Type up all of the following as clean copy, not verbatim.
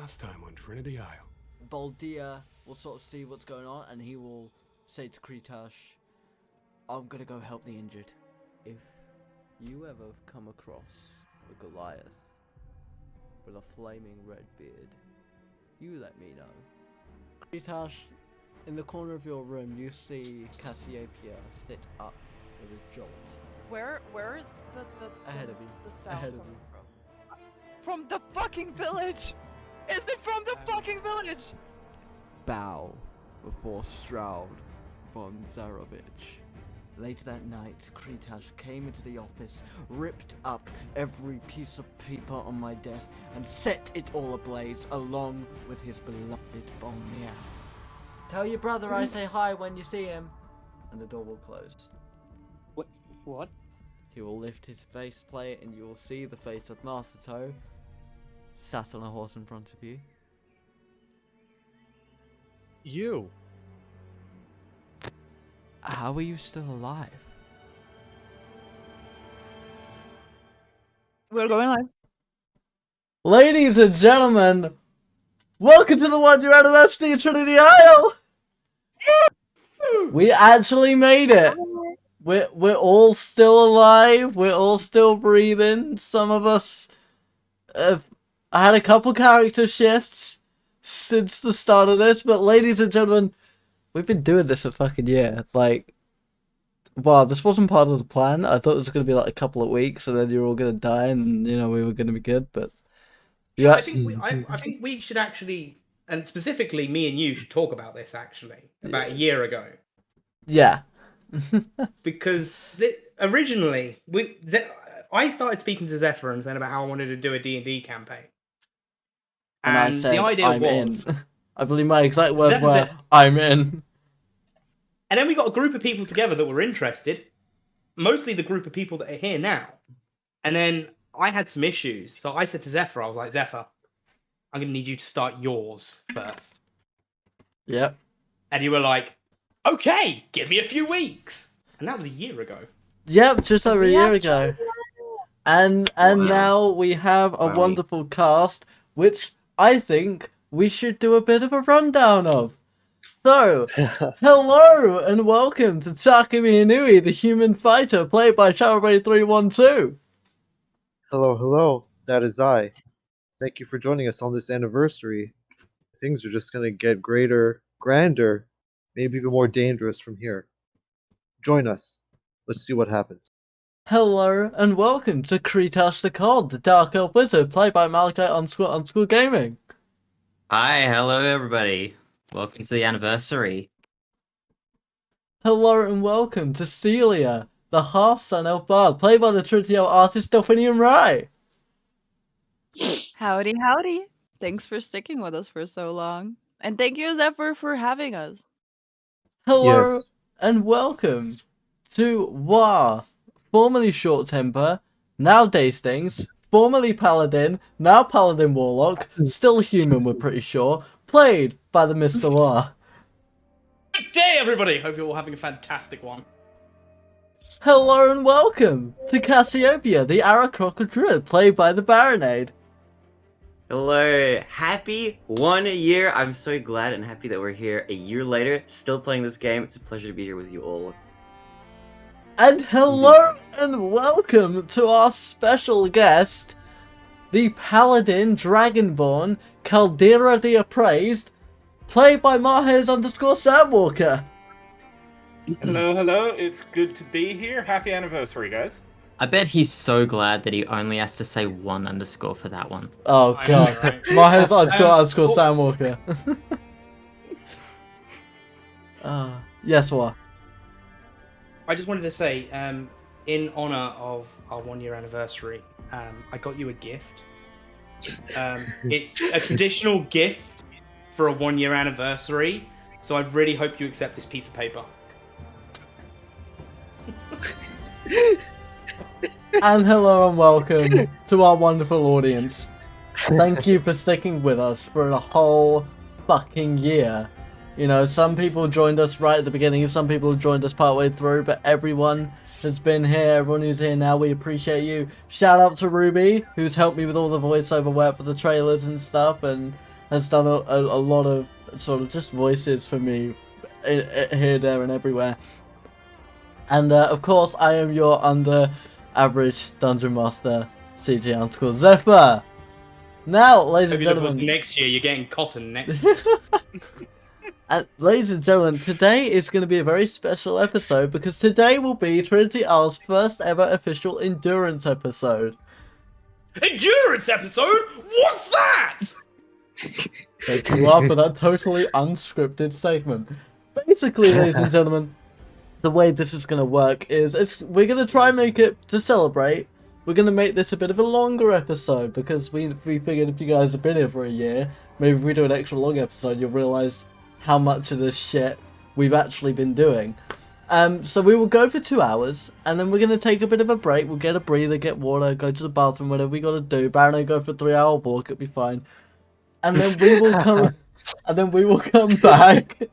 last time on Trinity Isle. Baldia will sort of see what's going on, and he will say to Kretash, I'm gonna go help the injured. If you ever come across a Goliath with a flaming red beard, you let me know. Kretash, in the corner of your room, you see Cassiopeia sit up with a jolt. Where is the Ahead of you. The sound Ahead of coming you. from the fucking village? Is it from the fucking village? Bow before Stroud von Zarovich. Later that night, Kretash came into the office, ripped up every piece of paper on my desk, and set it all ablaze, along with his beloved Bonnier. Tell your brother I say hi when you see him, and the door will close. What? He will lift his faceplate, and you will see the face of Master Toe, sat on a horse in front of you. You! How are you still alive? We're going live. Ladies and gentlemen, welcome to the 1 year anniversary of Trinity Isle! We actually made it! We're all still alive, we're all still breathing. Some of us have had a couple character shifts since the start of this, but ladies and gentlemen, we've been doing this a fucking year. It's like, wow, this wasn't part of the plan. I thought it was going to be like a couple of weeks and then you were all going to die and, you know, we were going to be good, but... I think we should actually, and specifically me and you should talk about this actually, about a year ago. Yeah. Because originally, I started speaking to Zephyr and saying about how I wanted to do a D&D campaign. And I said, the idea I'm was... in. I believe my exact words Zephyr were, said, I'm in. And then we got a group of people together that were interested. Mostly the group of people that are here now. And then I had some issues. So I said to Zephyr, I was like, Zephyr, I'm going to need you to start yours first. Yep. And you were like, okay, give me a few weeks. And that was a year ago. Yep, just over a year ago. And now we have a wonderful cast, which I think we should do a bit of a rundown of. So, hello and welcome to Takumi Inui, the human fighter, played by Charabraid312. Hello, that is I. Thank you for joining us on this anniversary. Things are just gonna get greater, grander, maybe even more dangerous from here. Join us. Let's see what happens. Hello and welcome to Kretash the Cod, the Dark Elf Wizard, played by Malachite on School Gaming. Hi, hello everybody. Welcome to the anniversary. Hello and welcome to Seelia, the half-son elf bard, played by the Trinity Isle artist DelphiniumRai. Howdy, howdy. Thanks for sticking with us for so long. And thank you, Zephyr, for having us. Hello Yes. and welcome to Wa, formerly Short Temper, now Dastings, formerly Paladin, now Paladin Warlock, still human we're pretty sure, played by the TheMrWa. Good day, everybody. Hope you're all having a fantastic one. Hello and welcome to Cassiopeia, the Aracroca Druid, played by TheBarinade. Hello, happy 1 year. I'm so glad and happy that we're here a year later, still playing this game. It's a pleasure to be here with you all. And hello and welcome to our special guest, the Paladin Dragonborn, Caldera the Appraised, played by Mahes_Samwalker. Hello, it's good to be here. Happy anniversary, guys. I bet he's so glad that he only has to say 1_ for that one. Oh I god, know, right? Mahes_Samwalker. Yes, what? I just wanted to say, in honor of our 1 year anniversary, I got you a gift. It's a traditional gift for a 1 year anniversary, so I really hope you accept this piece of paper. And hello and welcome to our wonderful audience. Thank you for sticking with us for a whole fucking year. You know, some people joined us right at the beginning, some people joined us partway through, but everyone has been here, everyone who's here now, we appreciate you. Shout out to Ruby, who's helped me with all the voiceover work for the trailers and stuff, and has done a lot of sort of just voices for me here, there, and everywhere. And of course, I am your under-average dungeon master, CG_Zephyr. Now, ladies and gentlemen, next year you're getting cotton next. And ladies and gentlemen, today is going to be a very special episode because today will be Trinity Isle's first ever official endurance episode. Endurance episode? What's that? Thank you are for that totally unscripted statement. Basically, ladies and gentlemen, the way this is going to work is we're going to try and make it to celebrate. We're going to make this a bit of a longer episode because we figured if you guys have been here for a year, maybe if we do an extra long episode, you'll realise how much of this shit we've actually been doing. So we will go for 2 hours, and then we're going to take a bit of a break. We'll get a breather, get water, go to the bathroom, whatever we got to do. BarinAde go for a 3-hour walk, it'll be fine. And then we will come, and then we will come back.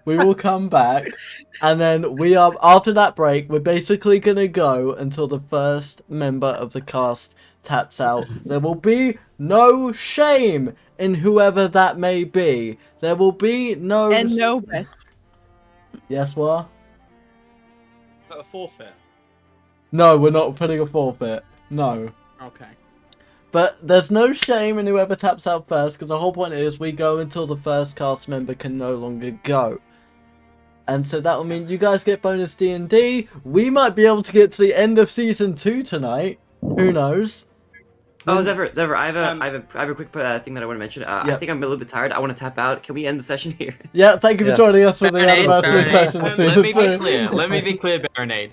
We will come back, and then we are, after that break, we're basically going to go until the first member of the cast taps out. There will be no shame in whoever that may be. There will be no... And no bets. Yes, what? A forfeit. No, we're not putting a forfeit. No. Okay. But there's no shame in whoever taps out first, because the whole point is we go until the first cast member can no longer go. And so that will mean you guys get bonus D&D. We might be able to get to the end of Season 2 tonight. Who knows? Oh, Zephyr, I have a quick thing that I want to mention. I think I'm a little bit tired. I want to tap out. Can we end the session here? Yeah, thank you for joining us for the anniversary session of Season 2. Let me be clear, BarinAde.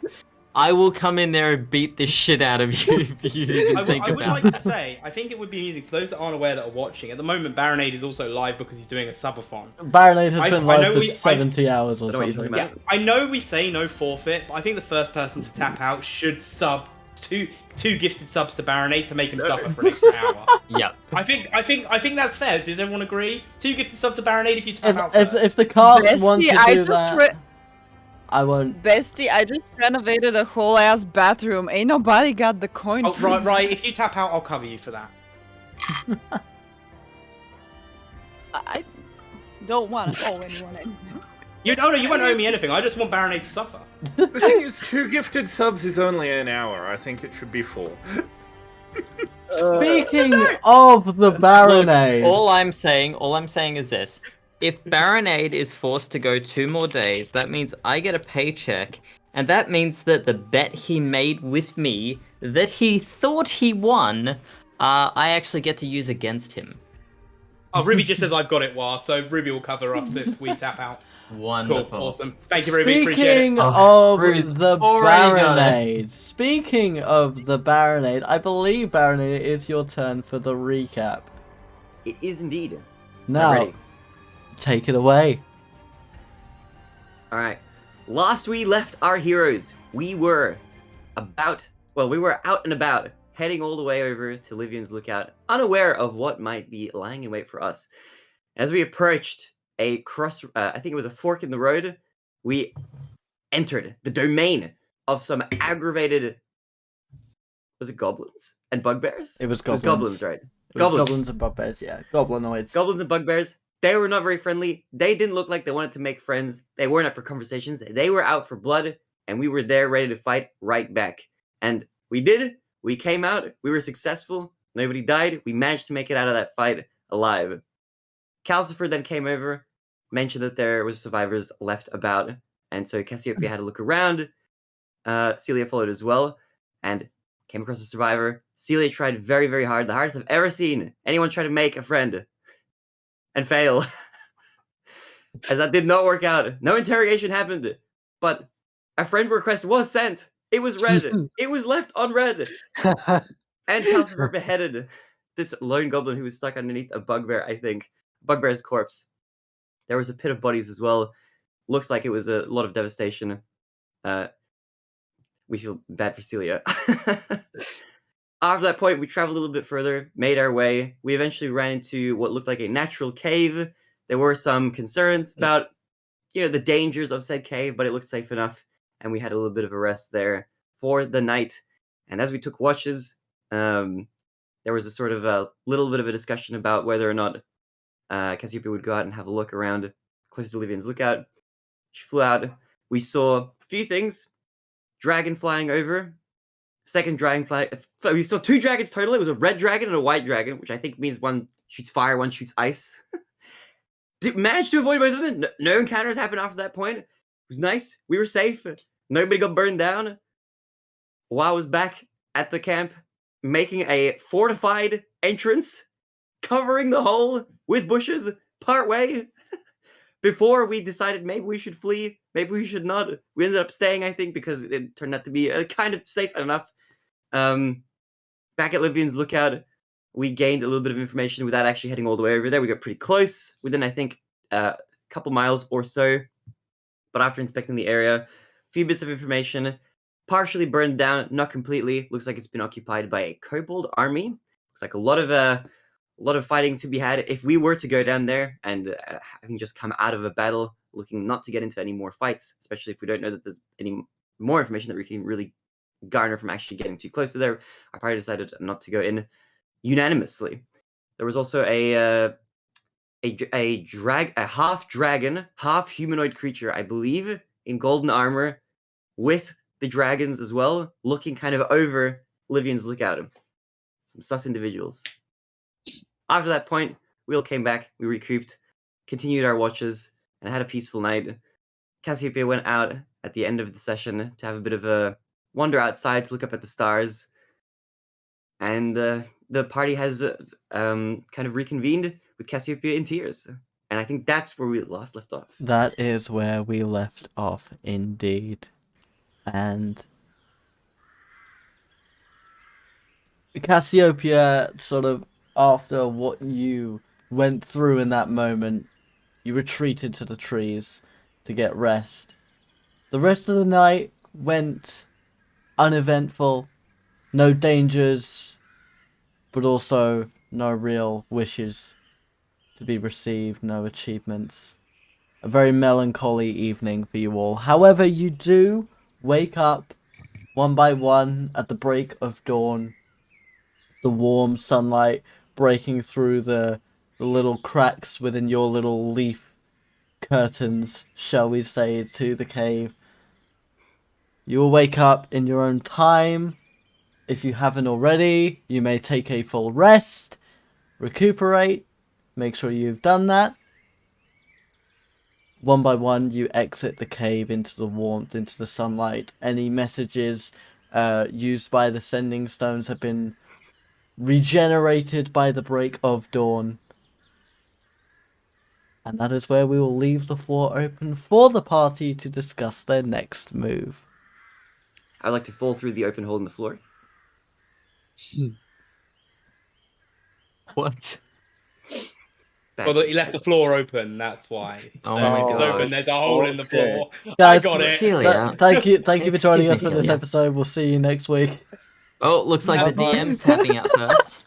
I will come in there and beat the shit out of you if you even think I would about like to say, I think it would be amusing for those that aren't aware that are watching. At the moment, BarinAde is also live because he's doing a subathon. BarinAde has been I know live for we- 70 hours or I know what you're something. talking Yeah, I know we say no forfeit, but I think the first person to tap out should sub two gifted subs to BarinAde to make him suffer for an extra hour. Yeah. I think that's fair. Does everyone agree? 2 gifted subs to BarinAde if you tap out first. If the cast Bestie, want to I do just that, I won't. Bestie, I just renovated a whole ass bathroom. Ain't nobody got the coin. Oh, for right. If you tap out, I'll cover you for that. I don't want to owe anyone anything. You won't owe me anything. I just want BarinAde to suffer. The thing is, 2 gifted subs is only an hour. I think it should be 4. Speaking of the BarinAde, All I'm saying is this. If BarinAde is forced to go 2 more days, that means I get a paycheck, and that means that the bet he made with me, that he thought he won, I actually get to use against him. Oh, Ruby just says I've got it, Wa, so Ruby will cover us if we tap out. Wonderful. Cool, awesome. Thank you, Ruby. Appreciate speaking it. of Ruby's the already got BarinAde, speaking of the BarinAde, I believe BarinAde it is your turn for the recap. It is indeed. Now, Ready. take it away. Alright. Last we left our heroes, we were out and about, heading all the way over to Livian's Lookout, unaware of what might be lying in wait for us. As we approached a I think it was a fork in the road, we entered the domain of some aggravated... Was it goblins and bugbears? It was It was goblins. goblins, right? It was goblins and bugbears, yeah. Goblinoids. Goblins and bugbears. They were not very friendly. They didn't look like they wanted to make friends. They weren't up for conversations. They were out for blood, and we were there ready to fight right back. And we did. We came out. We were successful. Nobody died. We managed to make it out of that fight alive. Calcifer then came over, mentioned that there was survivors left about, and so Cassiopeia had to look around. Seelia followed as well, and came across a survivor. Seelia tried very, very hard, the hardest I've ever seen anyone try to make a friend. And fail. As that did not work out. No interrogation happened. But a friend request was sent. It was read. It was left unread. And Calcifer beheaded this lone goblin who was stuck underneath a bugbear, I think. Bugbear's corpse. There was a pit of bodies as well. Looks like it was a lot of devastation. We feel bad for Seelia. After that point, we traveled a little bit further, made our way. We eventually ran into what looked like a natural cave. There were some concerns about, the dangers of said cave, but it looked safe enough, and we had a little bit of a rest there for the night. And as we took watches, there was a sort of a little bit of a discussion about whether or not Cassiopeia would go out and have a look around close to Livian's lookout. She flew out. We saw a few things. Dragon flying over. Second dragon fly. We saw 2 dragons total. It was a red dragon and a white dragon, which I think means one shoots fire, one shoots ice. Managed to avoid both of them. No encounters happened after that point. It was nice. We were safe. Nobody got burned down. Wa was back at the camp, making a fortified entrance, covering the hole with bushes partway. Before we decided maybe we should flee, maybe we should not. We ended up staying, I think, because it turned out to be kind of safe enough. Back at Livian's lookout, we gained a little bit of information without actually heading all the way over there. We got pretty close, within, I think, a couple miles or so. But after inspecting the area, a few bits of information, partially burned down, not completely. Looks like it's been occupied by a kobold army. Looks like a lot of fighting to be had. If we were to go down there and having just come out of a battle, looking not to get into any more fights, especially if we don't know that there's any more information that we can really garner from actually getting too close to there, our party decided not to go in unanimously. There was also a half dragon, half humanoid creature, I believe, in golden armor, with the dragons as well, looking kind of over Livian's lookout. Some sus individuals. After that point, we all came back, we recouped, continued our watches, and had a peaceful night. Cassiopeia went out at the end of the session to have a bit of a wander outside to look up at the stars. And the party has kind of reconvened with Cassiopeia in tears. And I think that's where we last left off. That is where we left off, indeed. And Cassiopeia, sort of after what you went through in that moment, you retreated to the trees to get rest. The rest of the night went uneventful, no dangers, but also no real wishes to be received, no achievements. A very melancholy evening for you all. However, you do wake up one by one at the break of dawn. The warm sunlight breaking through the little cracks within your little leaf curtains, shall we say, to the cave. You will wake up in your own time. If you haven't already, you may take a full rest, recuperate, make sure you've done that. One by one, you exit the cave into the warmth, into the sunlight. Any messages used by the sending stones have been regenerated by the break of dawn. And that is where we will leave the floor open for the party to discuss their next move. I'd like to fall through the open hole in the floor. What? Back. Well, he left the floor open. That's why. Oh So my when it's open, gosh. there's a hole in the Okay. floor. Guys, I got it. Seelia. thank you for joining us Excuse on me, this Seelia. episode. We'll see you next week. Oh, looks like the Bye-bye. DM's tapping out first.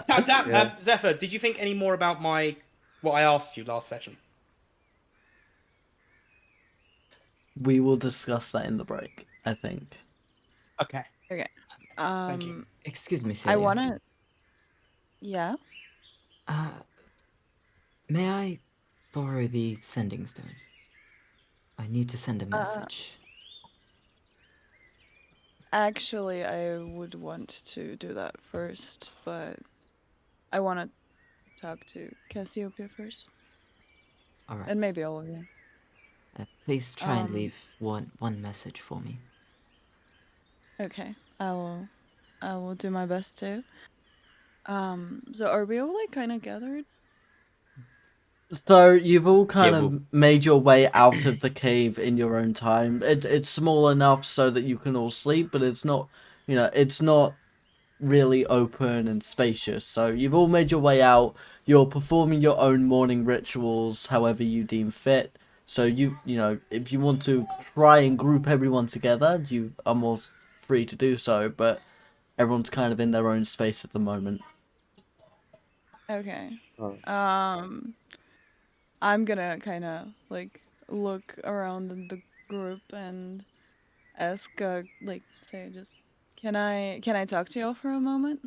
Yeah. Zephyr, did you think any more about what I asked you last session? We will discuss that in the break, I think. Okay. Thank you. Excuse me, Seelia. I wanna. Yeah. May I borrow the sending stone? I need to send a message. Actually, I would want to do that first, but I want to talk to Cassiopeia first, All right. and maybe all of you. Please try and Um, leave one message for me. Okay, I will do my best to. So are we all like kind of gathered? So you've all kind Yeah, of made your way out of the cave in your own time. It's small enough so that you can all sleep, but it's not, it's not really open and spacious. So you've all made your way out. You're performing your own morning rituals, however you deem fit. So if you want to try and group everyone together, you are more free to do so. But everyone's kind of in their own space at the moment. Okay. Oh. I'm gonna kind of like look around in the group and ask, say, just can I talk to y'all for a moment?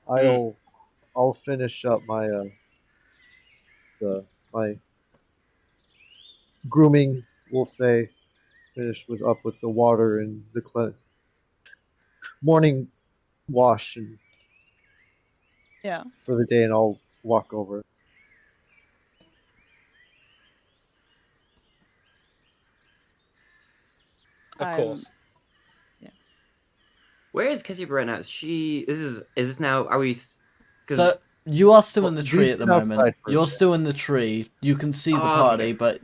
I'll finish up my my grooming, we'll say, finished with the water and the morning wash and Yeah. for the day, and I'll walk over. Of I'm course. Where is Cassiopeia right now? Is this now? Are we? Because So you are still in the We've tree at the been outside moment. for a You're bit. still in the tree. You can see the Oh, party, okay. but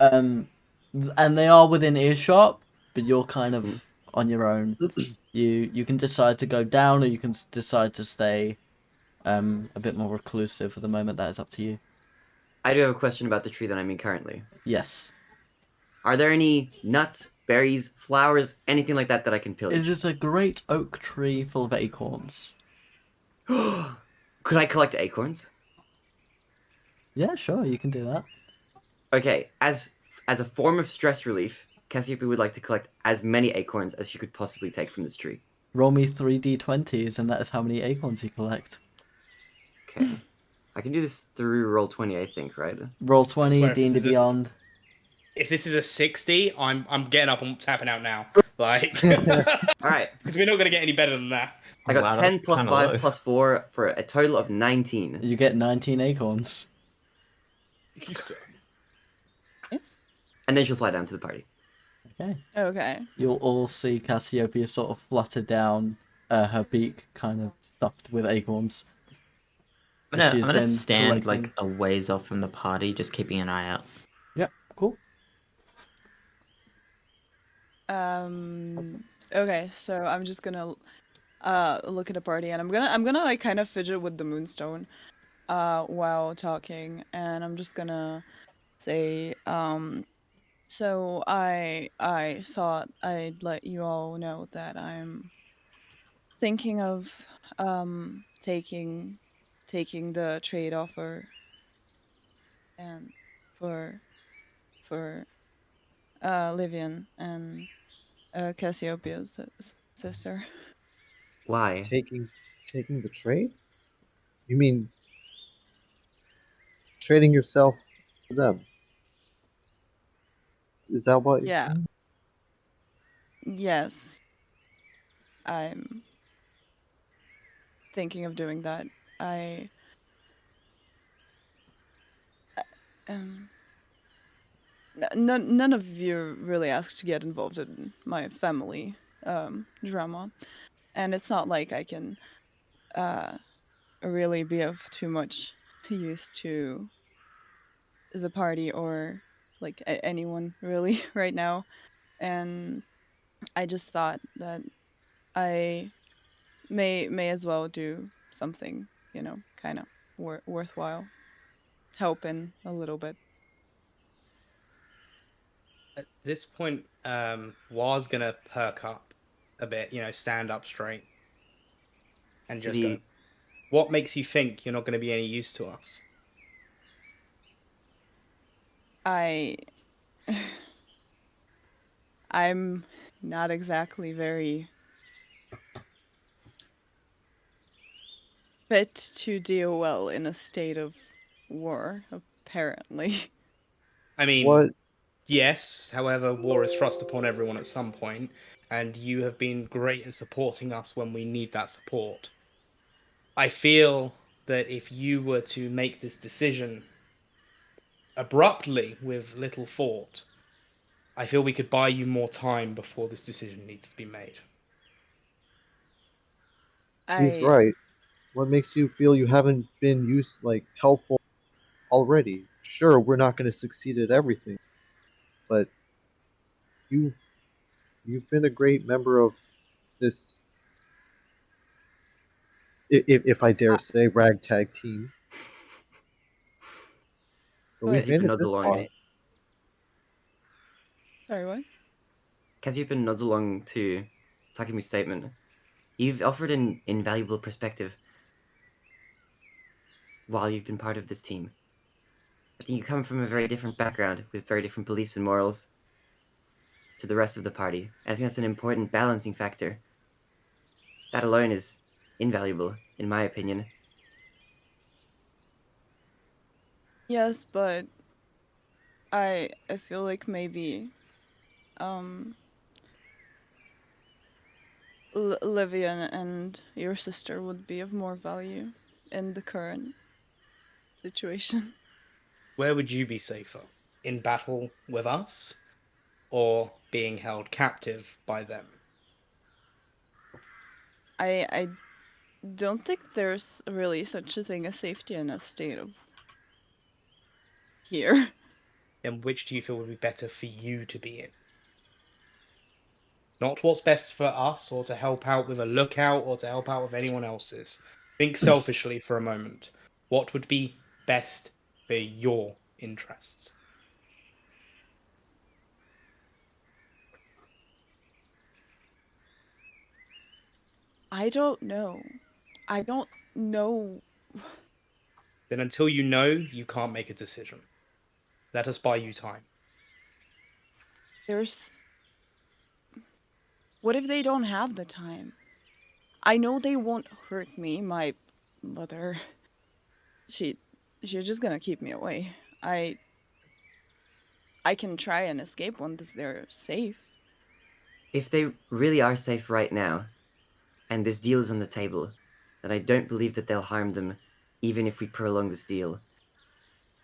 and they are within earshot, but you're kind of on your own. You can decide to go down, or you can decide to stay a bit more reclusive for the moment. That is up to you. I do have a question about the tree that I'm in currently. Yes. Are there any nuts, berries, flowers, anything like that that I can It pillage? is a great oak tree full of acorns. Could I collect acorns? Yeah, sure, you can do that. Okay, as a form of stress relief, Cassiopeia would like to collect as many acorns as she could possibly take from this tree. Roll me 3d20s, and that is how many acorns you collect. Okay. I can do this through Roll20, I think, right? Roll I 20, swear, D&D Beyond. if this is a 60, I'm getting up and tapping out now. Like, Alright, because we're not gonna get any better than that. I got Wow, 10 that's plus kinda 5 low. plus 4 for a total of 19. You get 19 acorns. Yes. And then she'll fly down to the party. Okay. Okay. You'll all see Cassiopeia sort of flutter down, her beak kind of stuffed with acorns. I'm as gonna, she's I'm gonna been stand collecting. like a ways off from the party, just keeping an eye out. Yep, cool. Okay, so I'm just gonna look at the party, and I'm gonna like kind of fidget with the moonstone while talking, and I'm just gonna say so I thought I'd let you all know that I'm thinking of taking the trade offer and for Livian and Cassiopeia's sister. Why? Taking the trade? You mean trading yourself for them? Is that what you're Yeah. saying? Yes. I'm thinking of doing that. I um none of you really asked to get involved in my family drama, and it's not like I can uh really be of too much use to the party or like anyone really right now, and I just thought that I may as well do something, kind of worthwhile, helping a little bit. At this point, was gonna perk up a bit, stand up straight, and So just go. What makes you think you're not going to be any use to us? I I'm not exactly very fit to deal well in a state of war, apparently. I mean, What? yes. However, war is thrust upon everyone at some point, and you have been great in supporting us when we need that support. I feel that if you were to make this decision abruptly with little thought, I feel we could buy you more time before this decision needs to be made. He's I right. What makes you feel you haven't been helpful already? Sure, we're not going to succeed at everything, but you've you've been a great member of this, if I dare say, ragtag team. But we've Wait, made Cassiopeia it nods this along. far. sorry, what? Cassiopeia nods along to Takumi's statement. You've offered an invaluable perspective while you've been part of this team. I think you come from a very different background with very different beliefs and morals to the rest of the party. I think that's an important balancing factor. That alone is invaluable, in my opinion. Yes, but I feel like maybe Livia and your sister would be of more value in the current situation. Where would you be safer? In battle with us, or being held captive by them? I don't think there's really such a thing as safety in a state of here. Then which do you feel would be better for you to be in? Not what's best for us, or to help out with a lookout, or to help out with anyone else's. Think selfishly for a moment. What would be best for your interests? I don't know. I don't know. Then until you know, you can't make a decision. Let us buy you time. There's. What if they don't have the time? I know they won't hurt me. My mother, she, she's just gonna keep me away. I can try and escape once they're safe. If they really are safe right now, and this deal is on the table, then I don't believe that they'll harm them, even if we prolong this deal.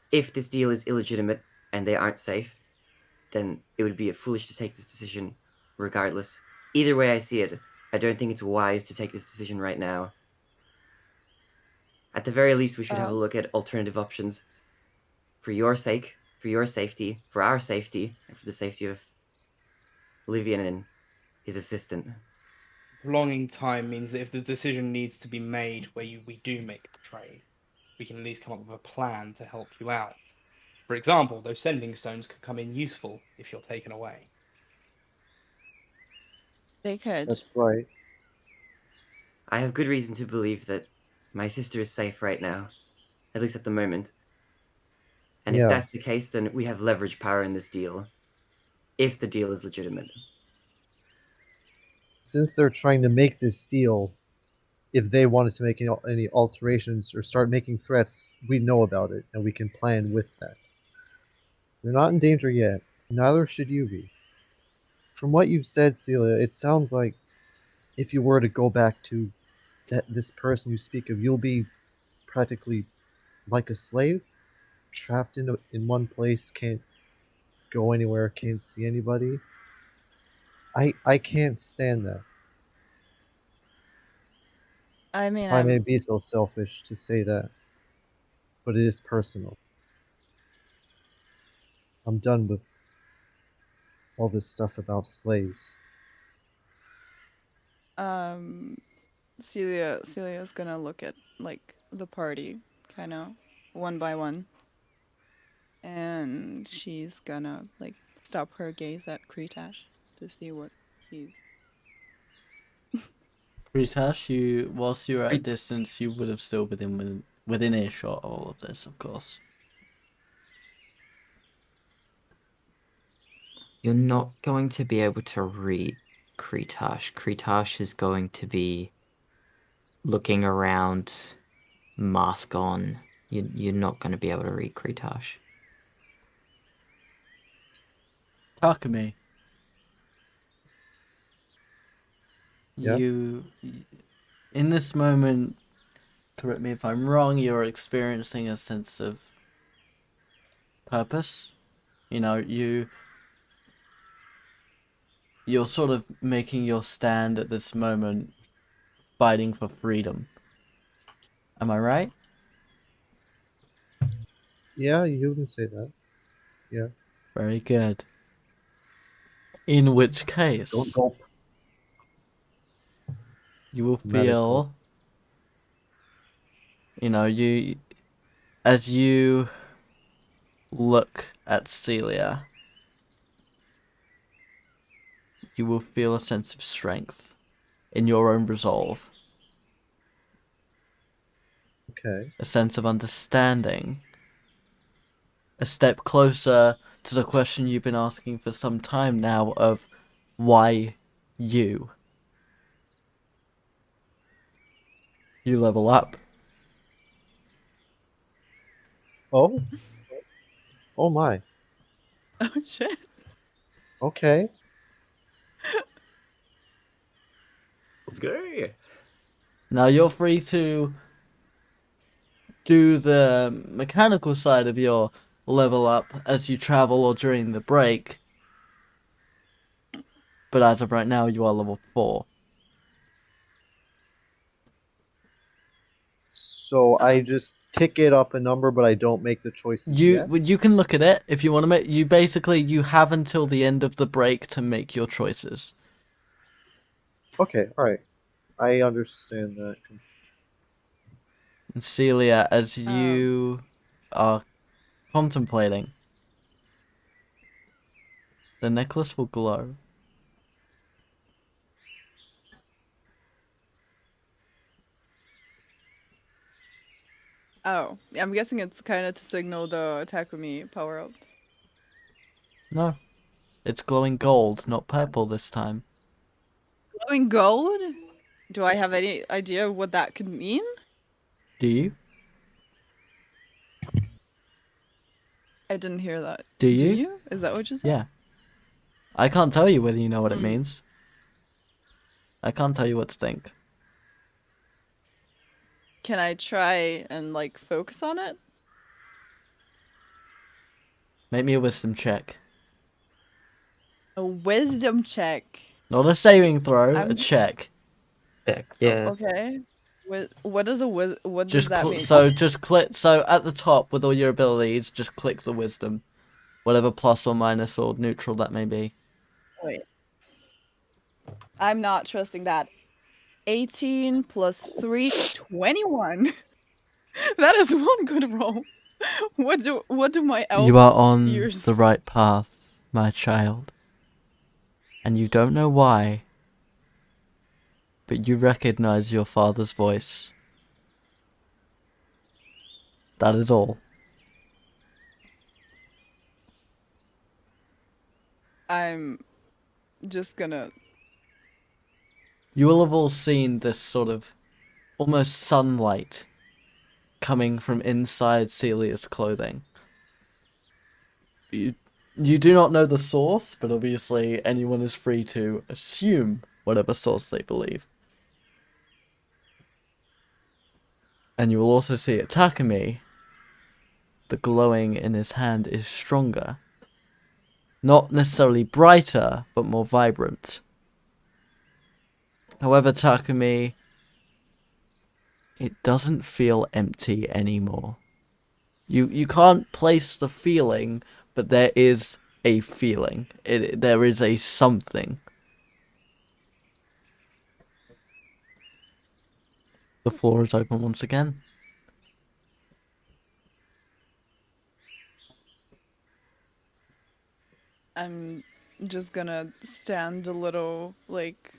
If this deal is illegitimate and they aren't safe, then it would be foolish to take this decision regardless. Either way I see it, I don't think it's wise to take this decision right now. At the very least, we should have a look at alternative options for your sake, for your safety, for our safety, and for the safety of Livian and his assistant. Prolonging time means that if the decision needs to be made where we do make the trade, we can at least come up with a plan to help you out. For example, those sending stones could come in useful if you're taken away. They could. That's right. I have good reason to believe that my sister is safe right now, at least at the moment. And if Yeah. that's the case, then we have leverage power in this deal, if the deal is legitimate. Since they're trying to make this deal, if they wanted to make any alterations or start making threats, we know about it and we can plan with that. You're not in danger yet. Neither should you be. From what you've said, Seelia, it sounds like if you were to go back to this person you speak of, you'll be practically like a slave, trapped in one place, can't go anywhere, can't see anybody. I can't stand that. I mean, If I may be so selfish to say that, but it is personal. I'm done with all this stuff about slaves. Celia's gonna look at like the party, kind of one by one, and she's gonna like stop her gaze at Kretash to see what he's. Kretash, whilst you were at a distance, you would have still been within earshot of all of this, of course. You're not going to be able to read Kretash. Kretash is going to be looking around, mask on. You're not going to be able to read Kretash. Takumi. Yeah? In this moment, correct me if I'm wrong, you're experiencing a sense of purpose. You know, you're sort of making your stand at this moment, fighting for freedom. Am I right? Yeah, you can say that. Yeah. Very good. In which case, Don't gulp. you will Medical. feel, as you look at Seelia, you will feel a sense of strength in your own resolve. Okay. A sense of understanding. A step closer to the question you've been asking for some time now of why you. You level up. Oh? Oh my. Oh shit. Okay. Let's go. Now you're free to do the mechanical side of your level up as you travel or during the break. But as of right now, you are level 4. So I just tick it up a number, but I don't make the choices yet? You can look at it if you want to make. You have until the end of the break to make your choices. Okay, alright. I understand that. And Seelia, as you are contemplating, the necklace will glow. Oh, I'm guessing it's kind of to signal the Takumi power up. No, it's glowing gold, not purple this time. Glowing gold? Do I have any idea what that could mean? Do you? I didn't hear that. Do Do you? you? Is that what you said? Yeah. I can't tell you whether you know what it Mm. means. I can't tell you what to think. Can I try and like focus on it? Make me a wisdom check. A wisdom check. Not a saving throw, a I'm- check. Check, yeah. Okay. What does what does Just that mean? just click. So at the top with all your abilities, just click the wisdom, whatever plus or minus or neutral that may be. Wait. I'm not trusting that. 18 plus 3, 21. That is one good roll. What do my elf You are on ears? the right path, my child. And you don't know why, but you recognize your father's voice. That is all. I'm just gonna. You will have all seen this sort of almost sunlight coming from inside Celia's clothing. You do not know the source, but obviously anyone is free to assume whatever source they believe. And you will also see at Takumi, the glowing in his hand is stronger. Not necessarily brighter, but more vibrant. However, Takumi, it doesn't feel empty anymore. You can't place the feeling, but there is a feeling. There is a something. The floor is open once again. I'm just gonna stand a little like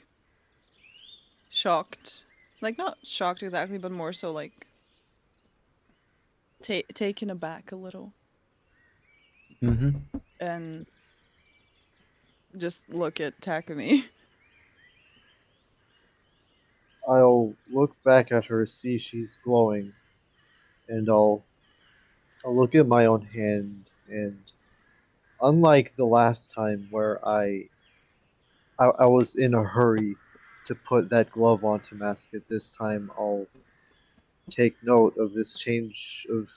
shocked. Like not shocked exactly, but more so like taken aback a little Mm-hmm. and just look at Takumi. I'll look back at her, see she's glowing, and I'll look at my own hand, and unlike the last time where I was in a hurry to put that glove on to mask it, this time I'll take note of this change of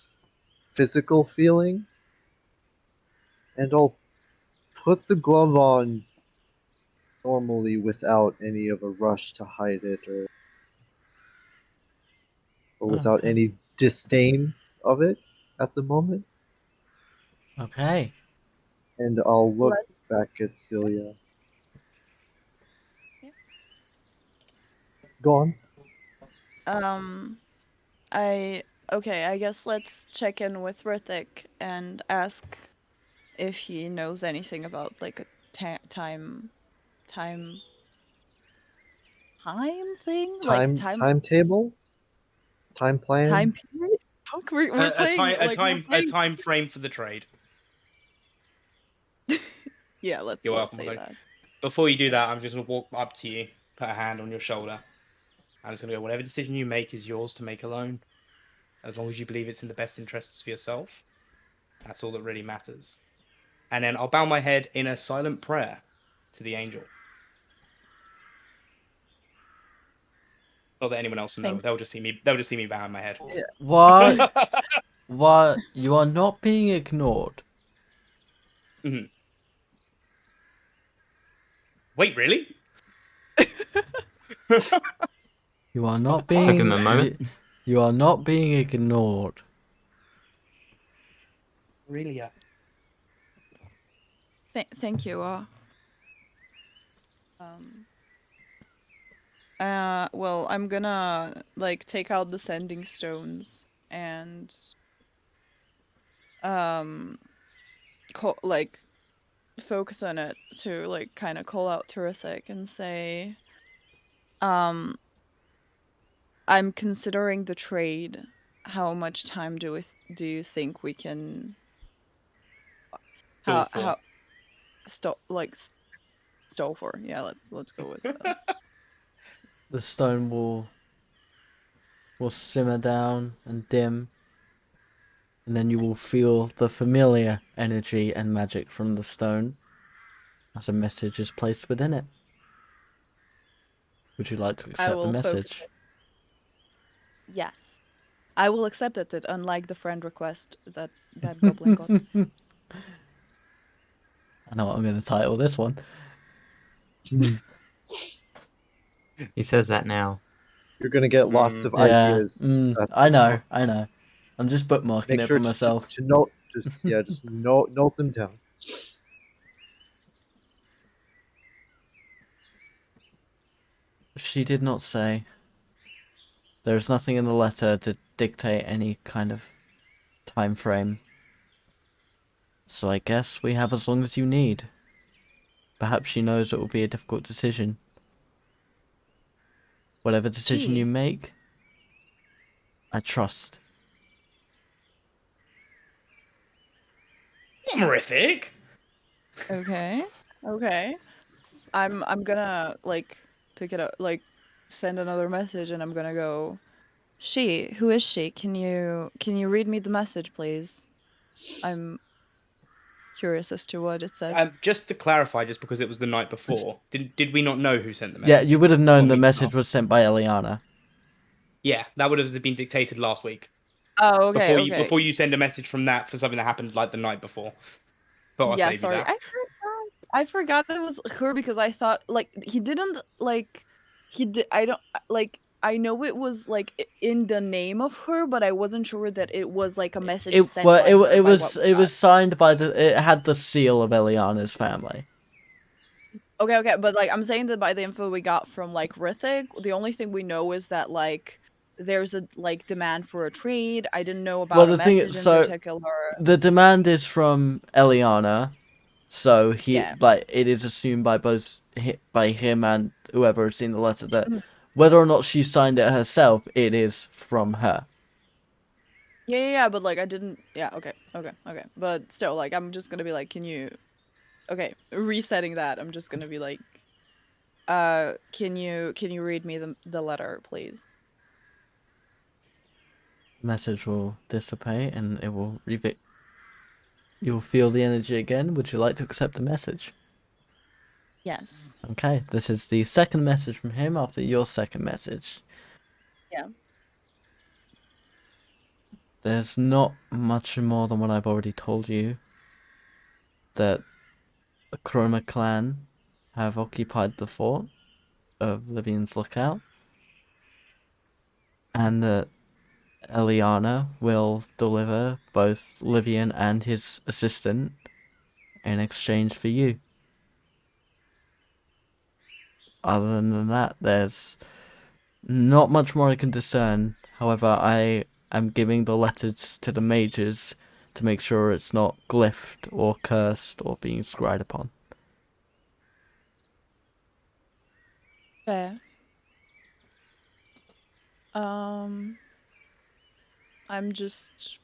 physical feeling, and I'll put the glove on normally without any of a rush to hide it or without Okay. any disdain of it at the moment. Okay. And I'll look Let's- back at Celia. Yeah. Go on. I guess let's check in with Rithik and ask if he knows anything about like a time thing, like Timetable? Time plan? time period. Fuck, we're playing a like we're time playing. time frame for the trade. Yeah, let's You're welcome, say Mike. that. Before you do that, I'm just gonna walk up to you, put a hand on your shoulder. I'm just gonna go. Whatever decision you make is yours to make alone. as long as you believe it's in the best interests for yourself. That's all that really matters. And then I'll bow my head in a silent prayer to the angel. Not that anyone else will know. Thank- They'll just see me. They'll just see me bowing my head. Why? Why? You are not being ignored. Mhm. Wait, really? You are not Took being. him a moment. You are not being ignored. Really? Yeah. Thank you. Well, I'm gonna like take out the sending stones and like focus on it to like kind of call out terrific and say, I'm considering the trade. How much time do you think we can? Go for. How stole for? Yeah, let's go with that. The stone will simmer down and dim, and then you will feel the familiar energy and magic from the stone as a message is placed within it. Would you like to accept the will focus message? Yes, I will accept it. Unlike the friend request that goblin got. I know what I'm going to title this one. He says that now. You're gonna get lots of Yeah, ideas. that's I for know, sure. I know. I'm just bookmarking Make it sure for myself. to note, just note them down. She did not say. There is nothing in the letter to dictate any kind of time frame. So I guess we have as long as you need. Perhaps she knows it will be a difficult decision. Whatever decision you Gee. make, I trust. Horrific. Okay. Okay. I'm gonna like pick it up, like send another message, and I'm gonna go. Who is she? Can you read me the message, please? I'm curious as to what it says. Just to clarify, just because it was the night before, did we not know who sent the message? Yeah, you would have known Or the me? message was sent by Eliana. Yeah, that would have been dictated last week. Oh, okay, Before you send a message from that for something that happened like the night before. But I'll Yeah, save sorry. you that. I forgot it was her because I thought like he didn't like he did. I don't like. I know it was like in the name of her, but I wasn't sure that it was like a message sent by her. It by was what we got. signed by it had the seal of Eliana's family. Okay, but like I'm saying that by the info we got from like Rithik, the only thing we know is that like there's a like demand for a trade. I didn't know about a message in particular. The demand is from Eliana, so Yeah. it is assumed by by him and whoever has seen the letter that whether or not she signed it herself, it is from her. Yeah, but like I didn't. Yeah, okay. But still, like I'm just gonna be like, can you? Okay, resetting that. I'm just gonna be like, can you read me the letter, please? Message will dissipate and it will You'll feel the energy again. Would you like to accept the message? Yes. Okay, this is the second message from him after your second message. Yeah. There's not much more than what I've already told you. That the Chroma clan have occupied the fort of Livian's Lookout. And that Eliana will deliver both Livian and his assistant in exchange for you. Other than that, there's not much more I can discern. However, I am giving the letters to the mages to make sure it's not glyphed or cursed or being scryed upon. Fair. I'm just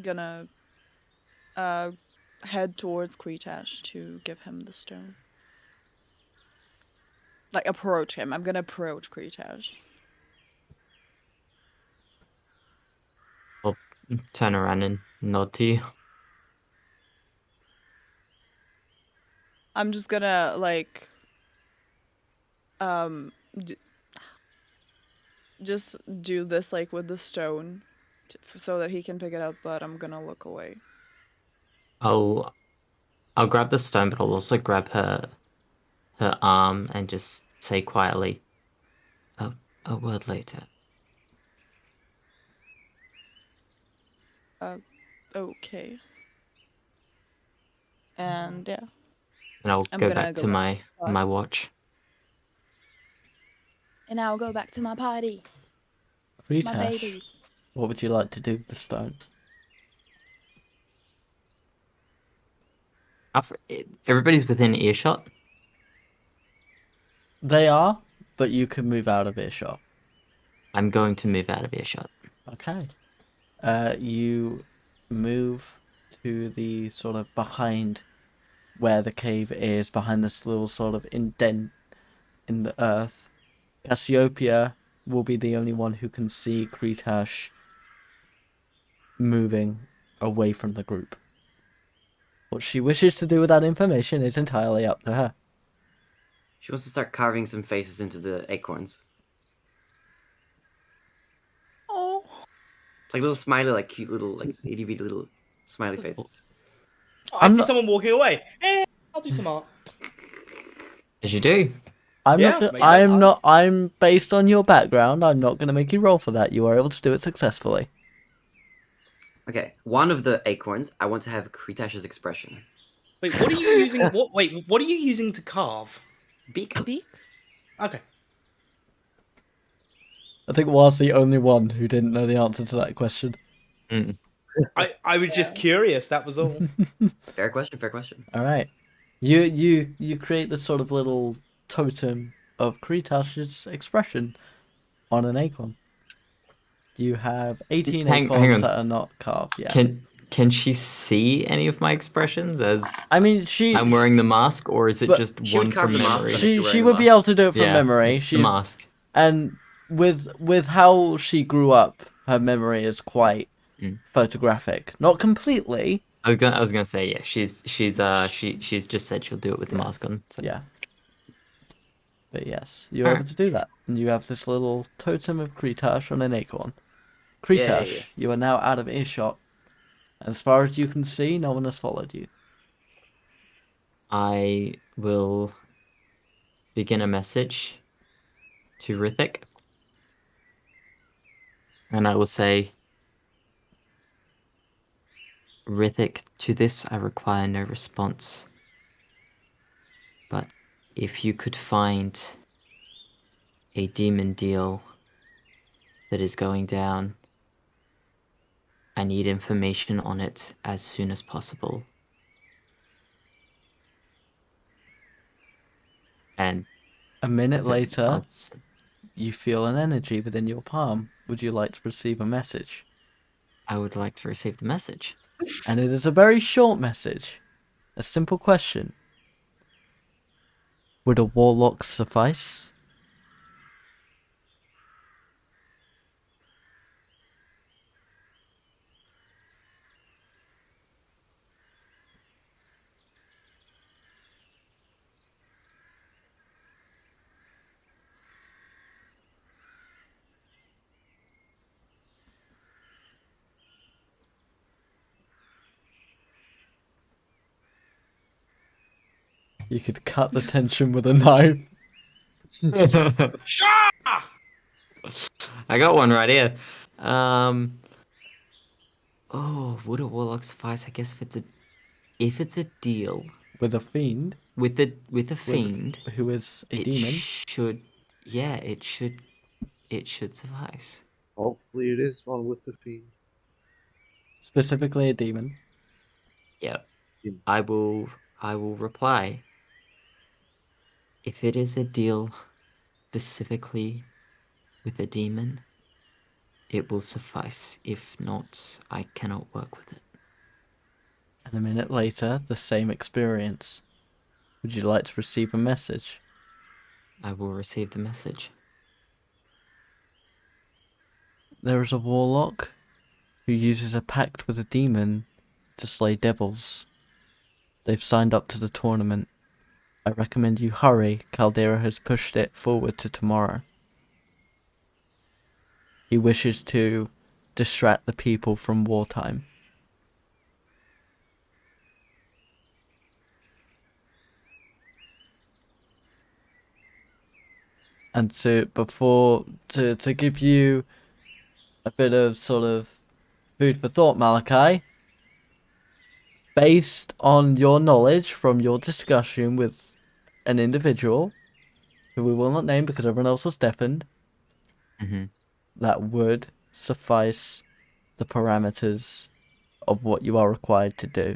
gonna head towards Kretash to give him the stone. Like approach him. I'm gonna approach Kretash. Turn around and nod to you. I'm just gonna like d- just do this like with the stone so that he can pick it up, but I'm gonna look away. I'll grab the stone, but I'll also grab her arm and just say quietly, a word later. Okay. And yeah, And I'll I'm go gonna back go to back to my watch. and I'll go back to my party. My Kretash, babies. what would you like to do with the stone? Everybody's within earshot. They are, but you can move out of earshot. I'm going to move out of earshot. Okay. You move to the sort of behind where the cave is, behind this little sort of indent in the earth. Cassiopeia will be the only one who can see Kretash moving away from the group. What she wishes to do with that information is entirely up to her. She wants to start carving some faces into the acorns. Oh. Like little smiley, like cute little, like itty bitty little smiley faces. Oh, I I'm see not- someone walking away. Hey, I'll do some art. As you do. Yeah, makes sense. I'm based on your background, I'm not gonna make you roll for that. You are able to do it successfully. Okay, one of the acorns, I want to have Kretash's expression. Wait, what are you using? What are you using to carve? Beak. Beak? Okay. I think Was the only one who didn't know the answer to that question. Mm. I was just curious. That was all. Fair question. Fair question. All right, you create this sort of little totem of Kretash's expression on an acorn. You have 18 Hang acorns on. that are not carved yet. Can she see any of my expressions as I mean, I'm wearing the mask, or is it but just she would one carve from the mask memory? on it. she would be able to do it from Yeah, memory. it's the mask. And with how she grew up, her memory is quite photographic. Not completely. I was gonna say, yeah, she's just said she'll do it with the mask on. So. Yeah. But yes, you're Alright. able to do that. And you have this little totem of Kretash on an acorn. Kretash, Yeah. you are now out of earshot. As far as you can see, no one has followed you. I will begin a message to Rithik. And I will say, Rithik, to this I require no response. But if you could find a demon deal that is going down, I need information on it as soon as possible. And A minute later, I'll- you feel an energy within your palm. Would you like to receive a message? I would like to receive the message. And it is a very short message. A simple question. Would a warlock suffice? You could cut the tension with a knife. I got one right here. Oh, would a warlock suffice? I guess if it's a deal With a fiend. with a fiend, Who is a it demon. it should suffice. Hopefully it is one with the fiend. Specifically a demon. Yep. I will reply. If it is a deal specifically with a demon, it will suffice. If not, I cannot work with it. And a minute later, the same experience. Would you like to receive a message? I will receive the message. There is a warlock who uses a pact with a demon to slay devils. They've signed up to the tournament. I recommend you hurry. Caldera has pushed it forward to tomorrow. He wishes to distract the people from wartime. And to give you a bit of sort of food for thought, Malachi, based on your knowledge from your discussion with an individual, who we will not name because everyone else was deafened, that would suffice the parameters of what you are required to do.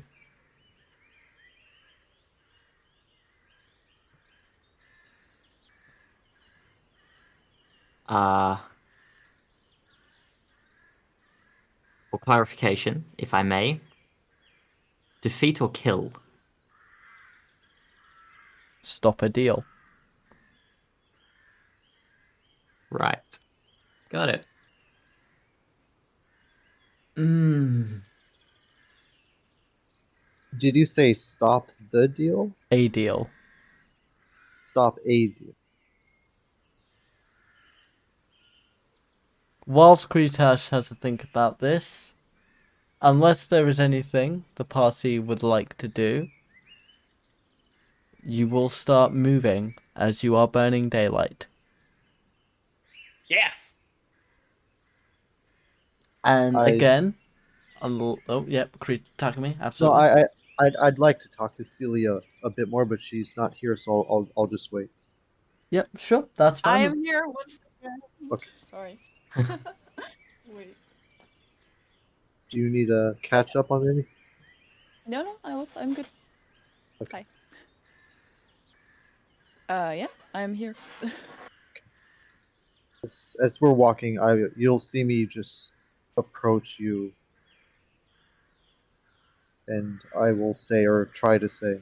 For clarification, if I may, defeat or kill? Stop a deal. Right. Got it. Did you say stop the deal? A deal. Stop a deal. Whilst Kretash has to think about this, unless there is anything the party would like to do, you will start moving as you are burning daylight. Yes. And I- again, Takumi, No, absolutely. I'd like to talk to Seelia a bit more, but she's not here, so I'll just wait. Yep, sure, that's I fine. am here once again. Okay. Sorry. Wait. Do you need to catch up on anything? No, I'm good. Okay. Hi. Yeah, I'm here. As we're walking, you'll see me just approach you, and I will say or try to say,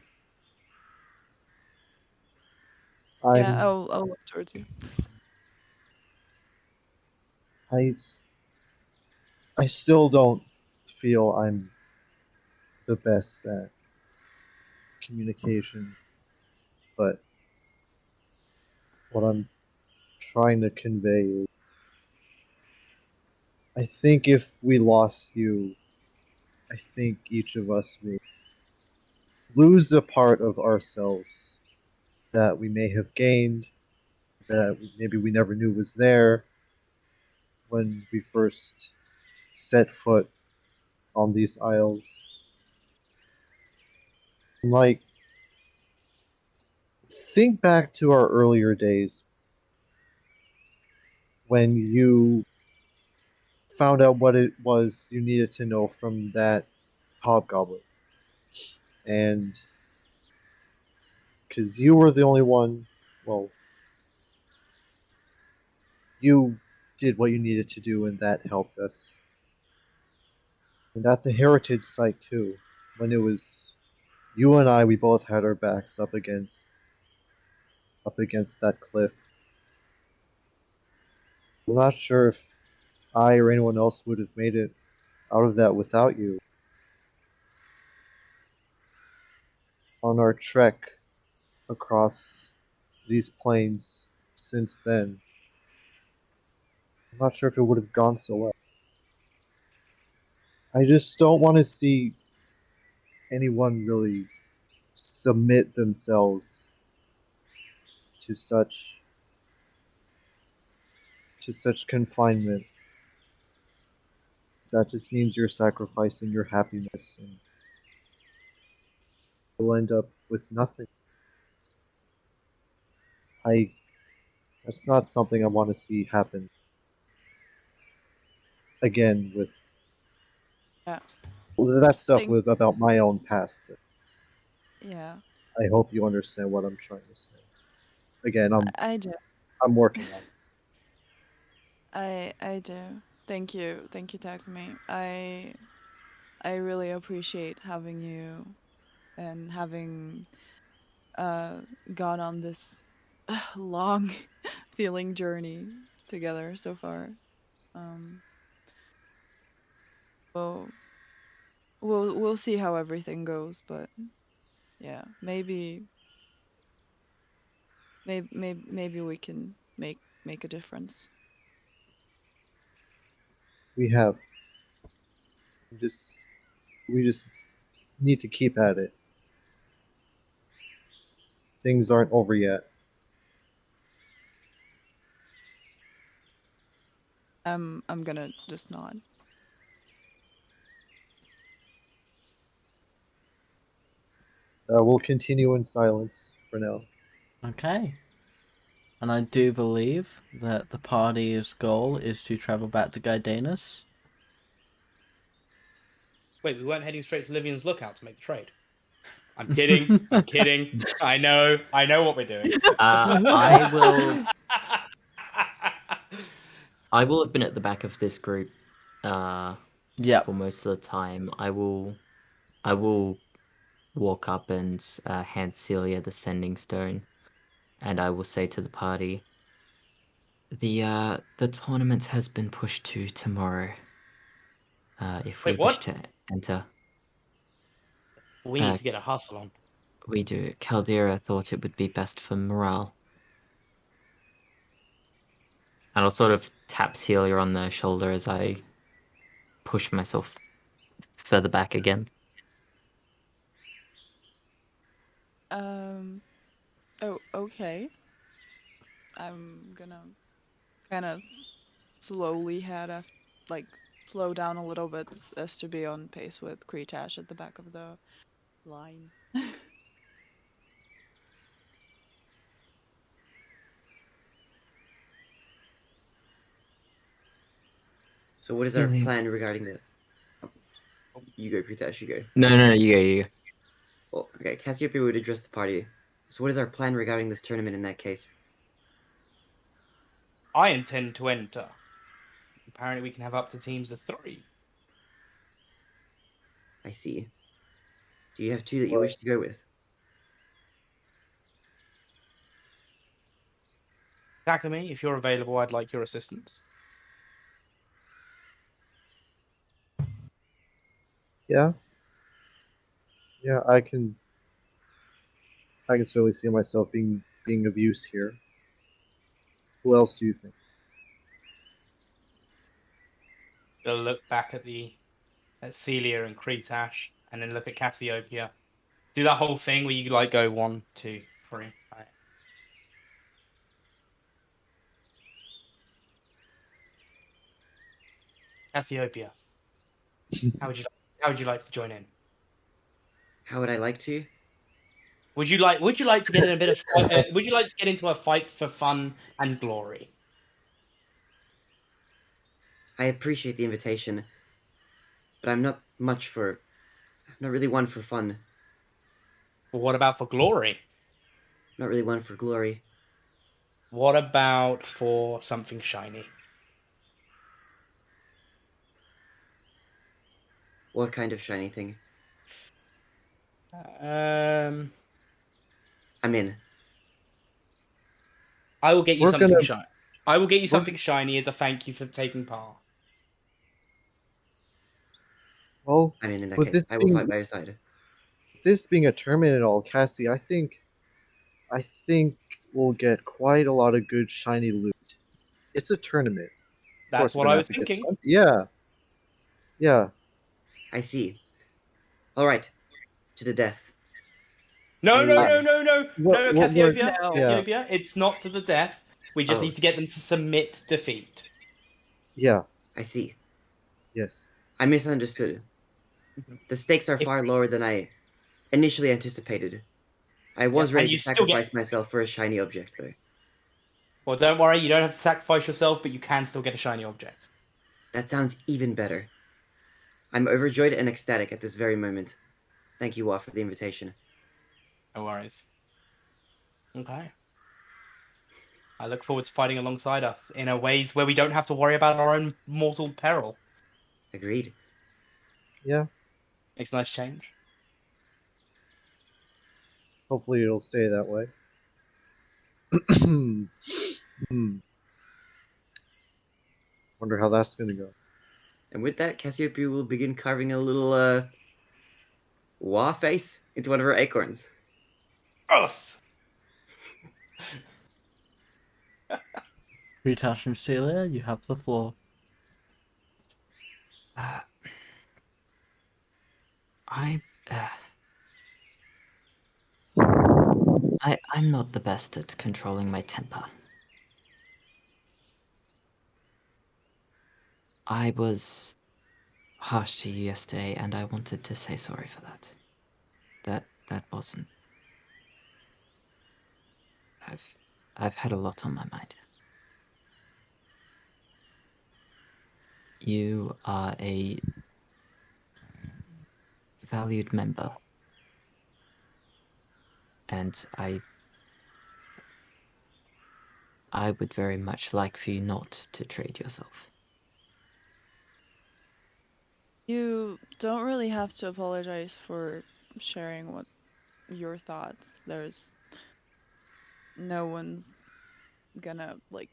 Yeah, I'll look towards you. I still don't feel I'm the best at communication, but what I'm trying to convey is I think if we lost you, I think each of us may lose a part of ourselves that we may have gained, that maybe we never knew was there when we first set foot on these isles. Like, think back to our earlier days when you found out what it was you needed to know from that hobgoblin. And because you were the only one, well, you did what you needed to do, and that helped us. And at the heritage site too, when it was you and I, we both had our backs up against that cliff. I'm not sure if I or anyone else would have made it out of that without you. On our trek across these plains since then, I'm not sure if it would have gone so well. I just don't want to see anyone really submit themselves to such confinement. That just means you're sacrificing your happiness, and you'll end up with nothing. That's not something I want to see happen again with Yeah. that stuff Think- about my own past. But Yeah, I hope you understand what I'm trying to say. Again, I do. I'm working on it. I do. Thank you, Takumi. I really appreciate having you and having gone on this long feeling journey together so far. Well, we'll see how everything goes, but yeah, maybe we can make a difference. We have. Just we just need to keep at it. Things aren't over yet. I'm gonna just nod. We'll continue in silence for now. Okay. And I do believe that the party's goal is to travel back to Gaidanus. Wait, we weren't heading straight to Livian's Lookout to make the trade. I'm kidding. I'm kidding. I know what we're doing. I will have been at the back of this group Yeah. for most of the time. I will walk up and hand Seelia the sending stone, and I will say to the party, the tournament has been pushed to tomorrow. If we Wait, wish what? to enter, We need to get a hustle on. we do. Caldera thought it would be best for morale. And I'll sort of tap Celia on the shoulder as I push myself further back again. Oh, okay. I'm gonna kind of slowly slow down a little bit as to be on pace with Kretash at the back of the line. So what is our Seelia. plan regarding the... Oh, you go, Kretash, you go. No, you go. Well, okay, Cassiopeia would address the party. So what is our plan regarding this tournament in that case? I intend to enter. Apparently, we can have up to teams of 3. I see. Do you have 2 that you wish to go with? Takumi, if you're available, I'd like your assistance. Yeah. Yeah, I can certainly see myself being of use here. Who else do you think? Gonna look back at Seelia and Kretash, and then look at Cassiopeia. Do that whole thing where you like go 1, 2, 3. Right. Cassiopeia, how would you like to join in? How would I like to? Would you like to get in a bit of would you like to get into a fight for fun and glory? I appreciate the invitation, but I'm not really one for fun. Well, what about for glory? Not really one for glory. What about for something shiny? What kind of shiny thing? Um, I'm in. I will get you We're something gonna- shiny. I will get you something shiny as a thank you for taking part. Well, I'm in that with case. this I will being fight by your side. this being a tournament and all, Cassie, I think we'll get quite a lot of good shiny loot. It's a tournament. Of That's course, we're what I gonna was have to get thinking. some- Yeah. Yeah. I see. Alright. To the death. No, I no, mean- no, no, no, no, Cassiopeia. No. Cassiopeia, it's not to the death. We just Oh. need to get them to submit defeat. Yeah. I see. Yes. I misunderstood. The stakes are If- far lower than I initially anticipated. I was Yeah, ready and to you still get- sacrifice myself for a shiny object, though. Well, don't worry, you don't have to sacrifice yourself, but you can still get a shiny object. That sounds even better. I'm overjoyed and ecstatic at this very moment. Thank you, Wa, for the invitation. No worries. Okay. I look forward to fighting alongside us in a ways where we don't have to worry about our own mortal peril. Agreed. Yeah. Makes a nice change. Hopefully it'll stay that way. Hmm. Wonder how that's gonna go. And with that, Cassiopeia will begin carving a little Wa face into one of her acorns. Gross. Kretash and Seelia, you have the floor. Uh, I, I'm not the best at controlling my temper. I was harsh to you yesterday, and I wanted to say sorry for that. That wasn't. I've had a lot on my mind. You are a valued member, and I would very much like for you not to trade yourself. You don't really have to apologize for sharing what your thoughts. There's no one's gonna like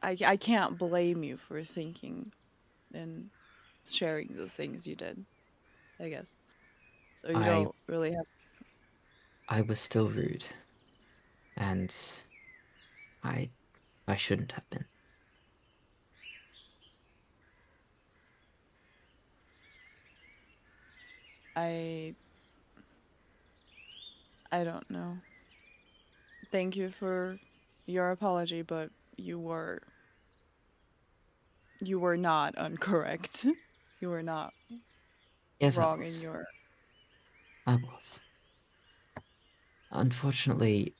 I can't blame you for thinking and sharing the things you did, I guess. So you I don't really have I was still rude, and I shouldn't have been. I I don't know. Thank you for your apology, but you were not incorrect. You were not Yes, wrong in I your was. Unfortunately,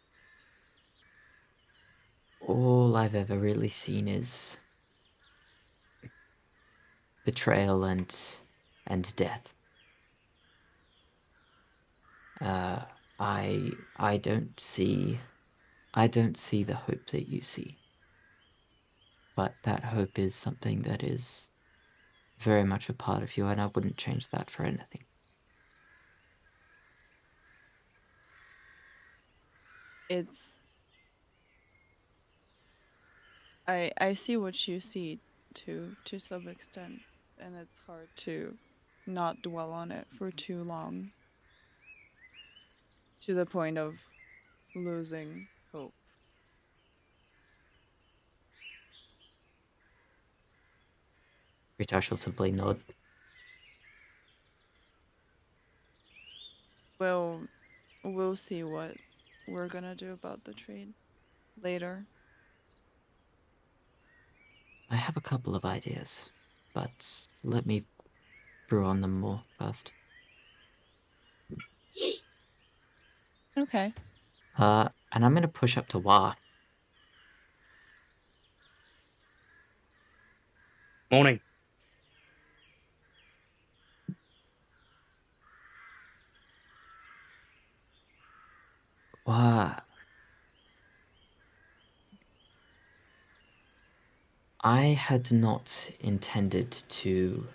all I've ever really seen is betrayal and death. I don't see the hope that you see. But that hope is something that is very much a part of you, and I wouldn't change that for anything. it's I see what you see to some extent, and it's hard to not dwell on it for too long to the point of losing hope. Kretash will simply nod. We'll see what we're gonna do about the trade later. I have a couple of ideas, but let me brew on them more first. Okay. And I'm gonna push up to Wa. Morning. Wa, I had not intended to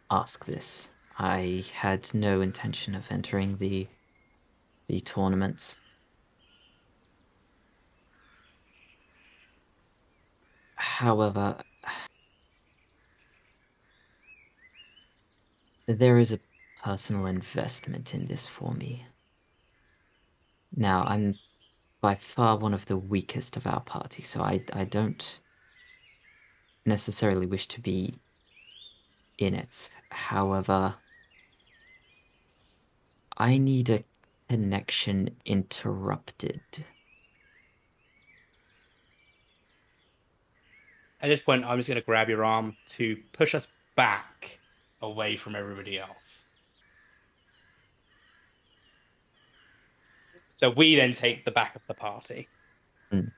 ask this. I had no intention of entering the tournament. However, there is a personal investment in this for me. Now, I'm by far one of the weakest of our party, so I don't necessarily wish to be in it. However, I need a connection interrupted. At this point, I'm just going to grab your arm to push us back away from everybody else. So we then take the back of the party. Mm.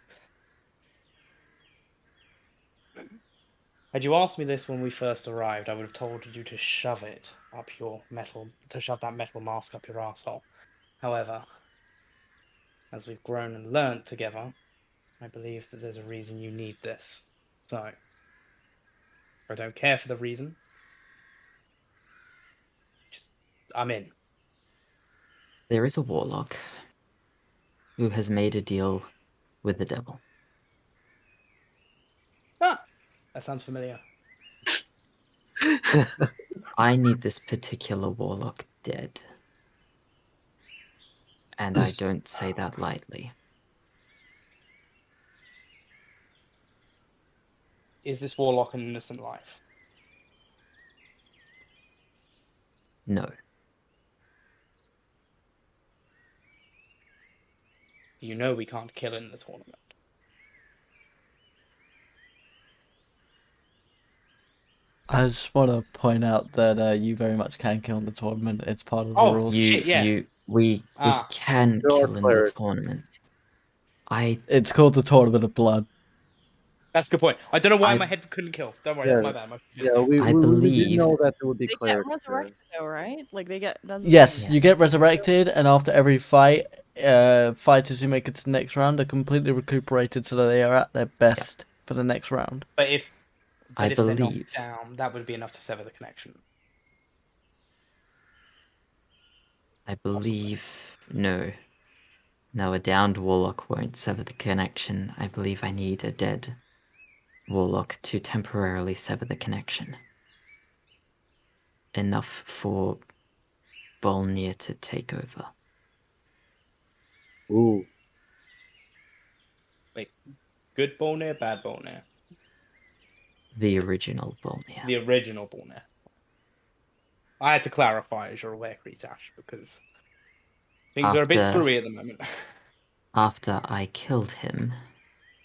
Had you asked me this when we first arrived, I would have told you to shove that metal mask up your asshole. However, as we've grown and learnt together, I believe that there's a reason you need this. So, I don't care for the reason. I'm in. There is a warlock who has made a deal with the devil. Ah, That sounds familiar. I need this particular warlock dead. And I don't say that lightly. Is this warlock an innocent life? No. You know we can't kill in the tournament. I just want to point out that you very much can kill in the tournament. It's part of the rules. Shit, yeah. We can There are kill in the clerics. tournament. It's called the Tournament of Blood. That's a good point. I don't know why I- my head couldn't kill. Don't worry, Yeah. that's my bad. Yeah, we I did believe- know that there would be They get clerics there. resurrected though, right? Like they get. That's the Yes, thing. you get resurrected, and after every fight, fighters who make it to the next round are completely recuperated so that they are at their best for the next round. But if I they're knocked believe. down, that would be enough to sever the connection. I believe. No. No, a downed warlock won't sever the connection. I believe I need a dead warlock to temporarily sever the connection. Enough for Bolnir to take over. Ooh. Good Bolnir, bad Bolnir. The original Bolnir. The original Bolnir. I had to clarify, as you're aware, Kretash, because things are a bit After- screwy at the moment. After I killed him,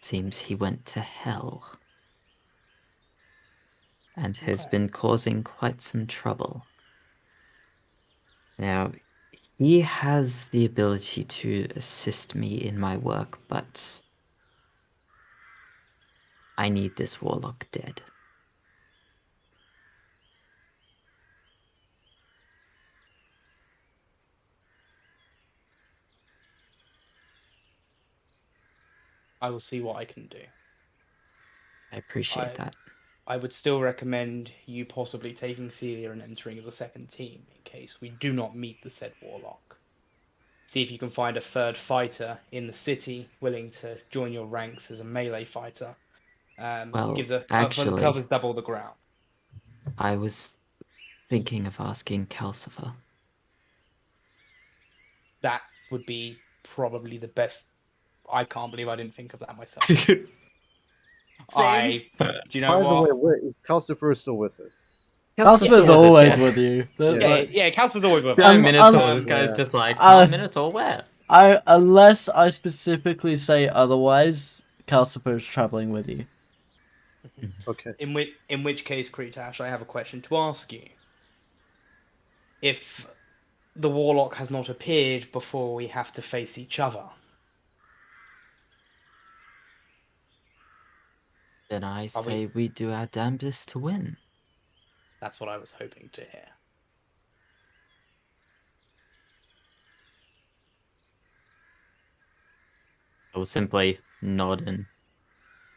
seems he went to hell. And has Okay. been causing quite some trouble. Now, he has the ability to assist me in my work, but I need this warlock dead. I will see what I can do. I appreciate that. I would still recommend you possibly taking Seelia and entering as a second team in case we do not meet the said warlock. See if you can find a third fighter in the city willing to join your ranks as a melee fighter. Well, Actually, actually- covers double the ground. I was thinking of asking Calcifer. That would be probably the best. I can't believe I didn't think of that myself. Same. Do you know By the what? way, Calcifer is still with us. Calcifer's Yeah, always yeah. with you. Yeah, Calcifer's always with Giant us. Minotaur, this guy's yeah. just like, Uh, Minotaur where? Unless I specifically say otherwise, Calcifer is traveling with you. Okay. In which case, Kretash, I have a question to ask you. If the warlock has not appeared before we have to face each other, Then I we- say we do our damnedest to win. that's what I was hoping to hear. I will simply nod and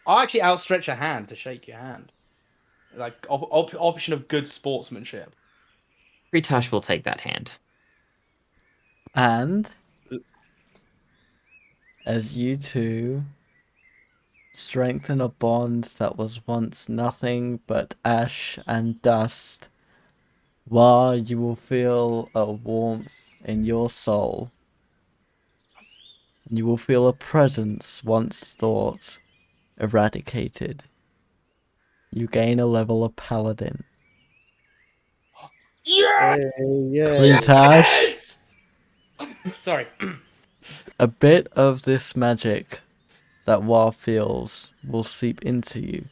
I'll actually outstretch a hand to shake your hand. Like, option of good sportsmanship. Kretash will take that hand. And as you two strengthen a bond that was once nothing but ash and dust, while you will feel a warmth in your soul, and you will feel a presence once thought eradicated. You gain a level of paladin. Yeah! Yeah. Kretash, Sorry. a bit of this magic that Wa feels will seep into you,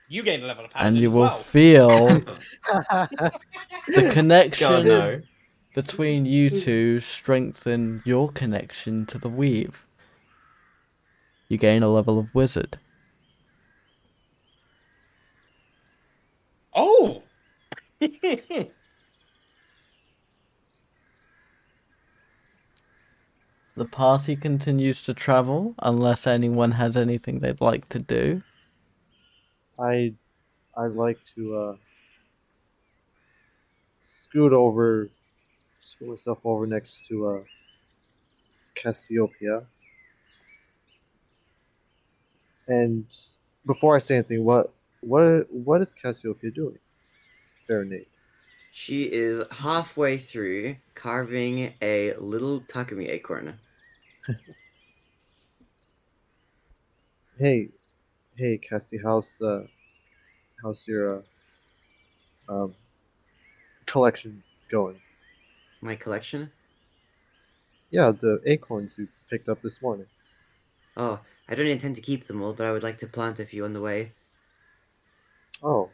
You gain a level of and paladin you as will well. feel Yeah. the connection God no. between you two strengthen your connection to the weave. You gain a level of wizard. Oh! The party continues to travel unless anyone has anything they'd like to do. I'd like to scoot myself over next to Cassiopeia, and before I say anything, what is Cassiopeia doing? Barinade. She is halfway through carving a little Takumi acorn. Hey, hey, Cassie, how's your um collection going? My collection? Yeah, the acorns you picked up this morning. Oh, I don't intend to keep them all, but I would like to plant a few on the way. Oh,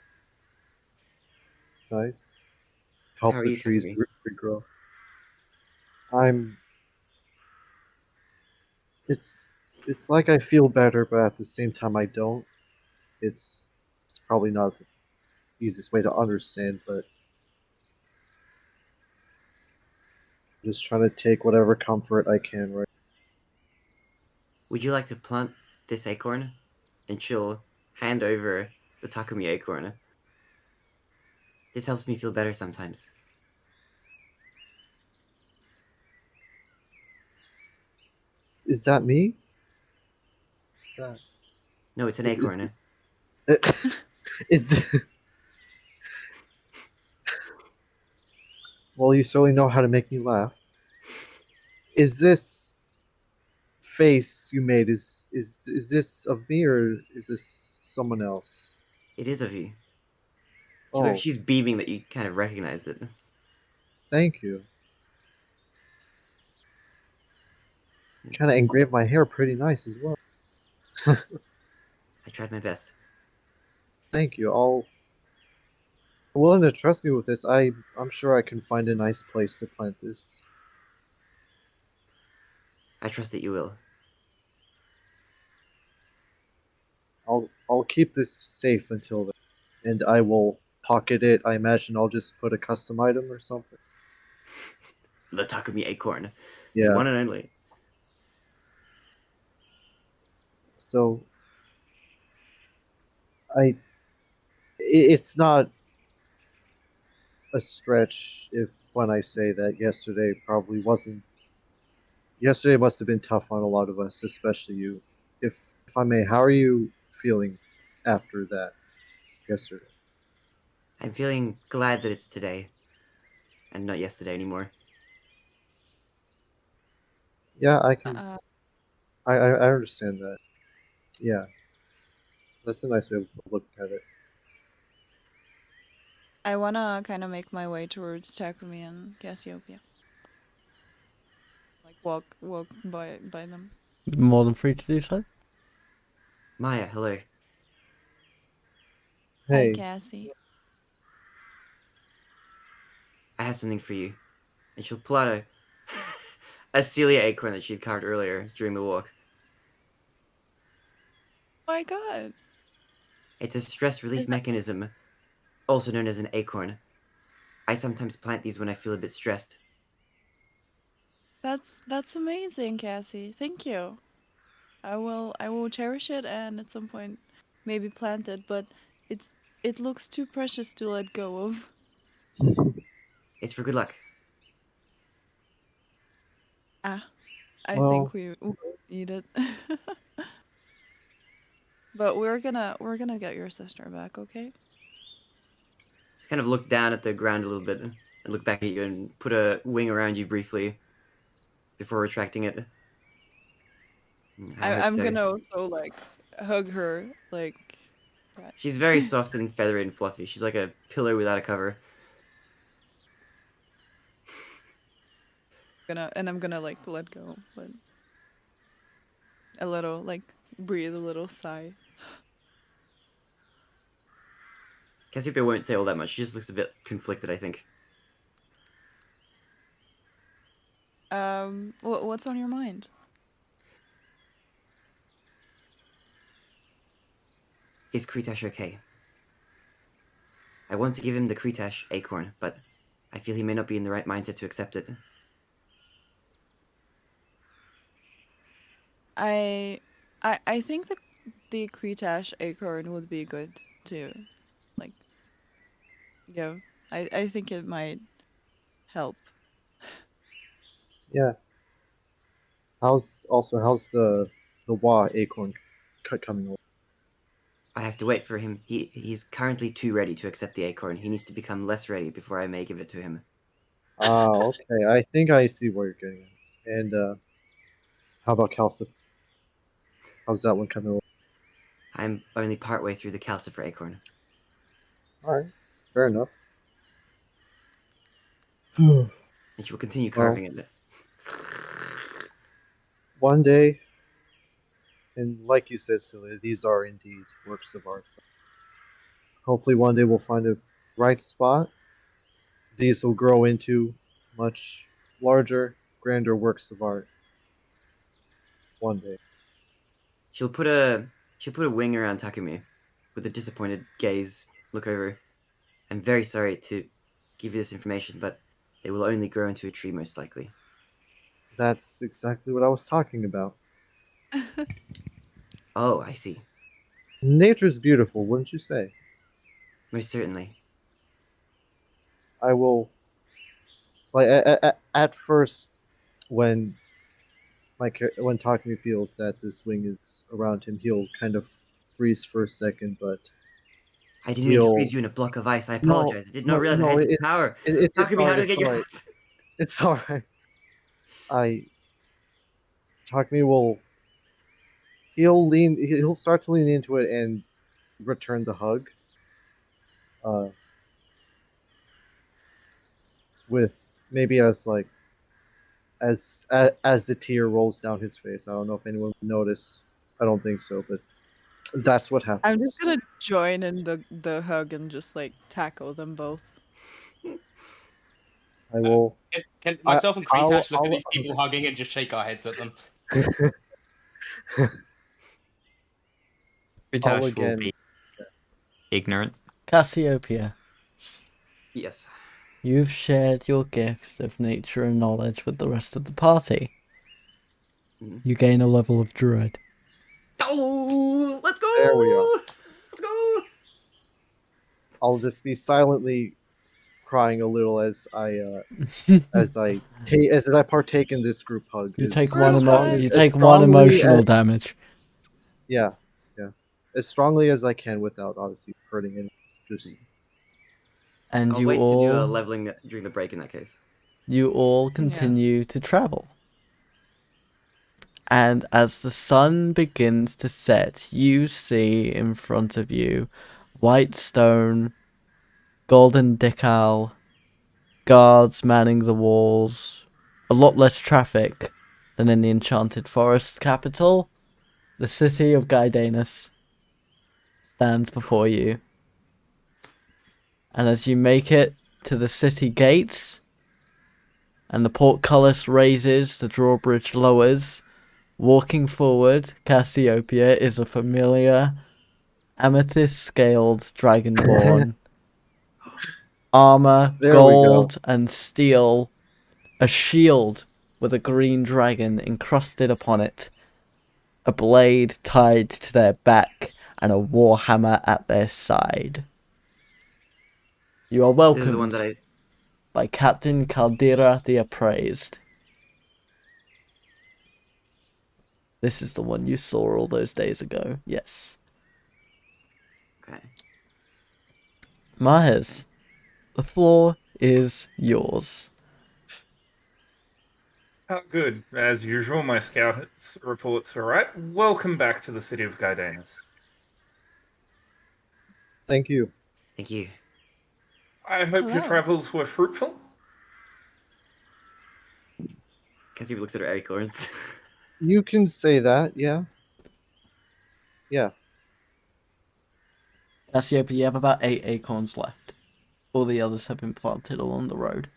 nice. How Help are the you, trees Takumi? regrow. I'm. It's like I feel better, but at the same time I don't. It's it's probably not the easiest way to understand, but just trying to take whatever comfort I can, right? Would you like to plant this acorn? And she'll hand over the Takumi acorn. This helps me feel better sometimes. Is that me? Is that No, it's an is acorn. is well, you certainly know how to make me laugh. Is this face you made is this of me or is this someone else? It is of you. Oh, She's beaming that you kind of recognized it. thank you. Kind of engraved my hair pretty nice as well. I tried my best. Thank you. I'll willing to trust me with this. I'm sure I can find a nice place to plant this. I trust that you will. I'll keep this safe until then, and I will pocket it. I imagine I'll just put a custom item or something. The Takumi acorn. The Yeah. one and only. So it's not a stretch if when I say that yesterday probably wasn't. Yesterday must have been tough on a lot of us, especially you. If I may, how are you feeling after that yesterday? I'm feeling glad that it's today. And not yesterday anymore. Yeah, I can. Uh, I understand that. Yeah, that's a nice way of looking at it. I wanna kind of make my way towards Takumi and Cassiopeia. Like walk by them. More than free to do so. Maya, hello. Hi, Hey, Cassie. I have something for you. And she'll pull out a Seelia acorn that she'd carved earlier during the walk. Oh my god. It's a stress relief Is that- mechanism, also known as an acorn. I sometimes plant these when I feel a bit stressed. That's amazing, Cassie. Thank you. I will cherish it and at some point maybe plant it, but it's it looks too precious to let go of. It's for good luck. Ah, I well, think we will need it. But we're gonna get your sister back, okay? Just kind of look down at the ground a little bit and look back at you and put a wing around you briefly before retracting it. I hope I'm so. gonna also like hug her like that. She's very soft and feathery and fluffy. She's like a pillow without a cover. I'm gonna like let go, but a little like breathe a little sigh. Cassiopeia won't say all that much. She just looks a bit conflicted, I think. What's on your mind? Is Kretash okay? I want to give him the Kretash acorn, but I feel he may not be in the right mindset to accept it. I I think the Kretash acorn would be good to like give. I think it might help. yeah. How's the Wa acorn coming along? I have to wait for him. He's currently too ready to accept the acorn. He needs to become less ready before I may give it to him. Ah, okay. I think I see where you're getting at. And how about Calcif? How's that one coming along? I'm only partway through the calcifer acorn. Alright, fair enough. And she will continue Well, carving it. one day, and like you said, Seelia, these are indeed works of art. Hopefully one day we'll find a right spot. These will grow into much larger, grander works of art. One day. She'll put a wing around Takumi, with a disappointed gaze. Look over. I'm very sorry to give you this information, but they will only grow into a tree most likely. That's exactly what I was talking about. Oh, I see. Nature's beautiful, wouldn't you say? Most certainly. I will. Like at first, when when Takumi feels that this wing is around him, he'll kind of freeze for a second, but I didn't mean to he'll. freeze you in a block of ice. I No, apologize. I did not realize I no, had this power. it's Takumi, how alright. did I get your hat? It's alright. Takumi will. He'll start to lean into it and return the hug. With maybe as like as the tear rolls down his face. I don't know if anyone would notice. I don't think so, but that's what happens. I'm just gonna join in the hug and just like tackle them both. I will. Can myself and Kretash look I'll- at these people hugging and just shake our heads at them? Kretash will again- be ignorant. Cassiopeia, Yes. you've shared your gift of nature and knowledge with the rest of the party. Mhm. You gain a level of druid. Oh, let's go! There we are. Let's go! I'll just be silently crying a little as I partake in this group hug. You as- take as one strongly- you as take one strongly emotional as- damage. Yeah, as strongly as I can without obviously hurting anyone. Just And I'll you wait to do a all leveling during the break in that case. continue to travel. And as the sun begins to set, you see in front of you white stone, golden decal, guards manning the walls, a lot less traffic than in the Enchanted Forest capital. The city of Gaidanus stands before you. And as you make it to the city gates, and the portcullis raises, the drawbridge lowers, walking forward, Cassiopeia is a familiar amethyst-scaled dragonborn. Armor, There we go. gold, and steel. A shield with a green dragon encrusted upon it. A blade tied to their back, and a warhammer at their side. You are This is the one welcomed that I. by Captain Caldera the Appraised. This is the one you saw all those days ago. Yes. Okay. Myers, the floor is yours. Oh, good. As usual, my scout reports are right. Welcome back to the city of Gaidanus. thank you. Thank you. I hope your Hello. travels were fruitful. Cassie looks at her acorns. You can say that, yeah. Yeah. Cassiopeia, you have about 8 acorns left. All the others have been planted along the road.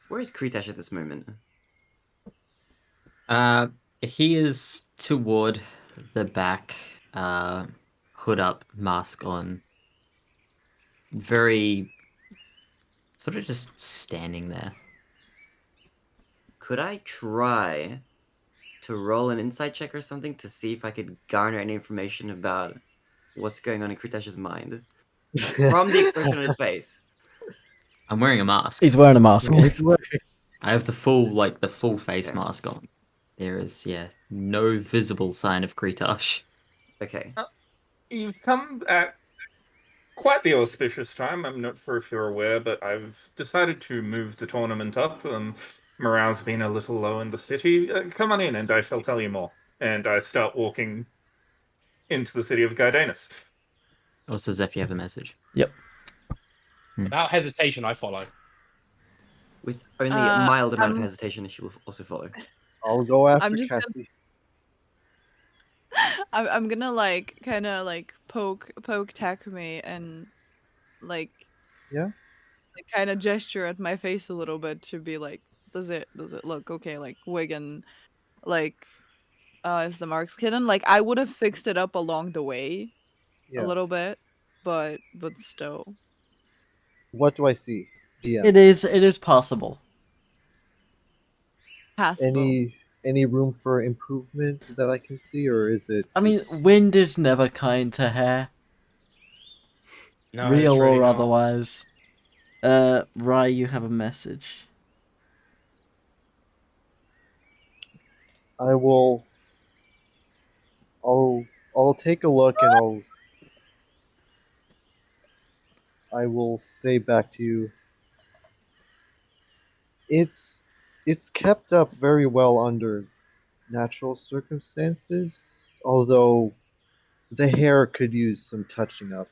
Where is Kretash at this moment? He is toward the back, hood up, mask on. Very sort of just standing there. Could I try to roll an insight check or something to see if I could garner any information about what's going on in Kretash's mind from the expression on his face? I'm wearing a mask. He's wearing a mask. I have the full face Okay. mask on. There is, no visible sign of Kretash. Okay. You've come at quite the auspicious time. I'm not sure if you're aware, but I've decided to move the tournament up. Morale's been a little low in the city. Come on in, and I shall tell you more. And I start walking into the city of Gardanus. Also, Zeph, you have a message. Yep. Without hesitation, I follow. With only a mild amount of I'm- hesitation, she will also follow. I'll go after just gonna- Cassie. I'm gonna like kind of like poke Takumi and like Yeah. like kind of gesture at my face a little bit to be like, does it look okay? Like Wigan, like is the marks hidden? Like I would have fixed it up along the way a Yeah. little bit, but still. What do I see? DM. It is possible. Passable. Any room for improvement that I can see, or is it? I mean, just- wind is never kind to hair, No, real it's really or not. otherwise. Rai, you have a message. I will. I'll take a look and I will say back to you. It's kept up very well under natural circumstances, although the hair could use some touching up.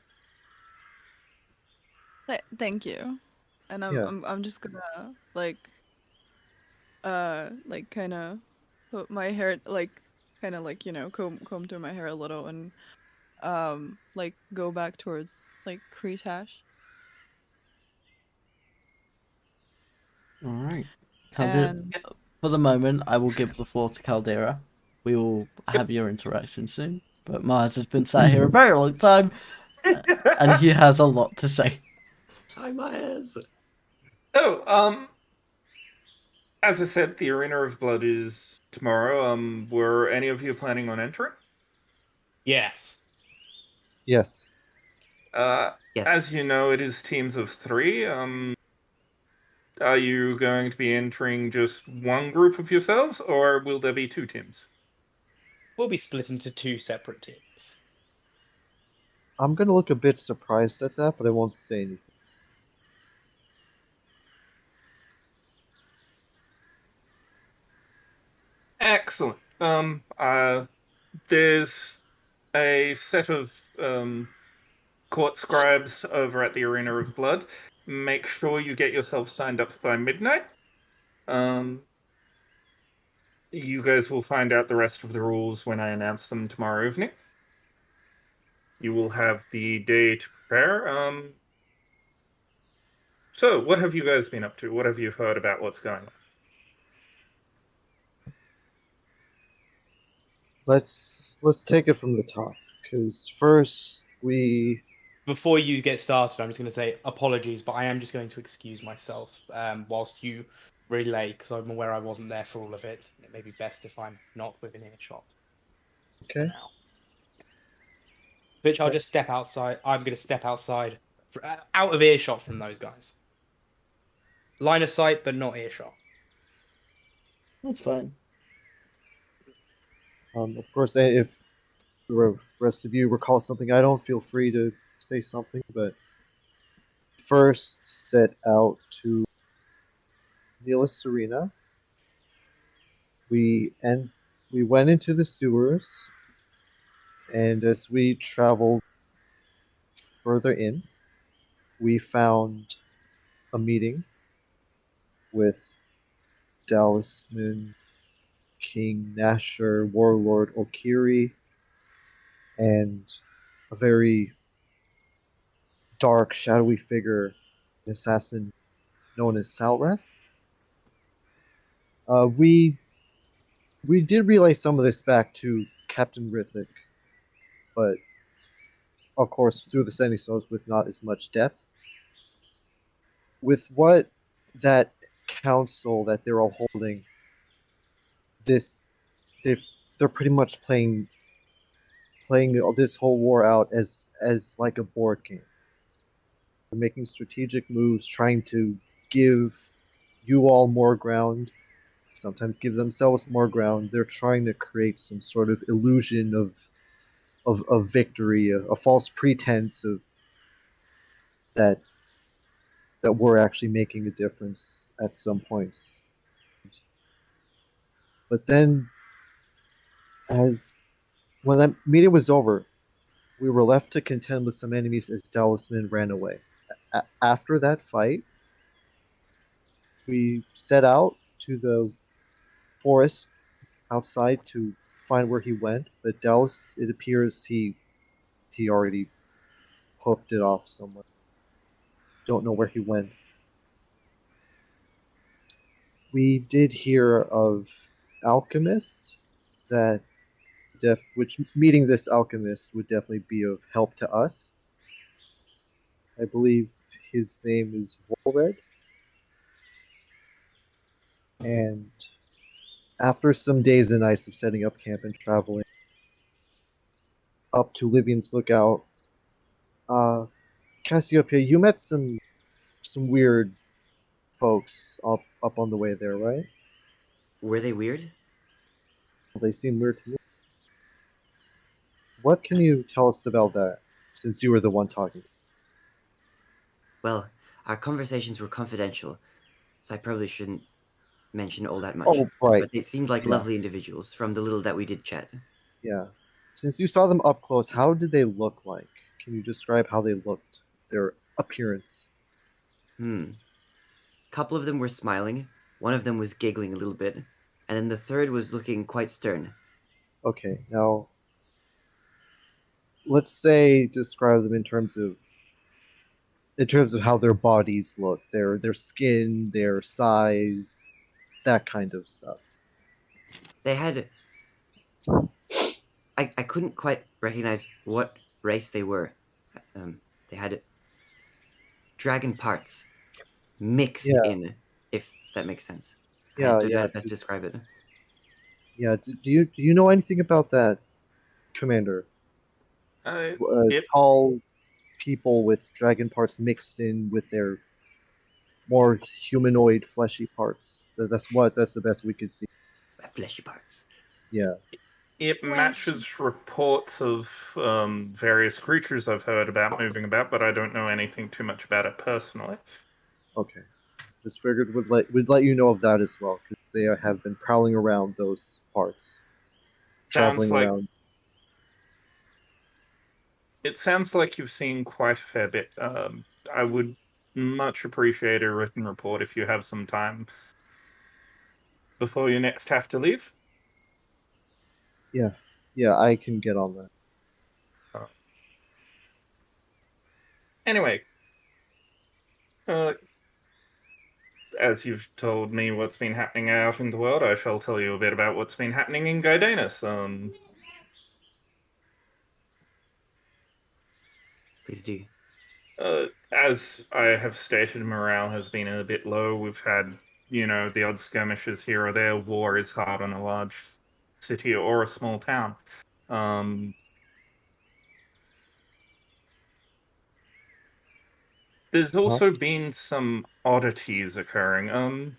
Thank you. And Yeah. I'm just gonna like kind of put my hair like kind of like comb through my hair a little and like go back towards like Kretash. All right. And For the moment, I will give the floor to Caldera. We will have your interaction soon. But Mars has been sat here a very long time, and he has a lot to say. Hi, Myers. Oh, as I said, the Arena of Blood is tomorrow. Were any of you planning on entering? Yes. Yes. Yes. As you know, it is teams of 3. Are you going to be entering just one group of yourselves, or will there be 2 teams? We'll be split into 2 separate teams. I'm gonna look a bit surprised at that, but I won't say anything. Excellent. There's a set of court scribes over at the Arena of Blood. Make sure you get yourself signed up by midnight. You guys will find out the rest of the rules when I announce them tomorrow evening. You will have the day to prepare. So, what have you guys been up to? What have you heard about what's going on? Let's take it from the top, because first Before you get started, I'm just going to say apologies, but I am just going to excuse myself whilst you relay, because I'm aware I wasn't there for all of it. It may be best if I'm not within earshot. okay. Now. Which I'll just step outside. I'm going to step outside, out of earshot from those guys. Line of sight, but not earshot. That's fine. Of course, if the rest of you recall something I don't, feel free to say something. But first, set out to Neelis Arena. We went into the sewers, and as we traveled further in, we found a meeting with Talisman, King Nasher, Warlord Okiri, and a very dark, shadowy figure, an assassin known as Salrath. We did relay some of this back to Captain Rithik, but of course through the sending stones with not as much depth. With what that council that they're all holding, this they're pretty much playing this whole war out as like a board game. They're making strategic moves, trying to give you all more ground, sometimes give themselves more ground. They're trying to create some sort of illusion of of victory, a false pretense of that we're actually making a difference at some points. But then, as when that meeting was over, we were left to contend with some enemies as Talisman ran away. After that fight, we set out to the forest outside to find where he went, but Dallas, it appears he already hoofed it off somewhere. Don't know where he went. We did hear of alchemist that which meeting this alchemist would definitely be of help to us. I believe his name is Volred. And after some days and nights of setting up camp and traveling up to Livian's Lookout, Cassiopeia, you met some weird folks up on the way there, right? Were they weird? They seem weird to me. What can you tell us about that, since you were the one talking to? Well, our conversations were confidential, so I probably shouldn't mention all that much. Oh, right. But they seemed like lovely individuals from the little that we did chat. Yeah. Since you saw them up close, how did they look like? Can you describe how they looked? Their appearance? Couple of them were smiling, one of them was giggling a little bit, and then the third was looking quite stern. Okay, now let's say describe them in terms of how their bodies look, their skin, their size, that kind of stuff. They had... I couldn't quite recognize what race they were. They had dragon parts mixed in, if that makes sense. I don't know how to best describe it. Yeah, do you know anything about that, Commander? Tall people with dragon parts mixed in with their more humanoid fleshy parts. That's the best we could see. Fleshy parts. Yeah. It matches reports of various creatures I've heard about moving about, but I don't know anything too much about it personally. Okay. Just figured we'd let you know of that as well, because they have been prowling around those parts. Traveling around. It sounds like you've seen quite a fair bit. I would much appreciate a written report if you have some time before you next have to leave. Yeah, I can get on that. Anyway, as you've told me what's been happening out in the world, I shall tell you a bit about what's been happening in Gaidanus. Please do. As I have stated, morale has been a bit low. We've had, the odd skirmishes here or there. War is hard on a large city or a small town. There's also been some oddities occurring.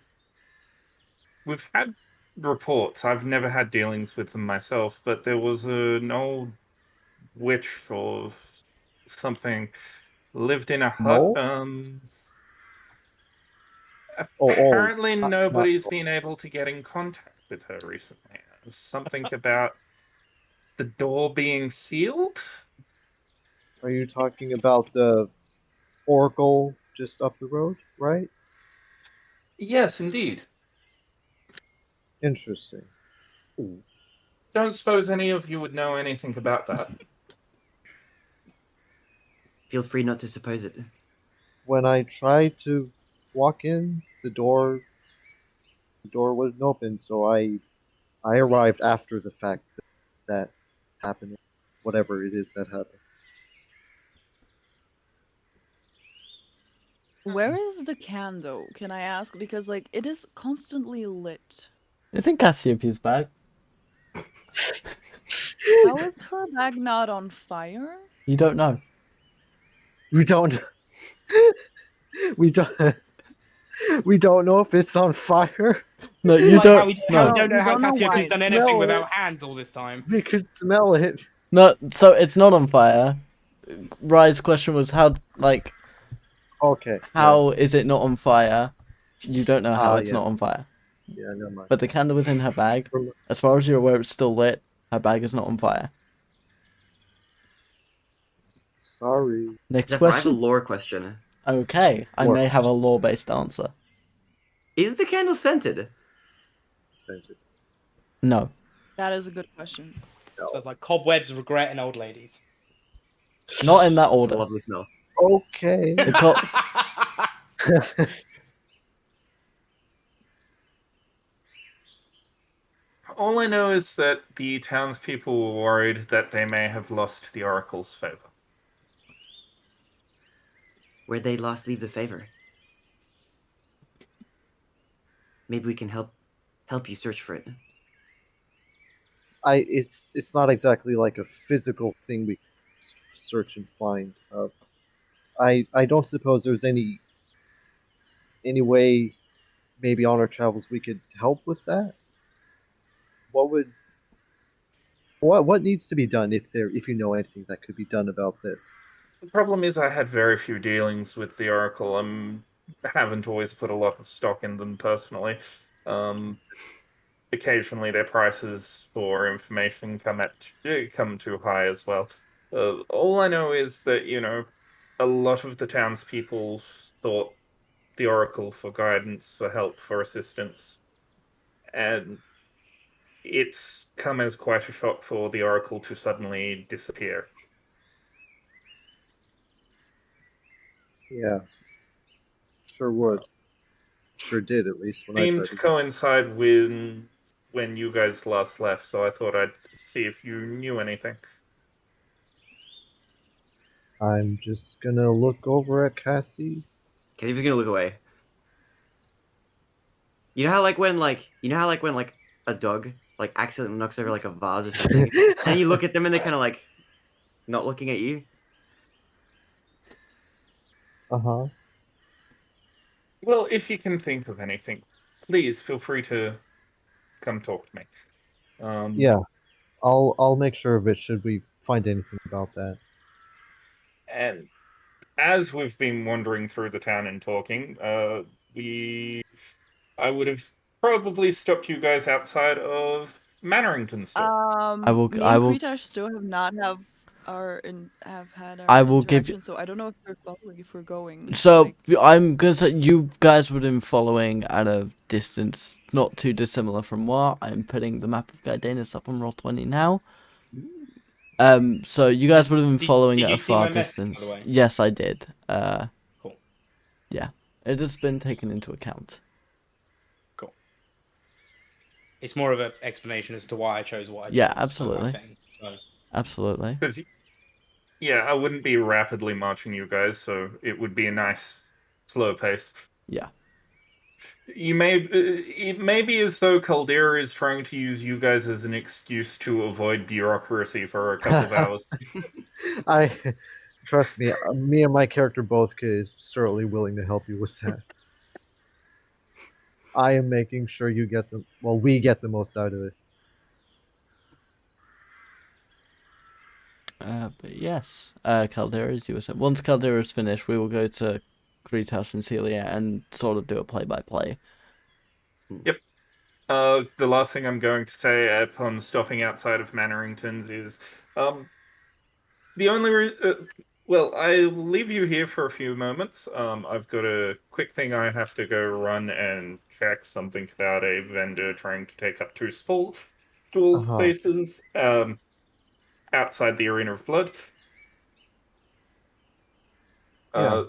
We've had reports. I've never had dealings with them myself, but there was an old witch or something lived in a hut. Apparently nobody's been able to get in contact with her recently. Something about the door being sealed? Are you talking about the Oracle just up the road, right? Yes, indeed. Interesting. Don't suppose any of you would know anything about that. Feel free not to suppose it. When I tried to walk in, the door wasn't open, so I arrived after the fact that happened, whatever it is that happened. Where is the candle? Can I ask? Because it is constantly lit. It's in Cassiopeia's bag. How is her bag not on fire? You don't know. We don't. We don't know if it's on fire. No, you don't. We don't know how Cassiopeia's done anything Smell without it. hands all this time. We could smell it. No, so it's not on fire. Rai's question was how Okay. how is it not on fire? You don't know how it's yeah. not on fire. Yeah, never mind. But the candle was in her bag. As far as you're aware, it's still lit. Her bag is not on fire. Sorry. Next Zephyr, I have a question. lore question. Okay, I Lore may have a law-based answer. Is the candle scented? Sent it. No. That is a good question. Smells like cobwebs, regret, and old ladies. Not in that It's a order. lovely smell. Okay. The co- All I know is that the townspeople were worried that they may have lost the Oracle's favor. Where'd they last leave the favor? Maybe we can help you search for it. It's not exactly like a physical thing we search and find. I don't suppose there's any way, maybe on our travels, we could help with that. What needs to be done if you know anything that could be done about this? The problem is I had very few dealings with the Oracle. Haven't always put a lot of stock in them personally. Occasionally their prices for information come too high as well. All I know is that, a lot of the townspeople sought the Oracle for guidance, for help, for assistance. And it's come as quite a shock for the Oracle to suddenly disappear. Yeah, sure would. Sure did, at least when I Seemed tried to to. coincide with when you guys last left, so I thought I'd see if you knew anything. I'm just gonna look over at Cassie. Okay, he's gonna look away. You know how when a dog accidentally knocks over a vase or something, and you look at them and they're kind of not looking at you. Uh-huh. Well, if you can think of anything, please feel free to come talk to me. Yeah, I'll make sure of it should we find anything about that. And as we've been wandering through the town and talking, I would have probably stopped you guys outside of Mannerington store. I will- Me I and will- Kretash still have not have had our I will give interaction, so I don't know if we're following, if we're going. So I'm gonna say you guys would have been following at a distance not too dissimilar from what I'm putting the map of Gaidanus up on Roll20 now. So you guys would have been following did at you a see far my message, by the distance. way? Yes, I did. Cool. Yeah, it has been taken into account. Cool. It's more of an explanation as to why I chose what I chose. Yeah, for my absolutely. thing, so. Absolutely. Because, yeah, I wouldn't be rapidly marching you guys, so it would be a nice, slow pace. Yeah. It may be as though Caldera is trying to use you guys as an excuse to avoid bureaucracy for a couple of hours. I trust me. Me and my character both is certainly willing to help you with that. I am making sure you get the we get the most out of it. But yes, Caldera, as you were saying. Once Caldera is finished, we will go to Kretash and Seelia and sort of do a play-by-play. Yep. The last thing I'm going to say upon stopping outside of Mannerington's is, the only I'll leave you here for a few moments. I've got a quick thing I have to go run and check something about a vendor trying to take up two dual spaces outside the Arena of Blood. Yeah.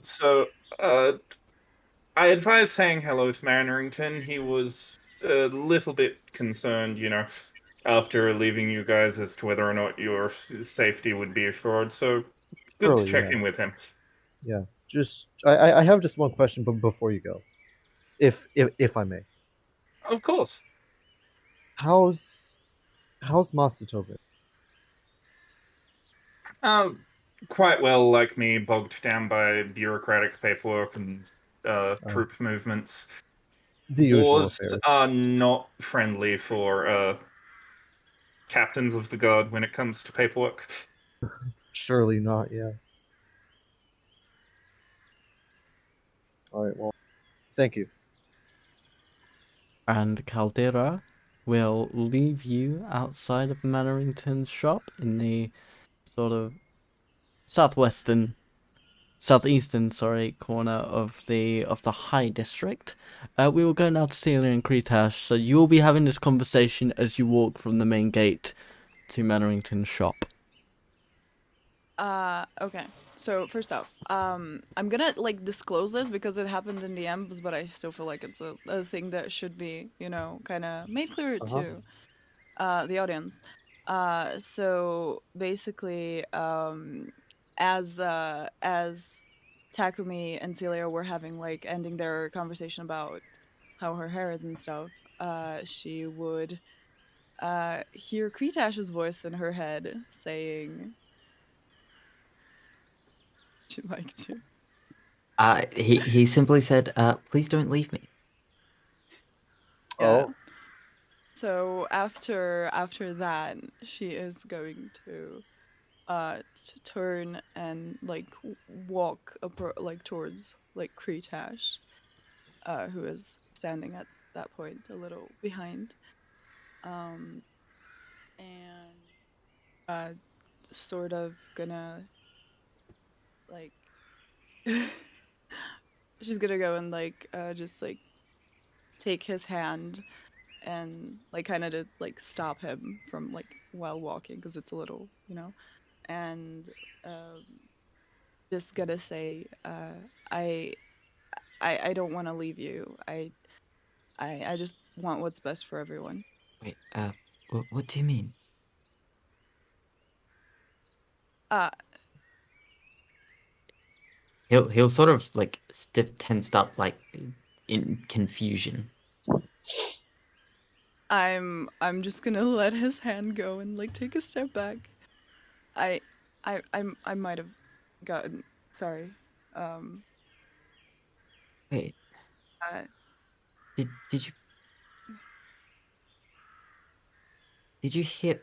I advise saying hello to Mannerington. He was a little bit concerned, after leaving you guys as to whether or not your safety would be assured. So good Surely, to check yeah. in with him. Yeah. Just I have just one question before you go. If I may. Of course. How's Masato been? Quite well, like me, bogged down by bureaucratic paperwork and troop movements. The usual Wars affair. are not friendly for captains of the guard when it comes to paperwork. Surely not, yeah. Alright, well, thank you. And Caldera will leave you outside of Mannerington's shop in the sort of southeastern, corner of the High District. We will go now to Seelia and Kretash, so you will be having this conversation as you walk from the main gate to Mannerington's shop. Okay. So first off, I'm gonna like disclose this because it happened in the ends, but I still feel like it's a thing that should be, you know, kind of made clear to the audience. So basically, as Takumi and Seelia were having like ending their conversation about how her hair is and stuff, she would hear Kretash's voice in her head saying, "Would you like to?" He simply said, "Please don't leave me." Yeah. Oh, So after that, she is going to turn and like walk like towards like Kretash, who is standing at that point a little behind, um, and uh, sort of gonna like she's gonna go and like just like take his hand and like kind of to like stop him from like while walking because it's a little, you know, and um, just gonna say, I I don't want to leave you. I just want what's best for everyone. Wait, what do you mean? Uh, He'll sort of like tensed up, like in confusion. I'm just gonna let his hand go and like take a step back. I I might have gotten sorry. Um, Wait, uh, did you hear?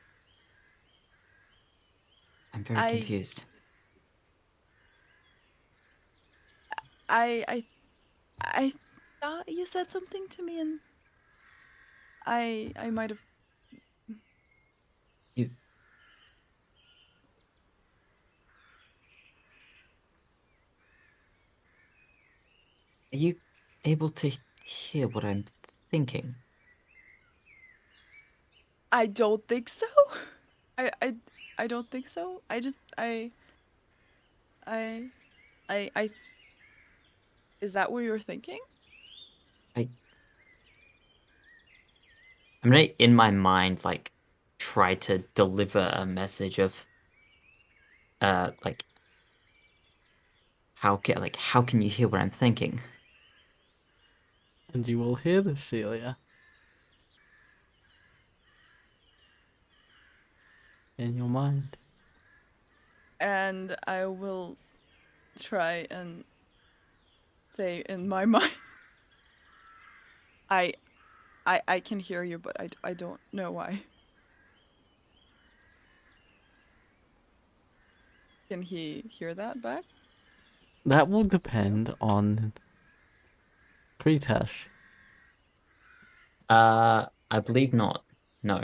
I'm very I confused. I I thought you said something to me and I might have. You Are you able to hear what I'm thinking? I don't think so. I I I don't think so. I just I I is that what you're thinking? I I'm gonna, in my mind, like try to deliver a message of like how can you hear what I'm thinking? And you will hear this, Seelia, in your mind. And I will try and say in my mind I I can hear you but I don't know why. Can he hear that back? That will depend on Kretash. I believe not. No.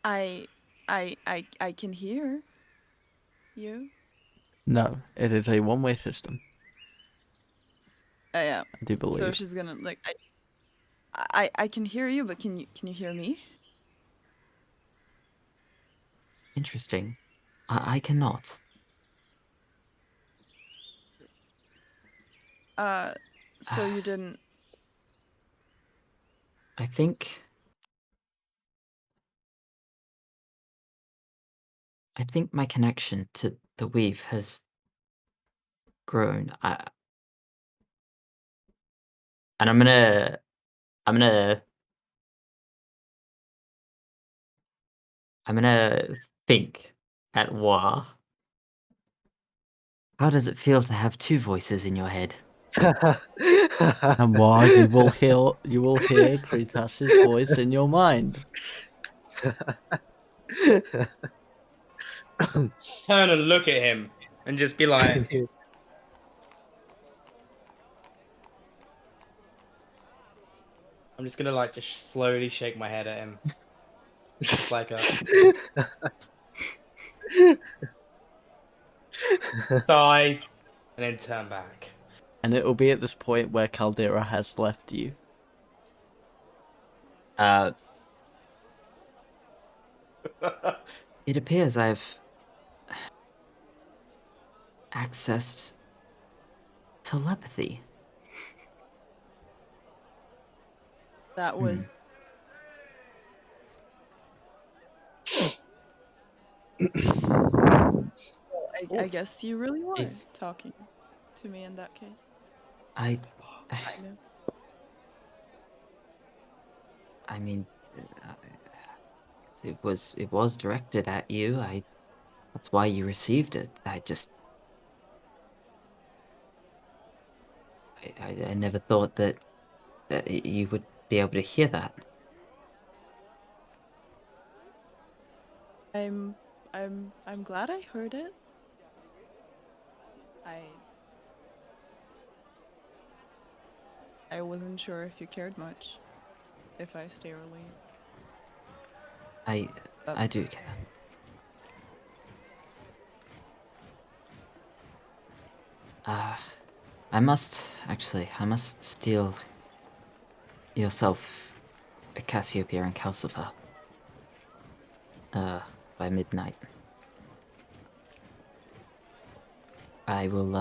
I I can hear you. No, it is a one-way system, Yeah. I do So believe. she's gonna like I can hear you, but can you hear me? Interesting. I cannot. So you didn't. I think my connection to the weave has grown. And I'm gonna I'm gonna think at Wa. How does it feel to have two voices in your head? And why you will hear Kretash's voice in your mind. Turn and look at him and just be like, I'm just gonna like just slowly shake my head at him. Just like a sigh and then turn back. And it will be at this point where Caldera has left you. It appears I've accessed telepathy. That was I guess you really were Is- talking to me in that case. I Kind mean, it was directed at you. That's why you received it. I never thought that you would be able to hear that. I'm glad I heard it. I wasn't sure if you cared much if I stay or leave. I do care. I must steal yourself a Cassiopeia and Calcifer. By midnight. I will,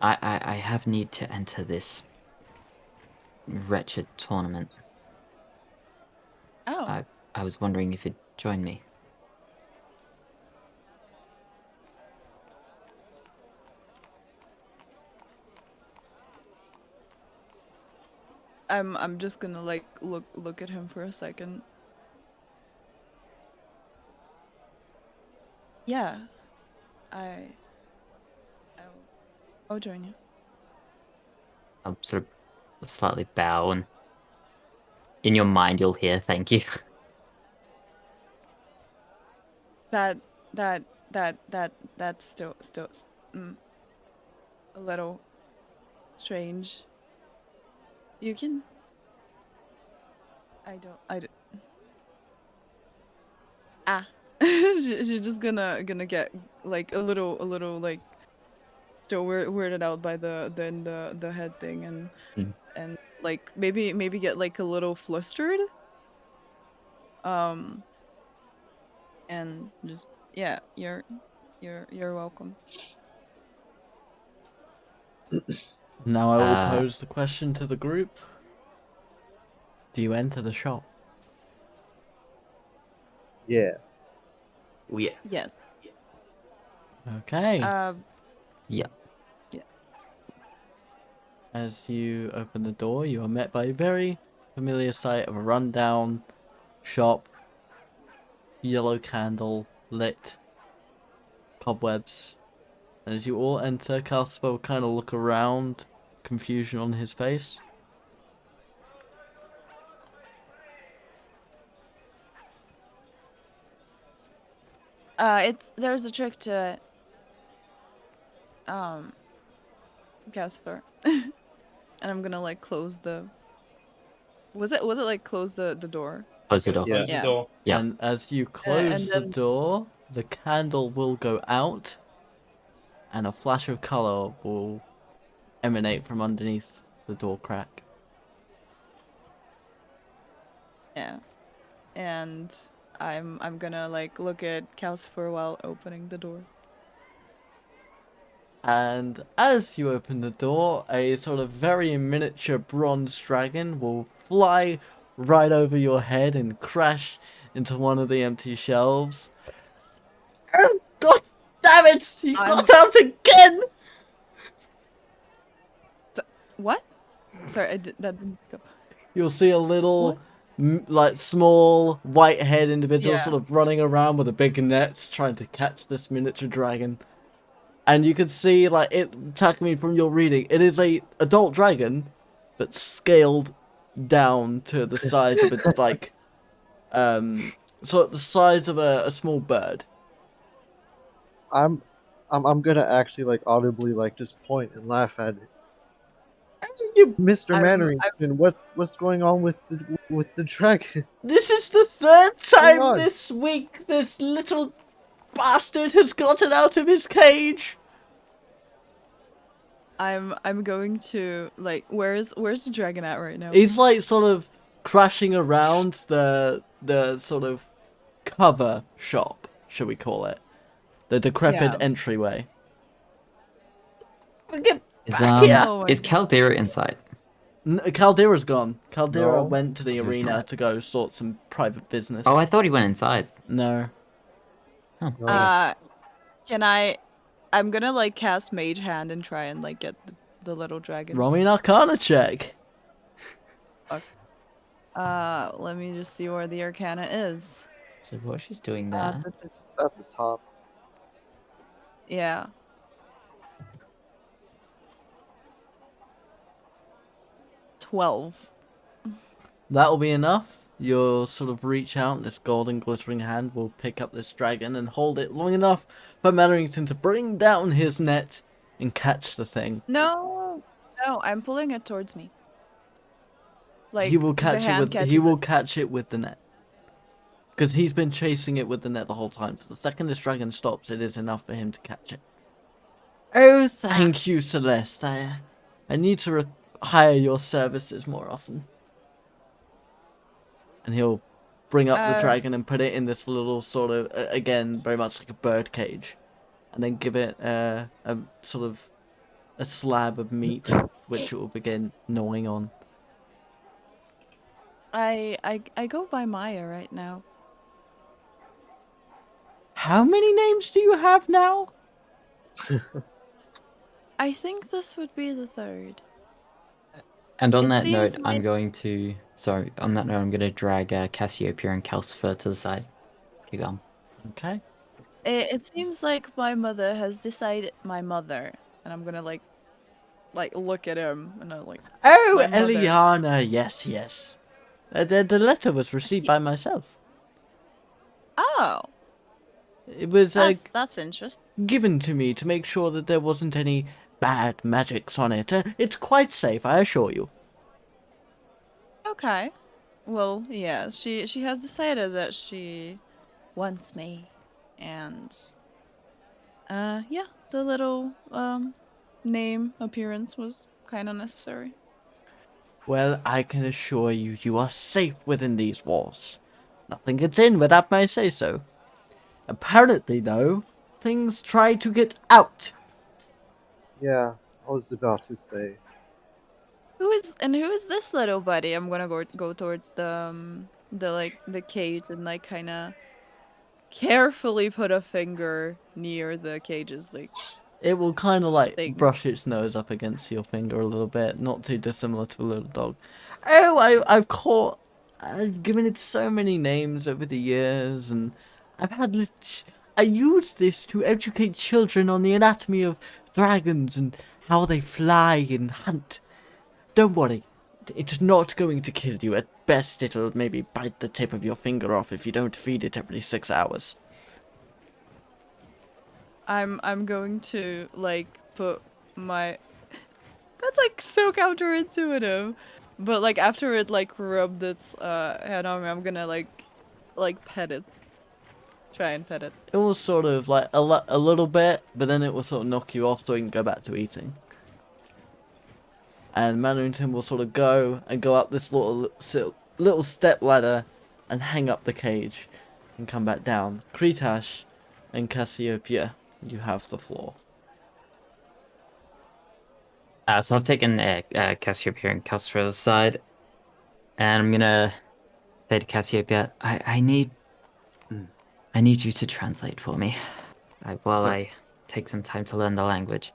I have need to enter this wretched tournament. Oh. I was wondering if you'd join me. I'm just gonna like look at him for a second. Yeah. I'll join you. I'll sort of slightly bow, and in your mind you'll hear thank you. That's still a little strange. You can. I don't. Ah. She's just gonna get like a little like still weirded out by the head thing and like maybe get like a little flustered. And just yeah, you're welcome. Now I will pose the question to the group. Do you enter the shop? Yeah. Oh, yeah. Yes. Okay. Yeah. Yeah. As you open the door, you are met by a very familiar sight of a rundown shop, yellow candle lit, cobwebs. And as you all enter, Casper will kind of look around, confusion on his face. There's a trick to it. Casper. And I'm gonna like close the. Was it like close the door? Close the door. Yeah. Close the door. Yeah. And as you close the then- door, the candle will go out, and a flash of color will emanate from underneath the door crack. Yeah. And I'm gonna like look at Calcifer while opening the door. And as you open the door, a sort of very miniature bronze dragon will fly right over your head and crash into one of the empty shelves. Oh, God damn it! He got out again! What? Sorry, that didn't pick up. You'll see a little, like, small, white-haired individual Yeah. sort of running around with a big net trying to catch this miniature dragon. And you can see, like, Takumi, from your reading, it is a adult dragon, but scaled down to the size of a, like, so the size of a small bird. I'm gonna actually like audibly like just point and laugh at it. Mr. I'm Mannerington, what's going on with the dragon? This is the third Hang time on. this week this little bastard has gotten out of his cage. I'm going to like where's the dragon at right now? He's like sort of crashing around the sort of cover shop, shall we call it? The decrepit Yeah. entryway. Get Is back here! Oh my is Caldera inside? Caldera's gone. Caldera No. went to the He's arena not. to go sort some private business. Oh, I thought he went inside. No. Oh. No. Can I'm gonna like cast Mage Hand and try and like get the little dragon. Roll me an Arcana check. Let me just see where the Arcana is. So what she's doing Uh, there? th- th- It's at the top. yeah. $12. That'll be enough. You'll sort of reach out, and this golden glittering hand will pick up this dragon and hold it long enough for Mannerington to bring down his net and catch the thing. No, I'm pulling it towards me. Like he will the catch it hand with catches it. catch it with the net. Because he's been chasing it with the net the whole time. So the second this dragon stops, it is enough for him to catch it. Oh, thank you, Celeste. I need to hire your services more often. And he'll bring up the dragon and put it in this little sort of, again, very much like a bird cage. And then give it a sort of a slab of meat, which it will begin gnawing on. I go by Maya right now. How many names do you have now? I think this would be the third. And on It that note, seems I'm like- going to. Sorry, on that note, I'm going to drag Cassiopeia and Calcifer to the side. Keep going. Okay. It seems like my mother has decided. My mother, and I'm gonna like look at him and I'm like. Oh, My mother. Eliana, yes. The letter was received by myself. Oh, It was that's interesting. given to me to make sure that there wasn't any bad magics on it. It's quite safe, I assure you. Okay. Well, yeah, she has decided that she wants me, and yeah, the little name appearance was kind of necessary. Well, I can assure you, you are safe within these walls. Nothing gets in without my say-so. Apparently, though, things try to get out. Yeah, I was about to say. Who is this little buddy? I'm gonna go towards the cage and like kind of carefully put a finger near the cage's like. It will kind of like Thing. brush its nose up against your finger a little bit, not too dissimilar to a little dog. Oh, I've given it so many names over the years, and I use this to educate children on the anatomy of dragons and how they fly and hunt. Don't worry, it's not going to kill you. At best, it'll maybe bite the tip of your finger off if you don't feed it every 6 hours. I'm going to like put my. That's like so counterintuitive, but like after it like rubbed its head on me, I'm gonna like pet it, try and pet it. It will sort of like a little bit, but then it will sort of knock you off so you can go back to eating. And Mannerington will sort of go up this little step ladder and hang up the cage and come back down. Kretash and Cassiopeia, you have the floor. So I've taken Cassiopeia and Casper to the side, and I'm gonna say to Cassiopeia, I need you to translate for me, while I take some time to learn the language.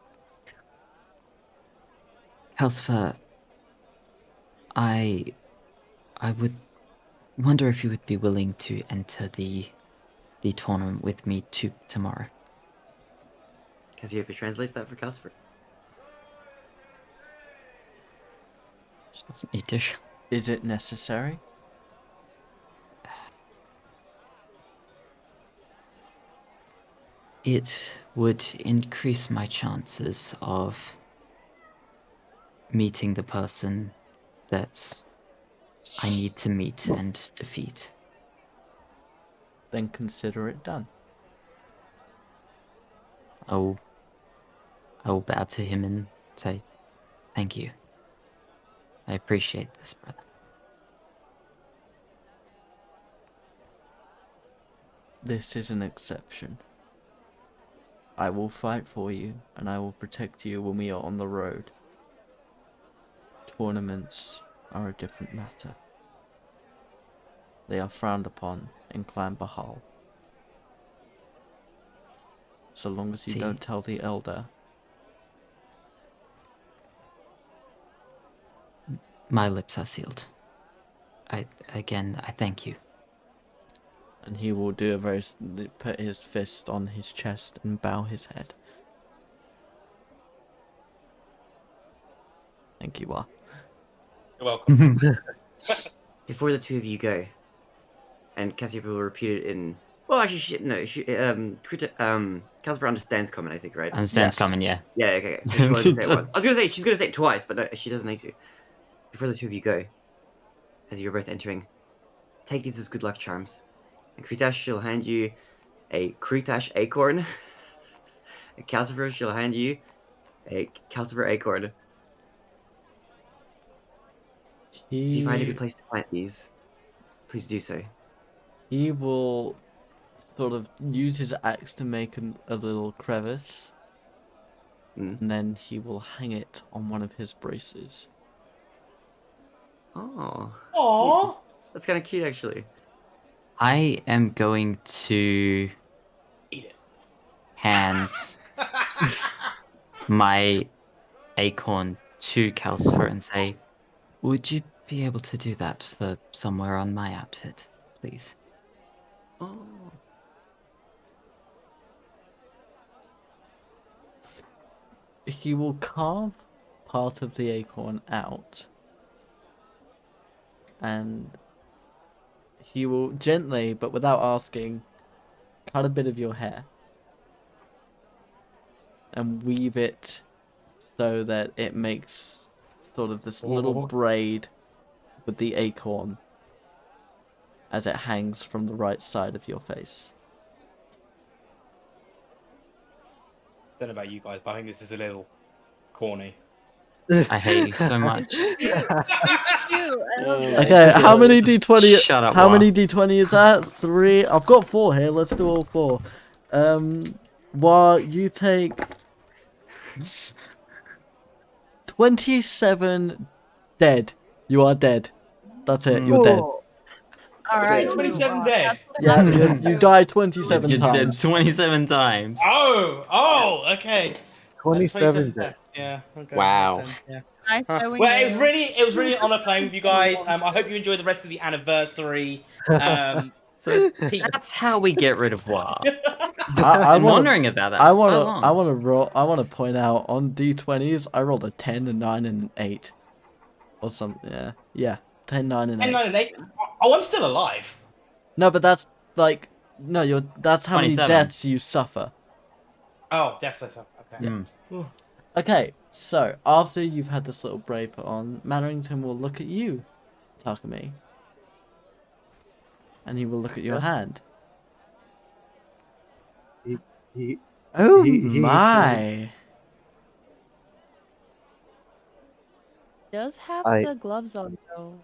Calcifer, I would wonder if you would be willing to enter the tournament with me tomorrow. Cassiopeia translates that for Casper. She doesn't need to. Is it necessary? It would increase my chances of meeting the person that I need to meet and defeat. Then consider it done. I will bow to him and say, thank you. I appreciate this, brother. This is an exception. I will fight for you, and I will protect you when we are on the road. Tournaments are a different matter. They are frowned upon in Clan Bahal. So long as you See. don't tell the Elder. My lips are sealed. I thank you. And he will do a very put his fist on his chest and bow his head. Thank you, Wa. You're welcome. Before the two of you go, and Cassiopeia will repeat it in. Well, actually, Casper understands common, I think, right? Understands Yes. coming, yeah. Yeah, okay. So she wanted to say it once. I was gonna say she's gonna say it twice, but no, she doesn't need to. Before the two of you go, as you're both entering, take these as good luck charms. And Kretash, she'll hand you a Kretash acorn. And Calcifer, she'll hand you a Calcifer acorn. If you find a good place to plant these, please do so. He will sort of use his axe to make a little crevice. Mm. And then he will hang it on one of his braces. Oh, Aww. that's kind of cute, actually. I am going to Eat it. hand my acorn to Calcifer and say, would you be able to do that for somewhere on my outfit, please? Oh. He will carve part of the acorn out. And he will gently, but without asking, cut a bit of your hair. And weave it so that it makes sort of this little braid with the acorn as it hangs from the right side of your face. Don't know about you guys, but I think this is a little corny. I hate you so much. Cute. I love it. Okay, how many D20? Shut up, How Wa. many D20 is that? 3. I've got 4 here. Let's do all 4. While you take 27 dead. You are dead. That's it. You're dead. All right. 27 TheMrWa. dead. That's what Yeah, happens. you die 27 You did times. 27 times. Oh, okay. 27 deaths. Yeah. Okay. Wow. Makes sense, yeah. Nice Huh. knowing Well, you. it was really an honor playing with you guys. I hope you enjoy the rest of the anniversary. So Pete. that's how we get rid of Wa. I I've been wanna- wondering about that I for want so to. long. I want to roll. I want to point out on D20s. I rolled a 10, a 9, and an 8, or something. Yeah. 10, 9, and 8. 10, 9, and 8. Oh, I'm still alive. No, but that's like no. That's how many 27. deaths you suffer. Oh, definitely. Okay. Mm. Okay, so after you've had this little braid put on, Mannerington will look at you, Takumi, and he will look at your hand. He, Oh he my! Does have I- the gloves on though.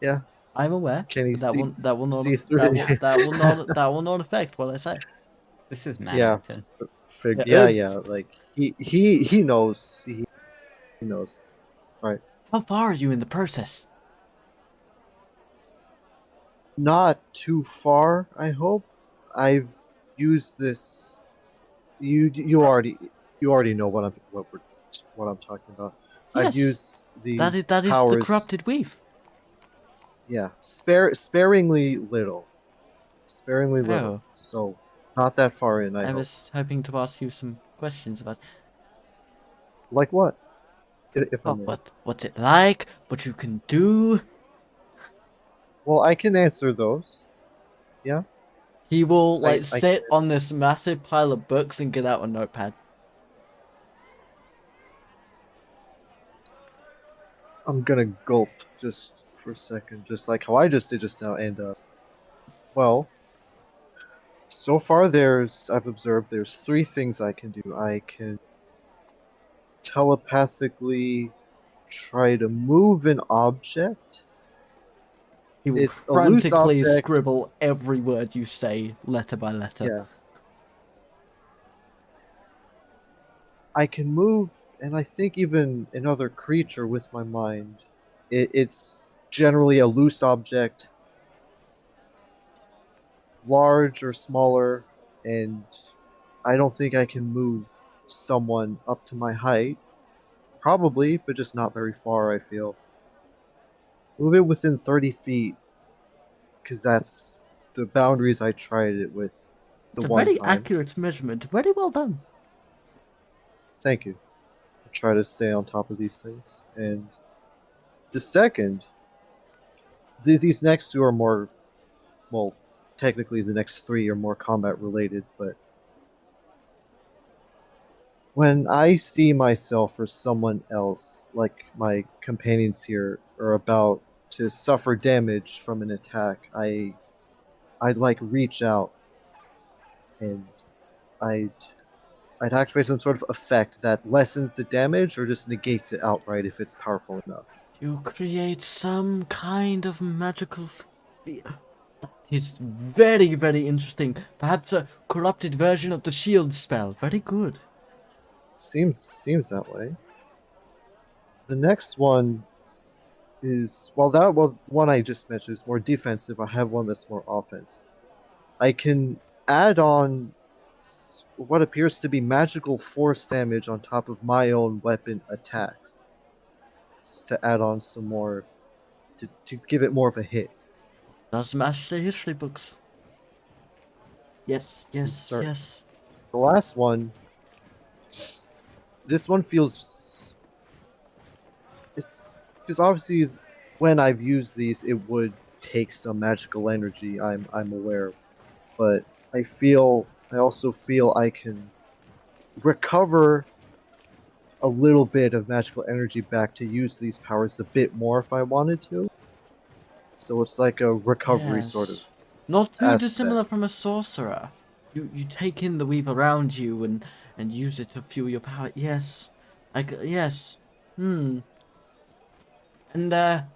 yeah. I'm aware. Can he but that see? will not see aff- through that, it? will, that will not that will not affect what I say. This is Yeah. Manhattan. Yeah, Yeah. it's- Like he knows. He knows. How far are you in the process? Not too far, I hope. I've used this. You already know what I'm talking about. Yes, I've used these that is the powers. corrupted weave. Yeah, sparingly little. sparingly little, Oh. so not that far in. I I hope. was hoping to ask you some questions about Like what? If I may. what's it like, what you can do. Well, I can answer those. Yeah. He will like I sit on this massive pile of books and get out a notepad. I'm gonna gulp just for a second, just like how I just did just now. And well, so far I've observed there's 3 things I can do. I can telepathically try to move an object. He will It's a loose frantically object. scribble every word you say, letter by letter. Yeah. I can move, and I think even another creature with my mind. It's generally a loose object, large or smaller, and I don't think I can move someone up to my height. Probably, but just not very far, I feel. Move it within 30 feet, because that's the boundaries I tried it with the It's a one very time. accurate measurement. Very well done. Thank you. I try to stay on top of these things. And the second, these next 2 are more, well, technically the next 3 are more combat related, but when I see myself or someone else, like my companions here, are about to suffer damage from an attack, I'd like reach out and I'd I'd activate some sort of effect that lessens the damage or just negates it outright if it's powerful enough. You create some kind of magical that is very, very interesting. Perhaps a corrupted version of the shield spell. Very good. Seems that way. The next one is one I just mentioned is more defensive. I have one that's more offensive. I can add on what appears to be magical force damage on top of my own weapon attacks to add on some more to give it more of a hit. Does match the history books. Yes, yes, Certain. yes. The last one, this one feels it's because obviously when I've used these, it would take some magical energy. I'm aware, but I also feel I can recover a little bit of magical energy back to use these powers a bit more if I wanted to. So it's like a recovery sort of Yes. Not too aspect. dissimilar from a sorcerer. You take in the weave around you and use it to fuel your power. Yes. Yes. And well,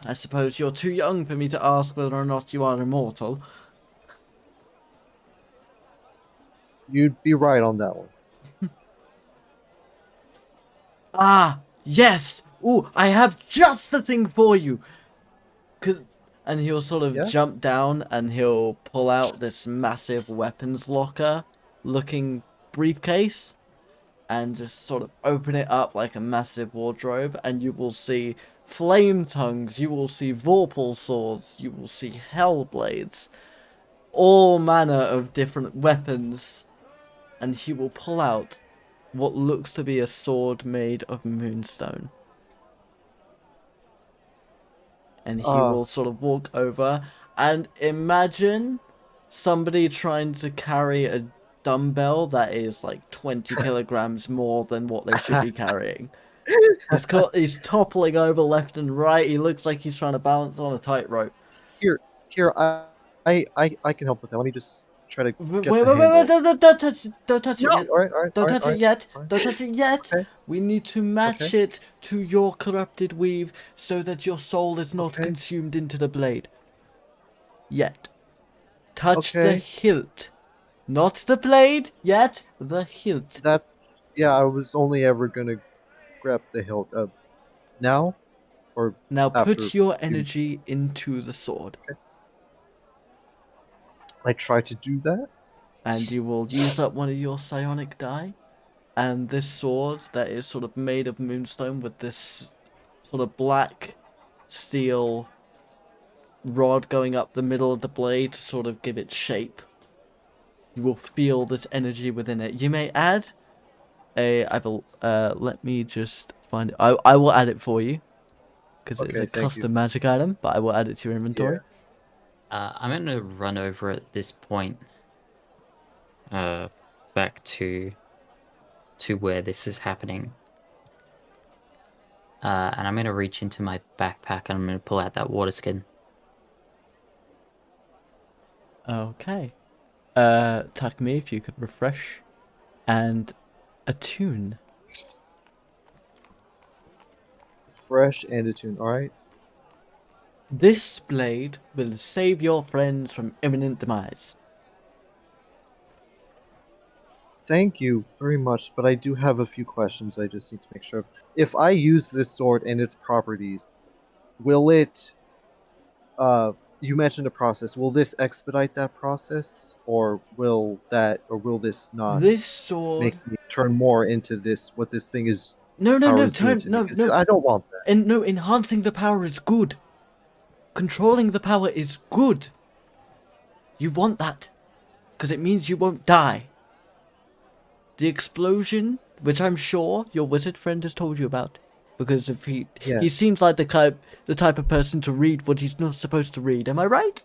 I suppose you're too young for me to ask whether or not you are immortal. You'd be right on that one. Ah, yes! Ooh, I have just the thing for you! And he'll sort of Yeah? jump down and he'll pull out this massive weapons locker looking briefcase and just sort of open it up like a massive wardrobe, and you will see flame tongues, you will see vorpal swords, you will see hell blades, all manner of different weapons, and he will pull out what looks to be a sword made of moonstone. And he will sort of walk over and imagine somebody trying to carry a dumbbell that is like 20 kilograms more than what they should be carrying. He's toppling over left and right. He looks like he's trying to balance on a tightrope. Here, I can help with that. Let me just try to get Wait, the handle. don't touch it, don't touch it No, yet. alright, Don't touch it yet. Don't touch it yet. Okay. We need to match it to your corrupted weave so that your soul is not consumed into the blade. Yet. Touch the hilt. Not the blade, yet the hilt. Yeah, I was only ever gonna grab the hilt. Now? Or Now after put your energy into the sword. Okay. I try to do that. And you will use up one of your psionic die. And this sword that is sort of made of moonstone with this sort of black steel rod going up the middle of the blade to sort of give it shape. You will feel this energy within it. You may add let me just find it. I will add it for you. Because Okay, it's a thank you. custom magic item, but I will add it to your inventory. I'm going to run over at this point back to where this is happening. And I'm going to reach into my backpack and I'm going to pull out that water skin. Okay. Takumi, if you could refresh and attune. Fresh and attuned. All right. This blade will save your friends from imminent demise. Thank you very much, but I do have a few questions I just need to make sure of. If I use this sword and its properties, will it you mentioned a process. Will this expedite that process, or will this not This sword. make me turn more into this what this thing is No, power no, is doing to me? 'Cause no. I don't want that. And no, enhancing the power is good. Controlling the power is good. You want that, because it means you won't die. The explosion, which I'm sure your wizard friend has told you about, because if he Yes. seems like the type of person to read what he's not supposed to read. Am I right?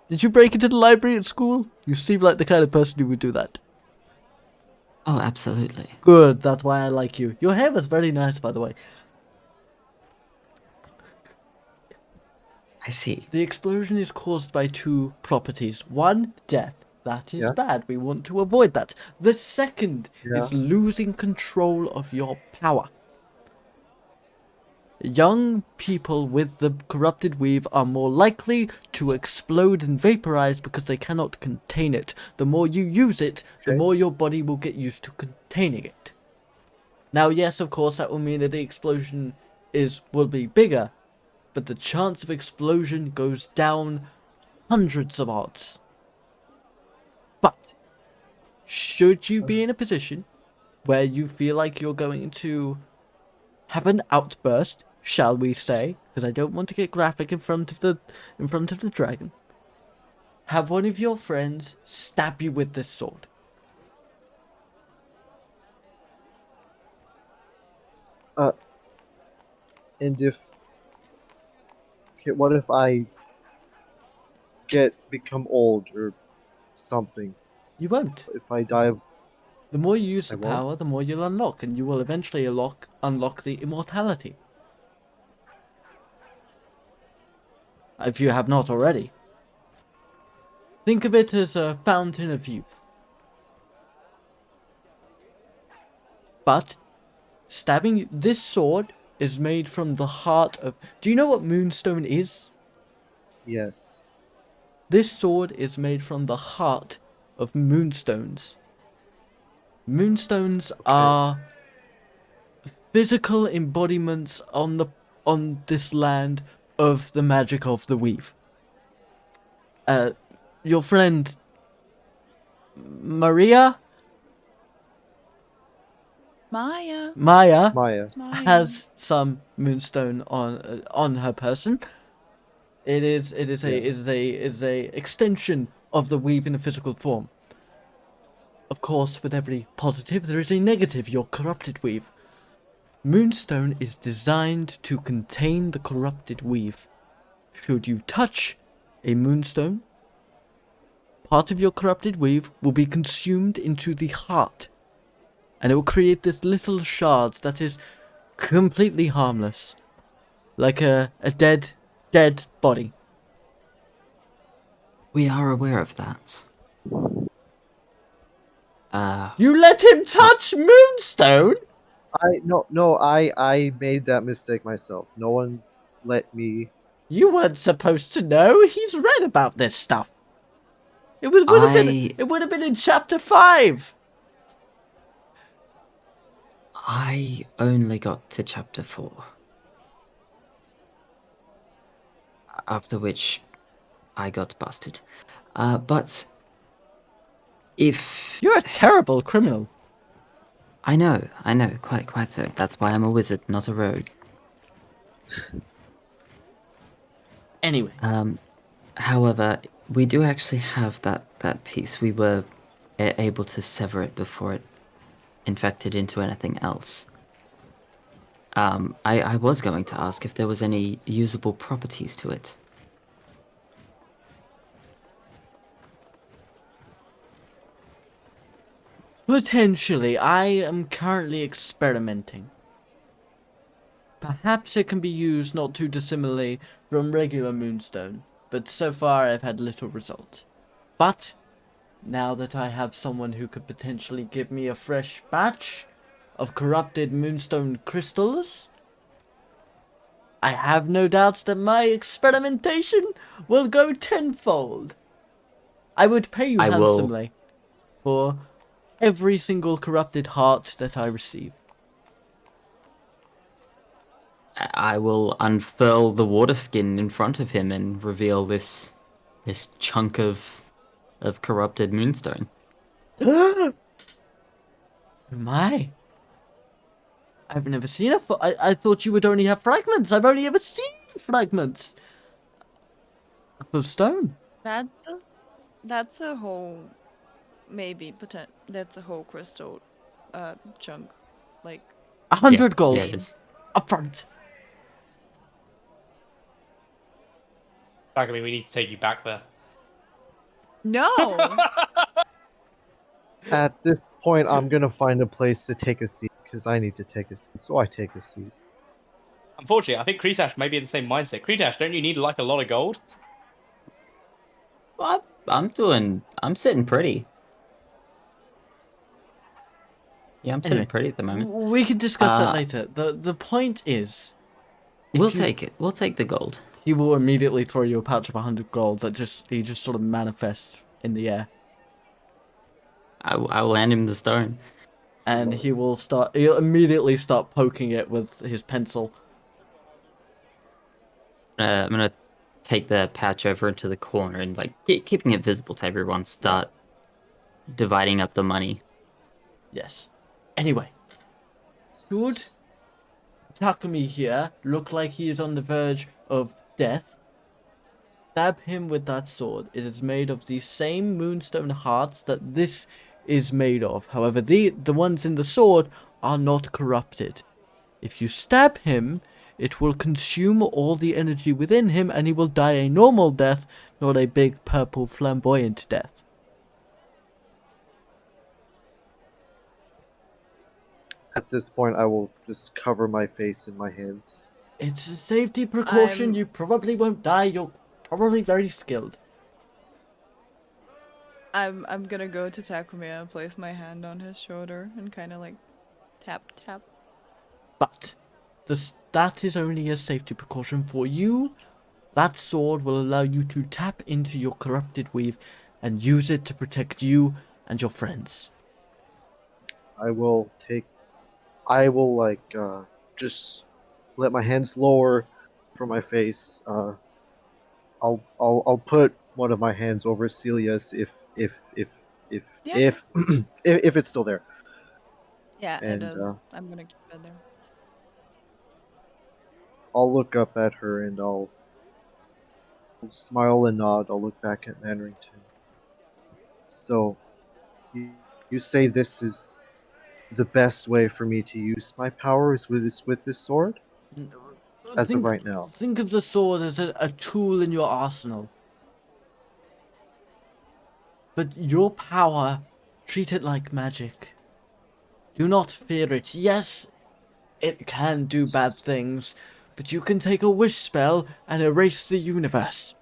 Did you break into the library at school? You seem like the kind of person who would do that. Oh, absolutely. Good, that's why I like you. Your hair was very nice, by the way. I see. The explosion is caused by two properties. One, death. That is Yeah. bad. We want to avoid that. The second Yeah. is losing control of your power. Young people with the corrupted weave are more likely to explode and vaporize because they cannot contain it. The more you use it, the Okay. more your body will get used to containing it. Now, yes, of course, that will mean that the explosion will be bigger, but the chance of explosion goes down hundreds of odds. But should you be in a position where you feel like you're going to have an outburst, shall we say, because I don't want to get graphic in front of the dragon, have one of your friends stab you with this sword. And what if I become old or something? You won't. If I die of The more you use I the won't? power, the more you'll unlock, and you will eventually unlock the immortality. If you have not already. Think of it as a fountain of youth. But stabbing this sword is made from the heart of... Do you know what moonstone is? yes. This sword is made from the heart of moonstones. Moonstones are physical embodiments on this land of the magic of the weave. Your friend Maya Maya. has some moonstone on her person. It is a extension of the weave in a physical form. Of course, with every positive, there is a negative, your corrupted weave. Moonstone is designed to contain the corrupted weave. Should you touch a moonstone, part of your corrupted weave will be consumed into the heart, and it will create this little shard that is completely harmless, like a dead body. We are aware of that. You let him touch moonstone? I made that mistake myself. No one let me. You weren't supposed to know. He's read about this stuff. It would have been in chapter 5. I only got to chapter 4. After which I got busted. But if... You're a terrible criminal. I know, quite so. That's why I'm a wizard, not a rogue. Anyway, However, we do actually have that piece. We were able to sever it before it infected into anything else. I was going to ask if there was any usable properties to it. potentially, I am currently experimenting. Perhaps it can be used not too dissimilarly from regular moonstone, but so far I've had little result. But, now that I have someone who could potentially give me a fresh batch of corrupted moonstone crystals, I have no doubts that my experimentation will go tenfold. I would pay you I will- handsomely for every single corrupted heart that I receive. I will unfurl the water skin in front of him and reveal this chunk of corrupted moonstone. My, I've never seen I thought you would only have fragments. I've only ever seen fragments of stone. That's a whole, that's a whole crystal chunk, like 100 gold Yeah, it is. up front. Takumi, we need to take you back there. no. At this point, I'm gonna find a place to take a seat because I need to take a seat. So I take a seat. Unfortunately, I think Kretash may be in the same mindset. Kretash, don't you need like a lot of gold? Well, I'm sitting pretty. Yeah, I'm sitting Anyway, pretty at the moment. We can discuss that Uh, later. The point is, if We'll you- take it. We'll take the gold. he will immediately throw you a pouch of 100 gold that he just sort of manifests in the air. I will hand him the stone. And he'll immediately start poking it with his pencil. I'm gonna take the pouch over into the corner and like keeping it visible to everyone. Start dividing up the money. Yes. Anyway, should Takumi here look like he is on the verge of death, stab him with that sword. It is made of the same moonstone hearts that this is made of. However, the ones in the sword are not corrupted. If you stab him, it will consume all the energy within him and he will die a normal death, not a big purple flamboyant death. At this point, I will just cover my face in my hands. It's a safety precaution. You probably won't die. You're probably very skilled. I'm gonna go to Takumi and place my hand on his shoulder and kind of like tap tap. But that is only a safety precaution for you. That sword will allow you to tap into your corrupted weave and use it to protect you and your friends. I will just let my hands lower from my face. I'll put one of my hands over Celia's if Yeah. if it's still there. Yeah, And, it is. I'm gonna keep it there. I'll look up at her and I'll smile and nod. I'll look back at Manrington. So, you say this is the best way for me to use my powers with this sword? As of right now. Think of the sword as a tool in your arsenal. But your power, treat it like magic. Do not fear it. Yes, it can do bad things, but you can take a wish spell and erase the universe.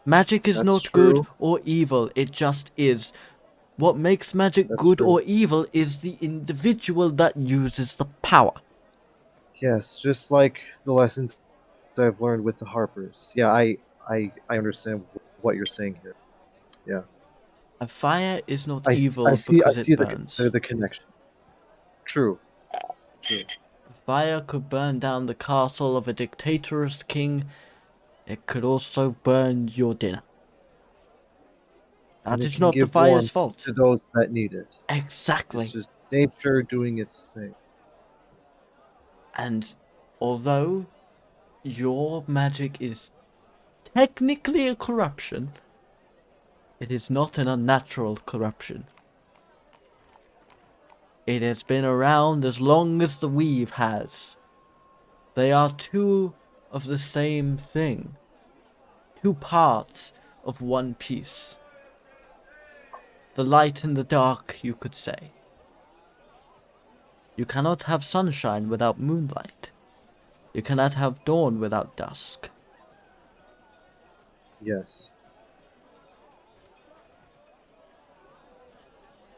Magic is That's not good true. or evil, it just is. What makes magic That's good true. or evil is the individual that uses the power. Yes, just like the lessons I've learned with the Harpers. Yeah, I understand what you're saying here. Yeah. A fire is not I evil see because it burns. the connection. True. A fire could burn down the castle of a dictatorous king. It could also burn your dinner. And That it is can not the give fire's warmth fault. to those that need it. Exactly. It's just nature doing its thing. And although your magic is technically a corruption, it is not an unnatural corruption. It has been around as long as the weave has. They are two of the same thing. Two parts of one piece. The light and the dark, you could say. You cannot have sunshine without moonlight. You cannot have dawn without dusk. Yes.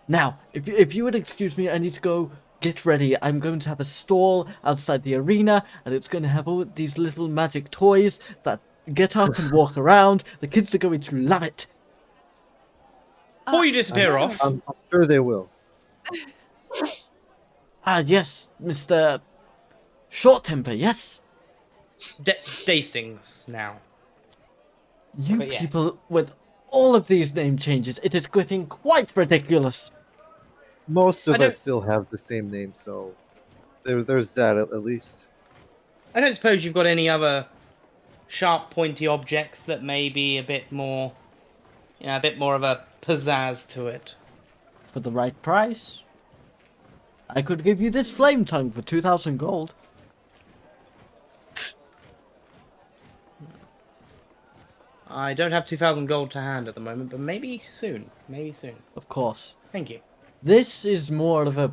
Now, if you would excuse me, I need to go get ready. I'm going to have a stall outside the arena, and it's going to have all these little magic toys that get up and walk around. The kids are going to love it. Before you disappear off, I'm sure they will. Ah, yes, Mr. Short Temper, yes? Dastings now. You But yes. people with all of these name changes, it is getting quite ridiculous. Most of I don't- us still have the same name, so there's that at least. I don't suppose you've got any other sharp, pointy objects that may be a bit more, a bit more of a pizzazz to it. For the right price, I could give you this flame tongue for 2,000 gold. I don't have 2,000 gold to hand at the moment, but maybe soon. Maybe soon. Of course. Thank you. This is more of a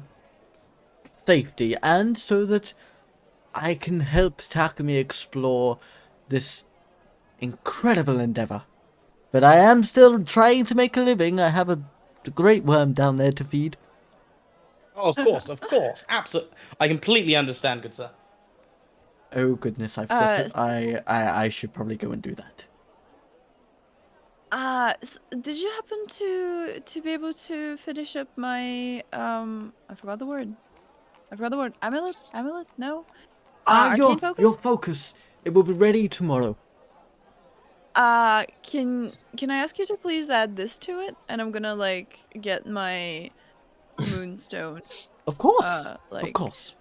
safety, and so that I can help Takumi explore this incredible endeavor. But I am still trying to make a living. I have a great worm down there to feed. Oh, of course. Absolutely. I completely understand, good sir. Oh goodness, I forgot. I should probably go and do that. Did you happen to be able to finish up my I forgot the word. Amulet? No. Arcane focus? Your focus. It will be ready tomorrow. Can I ask you to please add this to it? And I'm gonna like get my moonstone. Of course. Like, of course.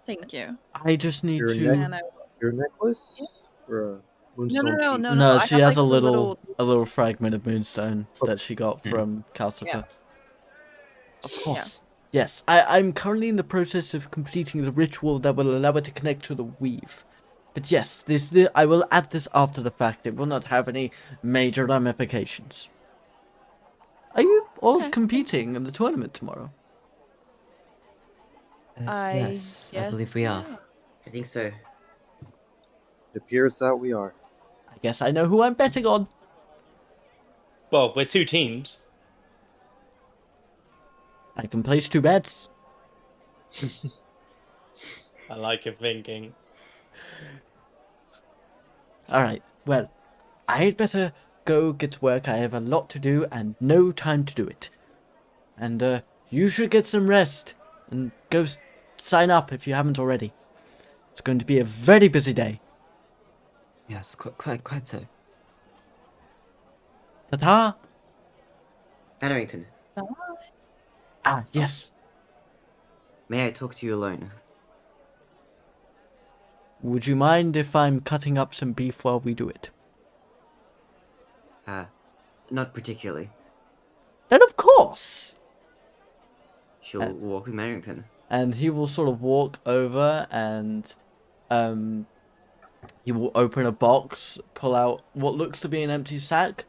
Thank you. I just need Your to. And I Your necklace? Or a moonstone no, piece? no. No, I she have, has like, a the little fragment of moonstone that she got from Calcifer. Of course. Yes, I'm currently in the process of completing the ritual that will allow it to connect to the weave. But yes, I will add this after the fact. It will not have any major ramifications. Are you all Okay. competing in the tournament tomorrow? Yes, I believe we are. I think so. It appears that we are. I guess I know who I'm betting on. Well, we're two teams. I can place 2 bets. I like your thinking. Alright, well, I'd better go get to work. I have a lot to do and no time to do it. And you should get some rest and go sign up if you haven't already. It's going to be a very busy day. Yes, quite so. Ta-ta! Bannerington, Ah, yes. may I talk to you alone? Would you mind if I'm cutting up some beef while we do it? Not particularly. Then of course! She'll walk with Bannerington. And he will sort of walk over and he will open a box, pull out what looks to be an empty sack,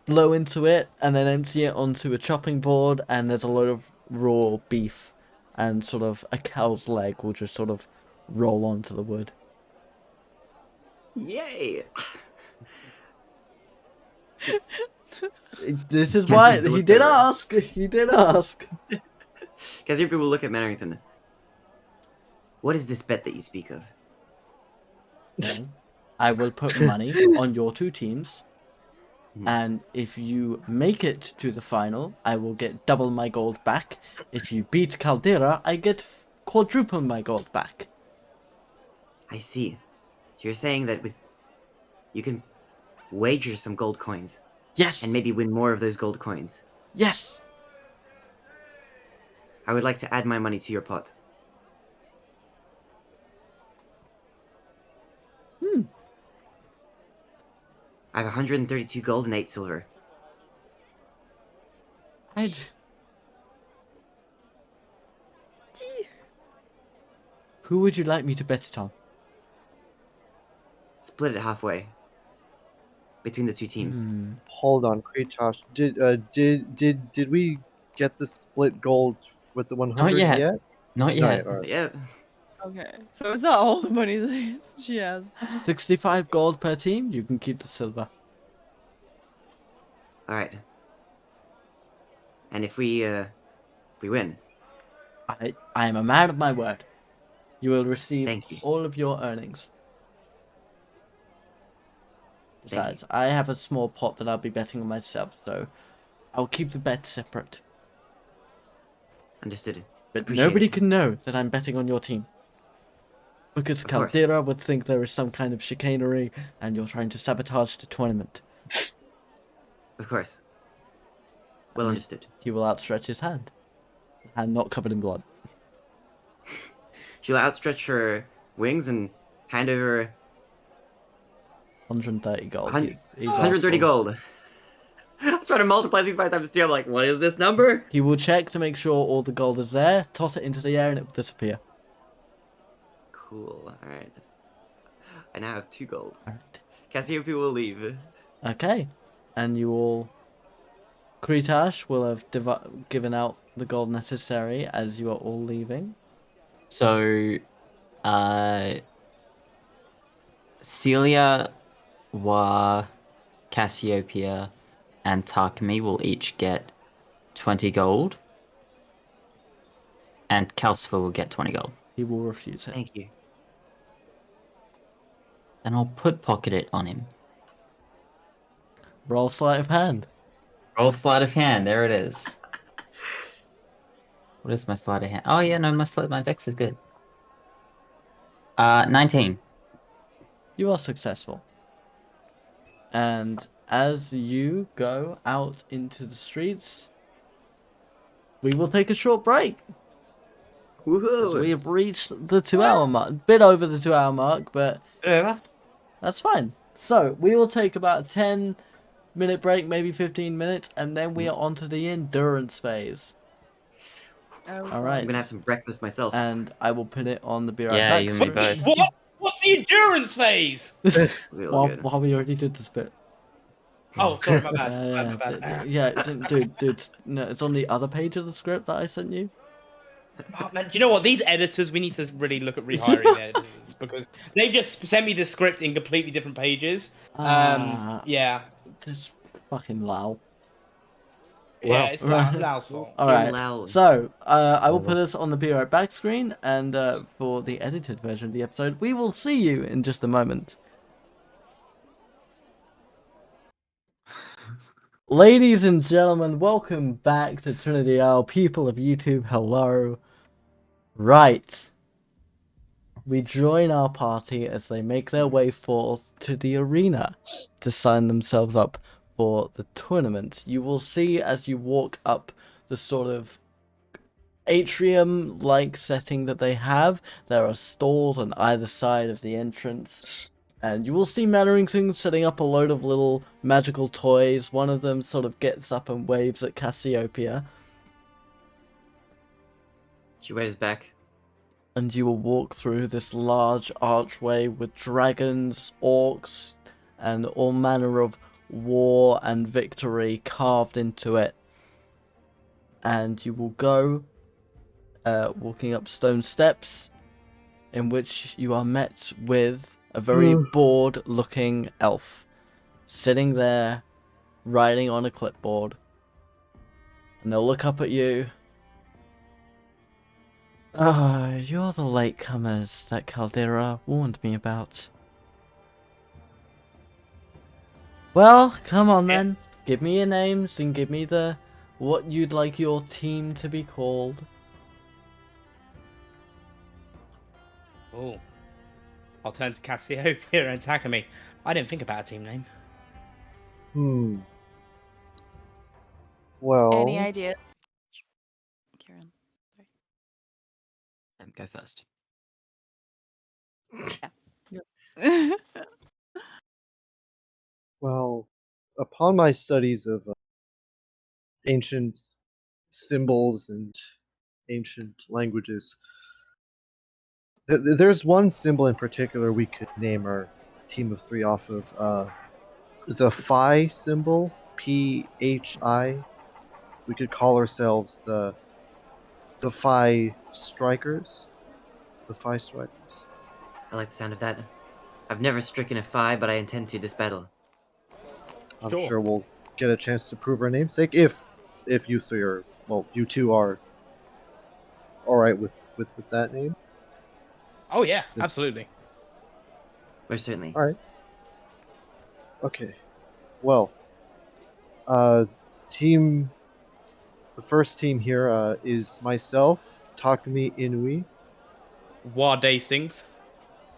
blow into it, and then empty it onto a chopping board, and there's a load of raw beef, and sort of a cow's leg will just sort of roll onto the wood. Yay! This is Cassie why looks he did over. ask. He did ask. Cassiopeia will look at Bannerington. What is this bet that you speak of? I will put money on your 2 teams, and if you make it to the final, I will get double my gold back. If you beat Caldera, I get quadruple my gold back. I see. So you're saying that you can wager some gold coins Yes. and maybe win more of those gold coins. Yes. I would like to add my money to your pot. I have 132 gold and 8 silver. I'd... Who would you like me to bet it on? Split it halfway. Between the two teams. Hold on, Kretash. Did we get the split gold with the 100 yet. yet? Not Not yet. yet, alright. Yeah. Okay, so it's not all the money that she has. 65 gold per team. You can keep the silver. Alright. And if we win, I am a man of my word. You will receive Thank you. all of your earnings. Thank you. Besides, I have a small pot that I'll be betting on myself, so I'll keep the bet separate. understood. But Appreciate nobody it. can know that I'm betting on your team. Because Of course. Caldera would think there is some kind of chicanery and you're trying to sabotage the tournament. Of course. Well understood. He will outstretch his hand. Hand not covered in blood. She'll outstretch her wings and hand over 130 gold. 100 He's 130 asked for. gold. I was trying to multiply these by times 2. I'm like, what is this number? He will check to make sure all the gold is there, toss it into the air, and it will disappear. Cool. Alright. I now have 2 gold. Alright. Cassiopeia will leave. Okay. And you all... Kretash will have given out the gold necessary as you are all leaving. So, Seelia, Cassiopeia, and Takumi will each get 20 gold. And Calcifer will get 20 gold. He will refuse it. Thank you. And I'll pocket it on him. Roll sleight of hand. Roll sleight of hand. There it is. What is my sleight of hand? Oh yeah, no, my dex is good. 19. You are successful. And as you go out into the streets, we will take a short break. As Woohoo! we have reached the 2-hour mark. A bit over the 2-hour mark, but Whatever. that's fine. So, we will take about a 10-minute break, maybe 15 minutes, and then we are on to the endurance phase. Alright. I'm gonna have some breakfast myself. And I will put it on the Be Right Yeah, Back you screen. may both. What? What's the endurance phase? Real good. While we already did this bit. Oh, sorry, my bad. My bad. Dude, no, it's on the other page of the script that I sent you. Oh, man, do you know what? These editors, we need to really look at rehiring editors because they've just sent me the script in completely different pages. Yeah. This fucking Lau. Yeah, it's Lau's fault. Alright, Lau. so, I will put this on the Be Right Back screen, and for the edited version of the episode, we will see you in just a moment. Ladies and gentlemen, welcome back to Trinity Isle. People of YouTube, hello. Right. We join our party as they make their way forth to the arena to sign themselves up for the tournament. You will see as you walk up the sort of atrium-like setting that they have, there are stalls on either side of the entrance. And you will see Mannerington setting up a load of little magical toys. One of them sort of gets up and waves at Cassiopeia. She waves back. And you will walk through this large archway with dragons, orcs, and all manner of war and victory carved into it. And you will go walking up stone steps, in which you are met with a very bored-looking elf, sitting there, writing on a clipboard. And they'll look up at you. Ah, you're the latecomers that Caldera warned me about. Well, come on then. Give me your names and give me what you'd like your team to be called. Oh. I'll turn to Cassiopeia and Takumi. I didn't think about a team name. Well, Any idea? Karen. Go first. Sorry. Well, upon my studies of ancient symbols and ancient languages, there's one symbol in particular we could name our team of three off of. The Phi symbol, Phi. We could call ourselves the Phi Strikers. The Phi Strikers. I like the sound of that. I've never stricken a Phi, but I intend to this battle. I'm Sure. sure we'll get a chance to prove our namesake if you three are, well, you two are all right with that name. Oh yeah, Sim- absolutely. Most certainly. All right. Okay. Well, team. The first team here is myself, Takumi Inui, Wad Hastings.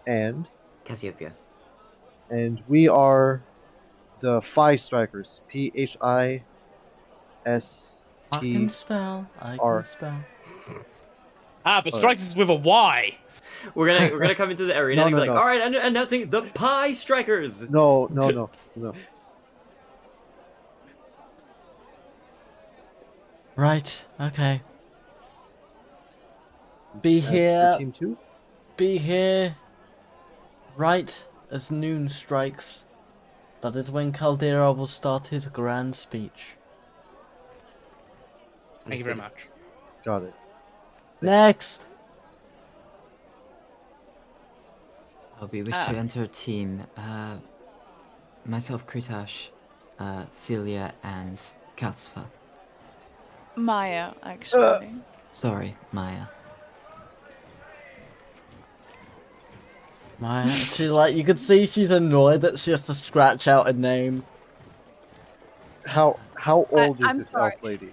and Cassiopeia. we are the Phi Strikers. PHISTR. I can spell. I can spell. Ah, but All strikes is with a Y. We're gonna come into the arena No, and be no, like, no. all right, announcing the Pie Strikers. No. Right. Okay. Be As for here. team two, Be here. Right as noon strikes. That is when Caldera will start his grand speech. Thank you very much. got it. Next. We wish to enter a team. Myself, Kretash, Seelia, and Katsva. Maya, actually. Sorry, Maya. Maya, you could see she's annoyed that she has to scratch out a name. How old is I'm this sorry. elf lady?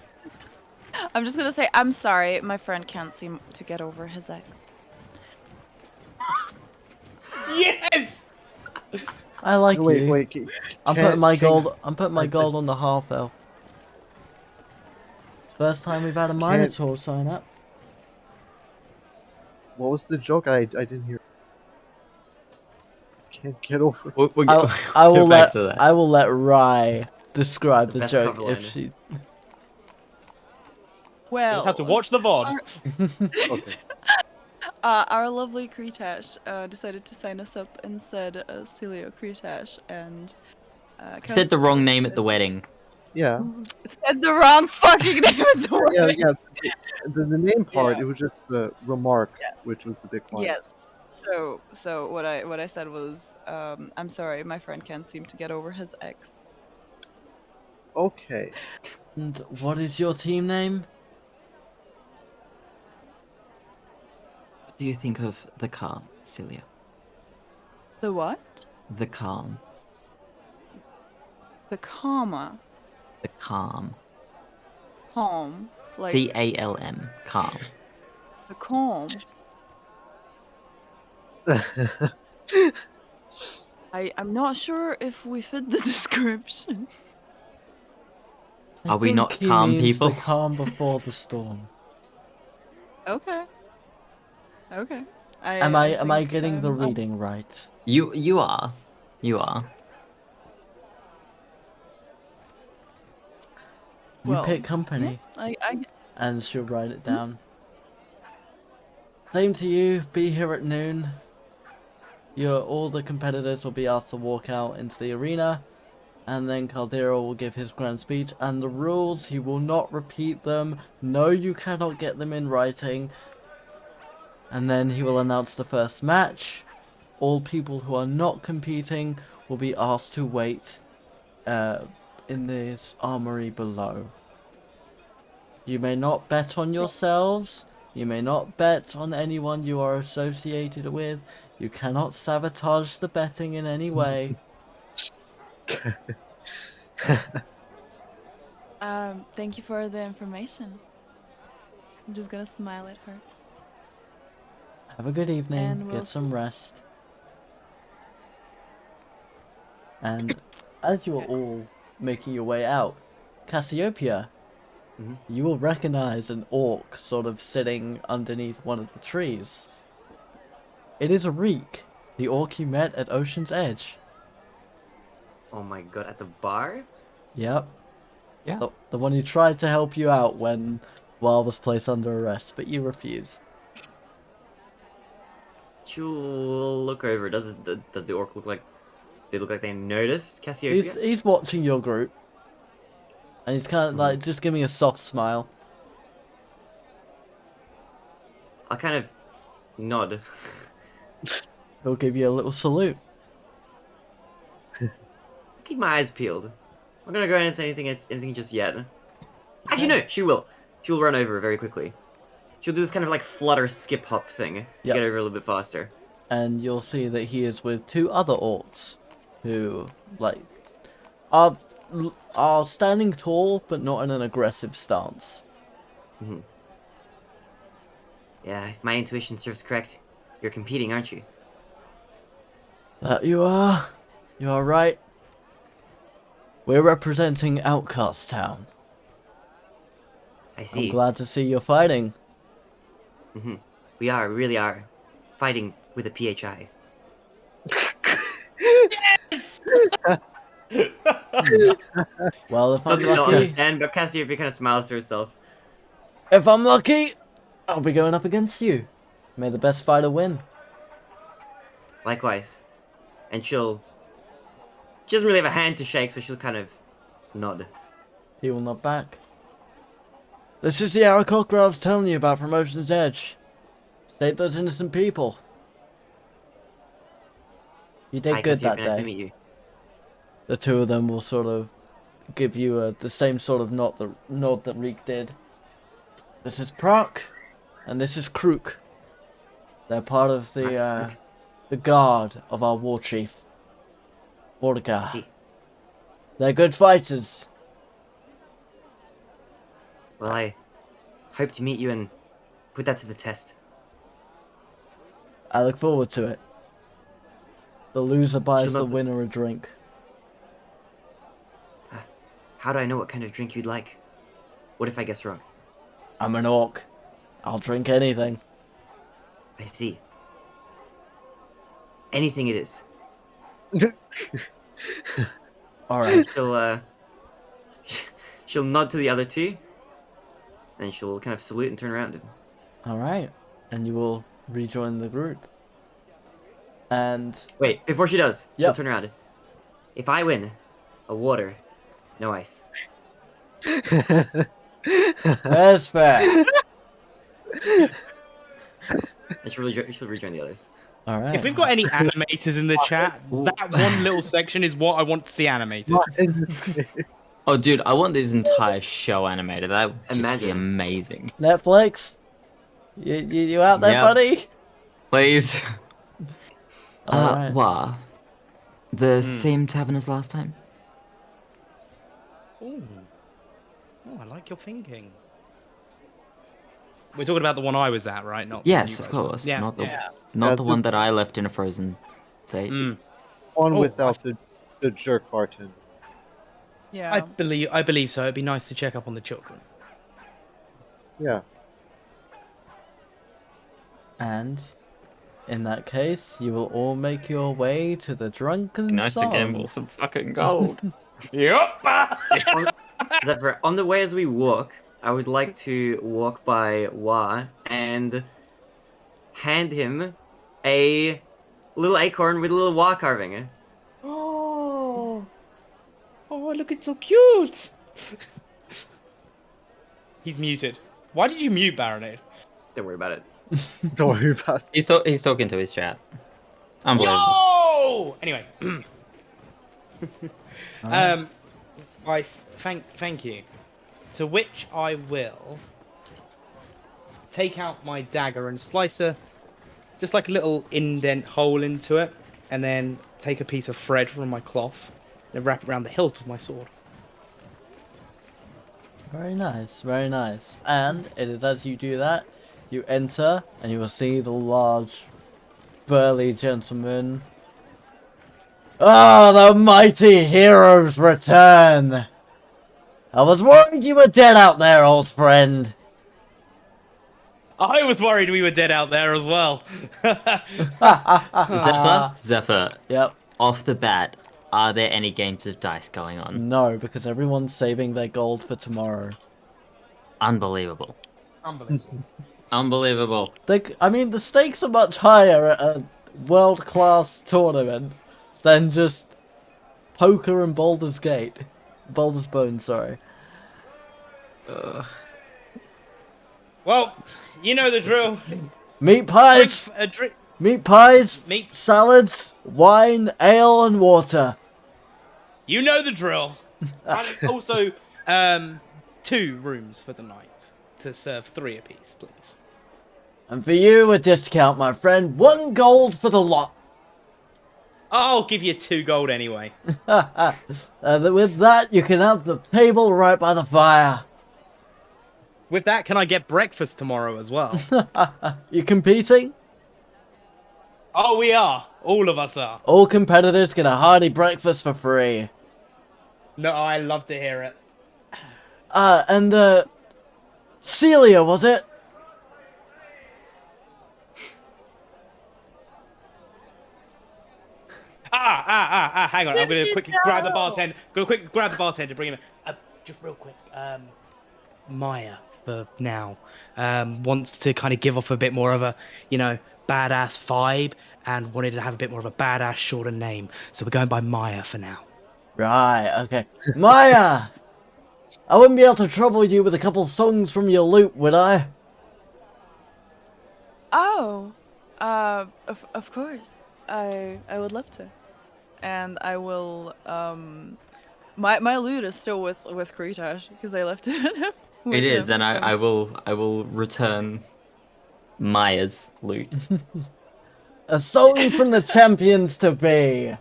I'm just gonna say, I'm sorry, my friend can't seem to get over his ex. Yes. I like Wait, you. wait. I'm putting my gold on the half elf. First time we've had a Minotaur sign up. What was the joke? I didn't hear. Can't get over. I will let Rai describe the best joke cover if line. she. Well, You'll have to watch the VOD. Okay. Our lovely Kretash decided to sign us up and said Seelia Kretash and Said the wrong name at the wedding. Yeah. said the wrong fucking name at the wedding. Yeah. The name part, Yeah. it was just the remark, Yeah. which was the big point. Yes. So what I said was, I'm sorry, my friend can't seem to get over his ex. Okay. And what is your team name? What do you think of the calm, Celia? The what? The calm. The comma. The calm. Calm. Like CALM. Calm. the calm. I'm not sure if we fit the description. Are we think not he calm means people? The calm before the storm. Okay. Okay. Am I think, getting the I'll- reading right? You are. You are. You Well, pick company, I and she'll write it down. Same to you. Be here at noon. All the competitors will be asked to walk out into the arena, and then Caldera will give his grand speech. And the rules, he will not repeat them. No, you cannot get them in writing. And then he will announce the first match. All people who are not competing will be asked to wait in this armory below. You may not bet on yourselves. You may not bet on anyone you are associated with. You cannot sabotage the betting in any way. thank you for the information. I'm just gonna smile at her. Have a good evening. And we'll Get some rest. And as you are all making your way out, Cassiopeia, you will recognize an orc sort of sitting underneath one of the trees. It is Arik, the orc you met at Ocean's Edge. Oh my god, at the bar? Yep. Yeah. The one who tried to help you out when Wa was placed under arrest, but you refused. She'll look over. Does the orc look like they look like they notice Cassiopeia? He's watching your group. And he's kind of like just giving a soft smile. I'll kind of nod. He'll give you a little salute. Keep my eyes peeled. I'm not gonna go in and say anything just yet. Actually, no, she will. She will run over very quickly. She'll do this kind of like flutter, skip, hop thing to get over a little bit faster. And you'll see that he is with two other orcs who, like, are standing tall, but not in an aggressive stance. Yeah, if my intuition serves correct, you're competing, aren't you? That you are. You are right. We're representing Outcast Town. I see. I'm glad to see you're fighting. We really are. Fighting with a PHI. Well, if I'm I don't lucky, understand, but Cassiopeia kind of smiles to herself. I'll be going up against you. May the best fighter win. Likewise. And she doesn't really have a hand to shake, so she'll kind of nod. He will nod back. This is the Aarakocra I was telling you about from Ocean's Edge. Save those innocent people. You did Hi, good that Cassiopeia, nice to day. meet you. The two of them will sort of give you the same sort of nod that Reek did. This is Proc, and this is Krook. They're part of the guard of our war chief, I Bordegar. see. They're good fighters. Well, I hope to meet you and put that to the test. I look forward to it. The loser buys the love to- winner a drink. How do I know what kind of drink you'd like? What if I guess wrong? I'm an orc. I'll drink anything. I see. Anything it is. Alright. She'll nod to the other two, and she'll kind of salute and turn around. Alright. And you will rejoin the group. And Wait, before she does, she'll Yep. turn around. If I win, a water, no ice. that's fair. And she'll rejoin the others. Alright. If we've got any animators in the chat, that one little section is what I want to see animated. Oh, dude, I want this entire show animated. That would just be Imagine. amazing. Netflix? You out there, Yep. buddy? Please. Alright. Wa. The same tavern as last time? Ooh. Oh, I like your thinking. We're talking about the one I was at, right? Not the one Yes, you of guys were. course. Yeah, Not the yeah. not the one that I left in a frozen state. One Oh, without the jerk bartender. Yeah. I believe so. It'd be nice to check up on the children. Yeah. And in that case, you will all make your way to the drunken Nice to song. gamble some fucking gold. Zephyr, on the way as we walk, I would like to walk by Wa and hand him a little acorn with a little Wa carving. Oh, look, it's so cute. He's muted. Why did you mute Barinade? Don't worry about it. Don't worry about it. He's talking to his chat. Unbelievable. Yo! Anyway, Alright. I thank you. To which I will take out my dagger and slice just like a little indent hole into it, and then take a piece of thread from my cloth and wrap it around the hilt of my sword. Very nice, very nice. And it is as you do that, you enter and you will see the large, burly gentleman. Ah, the mighty heroes return! I was worried you were dead out there, old friend. I was worried we were dead out there as well. Zephyr, Yep. off the bat, Are there any games of dice going on? No, because everyone's saving their gold for tomorrow. Unbelievable. Unbelievable. Unbelievable. I mean, the stakes are much higher at a world-class tournament than just poker and Baldur's Gate. Baldur's Bone, sorry. Well, you know the drill. Meat pies! Meat pies, Meat. salads, wine, ale, and water. You know the drill. And also, 2 rooms for the night to serve 3 apiece, please. And for you, a discount, my friend. 1 gold for the lot. I'll give you 2 gold anyway. With that, you can have the table right by the fire. With that, can I get breakfast tomorrow as well? You competing? Oh, we are. All of us are. All competitors get a hearty breakfast for free. No, I love to hear it. Seelia, was it? Hang on. I'm gonna quickly grab the bartender. Bring him in. Just real quick. Maya, for now, wants to kind of give off a bit more of a, badass vibe, and wanted to have a bit more of a badass, shorter name. So we're going by Maya for now. Right, okay. Maya! I wouldn't be able to trouble you with a couple songs from your lute, would I? Oh, of course. I would love to. And I will, my lute is still with Kretash, because I left it with It is, him, and so- I will return Maya's loot. A song from the champions to be.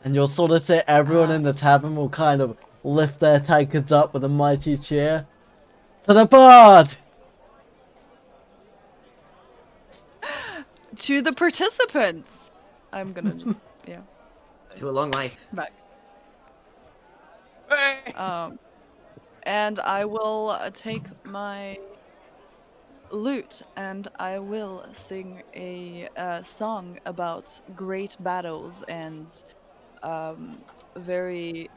And you'll sort of say everyone in the tavern will kind of lift their tankards up with a mighty cheer. To the bard! To the participants! I'm gonna just, yeah, To a long life. back. And I will take my lute and I will sing a song about great battles and very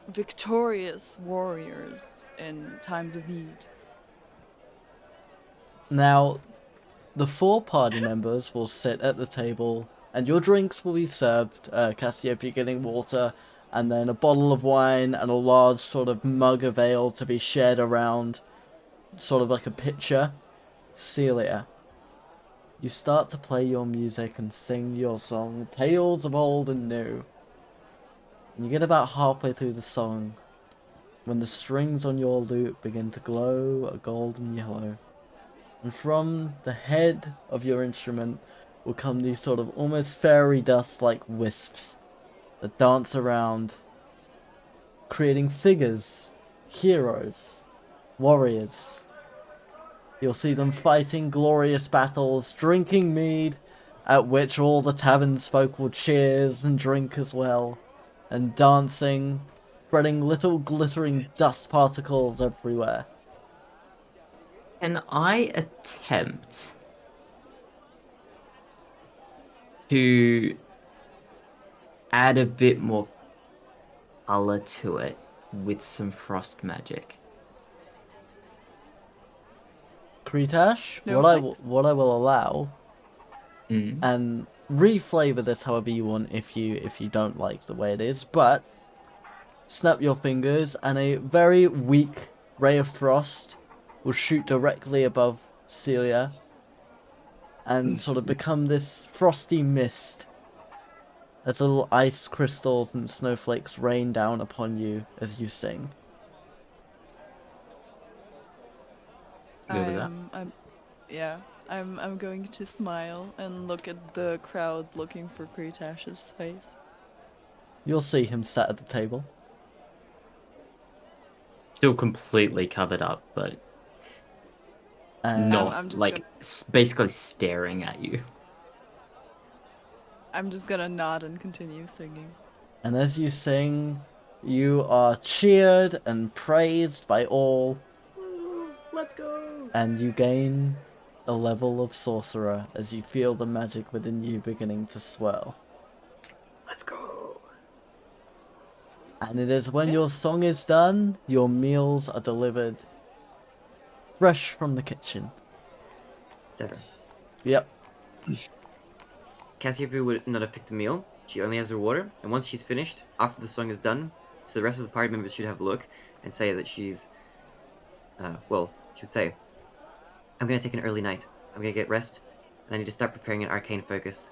victorious warriors in times of need. Now, the 4 party members will sit at the table, and your drinks will be served. Cassiopeia getting water, and then a bottle of wine, and a large sort of mug of ale to be shared around, sort of like a pitcher. Seelia, you start to play your music and sing your song, Tales of Old and New. And you get about halfway through the song, when the strings on your lute begin to glow a golden yellow. And from the head of your instrument will come these sort of almost fairy dust like wisps that dance around, creating figures, heroes, warriors. You'll see them fighting glorious battles, drinking mead, at which all the tavern's folk will cheers and drink as well, and dancing, spreading little glittering dust particles everywhere. Can I attempt to add a bit more color to it with some frost magic? Kretash, No what I will allow, Mm. and reflavor this however you want if you don't like the way it is, but snap your fingers and a very weak ray of frost will shoot directly above Seelia and sort of become this frosty mist as little ice crystals and snowflakes rain down upon you as you sing. Good with that? I'm going to smile and look at the crowd looking for Kretash's face. You'll see him sat at the table. Still completely covered up, but And not I'm just like basically staring at you. I'm just gonna nod and continue singing. And as you sing, you are cheered and praised by all, Let's go! and you gain a level of sorcerer as you feel the magic within you beginning to swell. Let's go. And it is when your song is done, your meals are delivered fresh from the kitchen. Zephyr. Yep. Cassiopeia would not have picked a meal. She only has her water, and once she's finished, after the song is done, so the rest of the party members should have a look and say that she's, well, she would say, I'm gonna take an early night. I'm gonna get rest, and I need to start preparing an arcane focus.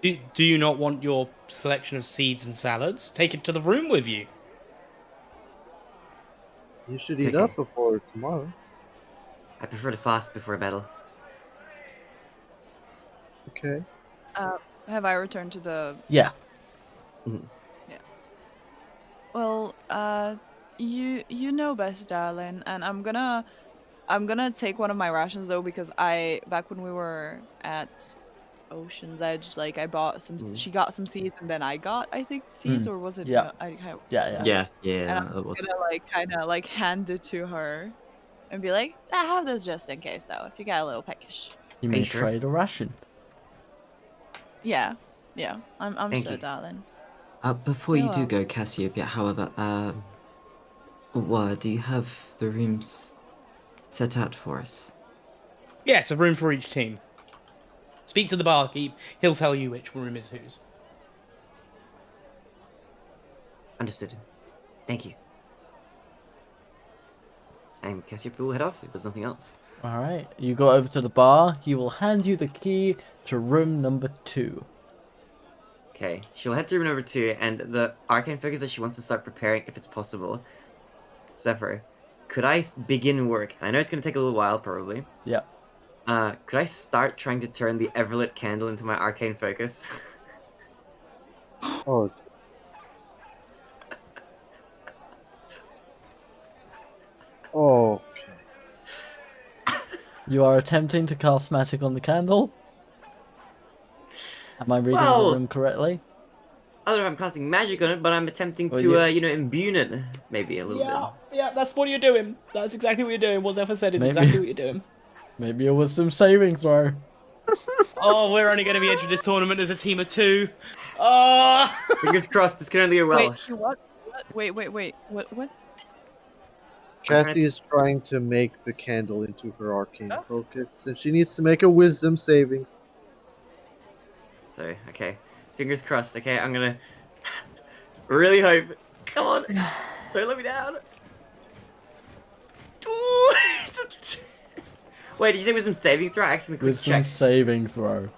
Do you not want your selection of seeds and salads? Take it to the room with you. You should It's eat okay. up before tomorrow. I prefer to fast before a battle. Okay. Have I returned to the? Yeah. Well, you know best, darling, and I'm gonna take one of my rations though, because back when we were at Ocean's Edge, like I bought some. Mm. She got some seeds, and then I got, I think, seeds, or was it? Yeah. No, Yeah. Yeah, And I'm that was. gonna like kind of like hand it to her, and be like, I have this just in case though, if you get a little peckish. You Are may you sure? trade a ration. Yeah. I'm Thank so you. darling. Before you You're do go, Cassiopeia, however, do you have the rooms set out for us? Yes, a room for each team. Speak to the barkeep. He'll tell you which room is whose. Understood. Thank you. And Cassiopeia will head off if there's nothing else. Alright. You go over to the bar. He will hand you the key to room number 2. Okay, she'll head to room number 2, and the arcane focus that she wants to start preparing, if it's possible. Zephyr, could I begin work? I know it's going to take a little while, probably. Yep. Could I start trying to turn the everlit candle into my arcane focus? Oh, oh, You are attempting to cast magic on the candle. Am I reading Well- the room correctly? I don't know if I'm casting magic on it, but I'm attempting Well, to, imbue it, maybe a little Yeah, that's what you're doing. That's exactly what you're doing. What Zephyr said is Maybe. exactly what you're doing. Maybe a wisdom saving throw. Oh, we're only going to be entering this tournament as a team of 2. Oh! bit. Fingers crossed, this can only go well. Wait, what? Wait. What? Cassie is trying to make the candle into her arcane Oh. focus, and she needs to make a wisdom saving. So, okay. Fingers crossed, okay? I'm gonna really hope. Come on! Don't let me down! Ooh, Wait, did you say wisdom saving throw? I accidentally clicked Wisdom check. saving throw.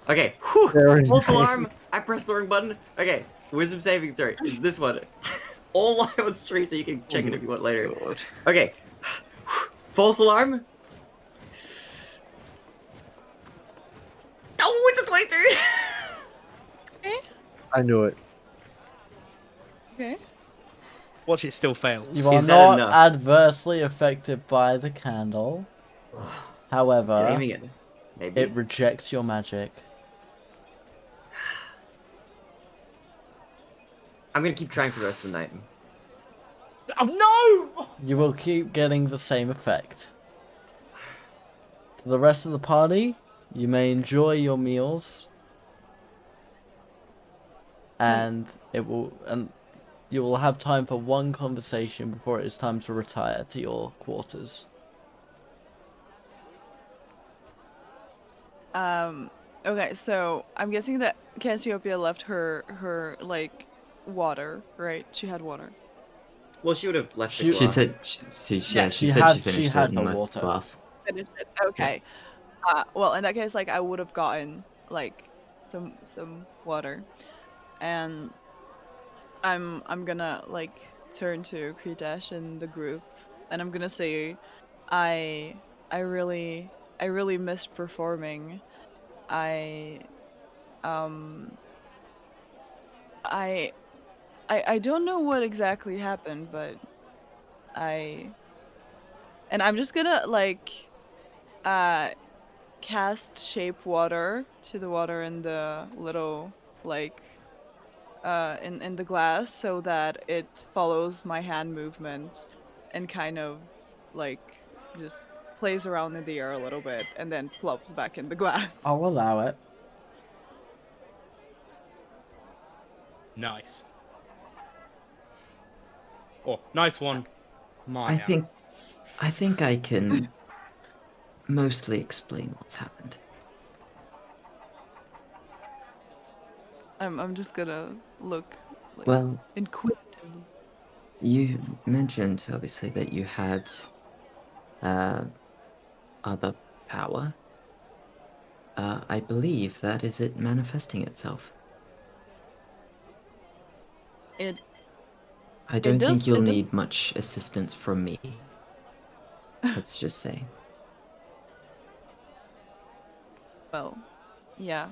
Okay, whew! Very False nice. alarm! I pressed the wrong button. Okay, wisdom saving throw. It's this one. All live on stream, so you can check it if you want later. God. Okay. False alarm. Oh, it's a 22! I knew it. Okay. Watch it still fail. You are Is that not enough? adversely affected by the candle. However, Aiming it. Maybe. it rejects your magic. I'm gonna keep trying for the rest of the night. Oh no! You will keep getting the same effect. For the rest of the party, you may enjoy your meals, and you will have time for one conversation before it is time to retire to your quarters. Okay, so I'm guessing that Cassiopeia left her like water, right? She had water. Well, she would have left She- the She glass. said, Yeah, she she said had- she she finished had it her in the water. glass. Finished it. Okay. Well, in that case, like I would have gotten like some water, and I'm gonna like turn to Kretash and the group, and I'm gonna say, I really missed performing. I don't know what exactly happened, but I'm just gonna like cast shape water to the water in the little like in the glass, so that it follows my hand movement and kind of like just plays around in the air a little bit and then plops back in the glass. I'll allow it. Nice. Oh, nice one. I think I can mostly explain what's happened. I'm just gonna look like Well, inquisitively. you mentioned obviously that you had other power. I believe that is it manifesting itself. It I don't does- think you'll it does- need much assistance from me. Let's just say. well, yeah,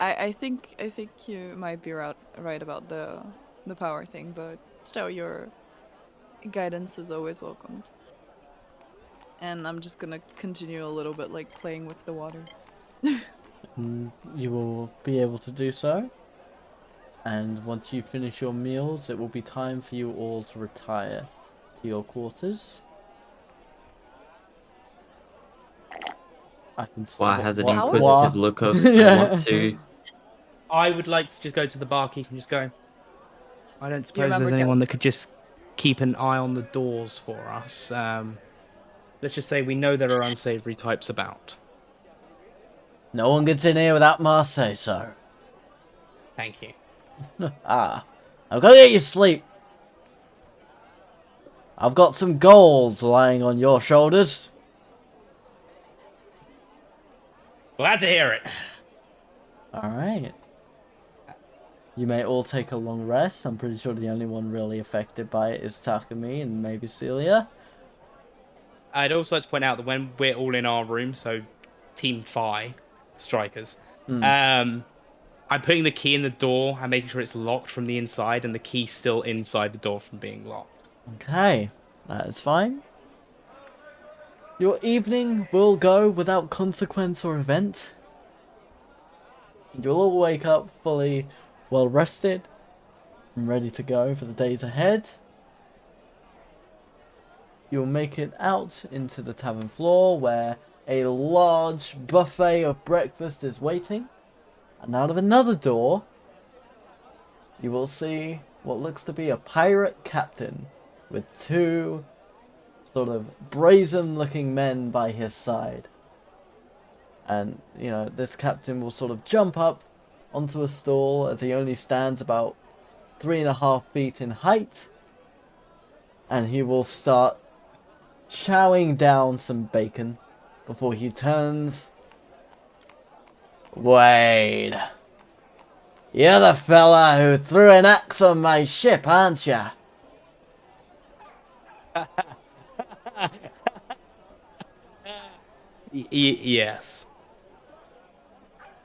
I think you might be right about the power thing, but still your guidance is always welcomed. And I'm just gonna continue a little bit like playing with the water. You will be able to do so. And once you finish your meals, it will be time for you all to retire to your quarters. I can see Why has an How is- inquisitive look of Yeah. I want to. I would like to just go to the barkeep and just go. I don't suppose remember there's Cal- anyone that could just keep an eye on the doors for us. Let's just say we know there are unsavory types about. No one gets in here without my say so. Thank you. Ah, I'll go get you sleep. I've got some gold lying on your shoulders. Glad to hear it. Alright. You may all take a long rest. I'm pretty sure the only one really affected by it is Takumi and maybe Seelia. I'd also like to point out that when we're all in our room, so Team Phi, strikers, I'm putting the key in the door and making sure it's locked from the inside, and the key's still inside the door from being locked. Okay, that is fine. Your evening will go without consequence or event. You'll all wake up fully well rested and ready to go for the days ahead. You'll make it out into the tavern floor where a large buffet of breakfast is waiting. And out of another door, you will see what looks to be a pirate captain with two sort of brazen looking men by his side. And, you know, this captain will sort of jump up onto a stool as he only stands about 3.5 feet in height. And he will start chowing down some bacon before he turns. Wade, you're the fella who threw an axe on my ship, aren't ya? Yes.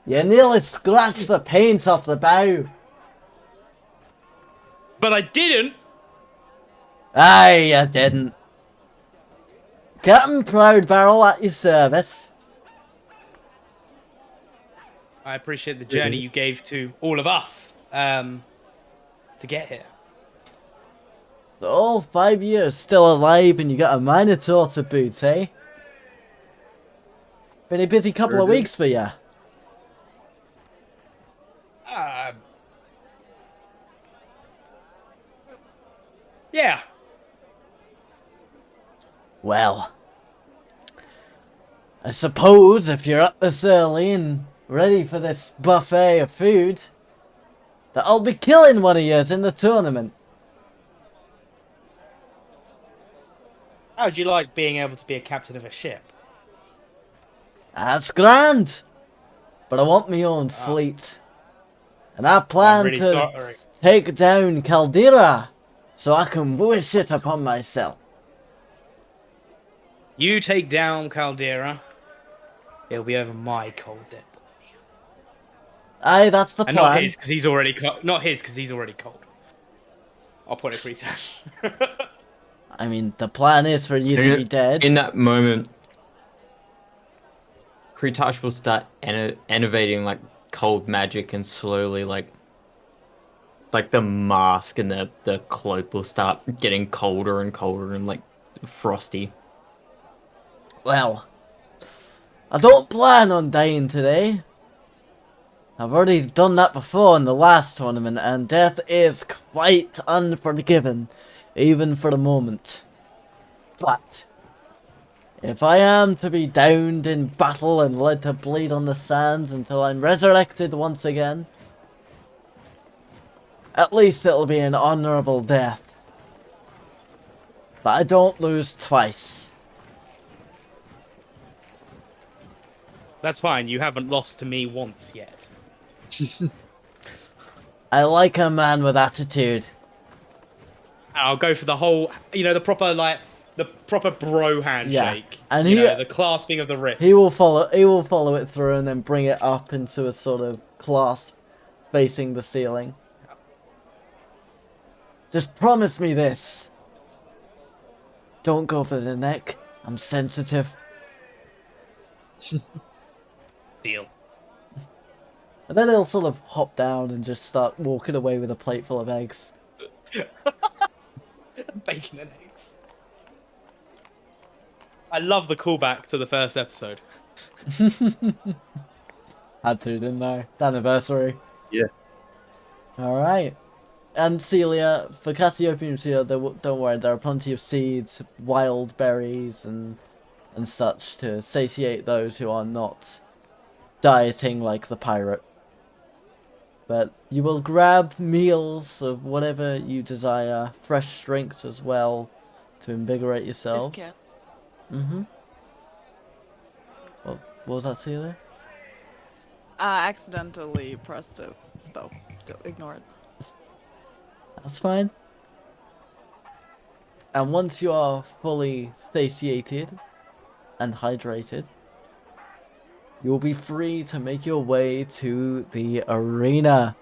You nearly scratched the paint off the bow. But I didn't! Aye, you didn't. Captain Proudbarrel at your service. I appreciate the journey you gave to all of us to get here. So all 5 years still alive and you got a Minotaur to boot, eh? Been a busy couple of weeks for ya. Yeah. Well, I suppose if you're up this early and ready for this buffet of food, that I'll be killing one of yours in the tournament. How would you like being able to be a captain of a ship? That's grand, but I want my own fleet. And I I'm plan really to sorry. take down Caldera so I can wish it upon myself. You take down Caldera, it'll be over my cold dead body. Aye, that's the And plan. not his, because he's already cold. Not his, because he's already cold. I'll put it pretty sad. I mean, the plan is for you to be dead. In that moment, Kretash will start innovating like cold magic and slowly like the mask and the cloak will start getting colder and colder and like frosty. Well, I don't plan on dying today. I've already done that before in the last tournament, and death is quite unforgiving, even for the moment. But if I am to be downed in battle and led to bleed on the sands until I'm resurrected once again, at least it'll be an honourable death. But I don't lose twice. That's fine. You haven't lost to me once yet. I like a man with attitude. I'll go for the whole, the proper bro handshake. and The clasping of the wrist. He will follow it through and then bring it up into a sort of clasp facing the ceiling. Just promise me this. Don't go for the neck. I'm sensitive. Deal. And then he'll sort of hop down and just start walking away with a plate full of eggs. Bacon and eggs. I love the callback to the first episode. Had to, didn't I? It's anniversary. Yes. Alright. And Seelia, for Cassiopeia and Seelia, don't worry, there are plenty of seeds, wild berries, and such to satiate those who are not dieting like the pirate. But you will grab meals of whatever you desire, fresh drinks as well, to invigorate yourself. Biscuit. Mm-hmm. What was that, Seelia? Accidentally pressed a spell. Don't ignore it. That's fine. And once you are fully satiated and hydrated, you'll be free to make your way to the arena.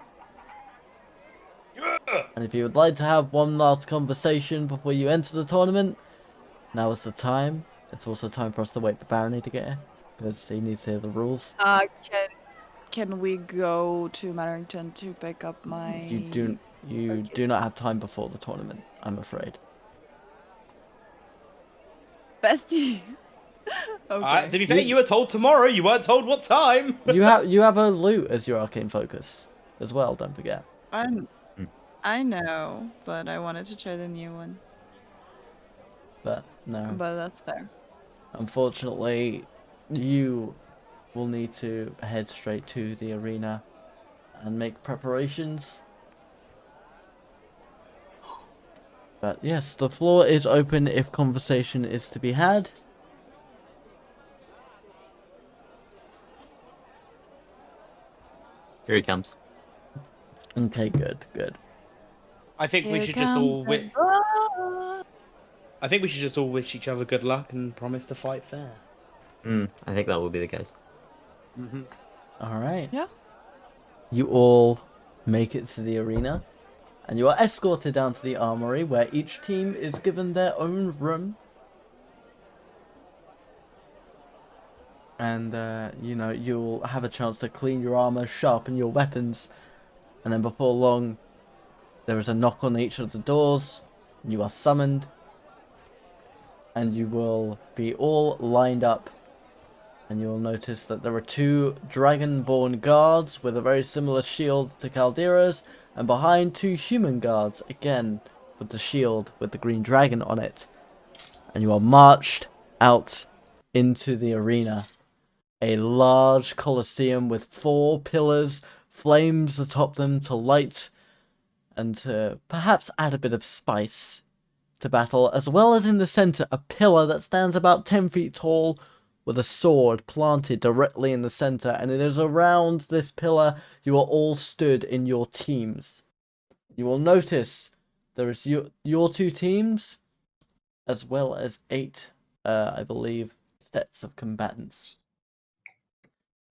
Yeah! And if you would like to have one last conversation before you enter the tournament, now is the time. It's also time for us to wait for TheBarinade to get here, because he needs to hear the rules. Can we go to Matterington to pick up my... You do not have time before the tournament, I'm afraid. Bestie! Okay. To be fair, you were told tomorrow. You weren't told what time. You have a loot as your arcane focus as well, don't forget. I know, but I wanted to try the new one. But no. But that's fair. Unfortunately, you will need to head straight to the arena and make preparations. But yes, the floor is open if conversation is to be had. Here he comes. Okay, good. I think we should just all I think we should just all wish each other good luck and promise to fight fair. I think that will be the case. Alright. Yeah. You all make it to the arena, and you are escorted down to the armory, where each team is given their own room. And, you'll have a chance to clean your armor, sharpen your weapons, and then before long, there is a knock on each of the doors, you are summoned, and you will be all lined up, and you will notice that there are two dragonborn guards with a very similar shield to Caldera's, and behind two human guards, again, with the shield with the green dragon on it. And you are marched out into the arena. A large coliseum with 4 pillars, flames atop them to light and to perhaps add a bit of spice to battle, as well as in the center a pillar that stands about 10 feet tall with a sword planted directly in the center, and it is around this pillar you are all stood in your teams. You will notice there is your 2 teams, as well as 8, I believe, sets of combatants.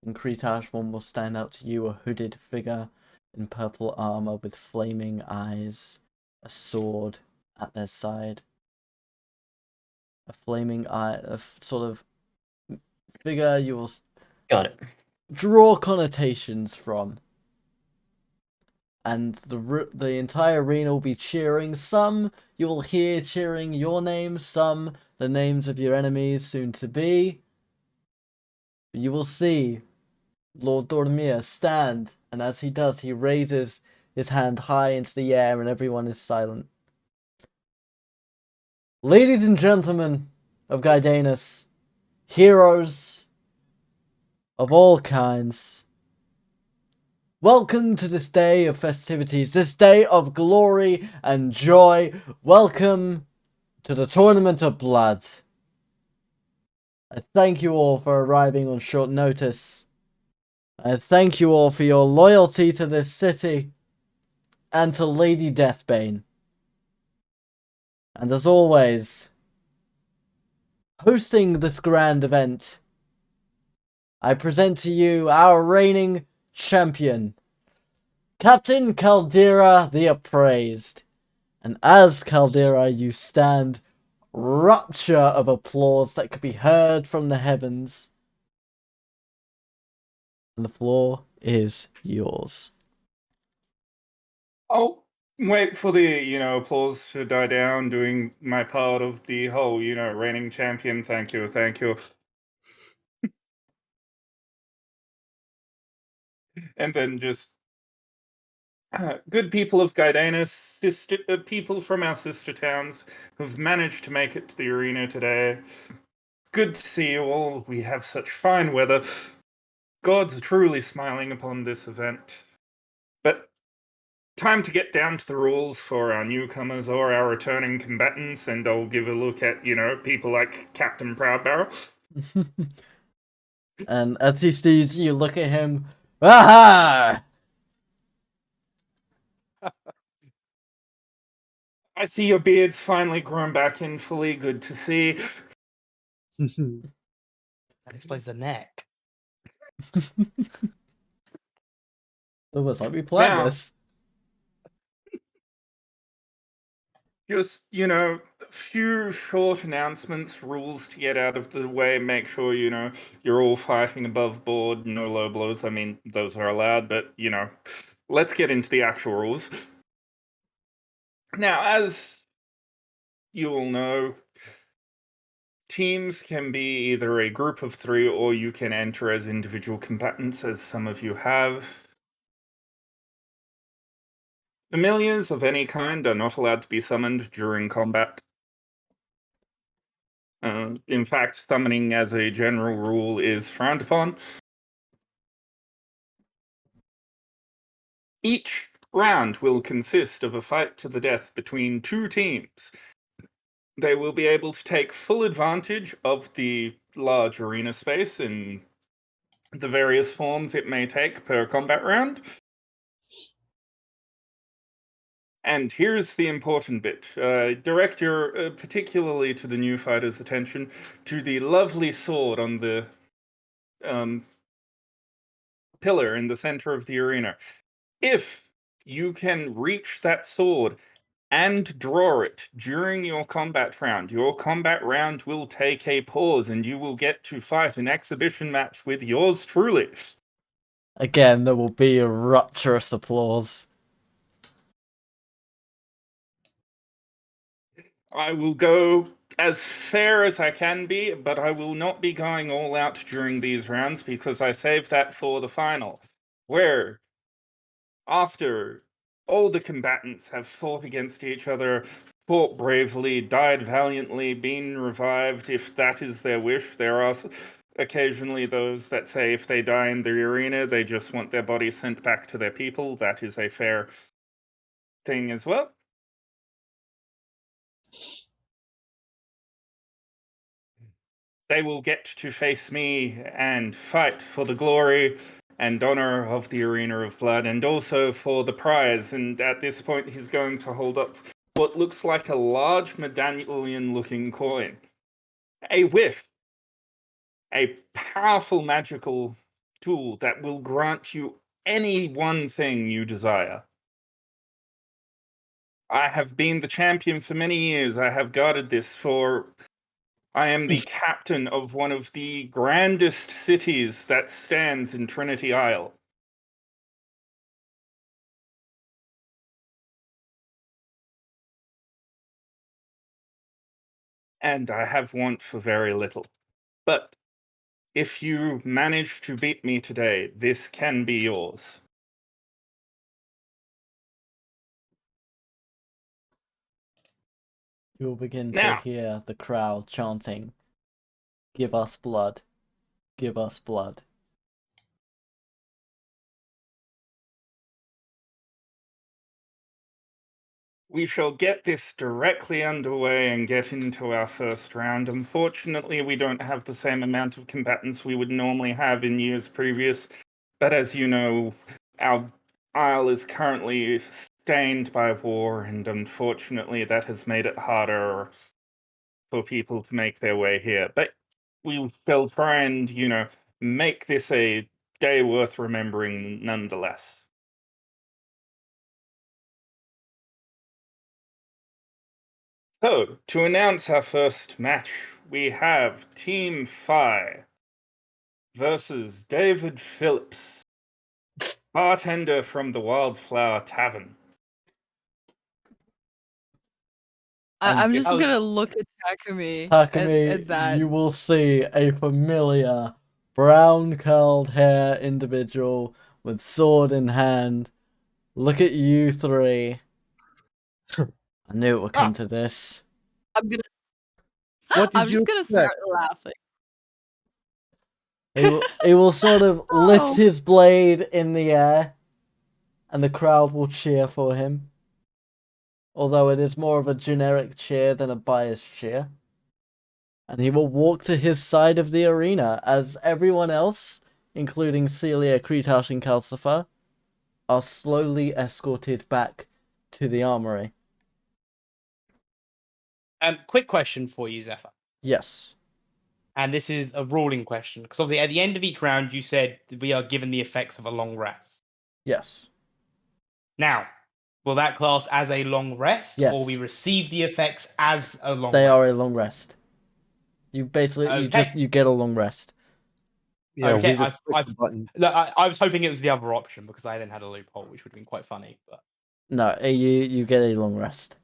In Kretash, one will stand out to you, a hooded figure in purple armor with flaming eyes, a sword at their side. A flaming eye, a sort of figure you will Got it. draw connotations from. And the entire arena will be cheering. Some you will hear cheering your name, some the names of your enemies soon to be. You will see Lord Dormir, stand. And as he does, he raises his hand high into the air and everyone is silent. Ladies and gentlemen of Gaidanus, heroes of all kinds, welcome to this day of festivities, this day of glory and joy. Welcome to the Tournament of Blood. I thank you all for arriving on short notice. I thank you all for your loyalty to this city and to Lady Deathbane. And as always, hosting this grand event, I present to you our reigning champion, Captain Caldera the Appraised. And as Caldera, you stand, rupture of applause that could be heard from the heavens. And the floor is yours. I'll wait for the, applause to die down, doing my part of the whole, reigning champion. Thank you, thank you. And then just good people of Gaidanus, people from our sister towns who've managed to make it to the arena today. Good to see you all. We have such fine weather. God's truly smiling upon this event. But time to get down to the rules for our newcomers or our returning combatants, and I'll give a look at, people like Captain Proudbarrow. And as he sees you, look at him. Aha! I see your beard's finally grown back in fully. Good to see. That explains the neck. Almost like we planned Now, this. just, a few short announcements, rules to get out of the way. Make sure, you're all fighting above board, no low blows. I mean, those are allowed, but, let's get into the actual rules. Now, as you all know, teams can be either a group of 3 or you can enter as individual combatants, as some of you have. Familiars of any kind are not allowed to be summoned during combat. In fact, summoning as a general rule is frowned upon. Each round will consist of a fight to the death between 2 teams. They will be able to take full advantage of the large arena space in the various forms it may take per combat round. And here's the important bit. Direct your, particularly to the new fighters' attention, to the lovely sword on the pillar in the center of the arena. If you can reach that sword and draw it during your combat round will take a pause and you will get to fight an exhibition match with yours truly. Again, there will be a rapturous applause. I will go as fair as I can be, but I will not be going all out during these rounds because I saved that for the final, where after all the combatants have fought against each other, fought bravely, died valiantly, been revived if that is their wish. There are occasionally those that say if they die in the arena, they just want their body sent back to their people. That is a fair thing as well. They will get to face me and fight for the glory and honor of the Arena of Blood, and also for the prize. And at this point, he's going to hold up what looks like a large medallion-looking coin. A whiff. A powerful magical tool that will grant you any one thing you desire. I have been the champion for many years. I have guarded this for... I am the captain of one of the grandest cities that stands in Trinity Isle. And I have want for very little. But if you manage to beat me today, this can be yours. You will begin to Now. hear the crowd chanting, "Give us blood. Give us blood." We shall get this directly underway and get into our first round. Unfortunately, we don't have the same amount of combatants we would normally have in years previous. But as you know, our isle is currently stained by war, and unfortunately that has made it harder for people to make their way here. But we shall try and, make this a day worth remembering nonetheless. So, to announce our first match, we have Team Phi versus David Phillips, bartender from the Wildflower Tavern. I'm just Oh, gonna look at Takumi. Takumi, at that. you will see a familiar brown curled hair individual with sword in hand. Look at you three. I knew it would come to this. I'm gonna. What did I'm you just gonna expect? start laughing. He will sort of lift Oh. his blade in the air, and the crowd will cheer for him. Although it is more of a generic cheer than a biased cheer. And he will walk to his side of the arena as everyone else, including Seelia, Kretash, and Calcifer, are slowly escorted back to the armory. Quick question for you, Zephyr. Yes. And this is a ruling question, because obviously at the end of each round you said we are given the effects of a long rest. Yes. Now, will that class as a long rest, Yes. or we receive the effects as a long They rest? are a long rest. You basically, Okay. you get a long rest. Yeah, Okay, we just click the button. Look, I was hoping it was the other option, because I then had a loophole, which would have been quite funny. But No, you get a long rest.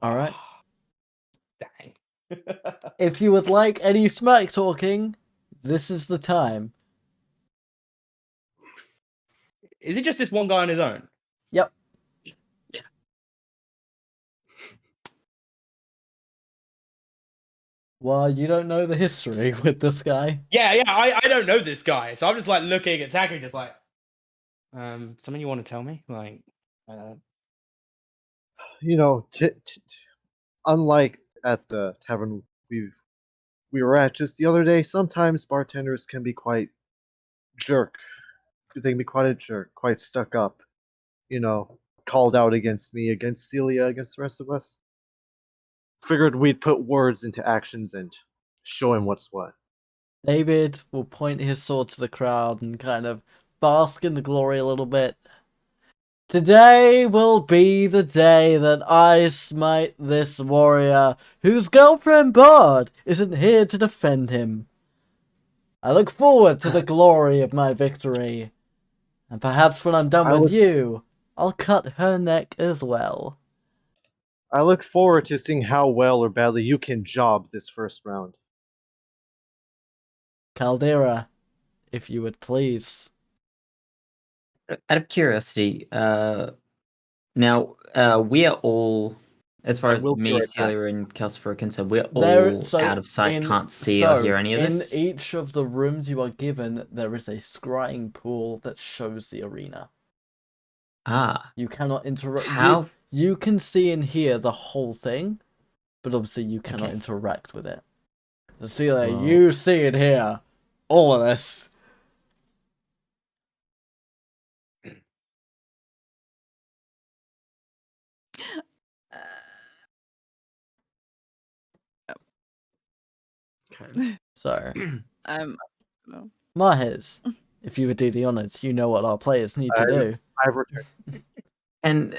Alright. Dang. If you would like any smack talking, this is the time. Is it just this one guy on his own? Yep. Well, you don't know the history with this guy. Yeah, I don't know this guy, so I'm just like looking at Taku, just like, something you want to tell me? Like, You know, unlike at the tavern we were at just the other day, sometimes bartenders can be quite jerk. They can be quite a jerk, quite stuck up. You know, called out against me, against Seelia, against the rest of us. Figured we'd put words into actions and show him what's what. David will point his sword to the crowd and kind of bask in the glory a little bit. Today will be the day that I smite this warrior whose girlfriend Bard isn't here to defend him. I look forward to the glory of my victory. And perhaps when I'm done with you, I'll cut her neck as well. I look forward to seeing how well or badly you can job this first round. Caldera, if you would please. Out of curiosity, now we are all, as far I as will be me, right back. Celia, and Calcifer are concerned, we're all out of sight, can't see or hear any of this. In each of the rooms you are given, there is a scrying pool that shows the arena. Ah. You cannot interact. How? You can see and hear the whole thing, but obviously you cannot Okay. interact with it. So Celia, Well- you see and hear all of this. Okay. So, No. Mahez, if you would do the honors, you know what our players need to do. I've returned. And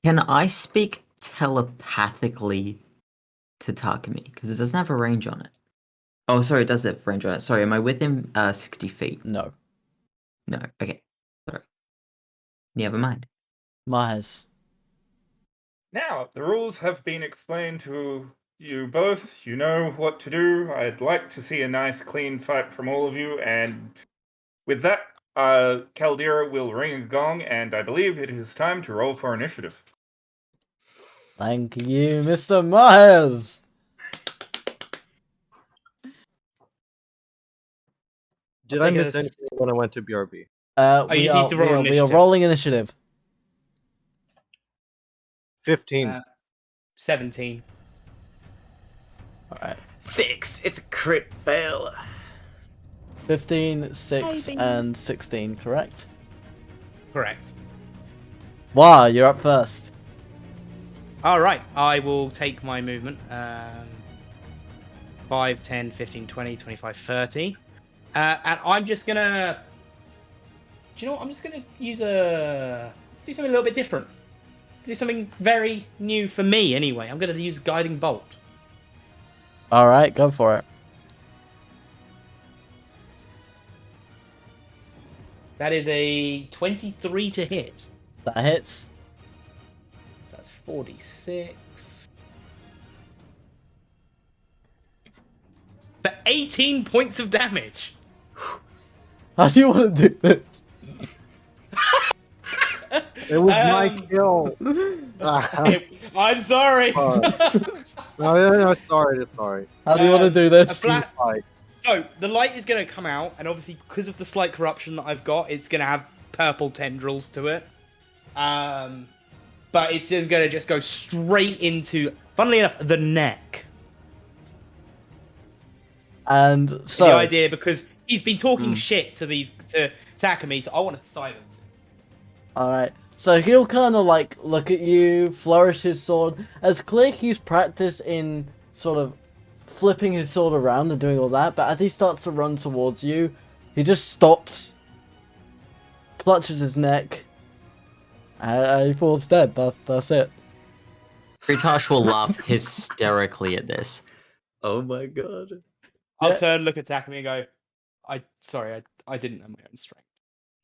can I speak telepathically to Takumi? Because it doesn't have a range on it. Oh, sorry, it does have range on it. Sorry, am I within 60 feet? No. No, okay. Sorry. Never mind. Mahez. Now, the rules have been explained to you both, you know what to do. I'd like to see a nice, clean fight from all of you, and with that, Caldera will ring a gong, and I believe it is time to roll for initiative. Thank you, Mr. Myers. Did I Take miss a anything when I went to BRB? you just need to roll we are initiative. rolling initiative. 15. 17. All right. 6. It's a crit fail. 15, 6, Baby. and 16, correct? Correct. Wow, you're up first. All right, I will take my movement. 5, 10, 15, 20, 25, 30. And I'm just gonna... Do you know what? I'm just gonna do something a little bit different. Do something very new for me, anyway. I'm gonna use Guiding Bolt. All right, go for it. That is a 23 to hit. That hits. So that's 46. For 18 points of damage. How do you want to do this? It was my Um, kill. I'm sorry. No, sorry, it's sorry. How do you want to do A this? flat. Like, So the light is going to come out, and obviously because of the slight corruption that I've got, it's going to have purple tendrils to it. But it's going to just go straight into, funnily enough, the neck. And so, The idea, because he's been talking shit to Takumi, so I want to silence him. all right. So he'll kind of like look at you, flourish his sword. It's clear he's practiced in sort of flipping his sword around and doing all that. But as he starts to run towards you, he just stops, clutches his neck, and he falls dead. That's it. Kretash will laugh hysterically at this. Oh my god. I'll Yeah. turn, look at Takumi, and go, I didn't know my own strength.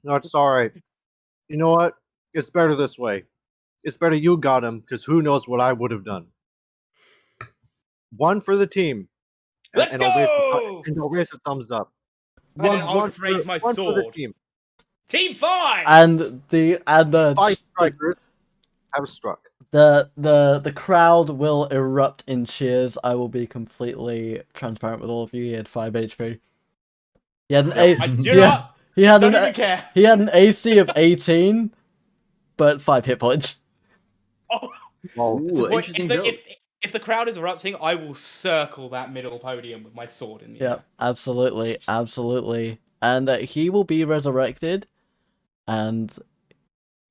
no, it's alright. You know what? It's better this way. It's better you got him, because who knows what I would have done. One for the team. Let's and I'll raise go! and I'll raise a thumbs up. And then I'll just for- raise my one for the sword. team. Team 5! And the 5 strikers have struck. the crowd will erupt in cheers. I will be completely transparent with all of you. He had 5 HP. He had an You know what? he had Don't an even care. he had an AC of 18, but 5 hit points. Oh, Well, Ooh, Wait, interesting build. if the crowd is erupting, I will circle that middle podium with my sword in the Yeah, air. absolutely, absolutely. And he will be resurrected, and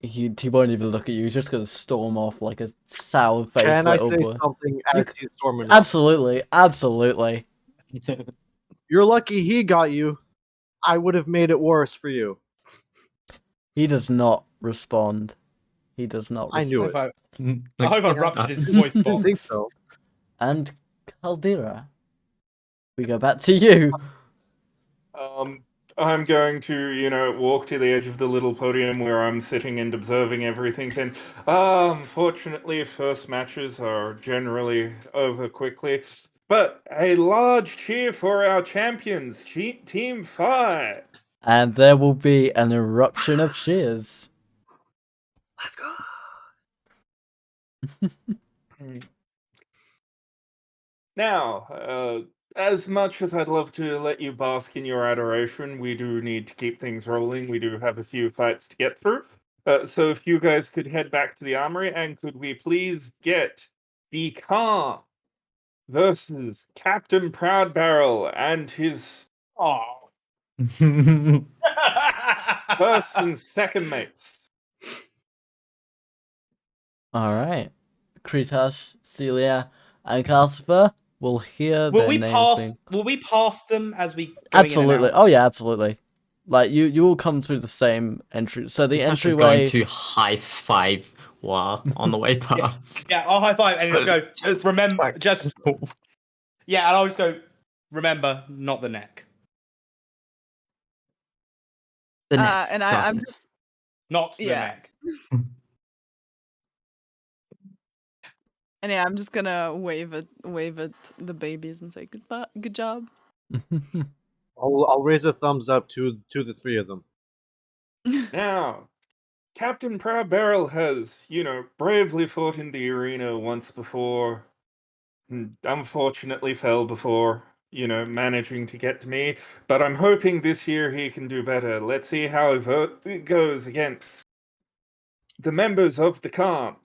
he won't even look at you. He's just gonna storm off like a sour face. can I little say boy. something You as he's storming off? Absolutely, absolutely. You're lucky he got you. I would have made it worse for you. He does not respond. He does not I knew respond. it. I hope I ruptured his voice I box. think so. And Caldera, we go back to you. I'm going to, walk to the edge of the little podium where I'm sitting and observing everything. And unfortunately, first matches are generally over quickly. But a large cheer for our champions, Team 5. And there will be an eruption of cheers. Let's go. Now, as much as I'd love to let you bask in your adoration, we do need to keep things rolling. We do have a few fights to get through. So if you guys could head back to the armory, and could we please get the Khan versus Captain Proudbarrel and his Oh. first and second mates. All right, Kretash, Seelia, and Casper will hear Will their we names pass? being... Will we pass them as we? Going Absolutely. In and out? Oh yeah, absolutely. Like you will come through the same entry. So the Kretash is entryway. going to high five Wa on the way past. Yeah, I'll high five and just go. Just remember, back. just yeah, and I'll just go. Remember, not the neck. The neck. And got I'm it. just Not the Yeah. neck. And yeah, I'm just gonna wave at the babies and say goodbye, good job. I'll raise a thumbs up to the three of them. Now, Captain Proud Barrel has, bravely fought in the arena once before, and unfortunately fell before, managing to get to me. But I'm hoping this year he can do better. Let's see how it goes against the members of the Calm.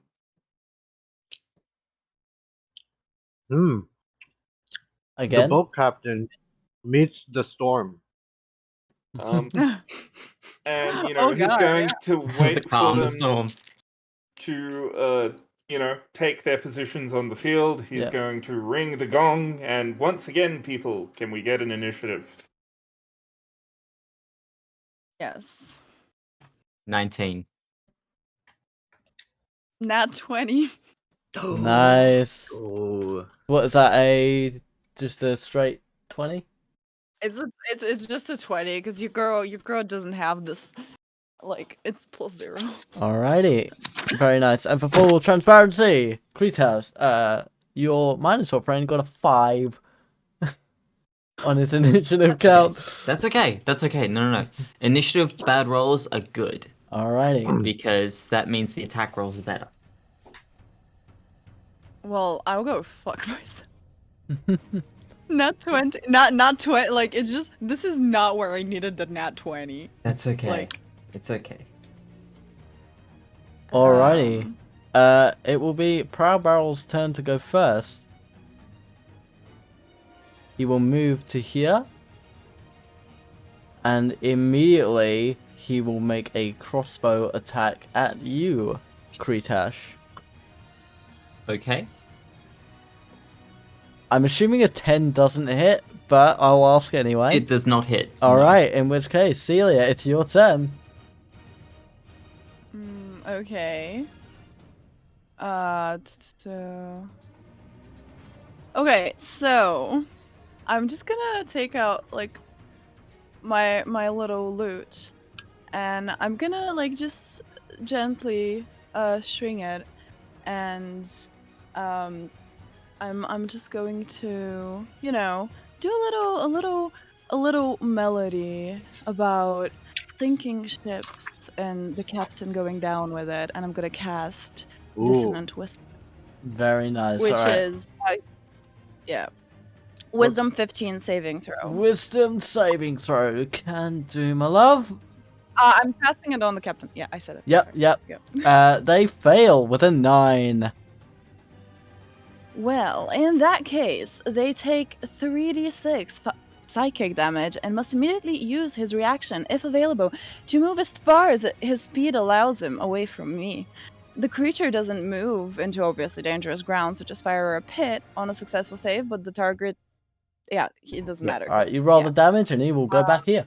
The Again? boat captain meets the storm. And, Oh he's God, going yeah. to The wait for calm, the them storm. to, take their positions on the field. He's Yeah. going to ring the gong, and once again, people, can we get an initiative? Yes. 19. Nat 20. Nice. Oh. What is that? Just a straight 20? It's just a 20 because your girl doesn't have this. Like it's +0. Alrighty. Very nice. And for full transparency, Kretash, your Minotaur friend got a 5 on his initiative count. That's okay. That's okay. No. Initiative bad rolls are good Alrighty. because that means the attack rolls are better. Well, I'll go fuck myself. Nat 20. Not 20. Like it's just this is not where I needed the nat 20. That's okay. Like It's okay. Alrighty. It will be Proud Barrel's turn to go first. He will move to here. And immediately he will make a crossbow attack at you, Kretash. Okay. I'm assuming a 10 doesn't hit, but I'll ask anyway. It does not hit. no. Alright, in which case, Seelia, it's your turn. okay. So. Okay, so I'm just gonna take out like my little loot, and I'm gonna like just gently string it, and I'm just going to do a little melody about sinking ships and the captain going down with it, and I'm gonna cast Dissonant Whisper, Very nice. which Alright. is Wisdom 15 saving throw. Wisdom saving throw. Can do, my love. I'm casting it on the captain. Yeah, I said it. Yep, Sorry. yep. Yep. They fail with a 9. Well, in that case, they take 3d6 psychic damage and must immediately use his reaction, if available, to move as far as his speed allows him away from me. The creature doesn't move into obviously dangerous ground, such as fire or a pit, on a successful save, but the target, it doesn't matter. Alright, you roll the damage and he will go back here.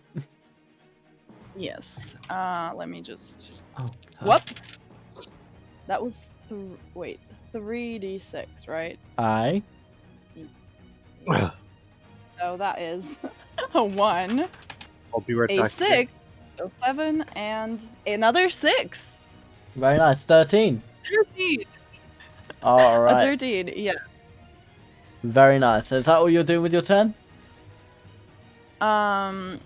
Yes. Let me just. Oh. Whoop. That was 3d6, right? Aye. So that is a 1, I'll be right a back. 6, so 7, and another 6. Very nice. 13. 13. A Alright. 13, yeah. Very nice. Is that what you're doing with your turn? And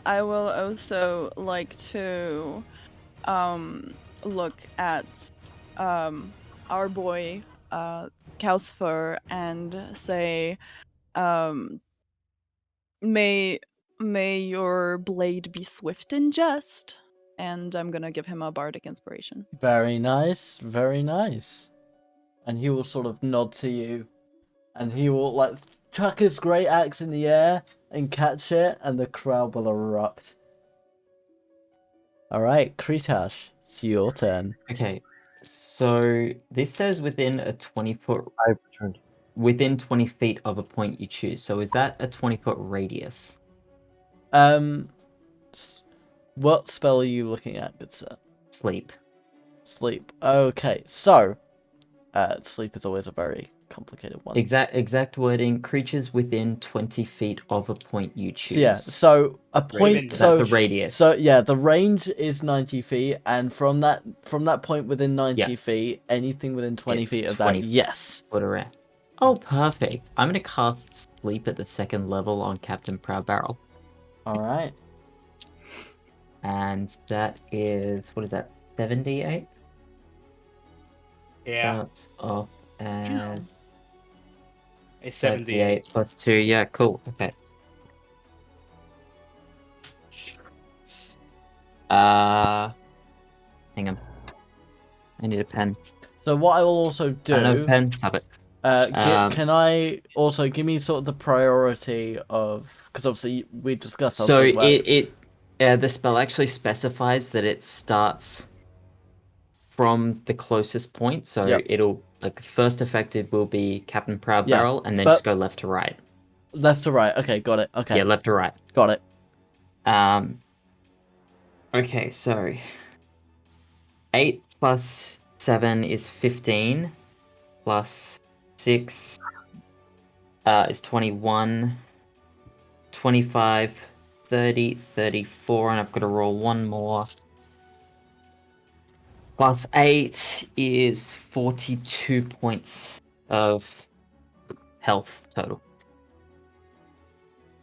I will also like to look at our boy Kausfer and say may your blade be swift and just, and I'm gonna give him a bardic inspiration. Very nice. Very nice. And he will sort of nod to you. And he will like chuck his great axe in the air and catch it, and the crowd will erupt. Alright, Kretash, it's your turn. Okay. So this says within a 20-foot, I've returned. within 20 feet of a point you choose. So is that a 20-foot radius? What spell are you looking at, good sir? Sleep. Sleep. Okay, so sleep is always a very complicated one. Exact wording. Creatures within 20 feet of a point you choose. So yeah, so a point. That's a radius. So yeah, the range is 90 feet, and from that point within 90 feet, anything within 20 It's feet of 20 that, yes. foot around. Oh, perfect. I'm gonna cast Sleep at the 2nd level on Captain Proudbarrel. All right. And that is, what is that, 78? Yeah, Starts off as it's 78 78. plus 2. Yeah, cool. Okay. Hang on. I need a pen. So what I will also do. I don't have a pen. Stop it. Can I also give me sort of the priority of, because obviously we discussed. So obviously the spell actually specifies that it starts from the closest point. So Yep. it'll, like, first effective will be Captain Proudbarrel, and then but- just go left to right. left to right. Okay, got it. Okay, Yeah, left to right. got it. Okay, so 8 plus 7 is 15, plus 6 is 21, 25, 30, 34, and I've got to roll one more. Plus 8 is 42 points of health total.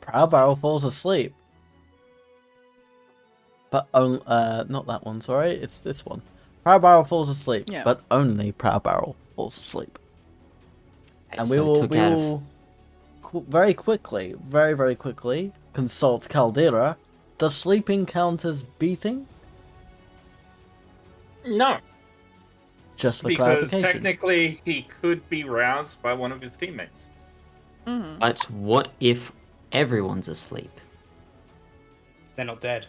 Proudbarrel falls asleep. But not that one. Sorry, it's this one. Proudbarrel falls asleep, Yeah. but only Proudbarrel falls asleep. Okay, And so we will very quickly, very quickly consult Caldera. Does sleeping count as beating? No, Just for because clarification. technically he could be roused by one of his teammates. Mm-hmm. But what if everyone's asleep? They're not dead.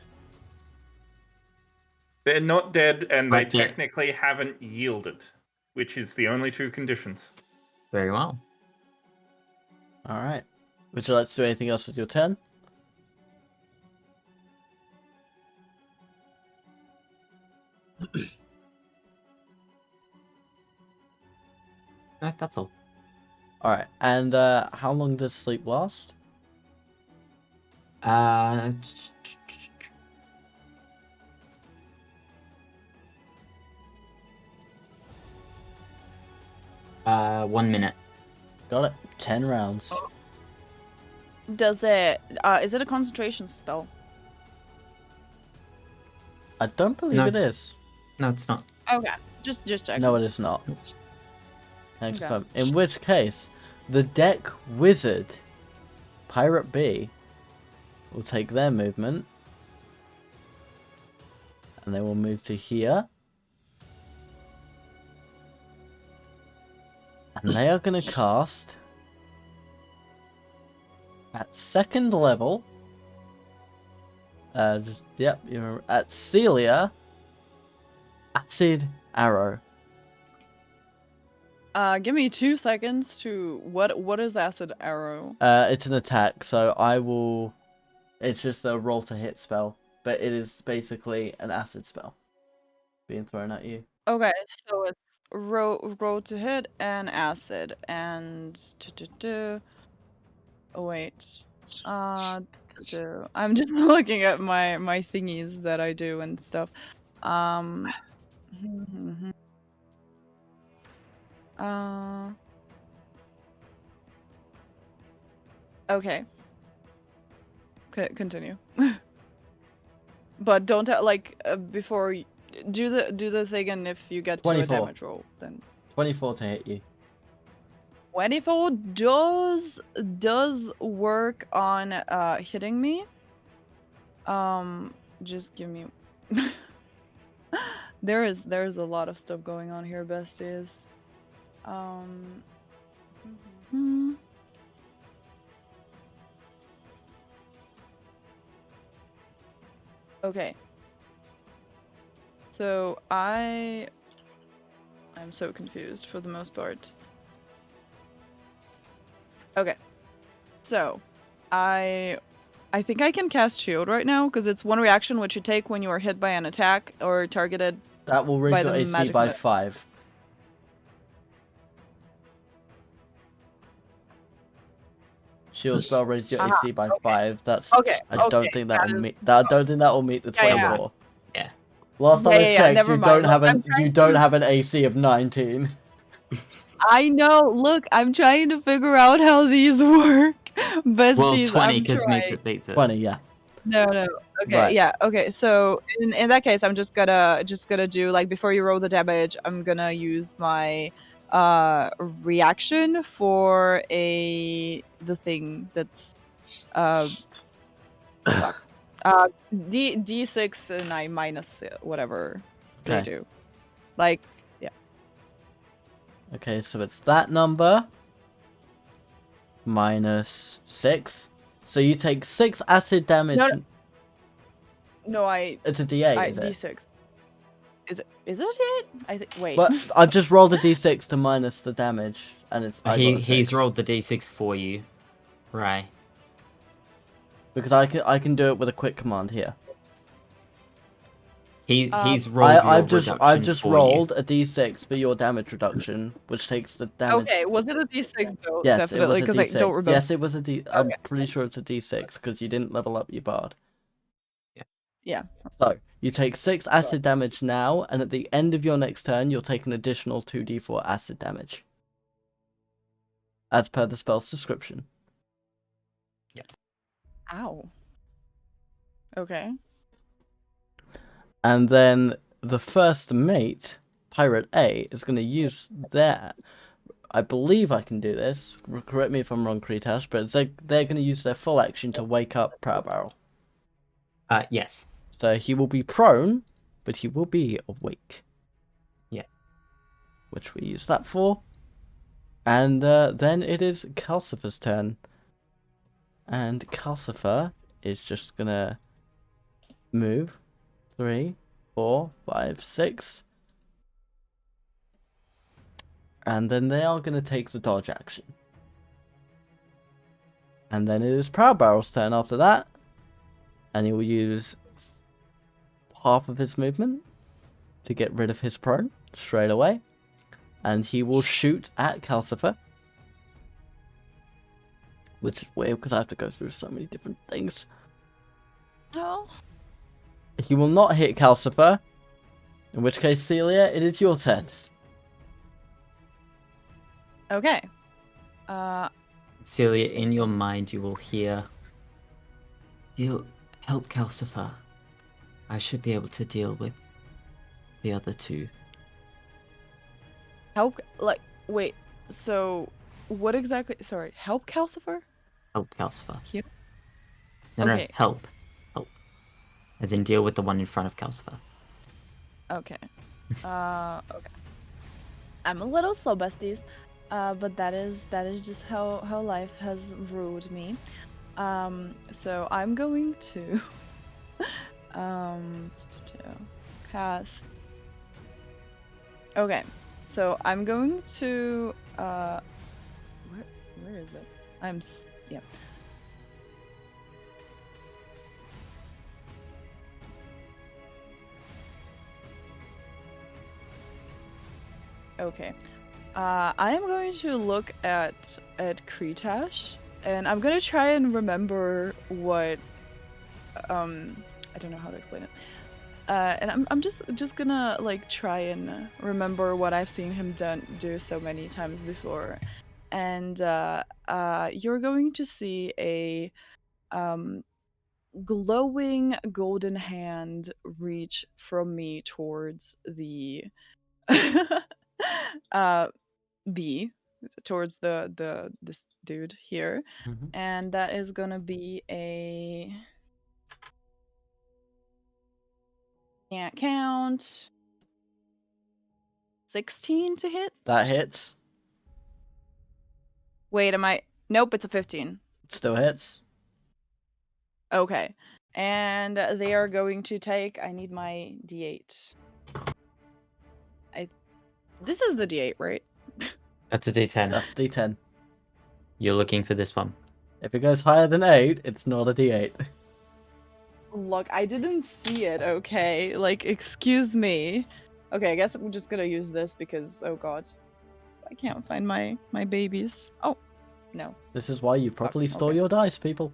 They're not dead, and Right, they yeah. technically haven't yielded, which is the only two conditions. Very well. All right. Would you like to do anything else with your turn? No, that's all. All right. And how long does sleep last? 1 minute. Got it. 10 rounds. Does it? Is it a concentration spell? I don't believe No. it is. No, it's not. Okay, just checking. No, it is not. Thanks, Okay. Clem. In which case, the deck wizard, Pirate B, will take their movement. And they will move to here. And they are going to cast at 2nd level. You're at Seelia. Acid Arrow. Give me 2 seconds to what is acid arrow? It's an attack, so I will. It's just a roll to hit spell, but it is basically an acid spell being thrown at you. Okay, so it's roll to hit and acid and oh wait. I'm just looking at my thingies that I do and stuff. Okay. Continue. But don't before do the thing, and if you get to a 24. damage roll, then 24 to hit you. 24 does work on hitting me. Just give me. There's a lot of stuff going on here, besties. Okay. So I'm so confused for the most part. Okay. So I think I can cast shield right now because it's one reaction which you take when you are hit by an attack or targeted. That will raise By your the AC magic by net. 5. Shield spell raises your Uh-huh, AC by okay. 5. That's Okay, I don't okay, think that that'll is- meet. I don't think that will meet the Yeah, yeah. 24. Yeah. Last time I Yeah, checked, never you mind. don't Look, have I'm an trying you don't to- have an AC of 19. I know. Look, I'm trying to figure out how these work. Besties, Well, 20 I'm because meets trying. it beats it. 20, yeah. No. Okay, Right. yeah. Okay, so in that case, I'm just gonna do like before you roll the damage, I'm gonna use my reaction for the thing that's fuck. D6 and I minus whatever they Okay. do. Like yeah. Okay, so it's that number minus 6. So you take 6 acid damage. No. No, It's a D8, is it? D6. Is it it? I think. Wait. But I've just rolled a D6 to minus the damage, and it's I got a He's 6. rolled the d6 for you. Right. Because I can do it with a quick command here. He's rolled your I've just reduction for rolled a D6 for your damage reduction, which takes the damage. Okay, was it a D6 though? Yes, Definitely, it was because a I D6. don't remember. Yes, it was a D. I'm Okay. pretty sure it's a D6 because you didn't level up your bard. Yeah. So you take 6 acid damage now, and at the end of your next turn, you'll take an additional 2d4 acid damage, as per the spell's description. Ow. Okay. And then the first mate, Pirate A, is going to use their... I believe I can do this. Correct me if I'm wrong, Kretash, but it's like they're going to use their full action to wake up Proud Barrel. Yes. So he will be prone, but he will be awake. Yeah. Which we use that for. And then it is Calcifer's turn. And Calcifer is just going to move 3, 4, 5, 6. And then they are going to take the dodge action. And then it is Proud Barrel's turn after that. And he will use half of his movement to get rid of his prone straight away. And he will shoot at Calcifer. Which is weird because I have to go through so many different things. No. He will not hit Calcifer. In which case, Seelia, it is your turn. Okay. Celia, in your mind, you will hear. You'll help Calcifer. I should be able to deal with the other two. Help. Like, wait. So, what exactly? Sorry. Help Calcifer? Help Calcifer. Cute. No, Okay. help. Help. As in, deal with the one in front of Calcifer. Okay. Okay. I'm a little slow, besties. But that is just how life has ruled me. So I'm going to cast. Okay. So I'm going to where is it? Yeah. Okay. I am going to look at Kretash, and I'm gonna try and remember what I don't know how to explain it. And I'm just gonna like try and remember what I've seen him do so many times before. And you're going to see a glowing golden hand reach from me towards the B, towards this dude here. Mhm. And that is gonna be a, can't count, 16 to hit. That hits. Wait, nope, it's a 15. Still hits. Okay. And they are going to take, I need my D8. This is the D8, right? That's a D10. That's D10. You're looking for this one. If it goes higher than 8, it's not a D8. Look, I didn't see it, okay? Like, excuse me. Okay, I guess I'm just gonna use this because, oh god. I can't find my babies. Oh, No. This is why you properly store okay. your dice, people.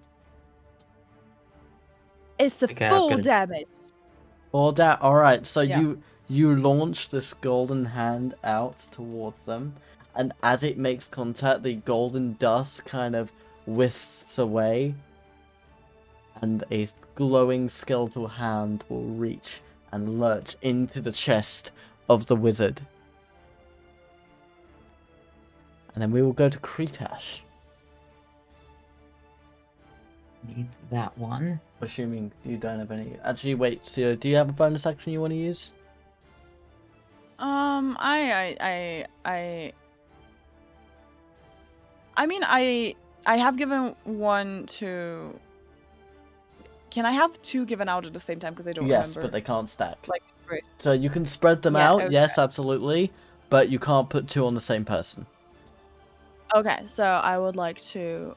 It's the Okay, I'm full gonna- damage. Or that. All right. So Yeah. you launch this golden hand out towards them, and as it makes contact, the golden dust kind of wisps away, and a glowing skeletal hand will reach and lurch into the chest of the wizard. And then we will go to Kretash, Need that one. assuming you don't have any. Actually, wait. So, do you have a bonus action you want to use? I mean, I have given one to. Can I have two given out at the same time? Because I don't Yes, remember. but they can't stack. Like, right. So you can spread them Yeah, out. okay. Yes, absolutely. But you can't put two on the same person. Okay, so I would like to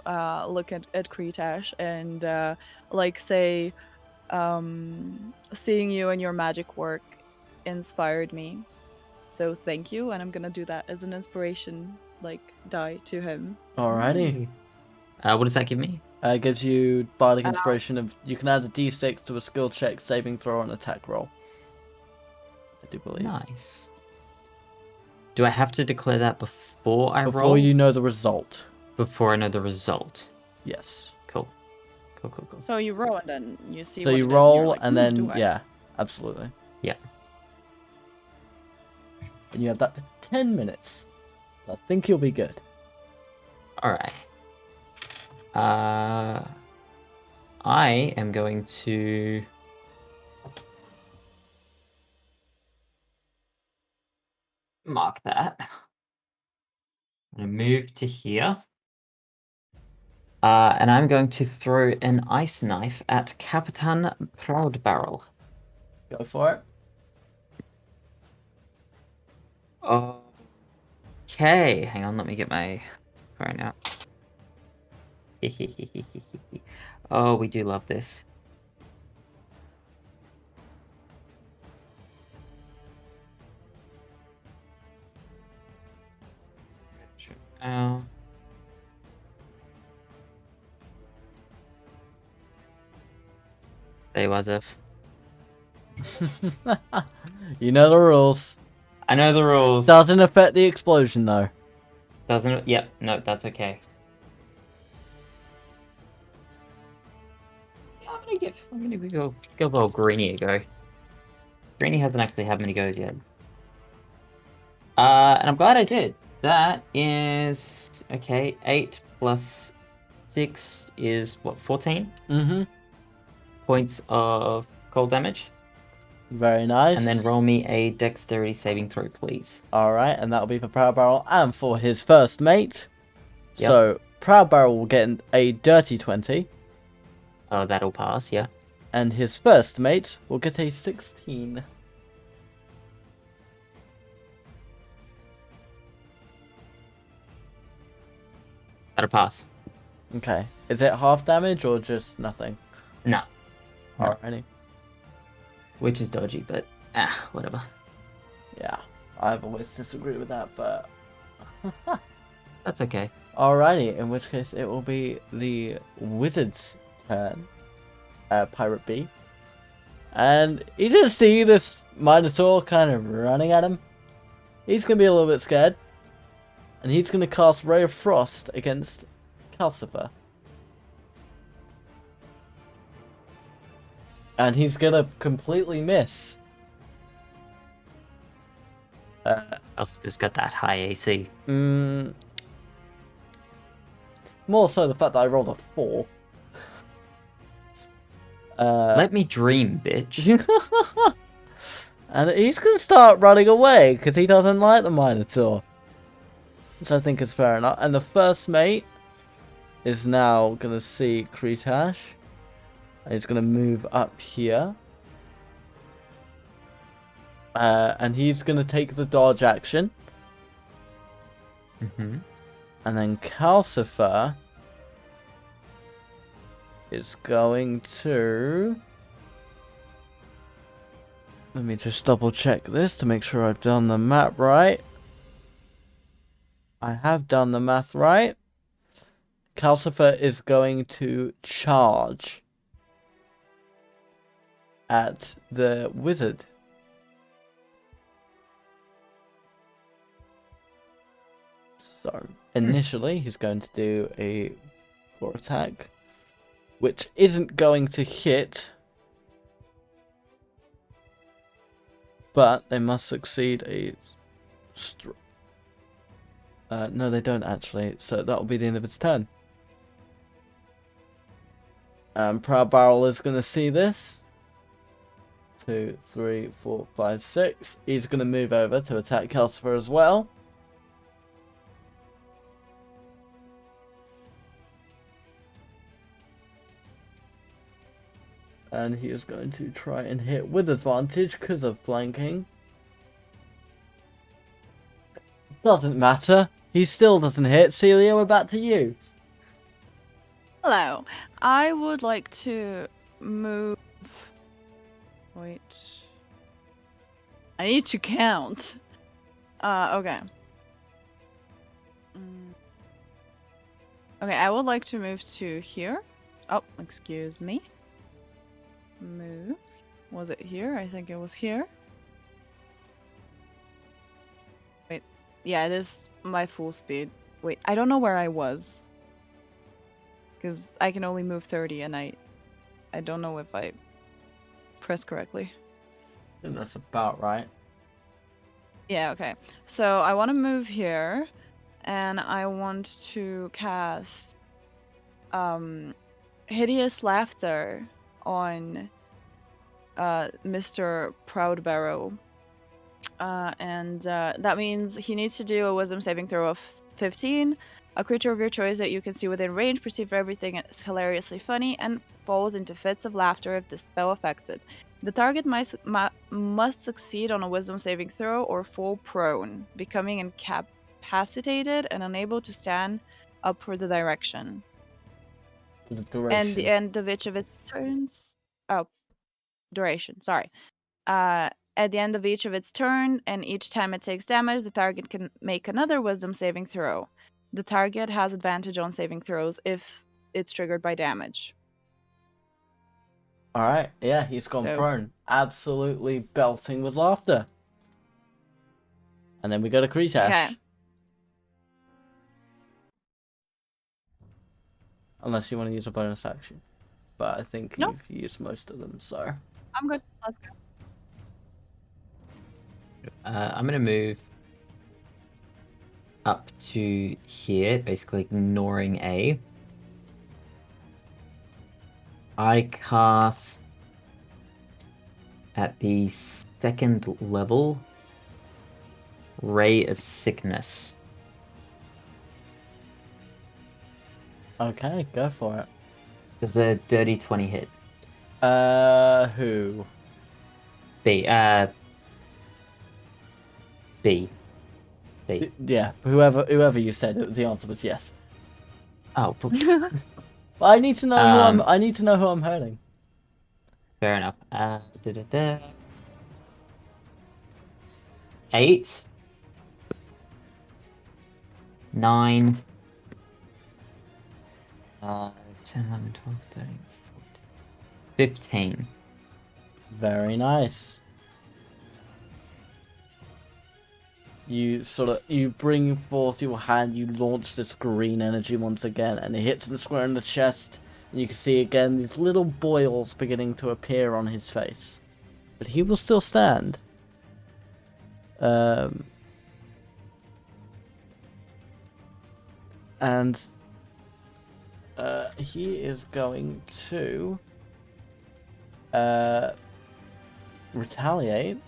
look at Kretash and like say, seeing you and your magic work inspired me. So thank you, and I'm gonna do that as an inspiration, like die to him. Alrighty. What does that give me? It gives you bardic inspiration of. You can add a d6 to a skill check, saving throw, and attack roll. I do believe. Nice. Do I have to declare that before I roll? Before you know the result. Before I know the result. Yes. Cool. Cool. So you roll and then you see. So what you it is, and you're roll like, and "Hmm, then do I?" yeah, absolutely. Yeah. And you have that for 10 minutes. So I think you'll be good. Alright. I am going to... mark that. I'm going to move to here. And I'm going to throw an ice knife at Capitan Proudbarrel. Go for it. Okay, hang on, let me get my phone out. Oh, we do love this. There was if. You know the rules. I know the rules. Doesn't affect the explosion though. Doesn't? Yep. No, that's okay. Yeah, I'm gonna go give old Greenie a go. Greenie hasn't actually had many goes yet. And I'm glad I did. That is okay. 8 plus 6 is what? 14 Mm-hmm. points of cold damage. Very nice. And then roll me a dexterity saving throw, please. Alright, and that'll be for Proud Barrel and for his first mate. Yep. So, Proud Barrel will get a dirty 20. Oh, that'll pass, yeah. And his first mate will get a 16. That'll pass. Okay. Is it half damage or just nothing? No. No. Alrighty. Which is dodgy, but whatever. Yeah. I've always disagreed with that, but... That's okay. Alrighty, in which case it will be the wizard's turn. Pirate B. And he just see this Minotaur kind of running at him. He's going to be a little bit scared. And he's going to cast Ray of Frost against Calcifer. And he's going to completely miss. Elspeth's got that high AC. More so the fact that I rolled a 4. Let me dream, bitch. And he's going to start running away because he doesn't like the Minotaur. Which I think is fair enough. And the first mate is now going to see Kretash. And he's going to move up here. And he's going to take the dodge action. Mm-hmm. And then Calcifer is going to... Let me just double check this to make sure I've done the map right. I have done the math right. Calcifer is going to charge at the wizard. So, initially, he's going to do a claw attack, which isn't going to hit, but they must succeed a... no, they don't actually, so that'll be the end of its turn. Proud Barrel is going to see this. 2, 3, 4, 5, 6. He's going to move over to attack Calcifer as well. And he is going to try and hit with advantage because of flanking. Doesn't matter. He still doesn't hit. Seelia, we're back to you. Hello. I would like to move. Wait. I need to count. Okay. Okay, I would like to move to here. Oh, excuse me. Move. Was it here? I think it was here. Wait. Yeah, it is my full speed. Wait, I don't know where I was. Because I can only move 30 and I don't know if I pressed correctly. I think that's about right. Yeah, okay. So I want to move here and I want to cast Hideous Laughter on Mr. Proudbarrow. And that means he needs to do a wisdom saving throw of 15. A creature of your choice that you can see within range perceives everything as hilariously funny and falls into fits of laughter if the spell affected. The target must succeed on a wisdom saving throw or fall prone, becoming incapacitated and unable to stand up for the direction. The duration. And the end of each of its turns. Oh, duration. Sorry. At the end of each of its turn, and each time it takes damage, the target can make another wisdom saving throw. The target has advantage on saving throws if it's triggered by damage. Alright, yeah, he's gone prone. Absolutely belting with laughter. And then we go to Kretash. Okay. Unless you want to use a bonus action. But I think Nope. you've used most of them, so... I'm good. Let's go. I'm gonna move up to here, basically ignoring A. I cast at the second level Ray of Sickness. Okay, go for it. Does a dirty 20 hit? Who? B. B. B. Yeah, whoever you said, the answer was yes. Oh, Well, I need to know who I'm hurting. fair enough. 8, 9, 10, 11, 12, 13, 14, 15. Very nice. You bring forth your hand, you launch this green energy once again, and it hits him square in the chest. And you can see again these little boils beginning to appear on his face. But he will still stand. And he is going to retaliate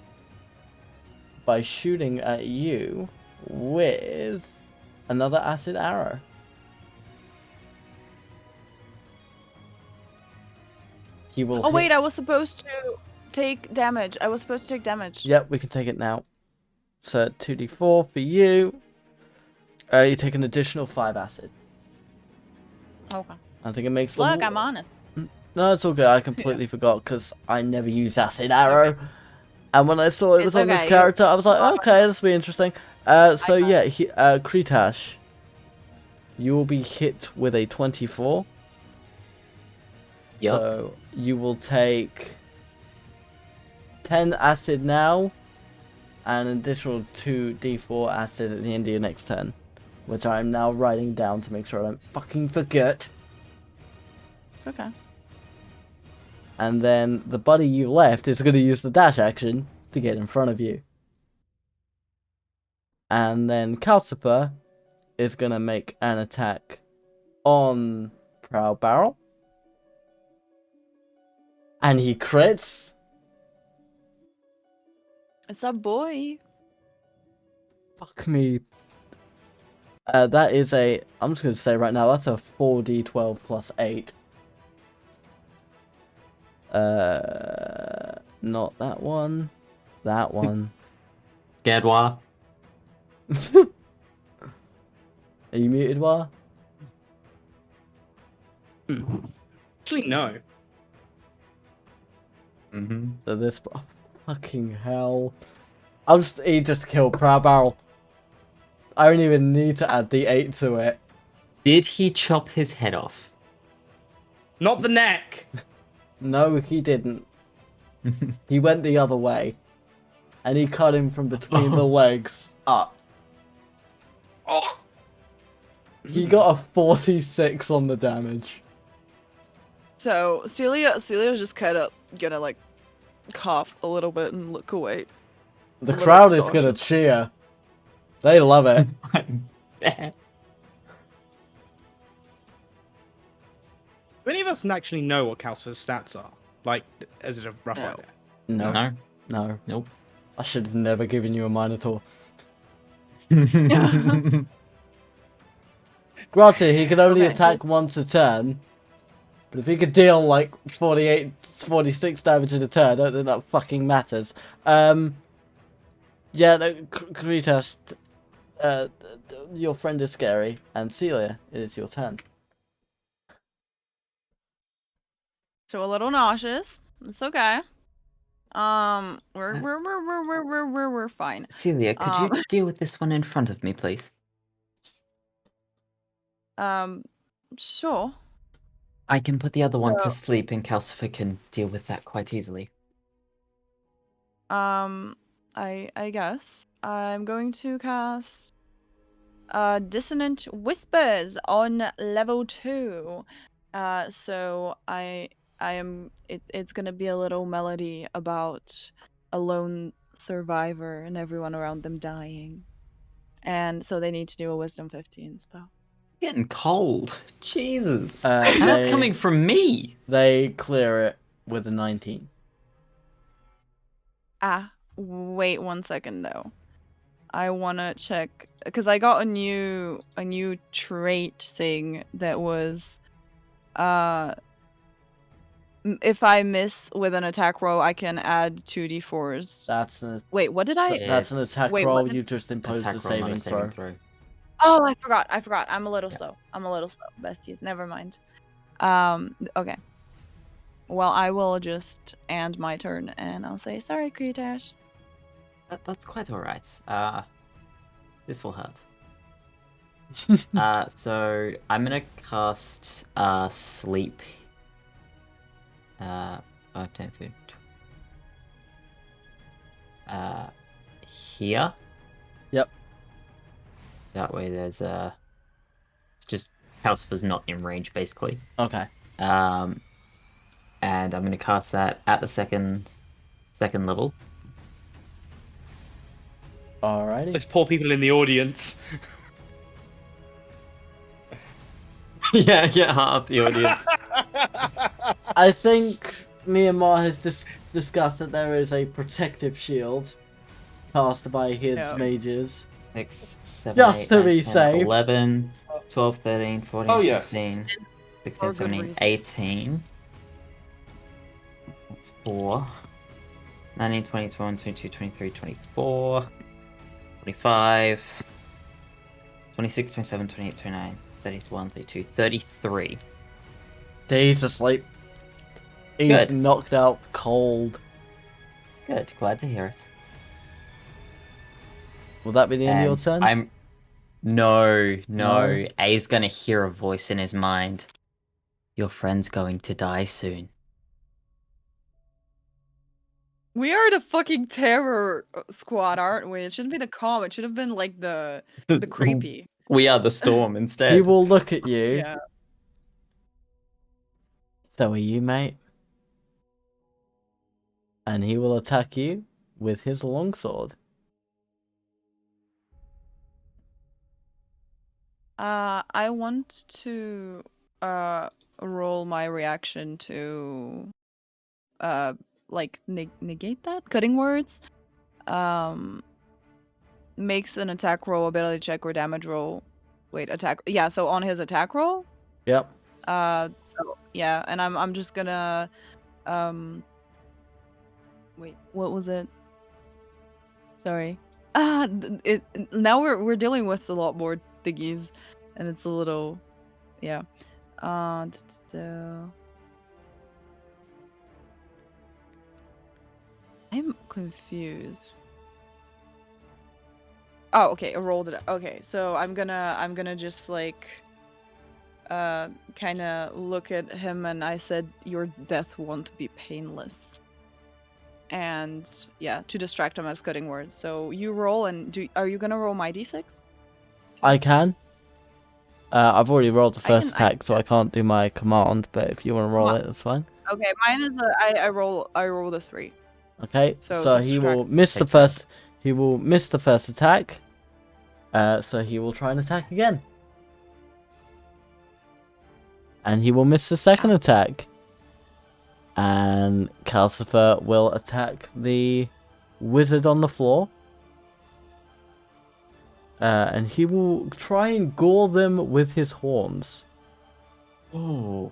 by shooting at you with another acid arrow. He will. Oh wait, I was supposed to take damage. Yep, we can take it now. So 2d4 for you. You take an additional 5 acid. Okay. I think it makes. Look, I'm honest. No, it's all good. I completely forgot because I never use acid arrow. And when I saw it was on this character, I was like, okay, this will be interesting. So yeah, Kretash, you will be hit with a 24. Yup. So you will take 10 acid now, and an additional 2d4 acid at the end of your next turn, which I'm now writing down to make sure I don't fucking forget. It's okay. And then the buddy you left is going to use the dash action to get in front of you. And then Calcifer is going to make an attack on Proud Barrel. And he crits. It's a boy. Fuck me. That is a... I'm just going to say right now, that's a 4d12 plus 8. Not that one. That one. Gadwa. Are you muted, Wa? Actually, no. Mm-hmm. So this... Oh, fucking hell. He just killed Proud Barrel. I don't even need to add the 8 to it. Did he chop his head off? Not the neck. No, he didn't. He went the other way. And he cut him from between the legs up. Oh. He got a 46 on the damage. So Celia's just kind of gonna like cough a little bit and look away. The A little crowd is cautious. gonna cheer. They love it. Do any of us actually know what Calcifer's stats are? Like, is it a rough No. idea? No. No. No. Nope. I should have never given you a Minotaur. Granted, he can only Okay. attack once a turn. But if he could deal like 48, 46 damage in a turn, I don't think that fucking matters. Yeah, no, Kretash, your friend is scary, and Seelia, it is your turn. So a little nauseous. It's okay. We're fine. Celia, could you deal with this one in front of me, please? Sure. I can put the other one to So- sleep, and Calcifer can deal with that quite easily. I guess I'm going to cast Dissonant Whispers on level 2. So it's gonna be a little melody about a lone survivor and everyone around them dying, and so they need to do a Wisdom 15 spell. Getting cold. Jesus. They- That's coming from me. They clear it with a 19. Wait 1 second though. I wanna check because I got a new trait thing that was if I miss with an attack roll, I can add 2d4s. Wait, what did I? That's an It's attack Wait, roll. what did- You just imposed a Attack roll, not saving throw. Oh, I forgot. I'm a little slow. Besties. Never mind. Okay. Well, I will just end my turn and I'll say sorry, Kretash. That's quite alright. This will hurt. So I'm gonna cast sleep. 5, 10, 15. Here. Yep. That way there's it's just Calcifer's not in range basically. Okay. And I'm gonna cast that at the second level. Alrighty. There's poor people in the audience. yeah, half the audience. I think Myanmar has discussed that there is a protective shield cast by his Yeah. mages. 6, 7, Just 8, to 9, be 10, safe. 11, 12, 13, 14, Oh, yes. 15, For 16, good 17, reason. 18. That's 4. 19, 20, 21, 22, 23, 24, 25, 26, 27, 28, 29, 31, 32, 33. He's just like... He's Good. knocked out cold. Good, glad to hear it. Will that be the end of your And turn? I'm No. No? A's gonna hear a voice in his mind. Your friend's going to die soon. We are the fucking terror squad, aren't we? It shouldn't be the calm. It should have been like the creepy. We are the storm He instead. will look at you. Yeah. So are you, mate? And he will attack you with his longsword. I want to roll my reaction to like negate that. Cutting words. Makes an attack roll, ability check, or damage roll. Wait, attack. Yeah, so on his attack roll. Yep. So yeah, and I'm just gonna wait, what was it? Sorry. Now we're dealing with a lot more thingies, and it's a little, yeah. I'm confused. Oh, okay, I rolled it. Okay, so I'm gonna just like kind of look at him, and I said, your death won't be painless. And yeah, to distract him as cutting words. So you roll, and are you gonna roll my d6? I can. I've already rolled the first I attack, so I can't do my command. But if you want to roll it, that's fine. Okay, mine is I roll the 3. Okay. So So he will miss the first. He will miss the first attack. So he will try and attack again. And he will miss the second attack. And Calcifer will attack the wizard on the floor. And he will try and gore them with his horns. Ooh.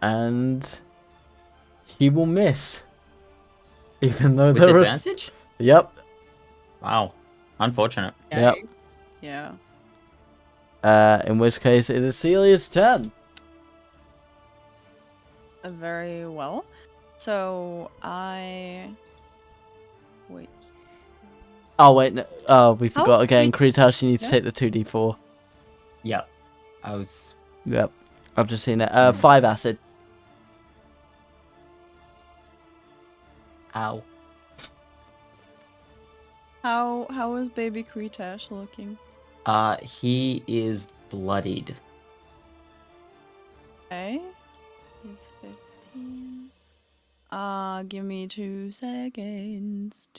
And he will miss. Even though With there is... advantage? Yep. Wow. Unfortunate. Yep. Yeah. In which case it is Celia's turn. Very well. So wait. Oh wait, no. Oh, we forgot again. we- Kretash, you need to Yeah. take the 2d4. Yep. I was. Yep. I've just seen it. 5 acid. Ow. How is baby Kretash looking? He is bloodied. Okay. He's 15. Give me 2 seconds.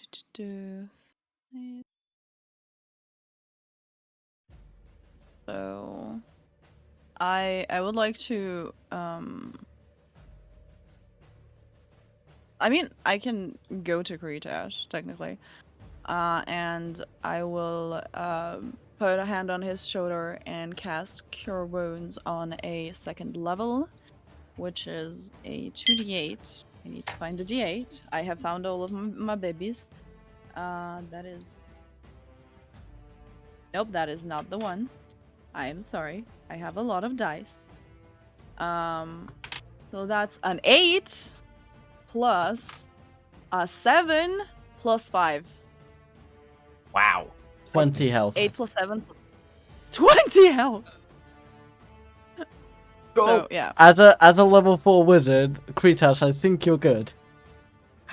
So, I would like to I mean, I can go to Kretash technically, and I will put a hand on his shoulder and cast Cure Wounds on a 2nd level, which is a 2d8. I need to find a d8. I have found all of my babies. That is... Nope, that is not the one. I am sorry. I have a lot of dice. So that's an 8 plus a 7 plus 5. Wow. 20 health. 8 plus 7 plus 20 health. So, yeah. As a level 4 wizard, Kretash, I think you're good.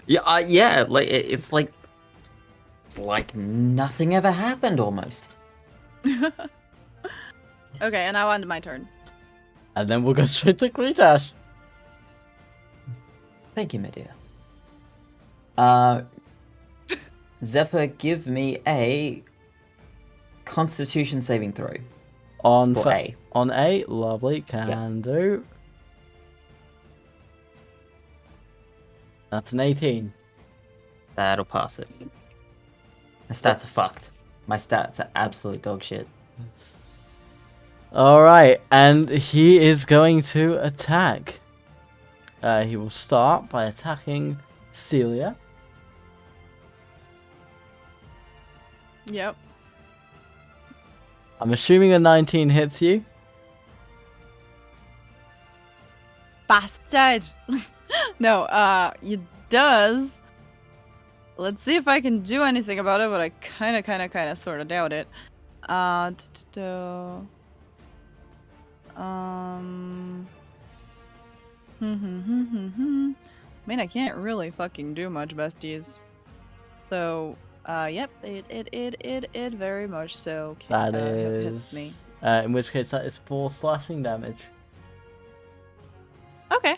Yeah. Yeah. Like it's like nothing ever happened almost. Okay, and now on to my turn. And then we'll go straight to Kretash. Thank you, my dear. Zephyr, give me a Constitution saving throw. On For A. On A, lovely, can do. That's an 18. That'll pass it. My stats are fucked. My stats are absolute dog shit. Alright, and he is going to attack. He will start by attacking Seelia. Yep. I'm assuming a 19 hits you. Bastard! No, it does. Let's see if I can do anything about it, but I kind of, sort of doubt it. I mean, I can't really fucking do much, besties. So, yep, it very much so That hits is... me. in which case, that is 4 slashing damage. Okay.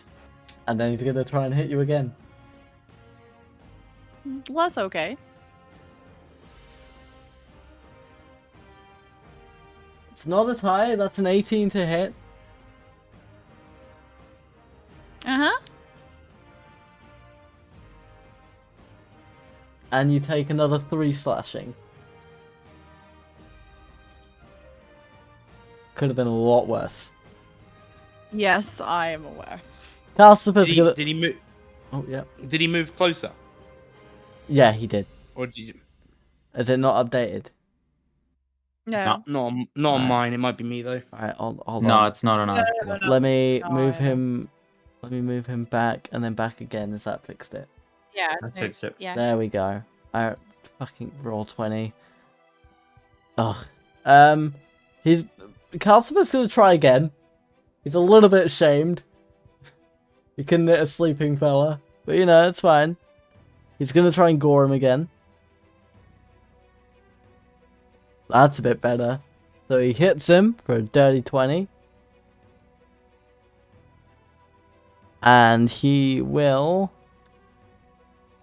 And then he's gonna try and hit you again. Well, that's okay. It's not as high, that's an 18 to hit. Uh-huh. And you take another 3 slashing. Could have been a lot worse. Yes, I am aware. Calcifer's gonna... Did he move? Oh, yeah. Did he move closer? Yeah, he did. Or did you... Is it not updated? No. Not on Alright. mine. It might be me though. Alright, hold No, on. it's not on ours. No. Let me No, move I know. him... Let me move him back, and then back again. Has that fixed it? Yeah. Let's fix it. Yeah. There we go. Alright, fucking roll 20. Ugh. He's... Calcifer's gonna try again. He's a little bit ashamed. He couldn't hit a sleeping fella. But you know, it's fine. He's gonna try and gore him again. That's a bit better. So he hits him for a dirty 20. And he will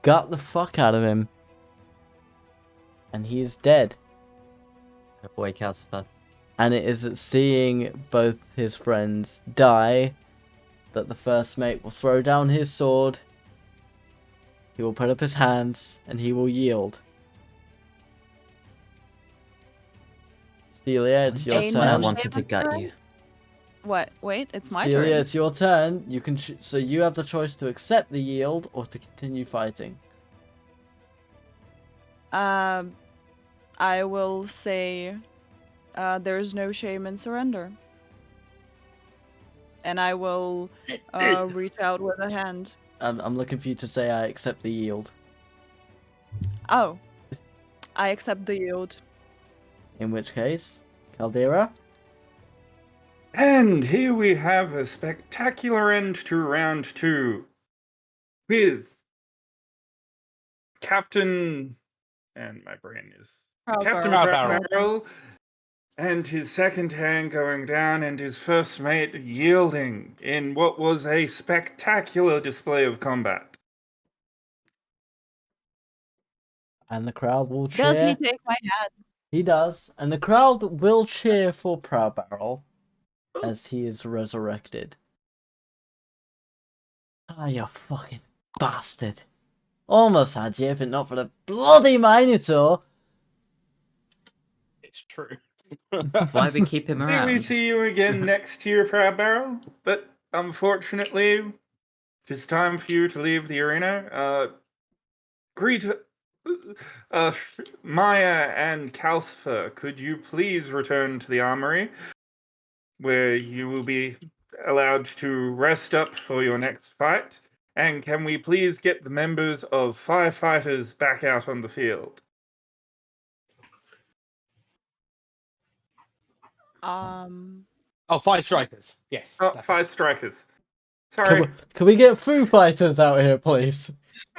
gut the fuck out of him. And he is dead. Good boy, Calcifer. And it is at seeing both his friends die that the first mate will throw down his sword. He will put up his hands and he will yield. Seelia, it's your Ain't I no turn. wanted to gut you. What? Wait, it's my Seelia, turn. it's your turn. You can so you have the choice to accept the yield or to continue fighting. I will say, there's no shame in surrender. And I will reach out with a hand. I'm looking for you to say I accept the yield. Oh, I accept the yield. In which case, Caldera. And here we have a spectacular end to round 2 with Captain, and my brain is Captain Barrel, and his second hand going down, and his first mate yielding in what was a spectacular display of combat. And the crowd will cheer. Does he take my hand? He does. And the crowd will cheer for Proud Barrel as he is resurrected. Ah, you fucking bastard. Almost had you if it not for the bloody Minotaur. It's true. Why we keep him May around? we see you again next year, Proud Barrel? But unfortunately, it's time for you to leave the arena. Maya and Calcifer, could you please return to the armory, where you will be allowed to rest up for your next fight? And can we please get the members of Firefighters back out on the field? Oh, 5 strikers. Yes. Oh, that's 5 strikers. Sorry. Can we get Foo Fighters out here, please?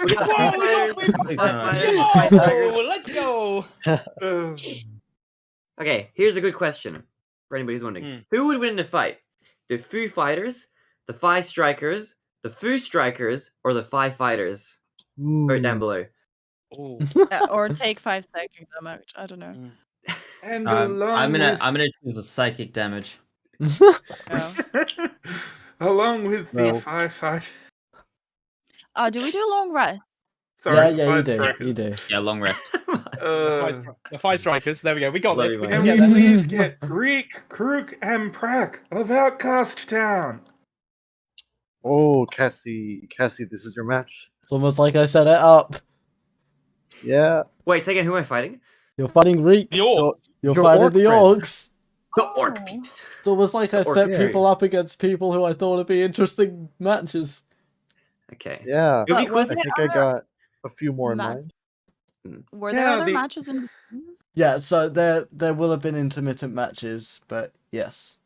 We got Whoa, Firefighters, we got Firefighters, Oh, let's go. Okay, here's a good question for anybody who's wondering. Who would win in a fight? The Foo Fighters, the 5 Strikers, the Foo Strikers, or the 5 Fighters? Right down below. Ooh. Or take 5 psychic damage. I don't know. And I'm along gonna choose a psychic damage. No. along with the No. 5 Fighters. Do we do long rest? Sorry, yeah, you 5 do. Strikers. You do. Yeah, long rest. The 5 strikers. There we go. We got Love this. you, We man. Can can we get please get Greek, Krook, and Prak of Outcast Town? Oh, Cassie, this is your match. It's almost like I set it up. Yeah. Wait, say again, who am I fighting? You're fighting Reek. the orc. You're your fighting orc the friends. orcs. The Orc Oh. Peeps. It's almost like I orc set fairy. people up against people who I thought would be interesting matches. Okay. Yeah. It'll be But cool was I if- it think I on got a few more in Mac? mind. Were there Yeah, other the- matches in? Yeah, so there will have been intermittent matches, but yes,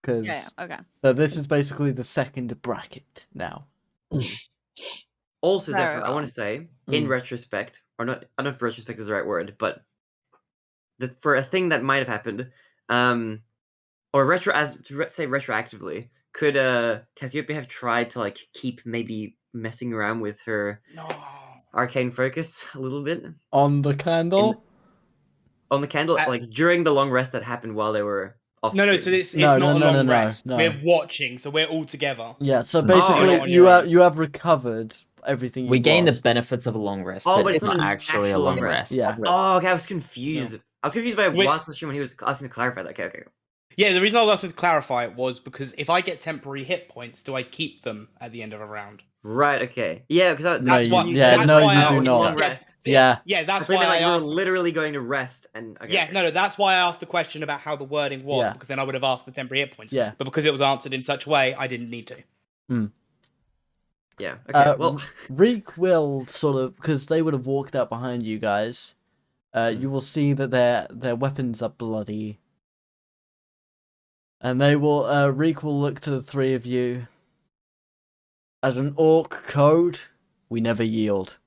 because Yeah. Okay. so this is basically the second bracket now. Also, Very Zephyr, I want well. to say, in retrospect, or not, I don't know if retrospect is the right word, but for a thing that might have happened, or say retroactively, could Cassiopeia have tried to like keep maybe messing around with her No. arcane focus a little bit On the candle. on the candle, like during the long rest that happened while they were off No, screen? so it's No, not a no, long no, no, rest. no. We're watching, so we're all together. Yeah, so Oh, basically you're on your own. you have recovered everything you We gain the lost. benefits of a long rest, Oh, but it's not an actually a actual long rest. Yeah. Oh, okay, I was confused. I was confused by So wait- Wasp's stream when he was asking to clarify that. Okay. Yeah, the reason I wanted to clarify it was because if I get temporary hit points, do I keep them at the end of a round? Right, okay. Yeah, because No, you- you yeah, said no, why you I do was not. long rest. Yeah. Yeah, I that's thought you why meant I like you were asked. literally going to rest and okay. No, that's why I asked the question about how the wording was, Yeah. because then I would have asked the temporary hit points. Yeah. But because it was answered in such a way, I didn't need to. Yeah. Okay. Well, Reek will sort of, because they would have walked out behind you guys. You will see that their weapons are bloody, and they will. Reek will look to the three of you. As an orc code, we never yield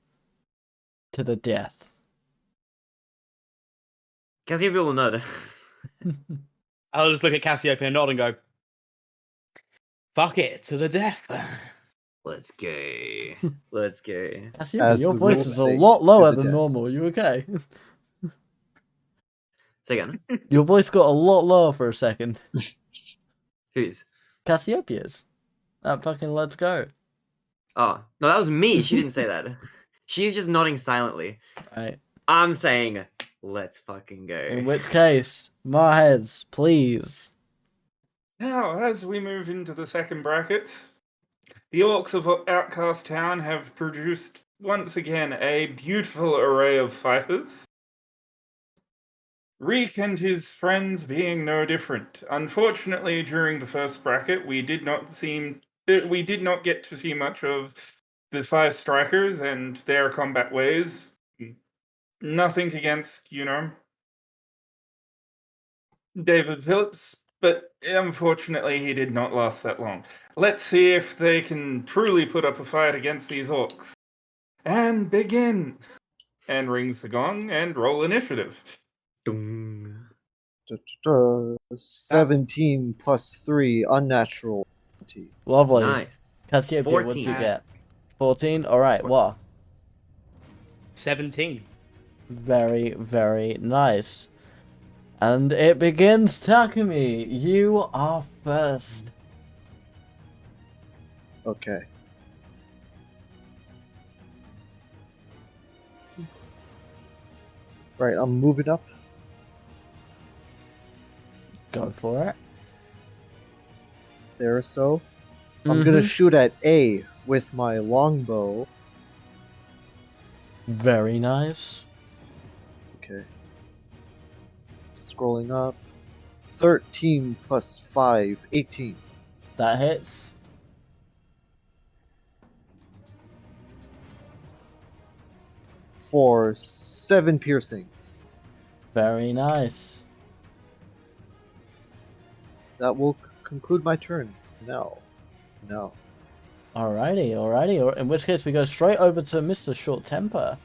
to the death. Cassiopeia will nod. I'll just look at Cassiopeia and nod and go, fuck it, to the death. Let's go. Let's go. Cassiopeia, As your the voice rules is a state, lot to lower the than death. normal. You okay? Say again. Your voice got a lot lower for a second. Whose? Cassiopeia's. That fucking let's go. Oh, no, that was me. She didn't say that. She's just nodding silently. Right. I'm saying, let's fucking go. In which case, my heads, please. Now, as we move into the second bracket, the Orcs of Outcast Town have produced, once again, a beautiful array of fighters. Reek and his friends being no different. Unfortunately, during the first bracket, we did not get to see much of the five strikers and their combat ways. Nothing against, David Phillips, but unfortunately he did not last that long. Let's see if they can truly put up a fight against these orcs. And begin! And rings the gong and roll initiative. Dung. 17 plus 3, unnatural. 20. Lovely. Nice. Cassiopeia, what did you 14. get? 14? Alright, what? 17. Very, very nice. And it begins, Takumi. You are first. Okay. Right, I'm moving up. Go for it. There, so. I'm gonna Mhm. shoot at A with my longbow. Very nice. Okay. Scrolling up. 13 plus 5, 18. That hits. For 7 piercing. Very nice. That will conclude my turn for now. No. Alrighty. In which case we go straight over to Mr. Short Temper.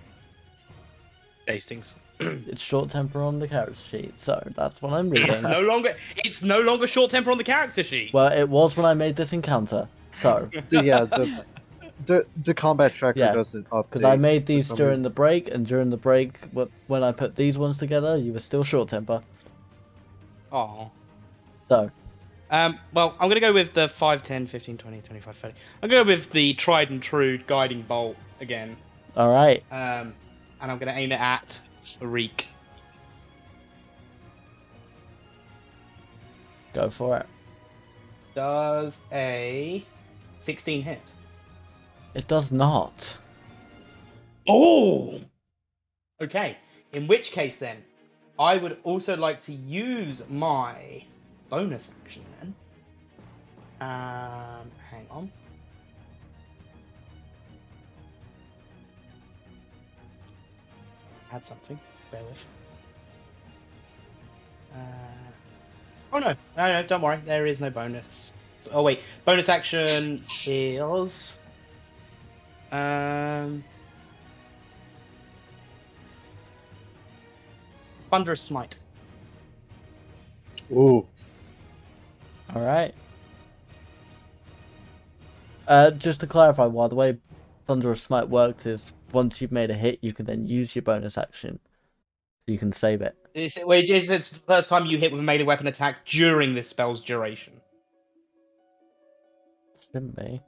Hastings. It's Short Temper on the character sheet, so that's what I'm reading. It's no longer short temper on the character sheet. Well, it was when I made this encounter, so. Yeah, the combat tracker Yeah, doesn't update. Because I made these for some during the break, and during the break, when I put these ones together, you were still Short Temper. Oh. So, Well, I'm going to go with the 5, 10, 15, 20, 25, 30. I'm going to go with the tried and true guiding bolt again. alright. And I'm going to aim it at Reek. Go for it. Does a 16 hit? It does not. Oh! Okay. In which case, then, I would also like to use my bonus action then. Hang on. Add something. Bear with. Oh no, no, don't worry. There is no bonus. Oh wait, bonus action is Thunderous Smite. Ooh. All right. Just to clarify, the way Thunderous Smite works is once you've made a hit, you can then use your bonus action, so you can save it. It's the first time you hit with a melee weapon attack during this spell's duration. Shouldn't be.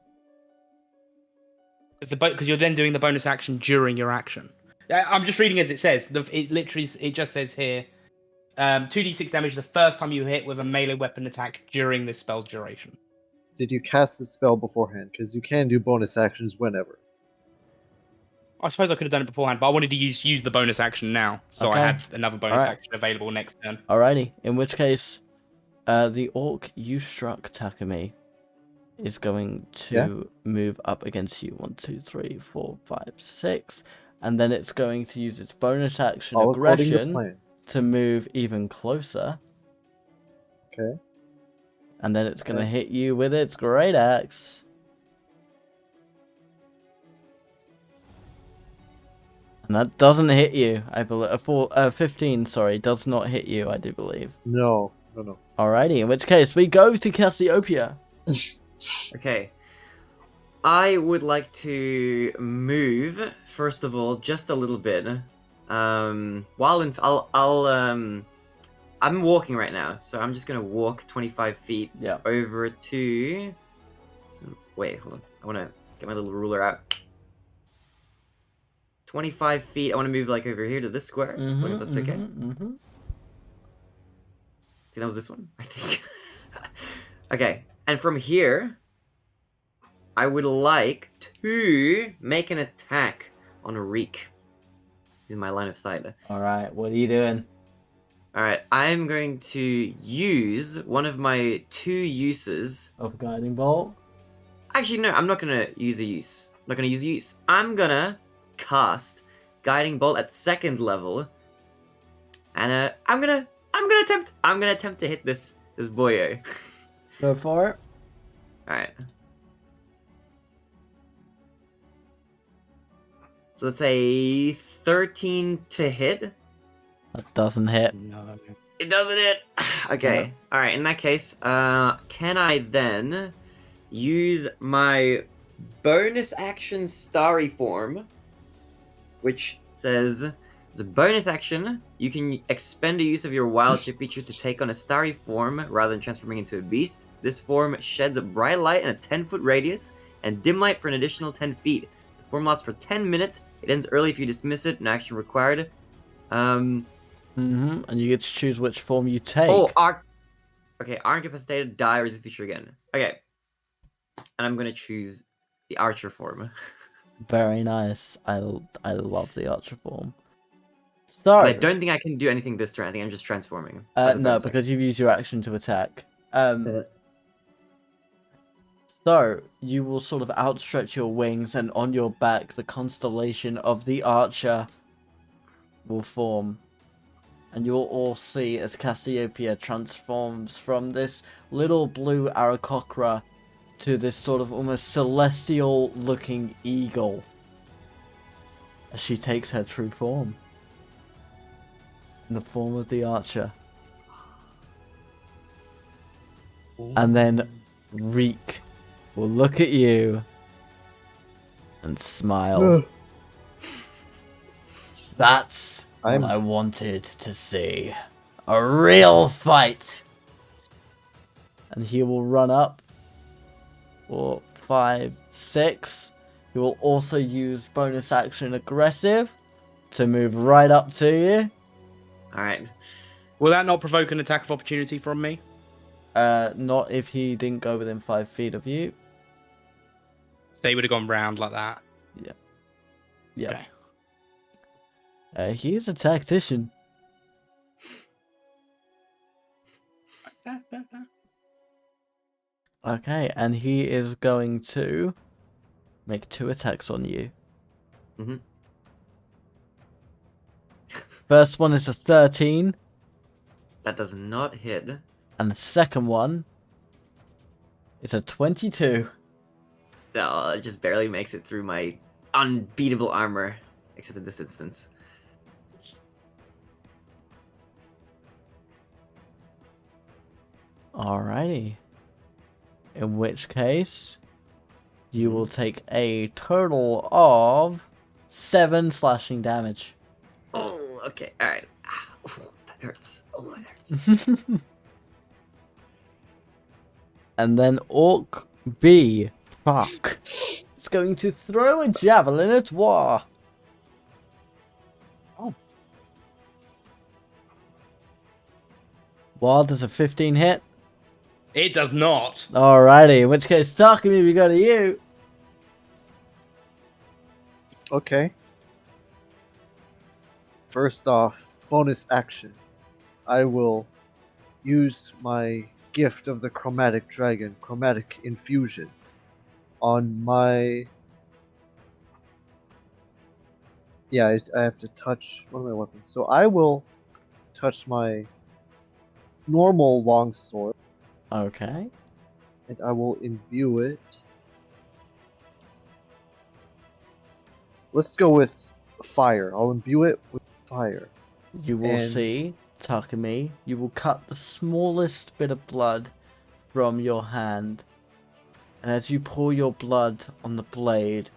Because you're then doing the bonus action during your action. I'm just reading as it says. It just says here, 2d6 damage the first time you hit with a melee weapon attack during this spell's duration. Did you cast the spell beforehand? Because you can do bonus actions whenever. I suppose I could have done it beforehand, but I wanted to use the bonus action now, so Okay. I had another bonus Alright. action available next turn. Alrighty. In which case, the orc you struck, Takumi, is going to move up against you. 1, 2, 3, 4, 5, 6, and then it's going to use its bonus action All according to aggression plan. to move even closer, Okay. and then it's going to hit you with its great axe. And that doesn't hit you, I believe. 15, sorry, does not hit you, I do believe. No. Alrighty, in which case we go to Cassiopeia. Okay. I would like to move first of all just a little bit. I'm walking right now, so I'm just gonna walk 25 feet over to. Wait, hold on. I wanna get my little ruler out. 25 feet. I want to move like over here to this square. As long as that's okay. I think that was this one. I think. Okay, and from here, I would like to make an attack on Reek. In my line of sight. Alright, what are you doing? Alright, I'm going to use one of my 2 uses. Of Guiding Bolt? Actually, no, I'm not going to use a use. I'm not going to use a use. I'm going to cast Guiding Bolt at 2nd level. And I'm gonna attempt to hit this boyo. Go for it. Alright. So let's say 13 to hit. That doesn't hit. No. It doesn't hit. Okay. No. Alright, in that case, can I then use my bonus action starry form, which says, as a bonus action, you can expend a use of your wild shape feature to take on a starry form rather than transforming into a beast. This form sheds a bright light in a 10-foot radius and dim light for an additional 10 feet. The form lasts for 10 minutes. It ends early if you dismiss it. No action required. And you get to choose which form you take. Oh, okay, are incapacitated, die, or is a feature again. Okay. And I'm gonna choose the archer form. Very nice. I love the archer form. So But I don't think I can do anything this turn. I think I'm just transforming. no, because you've used your action to attack. So you will sort of outstretch your wings, and on your back, the constellation of the Archer will form, and you will all see as Cassiopeia transforms from this little blue Aarakocra to this sort of almost celestial-looking eagle as she takes her true form. In the form of the Archer. And then Reek will look at you and smile. That's what I wanted to see. A real fight! And he will run up. 4, 5, 6. He will also use bonus action aggressive to move right up to you. Alright. Will that not provoke an attack of opportunity from me? Not if he didn't go within 5 feet of you. They would have gone round like that. Yeah. Okay. He is a tactician. Okay, and he is going to make 2 attacks on you. First one is a 13, That does not hit. and the second one is a 22. Oh, it just barely makes it through my unbeatable armor, except in this instance. Alrighty. In which case, you will take a total of 7 slashing damage. Oh, okay, alright. That hurts. Oh, that hurts. And then Orc B, fuck, is going to throw a javelin at Wa. Oh. Wa, does a 15 hit? It does not. Alrighty, in which case, Takumi, we go to you. Okay. First off, bonus action. I will use my gift of the chromatic dragon, chromatic infusion, on my... Yeah, I have to touch one of my weapons. So I will touch my normal longsword, Okay. and I will imbue it. Let's go with fire. I'll imbue it with fire. You will And- see, Takumi, you will cut the smallest bit of blood from your hand. And as you pour your blood on the blade,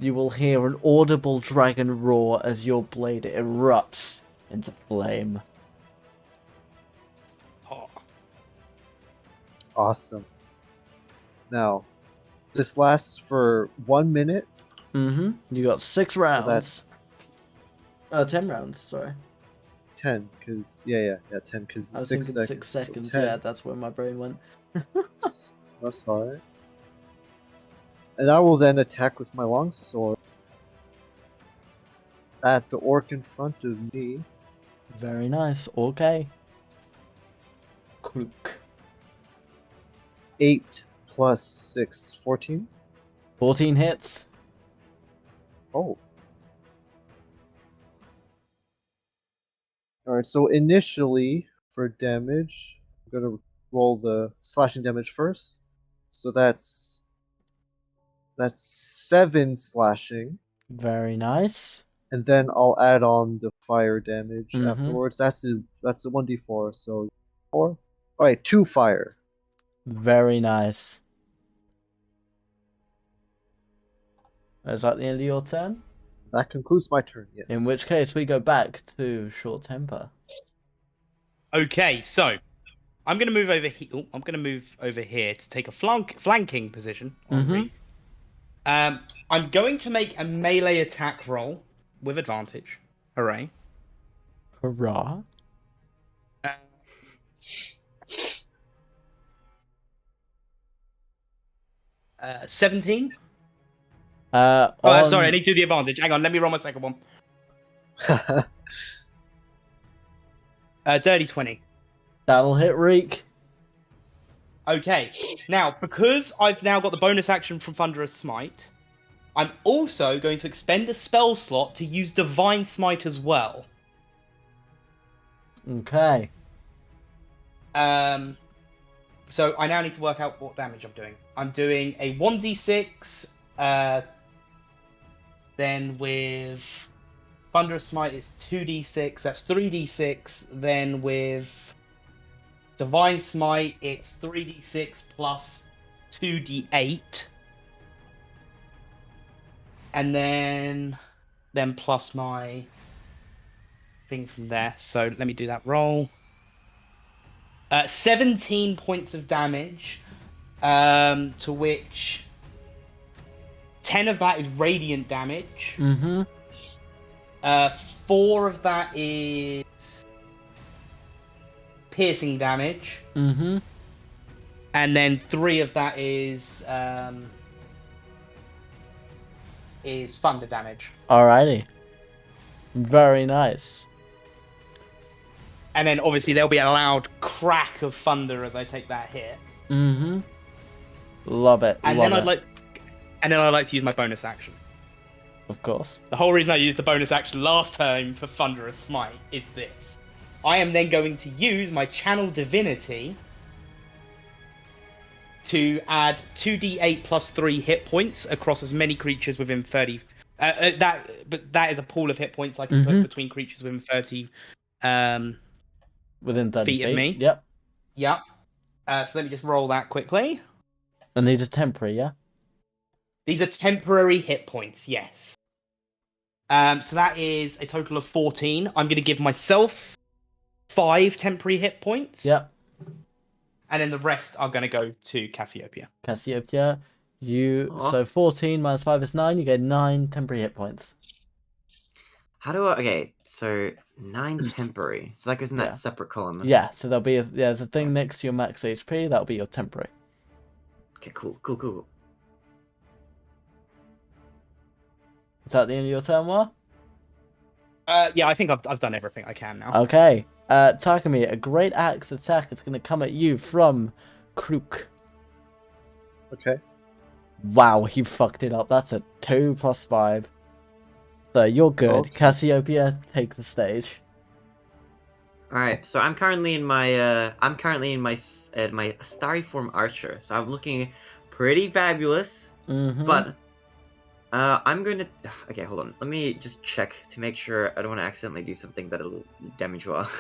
you will hear an audible dragon roar as your blade erupts into flame. Oh, Awesome. Now, this lasts for 1 minute. Mm-hmm. You got 6 So rounds. that's 10 rounds, sorry. 10, because, yeah, 10, because I was 6 thinking seconds. 6 so seconds, 10. yeah, that's where my brain went. That's alright. And I will then attack with my longsword at the orc in front of me. Very nice, okay. Kluk. 8 plus 6, 14. 14 hits. Oh. Alright, so initially, for damage, I'm gonna roll the slashing damage first. So that's 7 slashing. Very nice. And then I'll add on the fire damage Mhm. afterwards. That's a 1d4, so 4. Alright, 2 fire. Very nice. Is that the end of your turn? That concludes my turn, yes. In which case, we go back to short temper. okay, so I'm going to move over here. I'm going to move over here to take a flanking position on Mhm. Reed. I'm going to make a melee attack roll with advantage. Hooray! Hurrah. 17. Oh, Sorry, I need to do the advantage. Hang on, let me roll my second one. Dirty 20. That'll hit Reek. Okay, now, because I've now got the bonus action from Thunderous Smite, I'm also going to expend a spell slot to use Divine Smite as well. Okay. So I now need to work out what damage I'm doing. I'm doing a 1d6, then with Thunderous Smite it's 2d6, that's 3d6, then with Divine Smite it's 3d6 plus 2d8, and then plus my thing from there. So let me do that roll. 17 points of damage, to which 10 of that is radiant damage. Mm-hmm. 4 of that is piercing damage, Mm-hmm. and then 3 of that is thunder damage. Alrighty. Very nice. And then obviously there'll be a loud crack of thunder as I take that hit. Mm-hmm. Love it. And love then it. I'd like to use my bonus action. Of course. The whole reason I used the bonus action last time for Thunderous Smite is this. I am then going to use my Channel Divinity to add 2d8 plus 3 hit points across as many creatures within 30. But that is a pool of hit points I can put between creatures within 30 within 30 feet of me. Yep. Yep. So let me just roll that quickly. And these are temporary, yeah? These are temporary hit points, yes. So that is a total of 14. I'm going to give myself 5 temporary hit points. Yep. And then the rest are going to go to Cassiopeia. Cassiopeia, so 14 minus 5 is 9. You get 9 temporary hit points. How do I? Okay, so 9 temporary. So that goes in that separate column. Yeah, so there's a thing next to your max HP. That'll be your temporary. Okay, cool. Is that the end of your turn, Wa? Yeah, I think I've done everything I can now. Okay. Takumi, a great axe attack is going to come at you from Krook. Okay. Wow, he fucked it up. That's a 2 plus 5. So you're good. Okay. Cassiopeia, take the stage. All right, so I'm currently in my my starry form archer. So I'm looking pretty fabulous. But I'm going to... Okay, hold on. Let me just check to make sure I don't want to accidentally do something that'll damage well.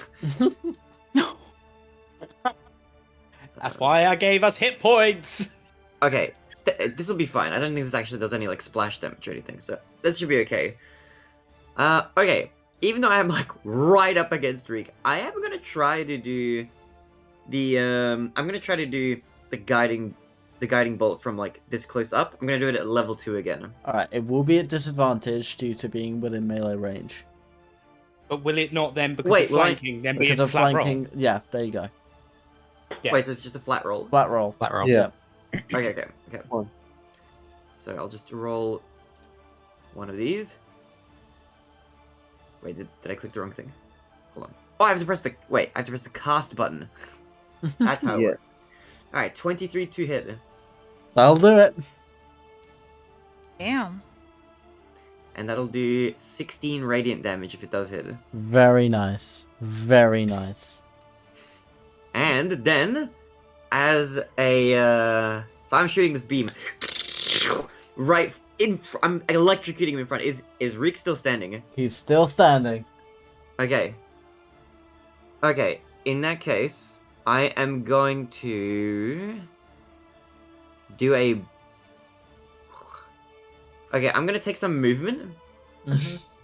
That's why I gave us hit points! Okay, this will be fine. I don't think this actually does any, like, splash damage or anything, so this should be okay. Okay. Even though I'm, like, right up against Reek, I am going to try to do the, I'm going to try to do the guiding bolt from, like, this close up. I'm going to do it at level 2 again. Alright, it will be at disadvantage due to being within melee range. But will it not then, because of flanking, then be Because a of flat flanking, roll? yeah, there you go. Yeah. Wait, so it's just a flat roll? Flat roll. Flat roll. Yeah. Okay. One. So I'll just roll one of these. Wait, did I click the wrong thing? Hold on. Oh, I have to press the cast button. That's how it Yeah. works. Alright, 23 to hit. That'll do it. Damn. And that'll do 16 radiant damage if it does hit. Very nice. Very nice. And then, as a, so I'm shooting this beam. Right in, I'm electrocuting him in front. Is Reek still standing? He's still standing. Okay. Okay, in that case, I am going to do a... Okay, I'm gonna take some movement,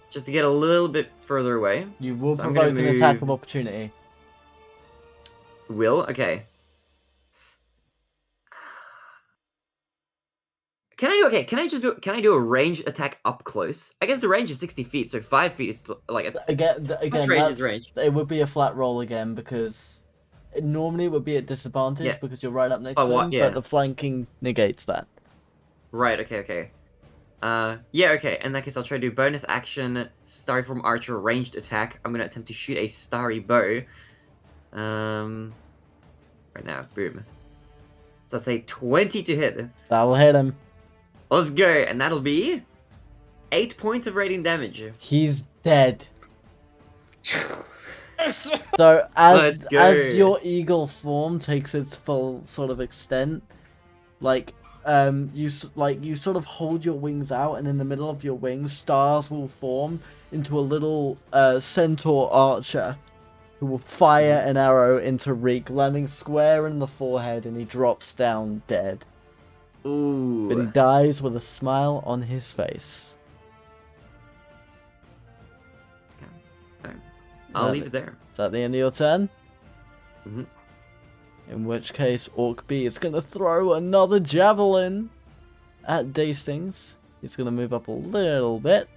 just to get a little bit further away. You will So I'm provoke gonna an attack move- of opportunity. Okay. Can I do a ranged attack up close? I guess the range is 60 feet, so 5 feet is like a... Again, range is range? it would be a flat roll again because normally it would be at disadvantage because you're right up next to him, but the flanking negates that. Right, okay. Yeah, okay. In that case, I'll try to do bonus action, Starry Form Archer, ranged attack. I'm gonna attempt to shoot a starry bow. Right now, boom. So that's a 20 to hit. That'll hit him. Let's go, and that'll be 8 points of radiant damage. He's dead. So as your eagle form takes its full sort of extent, you sort of hold your wings out, and in the middle of your wings, stars will form into a little centaur archer who will fire an arrow into Reek, landing square in the forehead, and he drops down dead. Ooh. But he dies with a smile on his face. Okay. I'll leave it there. Is that the end of your turn? Mhm. In which case, Orc B is going to throw another javelin at Dastings. He's going to move up a little bit.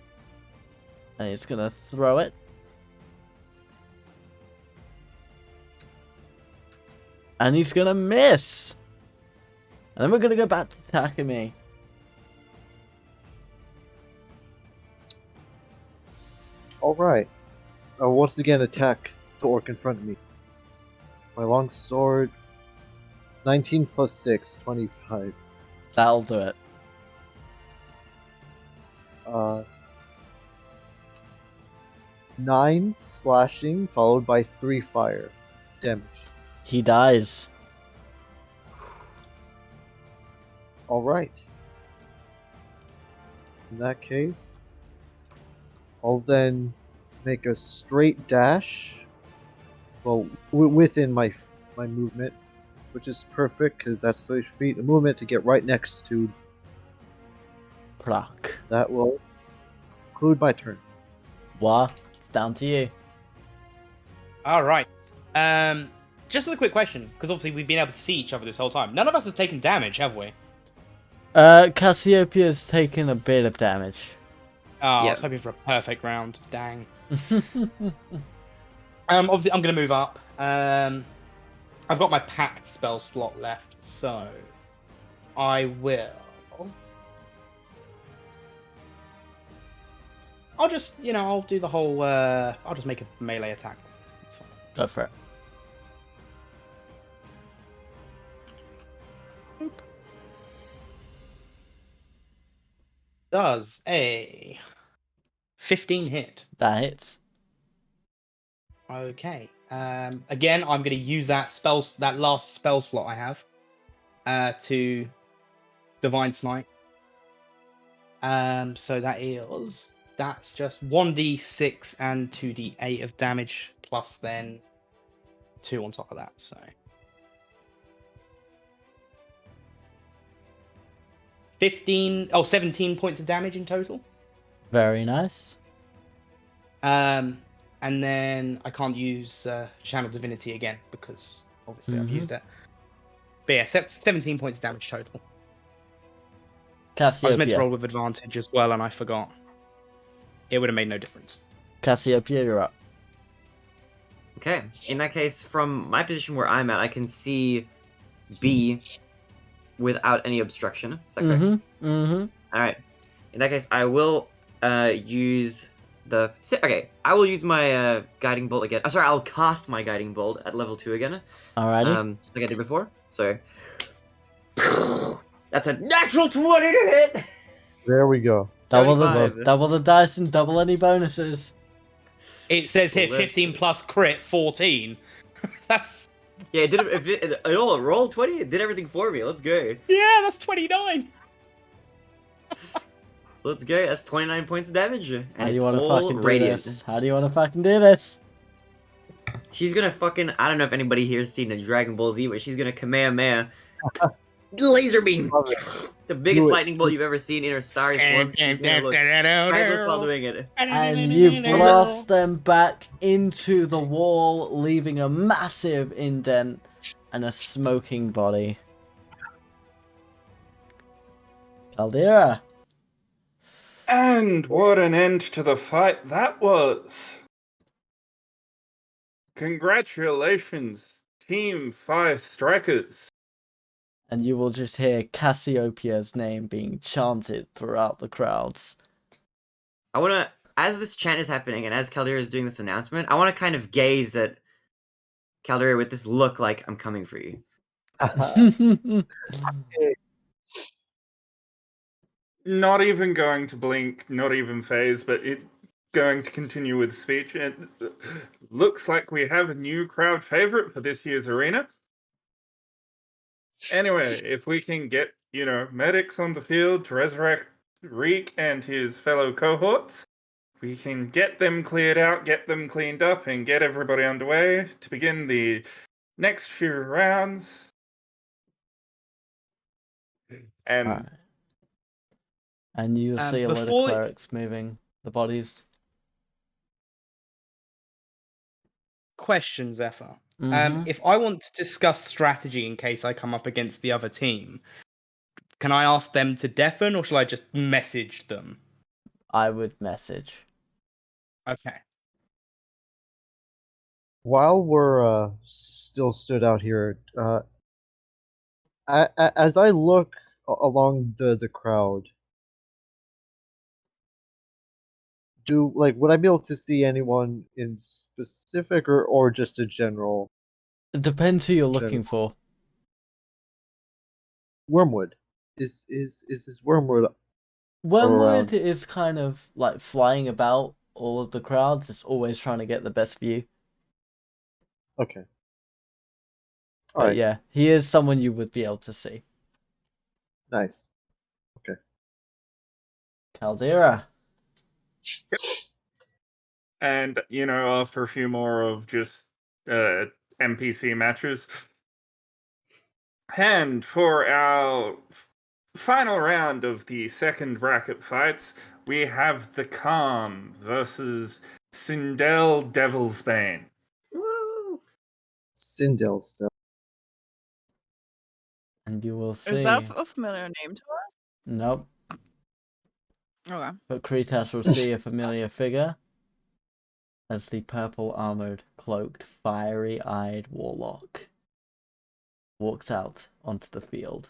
And he's going to throw it. And he's going to miss. And then we're going to go back to Takumi. Alright. I'll once again attack the orc in front of me. My long sword. 19 plus 6, 25. That'll do it. 9 slashing, followed by 3 fire damage. He dies. Alright. In that case, I'll then make a straight dash. Well, within my movement, which is perfect because that's 3 feet of movement to get right next to. Pluck. That will conclude my turn. Wa, it's down to you. All right. Just a quick question, because obviously we've been able to see each other this whole time. None of us have taken damage, have we? Cassiopeia's taken a bit of damage. Oh, I Yeah. was hoping for a perfect round. Dang. Obviously, I'm going to move up. I've got my packed spell slot left, so I will. I'll just, I'll do the whole. I'll just make a melee attack. That's fine. Go for it. Does a 15 hit? That hits. Okay. Again, I'm going to use that last spell slot I have, to Divine Smite. So that's just 1d6 and 2d8 of damage, plus then 2 on top of that. So 17 points of damage in total. Very nice. And then I can't use Channel Divinity again because obviously I've used it. But yeah, 17 points of damage total. I was meant to Cassiopeia. roll with advantage as well, and I forgot. It would have made no difference. Cassiopeia, you're up. Okay. In that case, from my position where I'm at, I can see B without any obstruction. Is that correct? Mm-hmm. All right. In that case, I will use the. Okay, I will use my guiding bolt again. Sorry, I'll cast my guiding bolt at level 2 again. Alrighty. Just like I did before. So that's a natural 20 to hit. There we go. Double 35. the dice and double any bonuses. It says here Well, 15 plus crit, 14. That's Yeah, it rolled 20. It did everything for me. Let's go. that's 29. Let's go. That's 29 points of damage, and How do it's you want to all fucking do radiant. this? How do you want to fucking do this? She's gonna fucking. I don't know if anybody here's seen the Dragon Ball Z, but she's gonna Kamehameha. Laser beam! Love it. The biggest Do it. lightning bolt you've ever seen in her starry form. She's gonna look fabulous while doing it. And you blast them back into the wall, leaving a massive indent and a smoking body. Caldera. And what an end to the fight that was! Congratulations, Team 5 Strikers! And you will just hear Cassiopeia's name being chanted throughout the crowds. I wanna, as this chant is happening and as Caldera is doing this announcement, I wanna kind of gaze at Caldera with this look like I'm coming for you. Not even going to blink, not even phase, but it going to continue with speech. It looks like we have a new crowd favorite for this year's arena. Anyway, if we can get, medics on the field to resurrect Reek and his fellow cohorts, we can get them cleared out, get them cleaned up, and get everybody underway to begin the next few rounds. And Alright. And you see a load of before- clerics moving the bodies. Question, Zephyr. Mhm. If I want to discuss strategy in case I come up against the other team, can I ask them to deafen, or shall I just message them? I would message. Okay. While we're still stood out here, as I look along the crowd, would I be able to see anyone in specific, or just a general? It depends who you're looking for. Wormwood is this Wormwood Wormwood around? is kind of like flying about all of the crowd, just always trying to get the best view. Okay. But Alright, yeah, he is someone you would be able to see. nice. Caldera. And, after a few more of just NPC matches, and for our final round of the second bracket fights, we have the Calm versus Sindel Devilsbane. Woo! Sindel still. And you will see. Is that a familiar name to us? Nope. Okay. But Kretash will see a familiar figure as the purple armored, cloaked, fiery-eyed warlock walks out onto the field.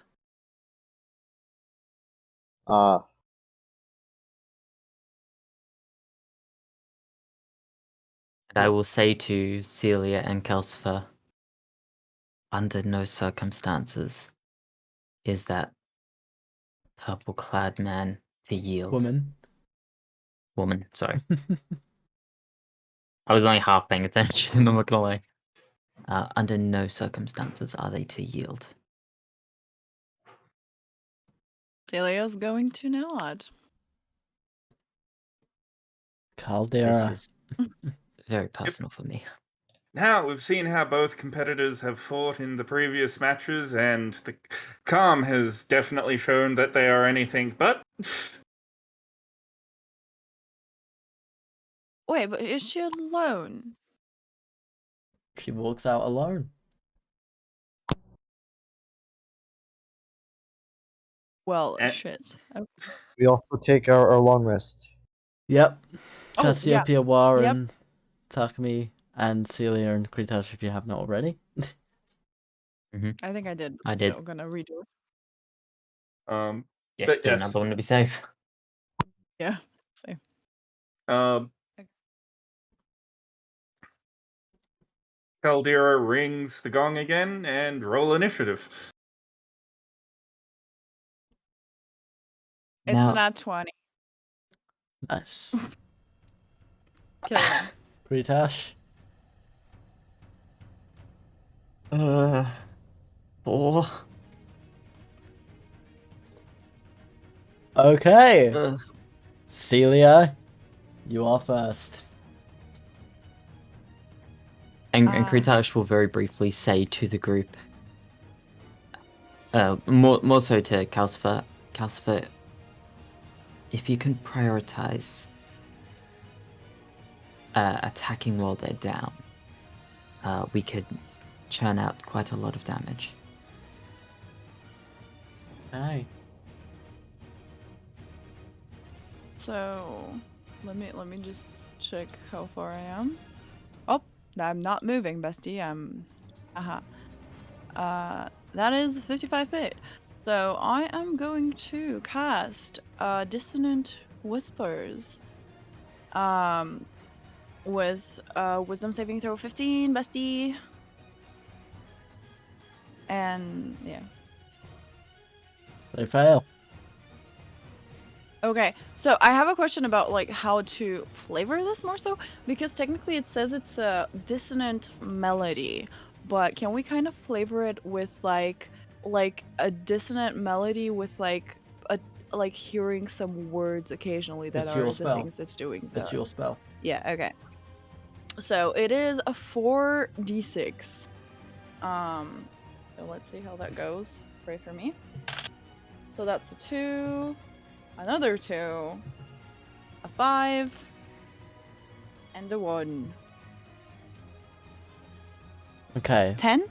Ah. And I will say to Seelia and Calcifer, under no circumstances is that purple-clad man to yield. Woman, sorry. I was only half paying attention, I'm not gonna lie. Under no circumstances are they to yield. Celia's going to nod. Caldera. This is very personal for me. Now, we've seen how both competitors have fought in the previous matches, and the Calm has definitely shown that they are anything but. Wait, but is she alone? She walks out alone. Well, Eh. shit. Okay. We also take our long rest. Yep. Oh, yeah. Cassiopeia, Yep. and Takumi, and Seelia and Kretash if you have not already. I think I did. I did. Still gonna redo it. Yes, But do yes. another one to be safe. Yeah. Same. Caldera rings the gong again and roll initiative. It's Now, not 20. Nice. Kill him. Kretash. 4. Okay. Seelia, you are first. And Ah. Kretash will very briefly say to the group, more so to Calcifer, if you can prioritize attacking while they're down, we could churn out quite a lot of damage. Hey. So, let me just check how far I am. Oh, I'm not moving, bestie. That is 55 feet. So I am going to cast Dissonant Whispers. With Wisdom saving throw 15, bestie. And yeah. They fail. Okay, so I have a question about like how to flavor this more so, because technically it says it's a dissonant melody, but can we kind of flavor it with like a dissonant melody with like hearing some words occasionally that It's are your the spell. things it's doing. It's your spell. Yeah, okay. So it is a 4d6. So let's see how that goes. Pray for me. So that's a 2, another 2, a 5, and a 1. Okay. 10?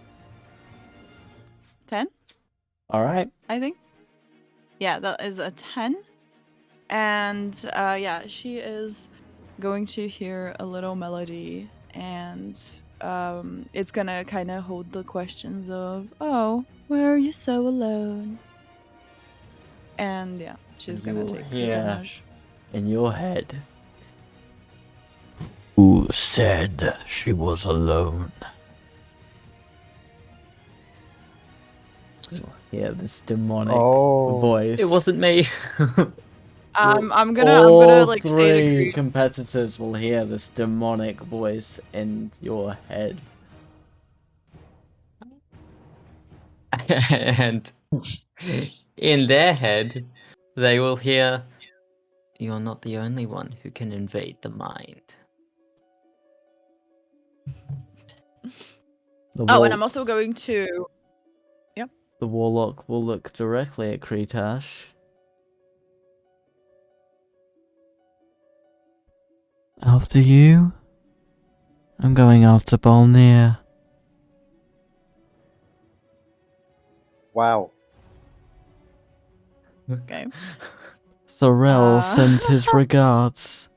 10, All right. I think. Yeah, that is a 10. And yeah, she is going to hear a little melody, and it's gonna kind of hold the questions of, oh, why are you so alone? And yeah, she's gonna You take the hear damage. in your head. Who said she was alone? You'll hear this demonic Oh. voice. It wasn't me. I'm gonna All like say three it agree. competitors will hear this demonic voice in your head. And in their head, they will hear, "You're not the only one who can invade the mind." Oh, and I'm also going to. The warlock will look directly at Kretash. After you, I'm going after Bolnir. Wow. Okay. Sorrel sends his regards.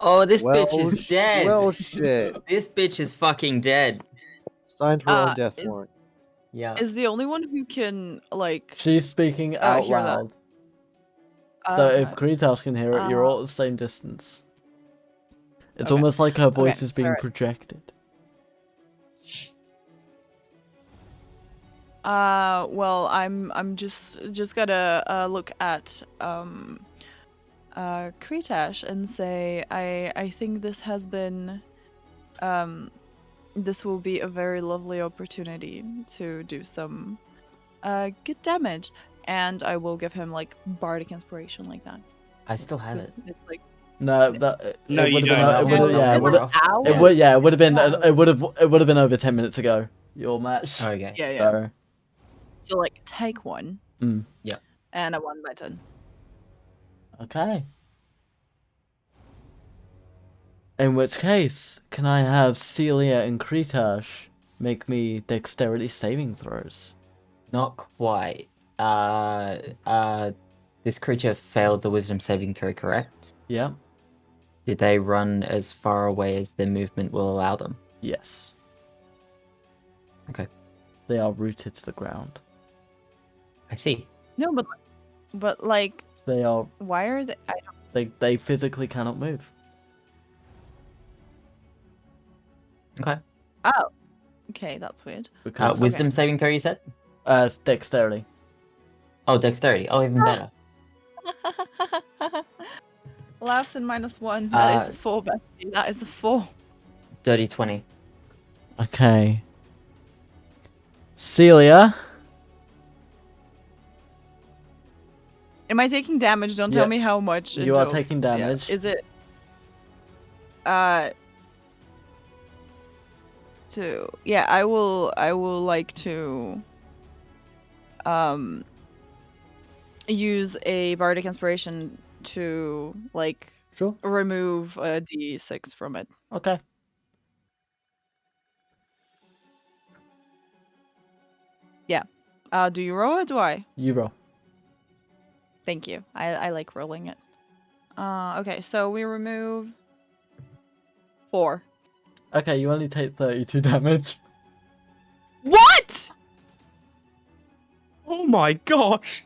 Oh, this Well, bitch is dead. well, shit. This bitch is fucking dead. Signed her own death is- warrant. Yeah. Is the only one who can like. She's speaking out hear that. loud. So if Okay. Kretash can hear it, you're all at the same distance. It's almost like her voice is being alright. projected. Well, I'm just gonna look at Kretash and say I think this has been this will be a very lovely opportunity to do some good damage, and I will give him like bardic inspiration like that. I still have it. It's like No, that No, it you would have been. don't. It would have. Yeah, it would have. Ow. It would. Yeah, it would have been. Wow. It would have. It would have been over 10 minutes ago. Your match. Okay. Yeah, yeah. So, So like take one. Yeah. And I won by 10. okay. In which case, can I have Seelia and Kretash make me dexterity saving throws? Not quite. This creature failed the wisdom saving throw, correct? Yeah. Did they run as far away as their movement will allow them? Yes. Okay. They are rooted to the ground. I see. No, but like They are. why are they? I don't. They physically cannot move. Okay. Oh. Okay, that's weird. Because Wisdom saving throw, you said? it's dexterity. Oh, dexterity. Oh, even better. Laughs in -1. That is 4, Bessie. That is a 4. Dirty 20. Okay. Seelia. Am I taking damage? Don't Yeah. tell me how much. You are Joe. taking Yeah. damage. Is it? Yeah, I will like to use a bardic inspiration to like Sure. remove a d6 from it. Okay. Do you roll it? Do I? You roll. Thank you. I like rolling it. Okay, so we remove 4. Okay, you only take 32 damage. What? Oh my gosh!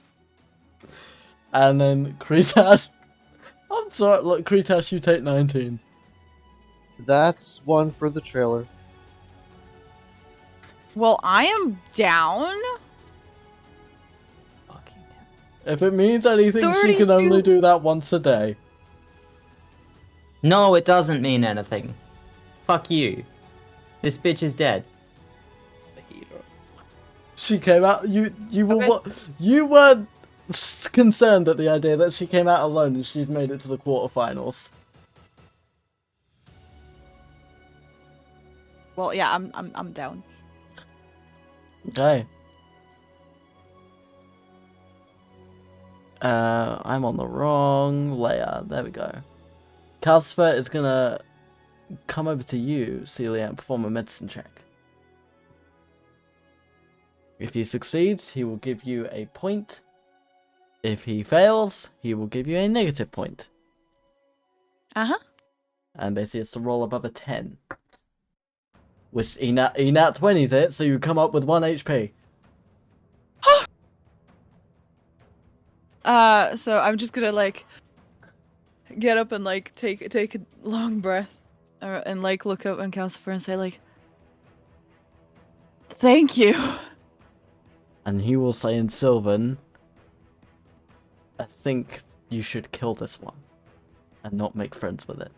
And then Kretash. I'm sorry, look, Kretash, you take 19. That's one for the trailer. Well, I am down. Fucking hell. If it means anything, she can only 32. do that once a day. No, it doesn't mean anything. Fuck you. This bitch is dead. She came out. You were Okay. what? You were concerned at the idea that she came out alone and she's made it to the quarterfinals. Well, yeah, I'm down. Okay. I'm on the wrong layer. There we go. Calcifer is gonna come over to you, Seelia, and perform a medicine check. If he succeeds, he will give you a point. If he fails, he will give you a negative point. Uh-huh. And basically it's to roll above a 10. Which he nat 20's it, so you come up with 1 HP. So I'm just gonna like get up and like take a long breath, and like look up and Calcifer and say like, "Thank you." And he will say in Sylvan, I think you should kill this one and not make friends with it.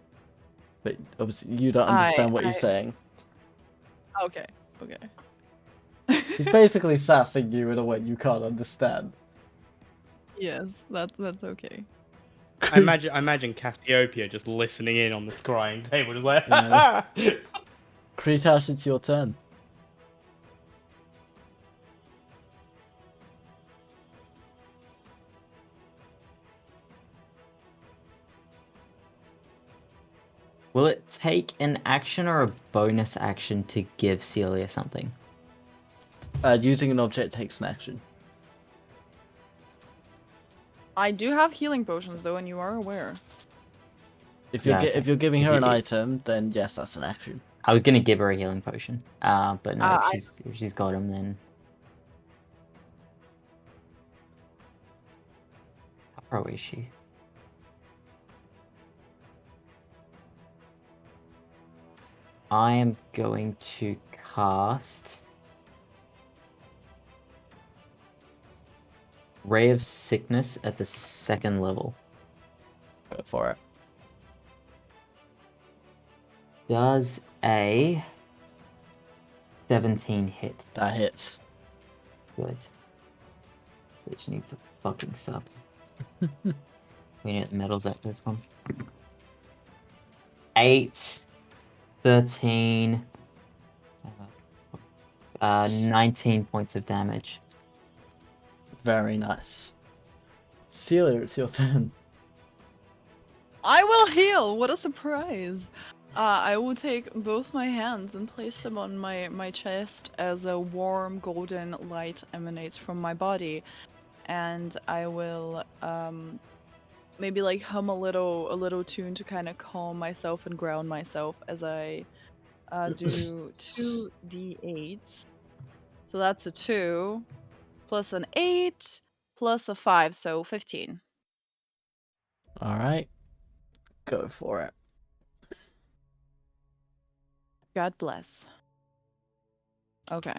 But obviously, you don't understand what he's saying. Okay. He's basically sassing you in a way you can't understand. Yes, that's okay. I imagine Cassiopeia just listening in on the scrying table, just like. Yeah. Kretash, it's your turn. Will it take an action or a bonus action to give Seelia something? Using an object takes an action. I do have healing potions though, and you are aware. If you're Yeah, if you're giving her If an you- item, then yes, that's an action. I was gonna give her a healing potion, but no, I- if she's got him, then how pro is she? I am going to cast Ray of Sickness at the 2nd level. Go for it. Does a 17 hit? That hits. Good. Which needs a fucking sub. We need medals at this one. 8, 13, 19 points of damage. Very nice. Seelia, it's your turn. I will heal. What a surprise! I will take both my hands and place them on my chest as a warm golden light emanates from my body, and I will maybe like hum a little tune to kind of calm myself and ground myself as I do 2d8s. So that's a 2 plus an 8 plus a 5, so 15. Alright. Go for it. God bless. Okay.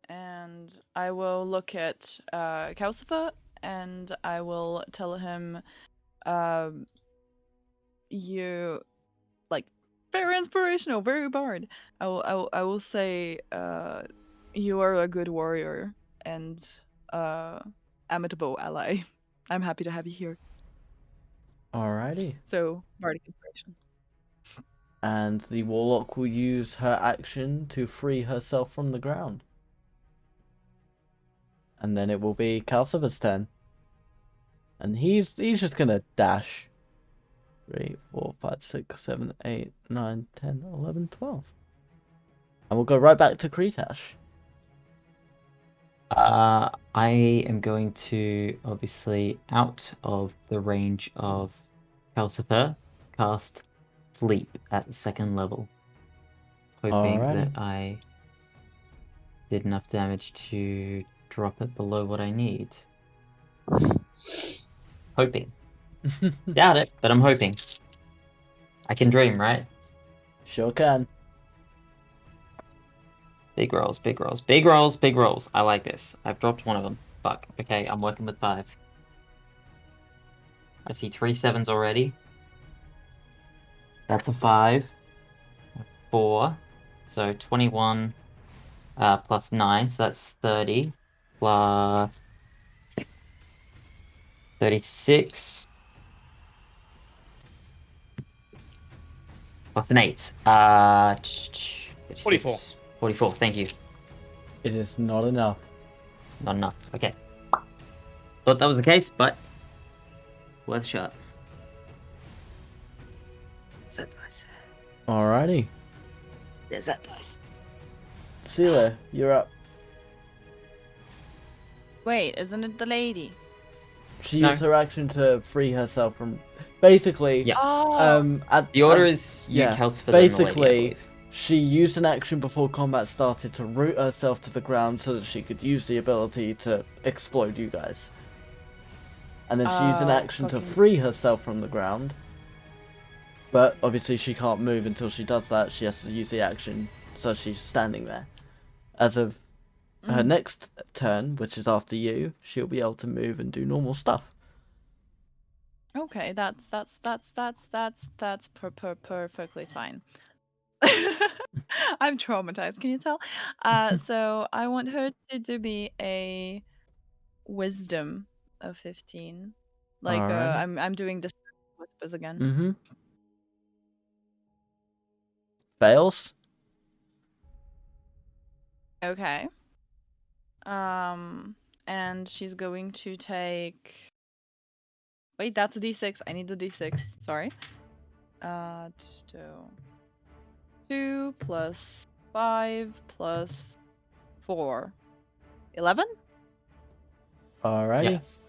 And I will look at Calcifer and I will tell him you like very inspirational, very bard. I will say you are a good warrior and amicable ally. I'm happy to have you here. Alrighty. So bardic inspiration. And the warlock will use her action to free herself from the ground. And then it will be Calcifer's turn. And he's just gonna dash. 3, 4, 5, 6, 7, 8, 9, 10, 11, 12. And we'll go right back to Kretash. I am going to, obviously, out of the range of Calcifer, cast Sleep at the 2nd level. Hoping that Alrighty. I did enough damage to drop it below what I need. Hoping. Doubt it, but I'm hoping. I can dream, right? Sure can. Big rolls, big rolls, big rolls, big rolls. I like this. I've dropped one of them. Fuck. Okay, I'm working with 5. I see 3 7s already. That's a 5. 4. So 21 plus 9, so that's 30. Plus 36. Plus an 8. 44. 44, thank you. It is not enough. Not enough. Okay. Thought that was the case, but worth a shot. There's that dice. Alrighty. There's that dice. Seelia, you're up. Wait, isn't it the lady? She No. used her action to free herself from... Basically, Yeah. Oh, The order is you, yeah, Calcifer, then the lady, I basically, believe. she used an action before combat started to root herself to the ground so that she could use the ability to explode you guys. And then she used an Oh, action to fucking- free herself from the ground. But obviously she can't move until she does that. She has to use the action, so she's standing there. As of her next turn, which is after you, she'll be able to move and do normal stuff. Okay, that's perfectly fine. I'm traumatized. Can you tell? So I want her to do me a wisdom of 15. Like, Alright. I'm doing the whispers again. Mm-hmm. Fails. Okay. And she's going to take. Wait, that's a d6. I need the d6. Sorry. So 2 plus 5 plus 4. 11? Alrighty. Yes.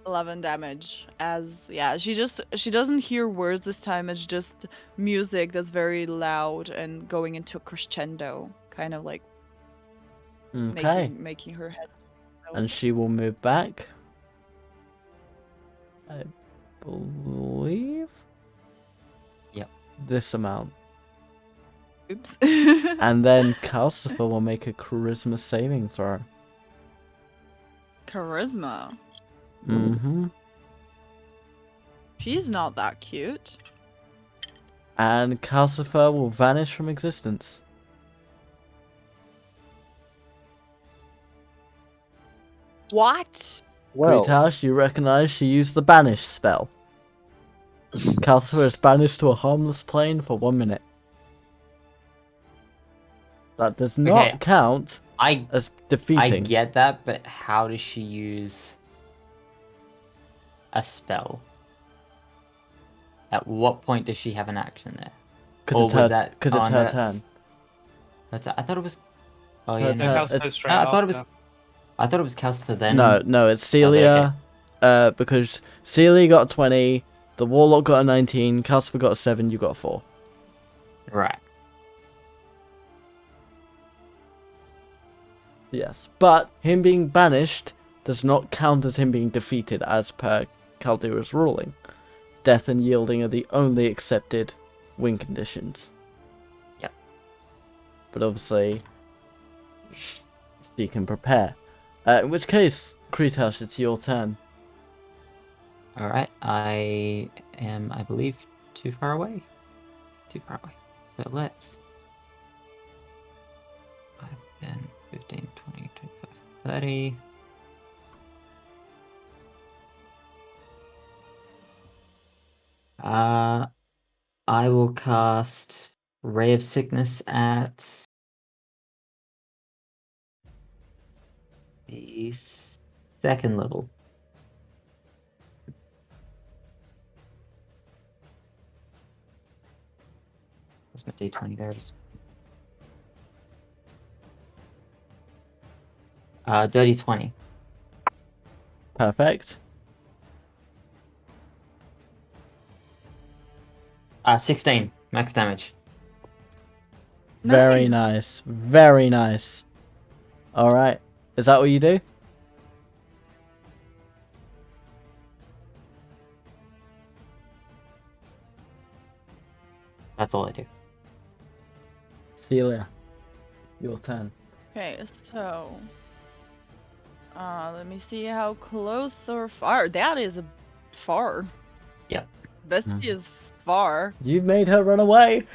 11 damage. As yeah, she doesn't hear words this time. It's just music that's very loud and going into a crescendo, kind of like Okay. making her head. And she will move back. I believe. Yep. This amount. Oops. And then Calcifer will make a charisma saving throw. Charisma. Mm-hmm. She's not that cute. And Calcifer will vanish from existence. What? Well, Kretash, you recognize she used the banish spell. Calcifer is banished to a harmless plane for 1 minute. That does not Okay, count I as defeating. get that, but how does she use a spell? At what point does she have an action there? Because it's Or was her, that- cause oh, it's no, her that's- turn. That's I thought it was. Oh Her yeah, turn. no. Calcifer's it's- straight No, I thought it was. after. I thought it was Calcifer then. No, it's Okay, Seelia. Because Seelia got a 20, the Warlock got a 19, Calcifer got a 7, you got a 4. Right. Yes, but him being banished does not count as him being defeated as per Caldera's ruling. Death and yielding are the only accepted win conditions. Yep. But obviously, she can prepare. In which case, Kretash, it's your turn. All right. I am, I believe, too far away. Too far away. So let's. 5, 10, 15, 20, 25, 30. I will cast Ray of Sickness at the second level. That's my D20. There it is. Dirty 20. Perfect. 16 max damage. Very nice. Very nice. Alright. Is that what you do? That's all I do. Seelia, your turn. Okay, so let me see how close or far. That is far. Yep. Bestie is far. You've made her run away.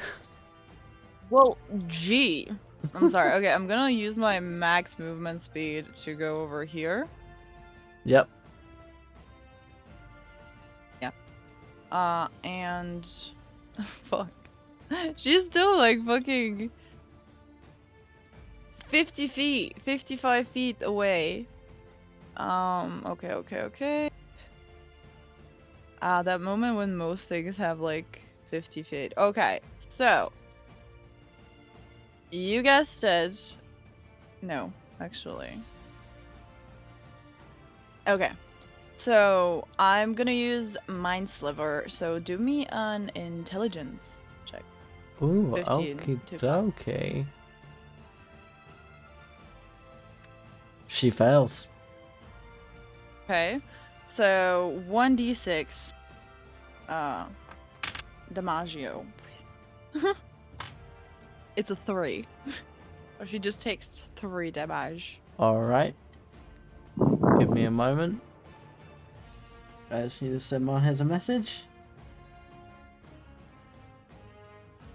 Well, gee. I'm sorry. Okay, I'm gonna use my max movement speed to go over here. Yep. And fuck. She's still like fucking 50 feet, 55 feet away. Okay. That moment when most things have like 50 feet. Okay, so you guessed it. No, actually. Okay. So I'm gonna use Mind Sliver. So do me an intelligence check. Ooh, 15 okie to dokie. She fails. Okay. So 1d6 Damaggio, please. It's a 3. Or she just takes 3 damage. Alright. Give me a moment. I just need to send my heads a message.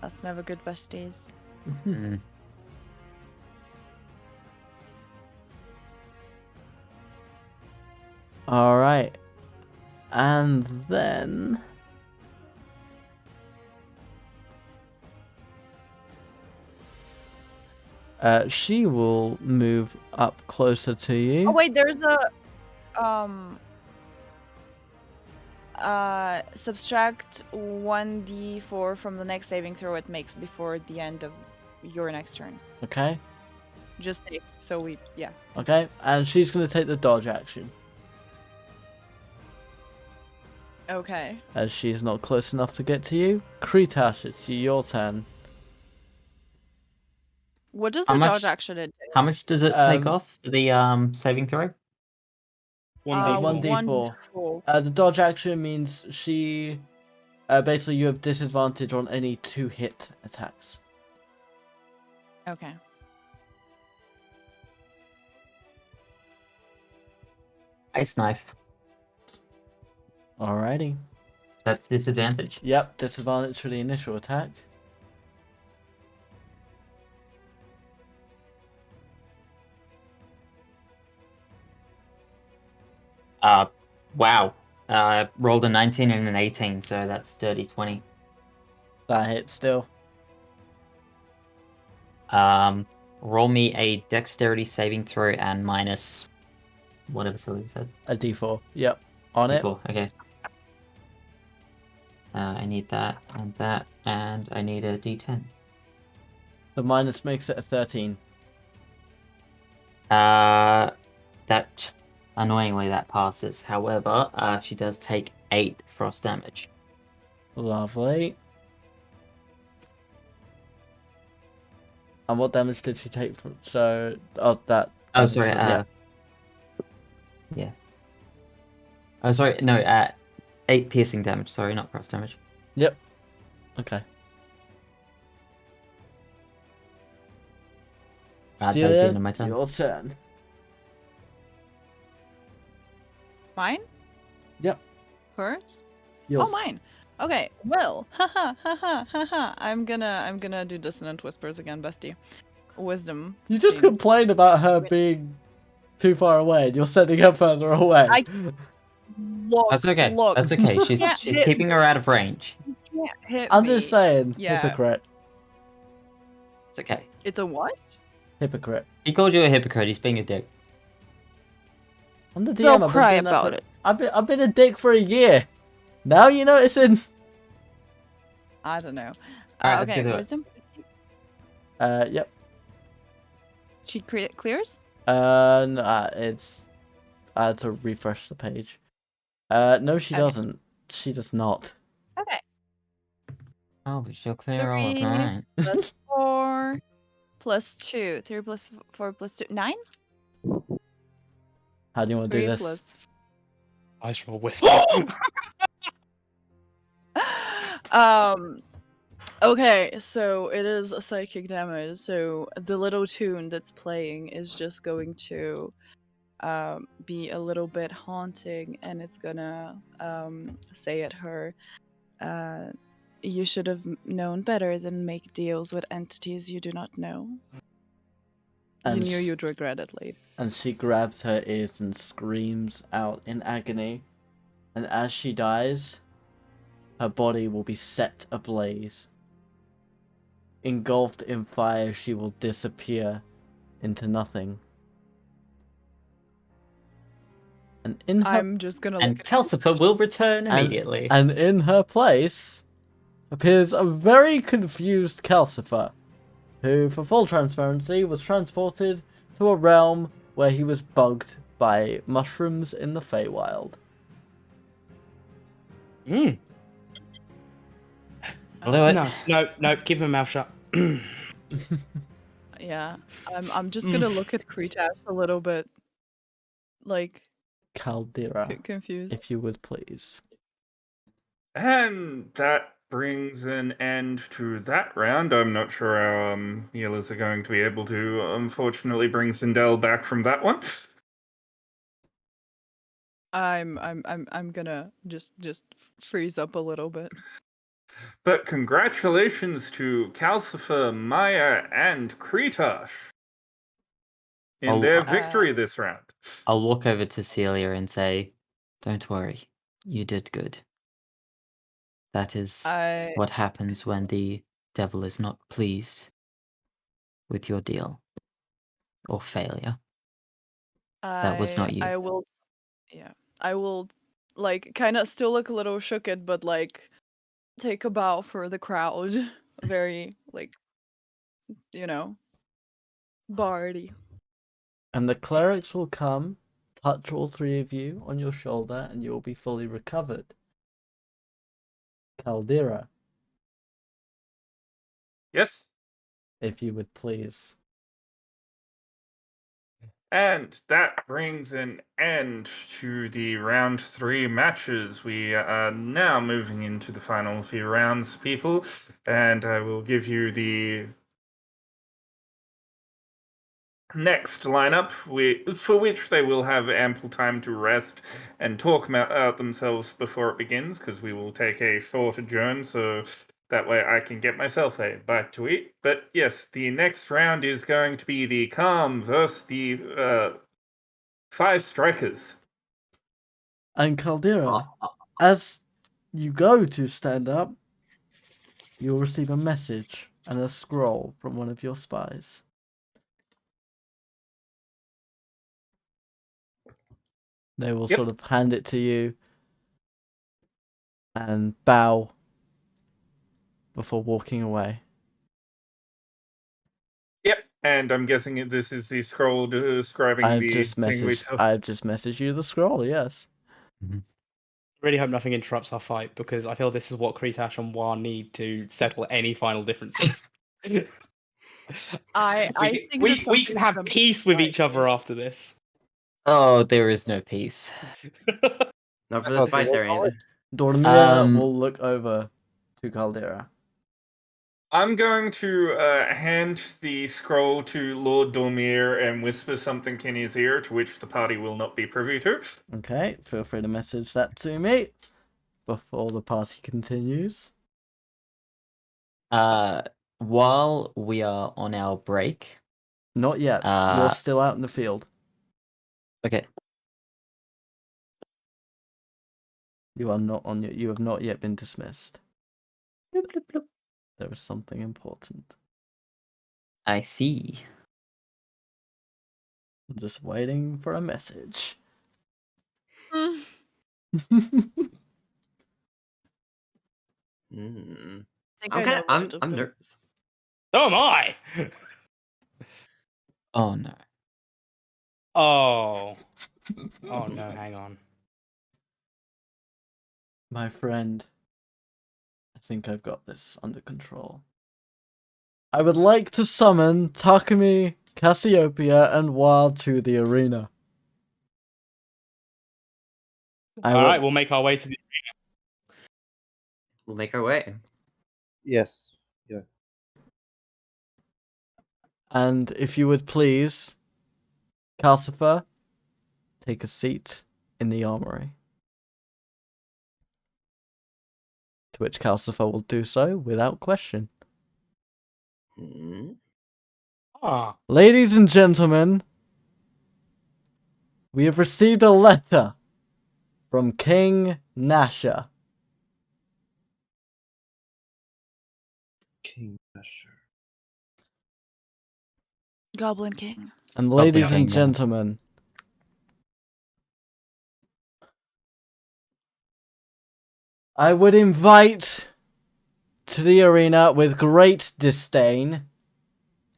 That's never good, besties. Hmm. Alright. And then... she will move up closer to you. Oh wait, there's a subtract 1d4 from the next saving throw it makes before the end of your next turn. Okay. Just say so yeah. Okay. And she's going to take the dodge action. Okay. As she's not close enough to get to you. Kretash, it's your turn. What does How the much- dodge action do? How much does it take off for the saving throw? 1d4. 1d4. The dodge action means she... basically, you have disadvantage on any 2-hit attacks. Okay. Ice knife. Alrighty. That's disadvantage. Yep, disadvantage for the initial attack. Wow. Rolled a 19 and an 18, so that's dirty 20. That hits still. Roll me a dexterity saving throw and minus whatever Seelia said. A d4. Yep. On it. Cool. Okay. I need that, and I need a d10. The minus makes it a 13. That annoyingly that passes. However, she does take 8 frost damage. Lovely. And what damage did she take from... So... Oh, that... Oh, sorry. yeah. Yeah. Oh, sorry. No. 8 piercing damage. Sorry, not frost damage. Yep. Okay. That was the end of my Seelia, turn. your turn. Mine? Yep. Hers? Yours. Oh, mine. Okay. Well, I'm gonna do dissonant whispers again, bestie. Wisdom. You just 15. complained about her being too far away, and you're sending her further away. Look, That's okay. Look. That's okay. She's Yeah, she's keeping her out of range. You can't hit I'm me. just saying, Yeah. hypocrite. It's okay. It's a what? Hypocrite. He called you a hypocrite. He's being a dick. I'm the DM. Don't I've been cry doing that about for- it. I've been a dick for a year. Now you're noticing. I don't know. Alright, let's Okay, get to it. wisdom. Yep. She clears? No, it's... I had to refresh the page. No, she Okay. doesn't. She does not. Okay. Oh, but she'll clear all of 3 mine. plus 4 plus 2. 3 plus 4 plus 2. 9? How do you want to do 3 this? plus... Eyes roll whisper. Okay, so it is a psychic damage. So the little tune that's playing is just going to be a little bit haunting, and it's gonna say at her, you should have known better than make deals with entities you do not know. And You knew sh- you'd regret it later. And she grabs her ears and screams out in agony. And as she dies, her body will be set ablaze. Engulfed in fire, she will disappear into nothing. And in her I'm just gonna And look at Calcifer will return immediately. And in her place appears a very confused Calcifer, who, for full transparency, was transported to a realm where he was bugged by mushrooms in the Feywild. Mm. I'll do it. No, keep him mouth shut. Yeah, I'm just gonna look at Kretash a little bit, like, Caldera, confused. if you would please. And that brings an end to that round. I'm not sure our healers are going to be able to, unfortunately, bring Sindel back from that one. I'm gonna just freeze up a little bit. But congratulations to Calcifer, Maya, and Kretash in Oh, their uh, victory this round. I'll walk over to Seelia and say, "Don't worry, you did good. That is I what happens when the devil is not pleased with your deal or failure. That was not you." I will, yeah, I will, like, kind of still look a little shooked, but like take a bow for the crowd, very like, you know, bardy. And the clerics will come, touch all three of you on your shoulder, and you will be fully recovered. Caldera, Yes. if you would please. And that brings an end to the round 3 matches. We are now moving into the final few rounds, people, and I will give you the next lineup, for which they will have ample time to rest and talk about themselves before it begins, because we will take a short adjourn, so that way I can get myself a bite to eat. But yes, the next round is going to be the Calm versus the 5 Strikers. And Caldera, as you go to stand up, you'll receive a message and a scroll from one of your spies. They will Yep. sort of hand it to you and bow before walking away. Yep, and I'm guessing this is the scroll describing I've the just thing we messaged you the scroll, yes. Really hope nothing interrupts our fight because I feel this is what Kretash and Wa need to settle any final differences. I think that we can have something peace with right each other after this. Oh, there is no peace. Not for I this thought fight, they there were ain't. Dormir will look over to Caldera. I'm going to hand the scroll to Lord Dormir and whisper something in his ear, to which the party will not be privy to. Okay, feel free to message that to me before the party continues. While we are on our break, Not yet. You're still out in the field. okay. You are not on your. You have not yet been dismissed. Bloop, bloop, bloop. There is something important. I see. I'm just waiting for a message. Mm. Mm. I think I'm I kind know of, what I I'm, just I'm did. nervous. So am I. Oh no. Oh. Oh no, hang on. My friend, I think I've got this under control. I would like to summon Takumi, Cassiopeia, and Wild to the arena. Alright, we'll make our way to the We'll make our way. Yes. Yeah. And if you would please, Calcifer, take a seat in the armory. To which Calcifer will do so without question. Mm. Ladies and gentlemen, we have received a letter from King Nasher. King Asher. Goblin King. And ladies and King, yeah. gentlemen, I would invite to the arena with great disdain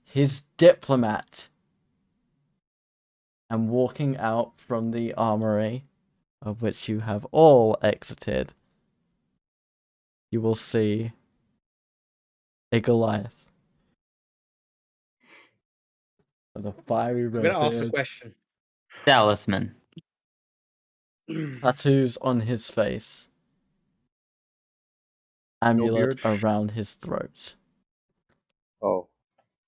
his diplomat. And walking out from the armory, of which you have all exited, you will see a Goliath with a fiery I'm red gonna ask the beard, question. Talisman. tattoos on his face, amulet beard? around his throat. Oh.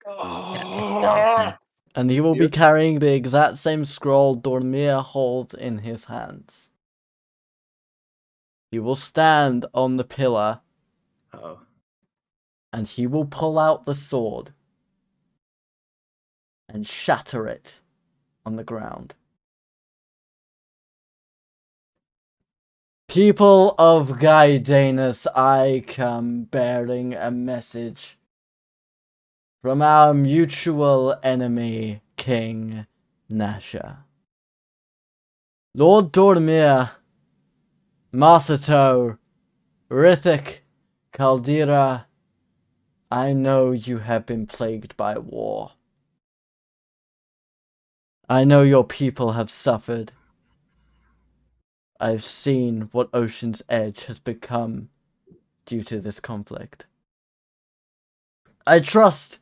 Yeah, it's Talisman. And he will be Beard? carrying the exact same scroll Dormir holds in his hands. He will stand on the pillar Oh. and he will pull out the sword and shatter it on the ground. People of Gaidanus, I come bearing a message from our mutual enemy, King Nasha. Lord Dormir, Masato, Rithik, Caldera, I know you have been plagued by war. I know your people have suffered. I've seen what Ocean's Edge has become due to this conflict. I trust,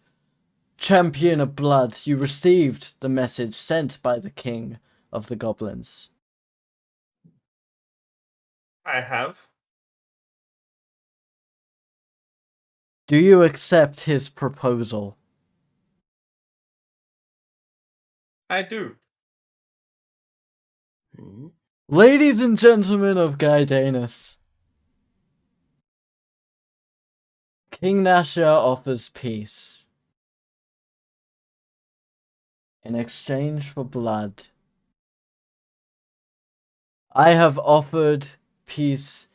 Champion of Blood, you received the message sent by the King of the Goblins. I have. Do you accept his proposal? I do. Hmm? Ladies and gentlemen of Gaidanus, King Nasha offers peace in exchange for blood. I have offered peace,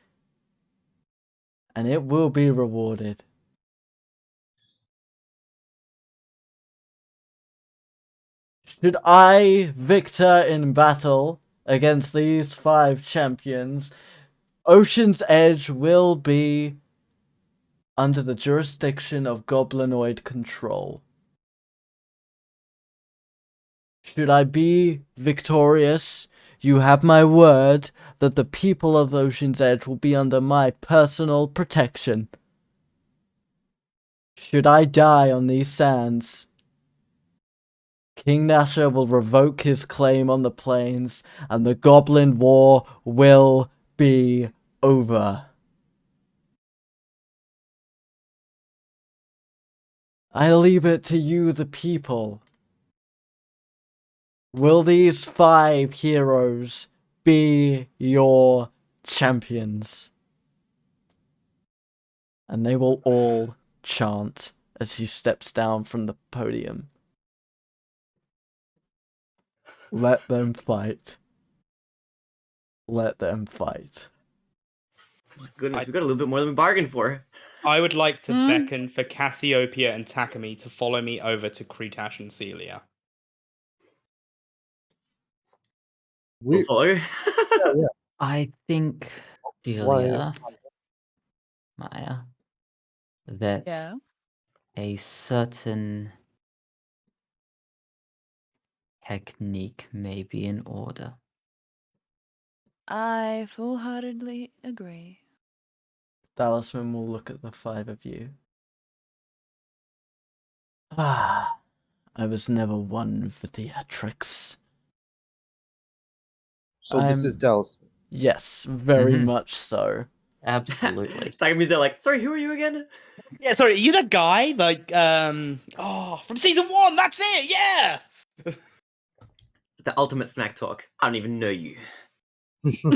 and it will be rewarded. Should I victor in battle against these 5 champions, Ocean's Edge will be under the jurisdiction of Goblinoid control. Should I be victorious, you have my word that the people of Ocean's Edge will be under my personal protection. Should I die on these sands, King Nasha will revoke his claim on the plains, and the Goblin War will be over. I leave it to you, the people. Will these 5 heroes be your champions? And they will all chant as he steps down from the podium. Let them fight. Let them fight. Goodness, we got a little bit more than we bargained for. I would like to Hmm? beckon for Cassiopeia and Takumi to follow me over to Kretash and Seelia. We'll We, follow. I think, Delia, Maya, that Yeah. a certain technique may be in order. I full-heartedly agree. Talisman will look at the 5 of you. Ah, I was never one for theatrics. so this is I'm- Dallas. Yes, very Mhm. much so. Absolutely. Takumi's there like, sorry, who are you again? Yeah, sorry, are you that guy? Like, from season 1, that's it, yeah! The ultimate smack talk. I don't even know you.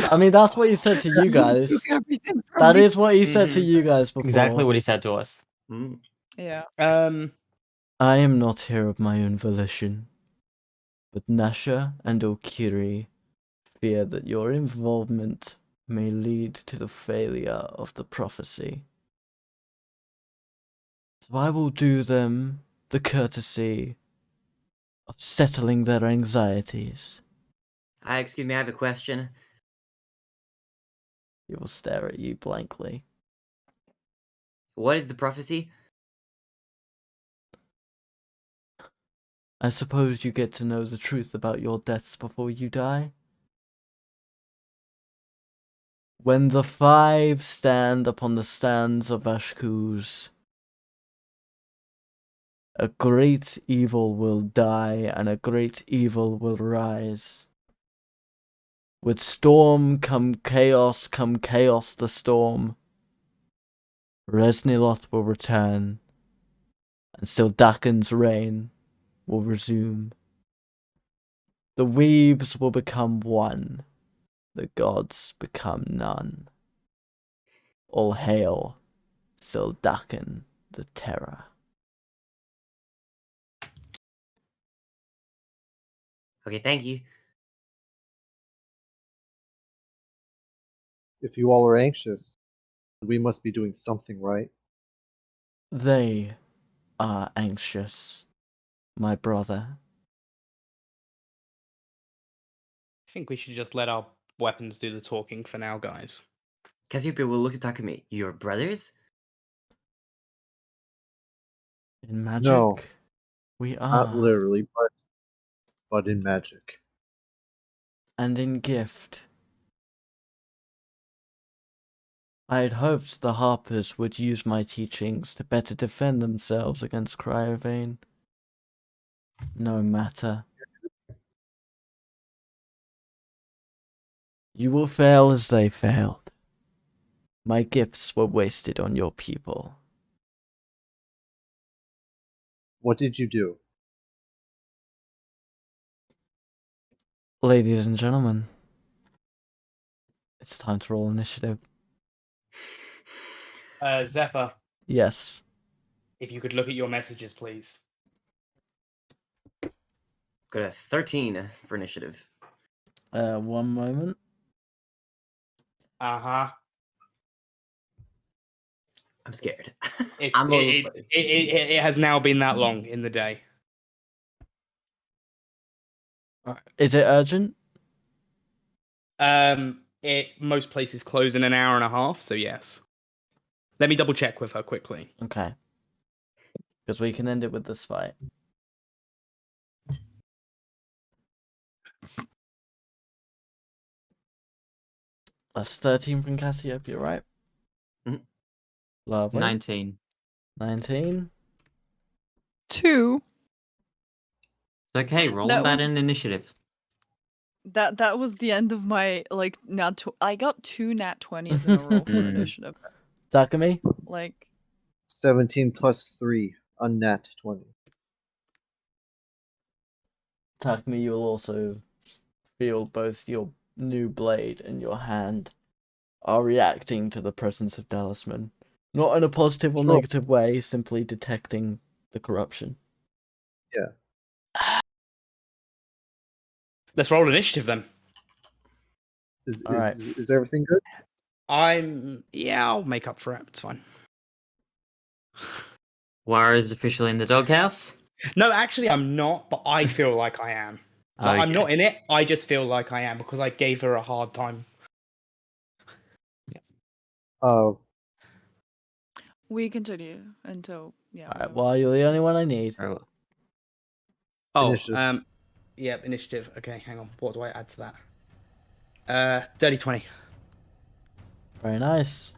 I mean, that's what he said to you guys. Everything from That me. is what he said to Mhm. you guys before. Exactly what he said to us. Hmm. Yeah. I am not here of my own volition, but Nasha and Okiri fear that your involvement may lead to the failure of the prophecy. So I will do them the courtesy of settling their anxieties. Excuse me, I have a question. He will stare at you blankly. What is the prophecy? I suppose you get to know the truth about your deaths before you die? When the 5 stand upon the stands of Ashkuz, a great evil will die and a great evil will rise. With storm come chaos the storm. Resniloth will return, and Sildakin's reign will resume. The weaves will become one, the gods become none. All hail, Sildakin the Terror. Okay, thank you. If you all are anxious, we must be doing something right. They are anxious, my brother. I think we should just let our weapons do the talking for now, guys. Cassiopeia will look at Takumi. Your brothers? In magic, No, we Not are. literally, but in magic. And in gift. I had hoped the Harpers would use my teachings to better defend themselves against Cryovane. No matter. You will fail as they failed. My gifts were wasted on your people. What did you do? Ladies and gentlemen, it's time to roll initiative. Zephyr, Yes. if you could look at your messages, please. Got a 13 for initiative. One moment. Uh-huh. I'm scared. It, I'm a little it, scared. it has now been that long in the day. Is it urgent? Most places close in an hour and a half, so yes. Let me double check with her quickly. Okay. Because we can end it with this fight. That's 13 from Cassiopeia, right? Mhm. Lovely. 19. 19. 2. It's okay, roll That on that was- in initiative. That was the end of my I got 2 nat 20s in a row for initiative. Takumi? Like 17 plus 3, a nat 20. Takumi, you'll also feel both your new blade and your hand are reacting to the presence of Talisman. Not in a positive or Sure. negative way, simply detecting the corruption. Let's roll initiative then. All right. Is everything good? I'll make up for it. It's fine. Wara is officially in the doghouse. No, actually, I'm not, but I feel like I am. Like, I'm Okay. not in it. I just feel like I am because I gave her a hard time. we continue until All right. Well, you're the only one I need. Very well. Oh, Initiative. Yep, initiative. Okay, hang on. What do I add to that? Dirty 20. Very nice.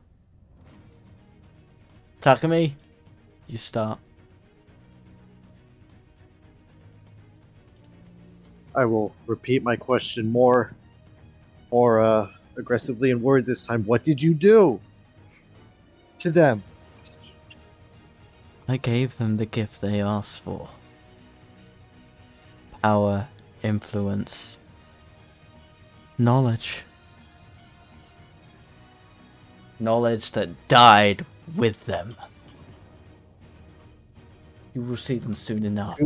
Takumi, you start. I will repeat my question more aggressively in word this time. What did you do to them? I gave them the gift they asked for. Power, influence, knowledge. Knowledge that died with them. You will see them soon enough.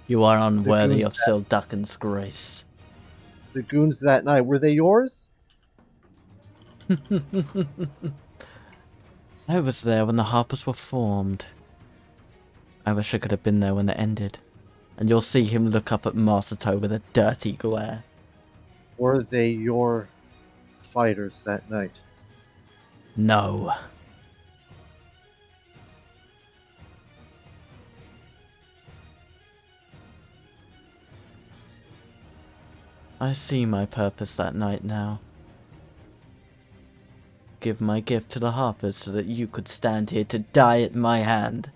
You are unworthy goons of Sildakin's grace. The goons that night, were they yours? I was there when the Harpers were formed. I wish I could have been there when it ended. And you'll see him look up at Masato with a dirty glare. Were they your fighters that night? No. I see my purpose that night now. Give my gift to the Harpers so that you could stand here to die at my hand.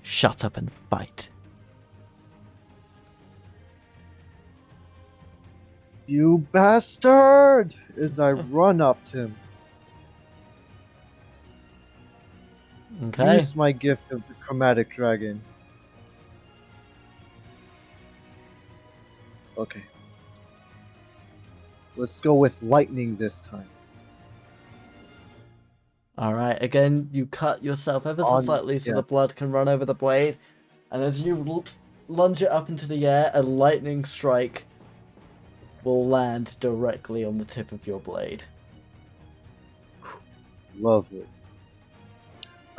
Shut up and fight. You bastard! As I run up to him. Okay. Use my gift of the chromatic dragon. Okay. Let's go with lightning this time. Alright, again, you cut yourself ever so slightly so the blood can run over the blade. And as you lunge it up into the air, a lightning strike will land directly on the tip of your blade. Lovely.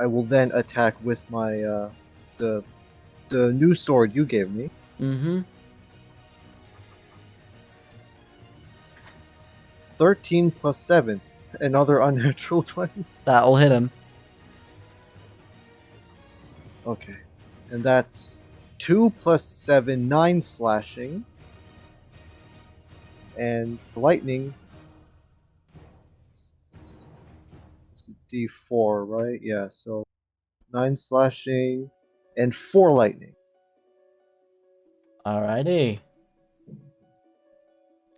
I will then attack with my the new sword you gave me. Mm-hmm. 13 plus 7. Another unnatural 20. That'll hit him. Okay. And that's 2 plus 7, 9 slashing. And for lightning, it's a d4, right? Yeah, so 9 slashing and 4 lightning. Alrighty.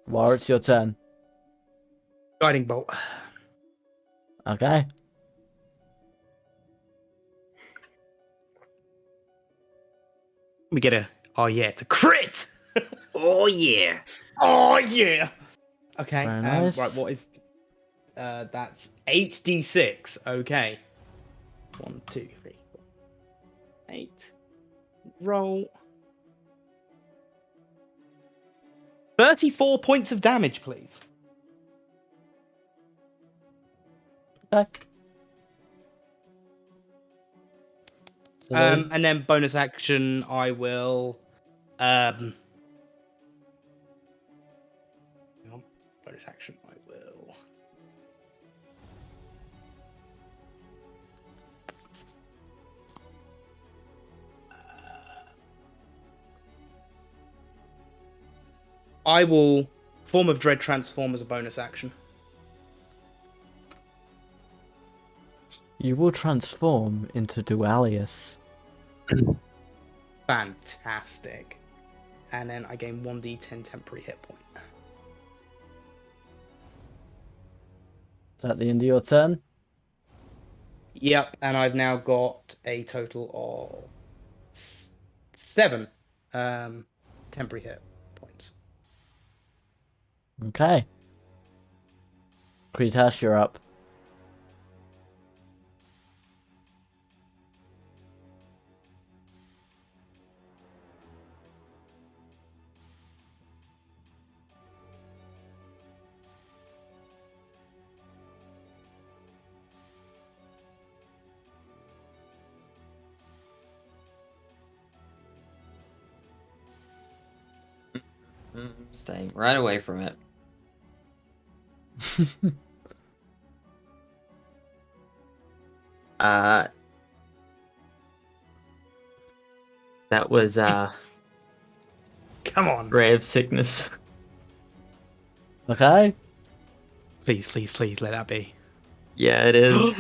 War, it's your turn. Guiding bolt. Okay. We get a. Oh yeah, it's a crit. Oh yeah. Oh yeah. Okay. Very nice. Right. What is? That's 8d6. Okay. 1, 2, 3, 4, 8. Roll. 34 points of damage, please. Okay. And then bonus action, I will. Hang on. Bonus action, I will. I will Form of Dread transform as a bonus action. You will transform into Dualius. Fantastic. And then I gain 1d10 temporary hit point. Is that the end of your turn? Yep, and I've now got a total of 7 temporary hit points. Okay. Kretash, you're up. Staying right away from it. That was Come on. Ray of Sickness. Okay. Please, please, please, let that be. Yeah, it is.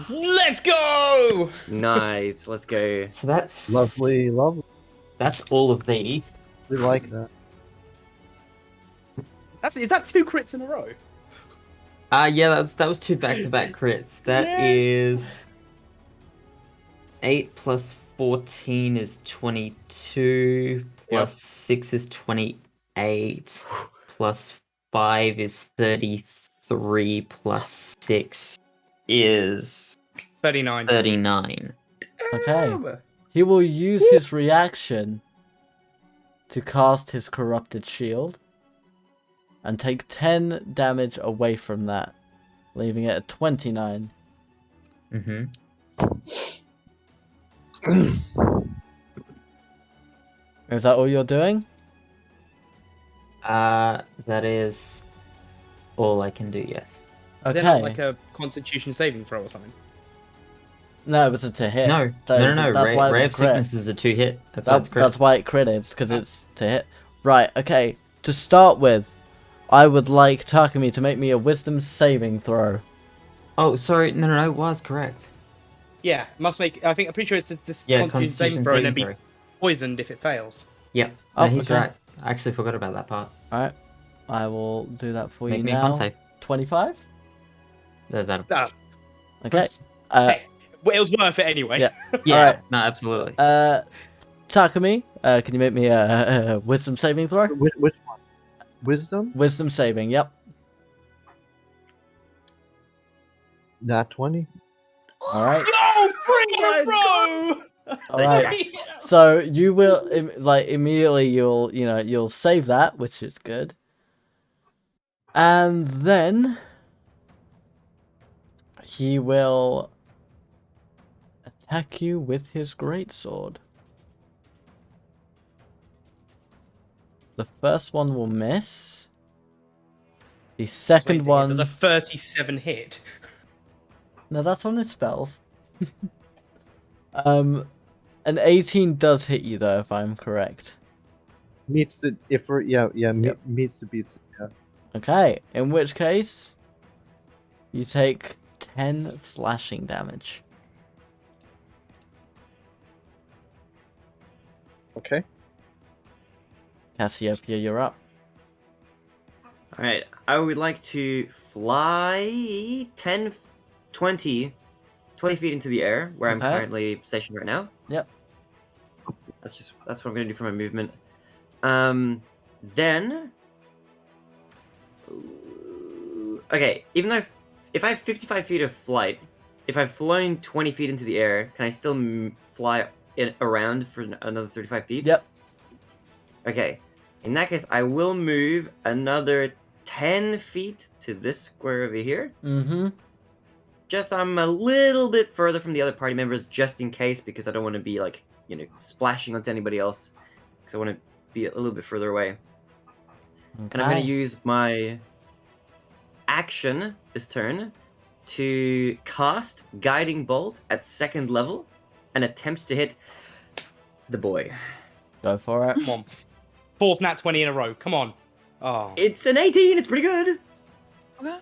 Let's go! Nice. Let's go. So that's Lovely, lovely. That's all of these. We like that. Is that 2 crits in a row? Yeah, that was 2 back-to-back crits. That is 8 plus 14 is 22, plus 6 is 28, plus 5 is 33, plus 6 is 39. 39. Okay. He will use his reaction to cast his corrupted shield and take 10 damage away from that, leaving it at 29. Mm-hmm. Is that all you're doing? That is all I can do, yes. Okay. Is there not like a Constitution saving throw or something? No, it was a to hit. No. That's why it Ray was of a crit. Sickness is a 2-hit. That's why it's crit. That's why it critted, because it's to hit. Right, okay. To start with, I would like Takumi to make me a wisdom saving throw. Oh, sorry. No, it was correct. Yeah, must make. I'm pretty sure it's this Yeah, Constitution saving throw and then be poisoned if it fails. Yep. Oh, No, he's okay. right. I actually forgot about that part. Alright. I will do that for Make you me a now. con save. 25? That'll... Okay. Hey, well, it was worth it anyway. Yeah. Yeah, Alright. no, absolutely. Takumi, can you make me a wisdom saving throw? Which one? Wisdom? Wisdom saving, yep. Nat 20. All right. No, freedom, bro! All right. So you will immediately you'll save that, which is good. And then he will attack you with his greatsword. The first one will miss. The second one... Does a 37 hit? No, that's on his spells. An 18 does hit you though, if I'm correct. Meets the meets the beats. Yeah. Okay, in which case you take 10 slashing damage. Okay. Cassiopeia, you're up. Alright, I would like to fly 20 feet into the air, where I'm Okay. currently stationed right now. Yep. That's what I'm gonna do for my movement. Then... Okay, even though if I have 55 feet of flight, if I've flown 20 feet into the air, can I still fly around for another 35 feet? Yep. Okay, in that case, I will move another 10 feet to this square over here. Mm-hmm. Just I'm a little bit further from the other party members, just in case, because I don't want to be like, splashing onto anybody else. Because I want to be a little bit further away. Okay. And I'm going to use my action this turn to cast Guiding Bolt at 2nd level and attempt to hit the boy. Go for it. Come on. 4th nat 20 in a row. Come on. Oh. It's an 18. It's pretty good. Okay.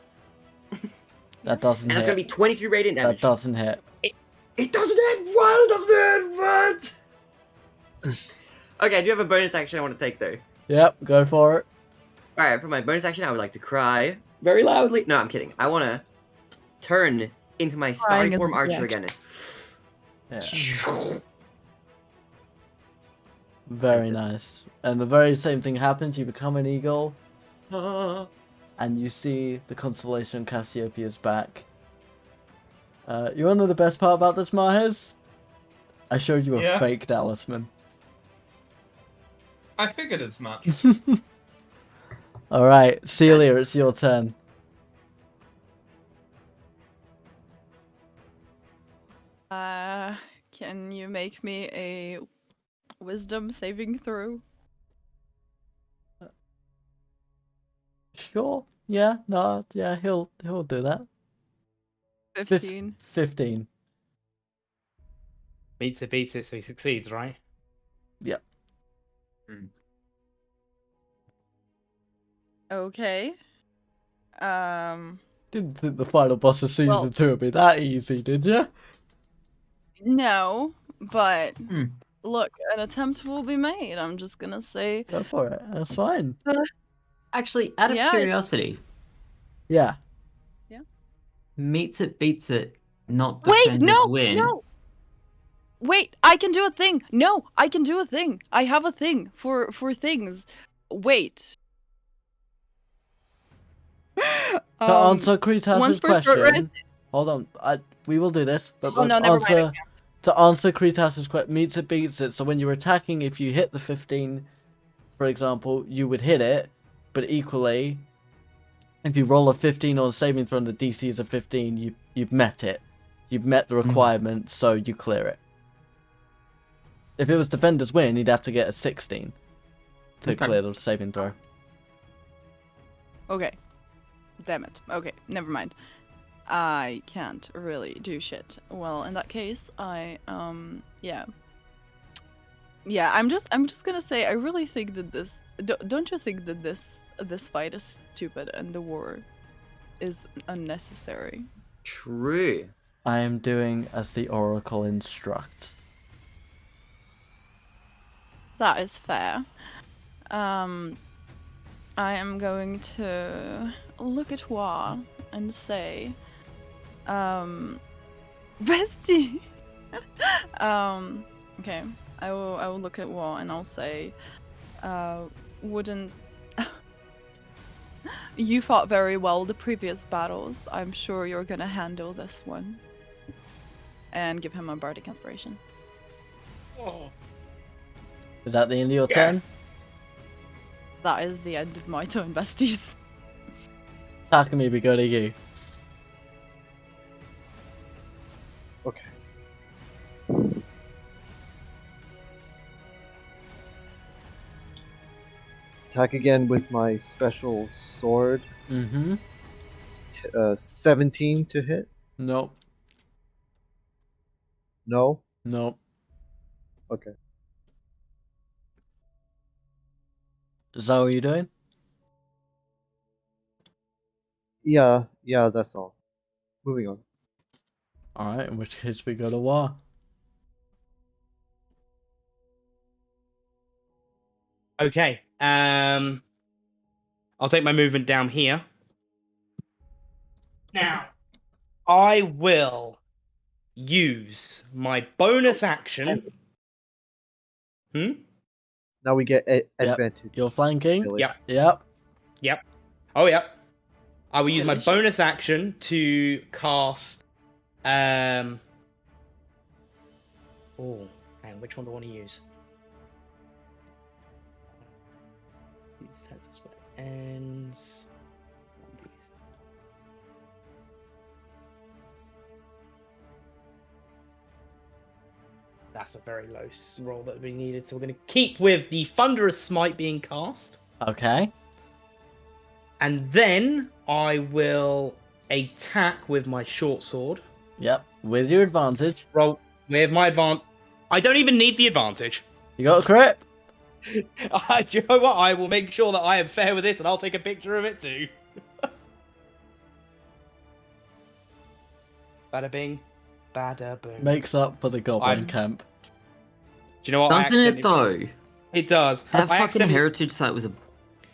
That doesn't And hit. that's going to be 23 radiant That damage. doesn't hit. It doesn't hit. What? It doesn't hit. What? Okay, I do have a bonus action I want to take though. Yep, go for it. Alright, for my bonus action, I would like to cry very loudly. No, I'm kidding. I want to turn into my Crying starry form is the archer again. Yeah. Very nice. And the very same thing happens. You become an eagle, and you see the constellation Cassiopeia's back. You want to know the best part about this, Mahez? I showed you a Yeah. fake talisman. I figured as much. Alright, Seelia, it's your turn. Can you make me a wisdom saving throw? Sure. Yeah, no, yeah, he'll do that. 15. 15. Beats it, so he succeeds, right? Yep. Okay. Didn't think the final boss of season 2 would be that easy, did you? No, but look, an attempt will be made. I'm just gonna say. Go for it. That's fine. Actually, out of Yeah. curiosity, Yeah. meets it, beats it, not Wait, defenders no, win. no. Wait, I can do a thing. No, I can do a thing. I have a thing for things. Wait. To answer Kretash's once per short rest- question, hold on. We will do this, but Oh no, never mind. I can't. to answer Kretash's question, meets it, beats it. So when you're attacking, if you hit the 15, for example, you would hit it, but equally, if you roll a 15 on a saving throw and the DC is a 15, you've met it. You've met the requirement, so you clear it. If it was defenders win, he'd have to get a 16 to Okay. clear the saving throw. Okay. Damn it. Okay, never mind. I can't really do shit. Well, in that case, yeah. Yeah, I'm just gonna say I really think that this don't you think that this fight is stupid and the war is unnecessary? True. I am doing as the Oracle instructs. That is fair. I am going to look at Wa and say, bestie. Okay. I will look at Wa and I'll say, wouldn't you fought very well the previous battles. I'm sure you're gonna handle this one. and give him a bardic inspiration. Oh. Is that the end of your Yes. turn? That is the end of my turn, besties. Takumi, we go to you. Okay. Attack again with my special sword. Mm-hmm. 17 to hit. Nope. No. Nope. Okay. Is that what you're doing? Yeah. That's all. Moving on. Alright, in which case we go to Wa. Okay. I'll take my movement down here. Now, I will use my bonus action. Now we get advantage. You're flanking? Billy. Yep. Yep. Oh, yep. I will use my bonus action to cast. Oh, hang on, which one do I want to use? Ends. That's a very low roll that we needed, so we're going to keep with the Thunderous Smite being cast. Okay. And then I will attack with my short sword. Yep. With your advantage. Roll with my advantage. I don't even need the advantage. You got a crit? Do you know what? I will make sure that I am fair with this, and I'll take a picture of it too. Bada bing, bada boom. Makes up for the goblin I'm- camp. Do you know what? Doesn't it though? It does. That I fucking accidentally- heritage site was a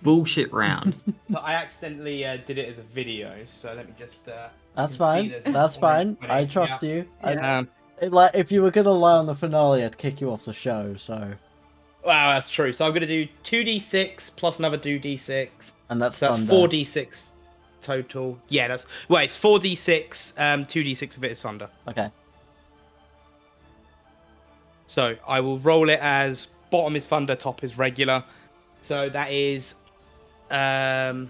bullshit round. So I accidentally did it as a video. So let me just. That's see fine. there's That's fine. already- I trust you. Yeah. If you were gonna lie on the finale, I'd kick you off the show. So, Wow, that's true. So I'm gonna do 2d6 plus another 2d6. and that's So that's thunder. 4d6 total. Yeah, that's wait. It's 4d6. 2d6 of it is thunder. Okay. So I will roll it as bottom is thunder, top is regular. So that is. Oh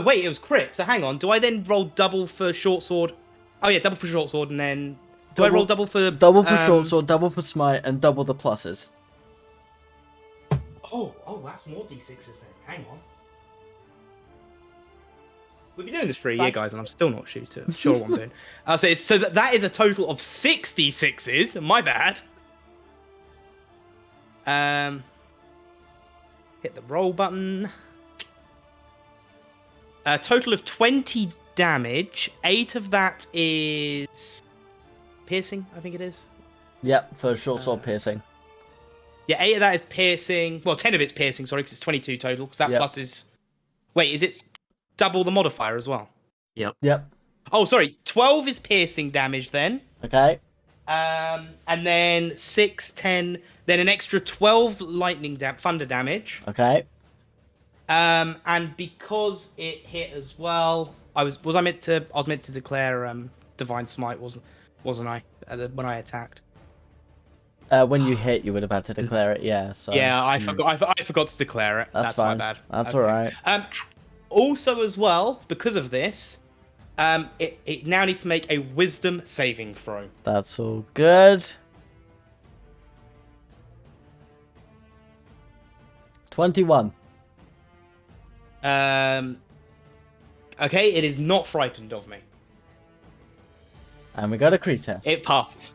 wait, it was crit. So hang on. Do I then roll double for short sword? Oh yeah, double for short sword, and then do I roll double for Double for short sword, double for smite, and double the pluses. Oh, that's more d6s then. Hang on. We've been doing this for a year, That's- guys, and I'm still not sure what I'm doing. So that is a total of 6 d6s. My bad. Hit the roll button. A total of 20 damage. 8 of that is piercing, I think it is. Yep, for short sword piercing. Yeah, 8 of that is piercing. Well, 10 of it's piercing, sorry, because it's 22 total. Because that Yep. plus is. Wait, is it double the modifier as well? Yep. Oh, sorry. 12 is piercing damage then. Okay. And then 6, 10, then an extra 12 thunder damage. Okay. And because it hit as well, I was meant to declare divine smite, wasn't I? When I attacked. When you hit, you would have had to declare it. Yeah. So. Yeah, I forgot to declare it. That's my fine. bad. That's Okay. alright. Also, as well, because of this, it now needs to make a wisdom saving throw. That's all good. 21. Okay, it is not frightened of me. And we got a Kretash. It passes.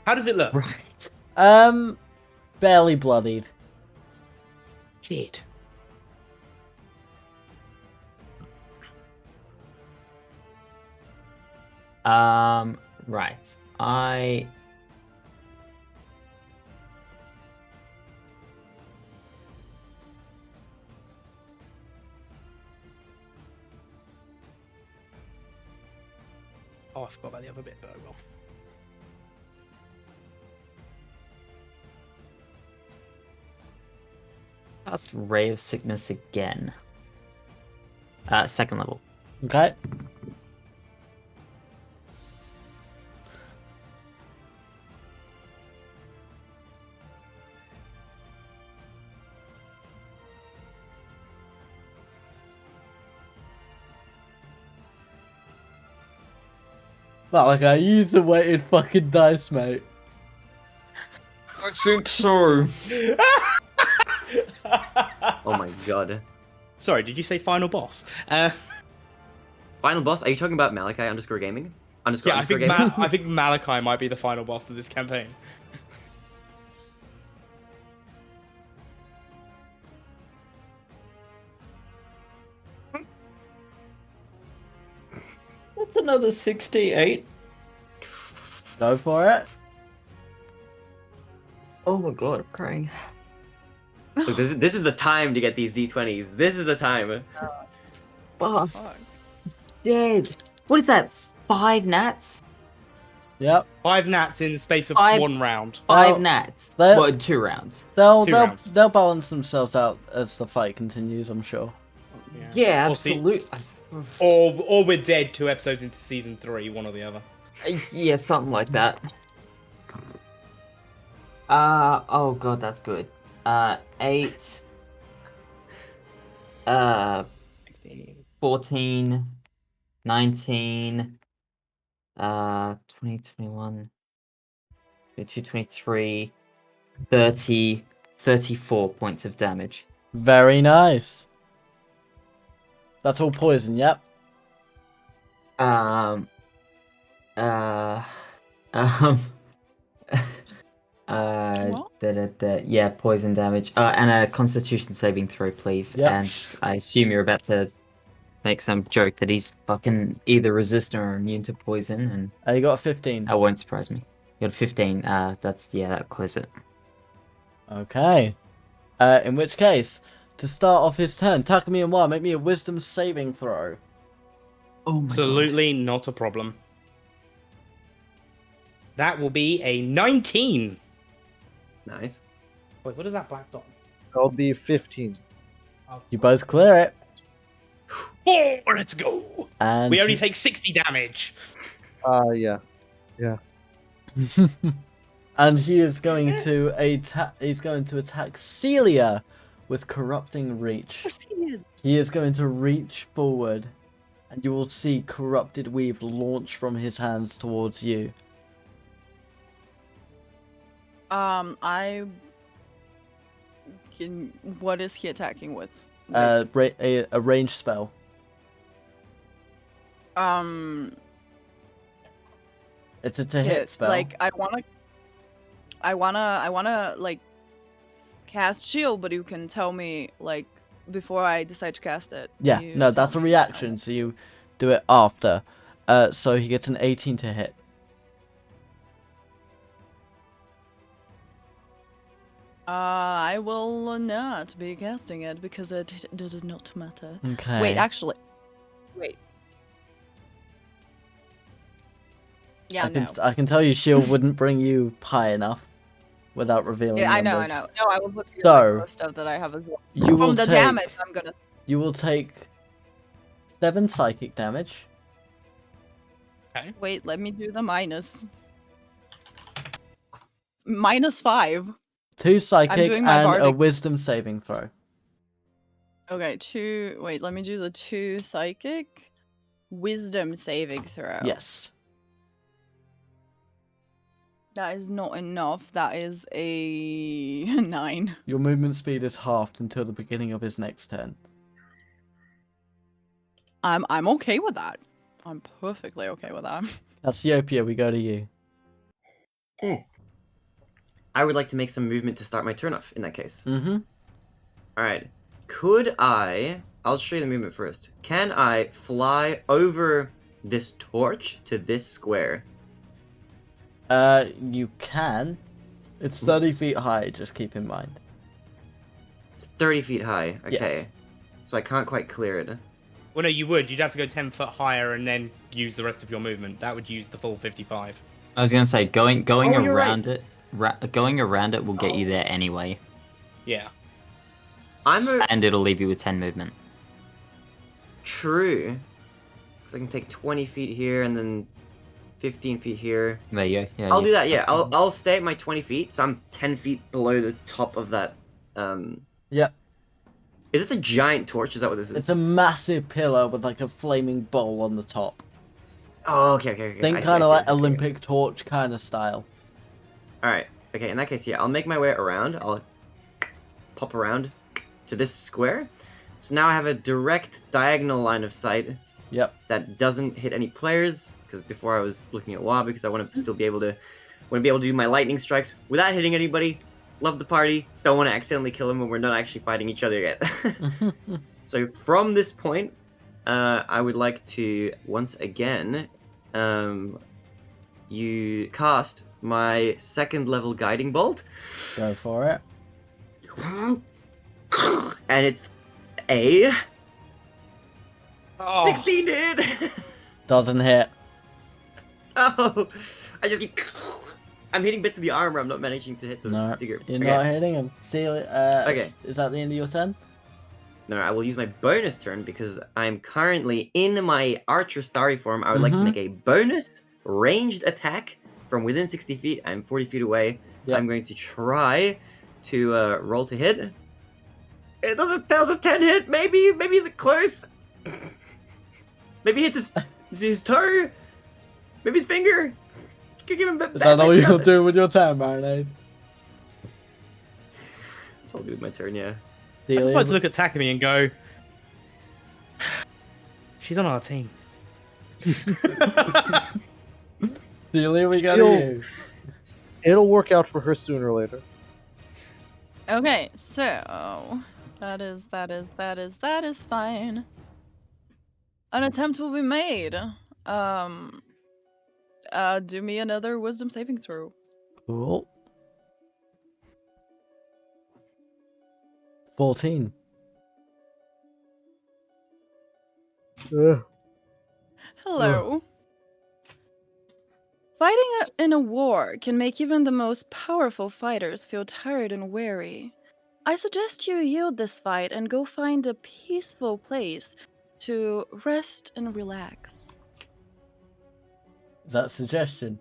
How does it look? Right. Barely bloodied. Shit. Right. I Oh, I forgot about the other bit, but I will. cast Ray of Sickness again. Second level. Okay. Malachi, use the weighted fucking dice, mate. I think so. Oh my god. Sorry, did you say final boss? Final boss? Are you talking about Malachi underscore gaming? Underscore Yeah, underscore gaming? I think Malachi might be the final boss of this campaign. That's another 68. Go for it. Oh my god, I'm crying. Look, this is the time to get these D20s. This is the time. Oh, Fuck. dead. What is that? 5 gnats? Yep. 5 gnats in the space of Five- 1 round. 5 Oh, gnats. that- Well, 2 rounds. They'll 2 they'll rounds. they'll balance themselves out as the fight continues, I'm sure. Yeah, Or see- absolutely. Or we're dead 2 episodes into season 3, one or the other. Yeah, something like that. Oh god, that's good. 8. 14. 19. 20, 21. 22, 23. 30. 34 points of damage. Very nice. That's all poison, yep. Um. What? Yeah, poison damage. And a Constitution saving throw, please. Yep. And I assume you're about to make some joke that he's fucking either resistant or immune to poison, and You got 15. that won't surprise me. You got 15. That clears it. Okay. In which case, to start off his turn, Takumi and Wa, make me a wisdom saving throw. Oh my Absolutely not a problem. That will be a 19. Nice. Wait, what is that black dot? That'll be 15. You both clear it. Oh, let's go. And We only take 60 damage. Yeah. and he is going to attack. He's going to attack Seelia with corrupting reach. He is going to reach forward, and you will see corrupted weave launch from his hands towards you. I can. What is he attacking with? A ranged spell. It's a to hit spell. Like I wanna like cast shield, but you can tell me like before I decide to cast it. Yeah, you no, tell that's a me. reaction, so you do it after. So he gets an 18 to hit. I will not be casting it because it does not matter. Okay. Wait, actually. Wait. Yeah, I can tell you shield wouldn't bring you high enough without revealing Yeah, I know. numbers. No, I was looking at So, like, the stuff that I have as well. You will From the take, damage, I'm gonna. You will take 7 psychic damage. Wait, let me do the minus. -5. 2 psychic doing my and a bardic. wisdom saving throw. Okay, 2. Wait, let me do the 2 psychic. Wisdom saving throw. Yes. That is not enough. That is a 9. Your movement speed is halved until the beginning of his next turn. I'm okay with that. I'm perfectly okay with that. Cassiopeia, we go to you. I would like to make some movement to start my turn off in that case. Mm-hmm. Alright. Could I... I'll show you the movement first. Can I fly over this torch to this square? You can. It's 30 feet high, just keep in mind. It's 30 feet high. Okay. Yes. So I can't quite clear it. Well, no, you would. You'd have to go 10 foot higher and then use the rest of your movement. That would use the full 55. I was gonna say going Oh, you're around it. Going around it will get you there anyway, Yeah. and it'll leave you with 10 movement. True. Because I can take 20 feet here and then 15 feet here. There you go. Yeah, I'll do that, yeah. I'll stay at my 20 feet, so I'm 10 feet below the top of that. Yep. Is this a giant torch? Is that what this is? It's a massive pillar with like a flaming bowl on the top. Oh, okay. Think I see, kind I of see, I like see, okay. Olympic torch kind of style. Alright, okay, in that case, yeah, I'll make my way around. I'll pop around to this square. So now I have a direct diagonal line of sight Yep. that doesn't hit any players, because before I was looking at Wa, because I want to still be able to do my lightning strikes without hitting anybody. Love the party. Don't want to accidentally kill him when we're not actually fighting each other yet. So from this point, I would like to once again you cast my 2nd level guiding bolt. Go for it. And it's a Oh, 16 hit. Doesn't hit. Oh, I just keep. I'm hitting bits of the armor. I'm not managing to hit the No, figure. you're Okay. not hitting him. Seelia, Okay. Is that the end of your turn? No, I will use my bonus turn because I'm currently in my Archer Starry form. I would like to make a bonus ranged attack from within 60 feet. I'm 40 feet away. Yep. I'm going to try to roll to hit. It doesn't. That was a 10 hit. Maybe is it close? Maybe hits his toe. Maybe his finger. Could give him. Is that all you're do with your TheBarinade? That's all I'll do with my turn. Yeah. I just like to look at Takumi and go, she's on our team. Seelia, we got She'll- you. It'll work out for her sooner or later. Okay, so that is fine. An attempt will be made. Do me another wisdom saving throw. Cool. 14. Hello. Fighting in a war can make even the most powerful fighters feel tired and weary. I suggest you yield this fight and go find a peaceful place to rest and relax. Is that a suggestion?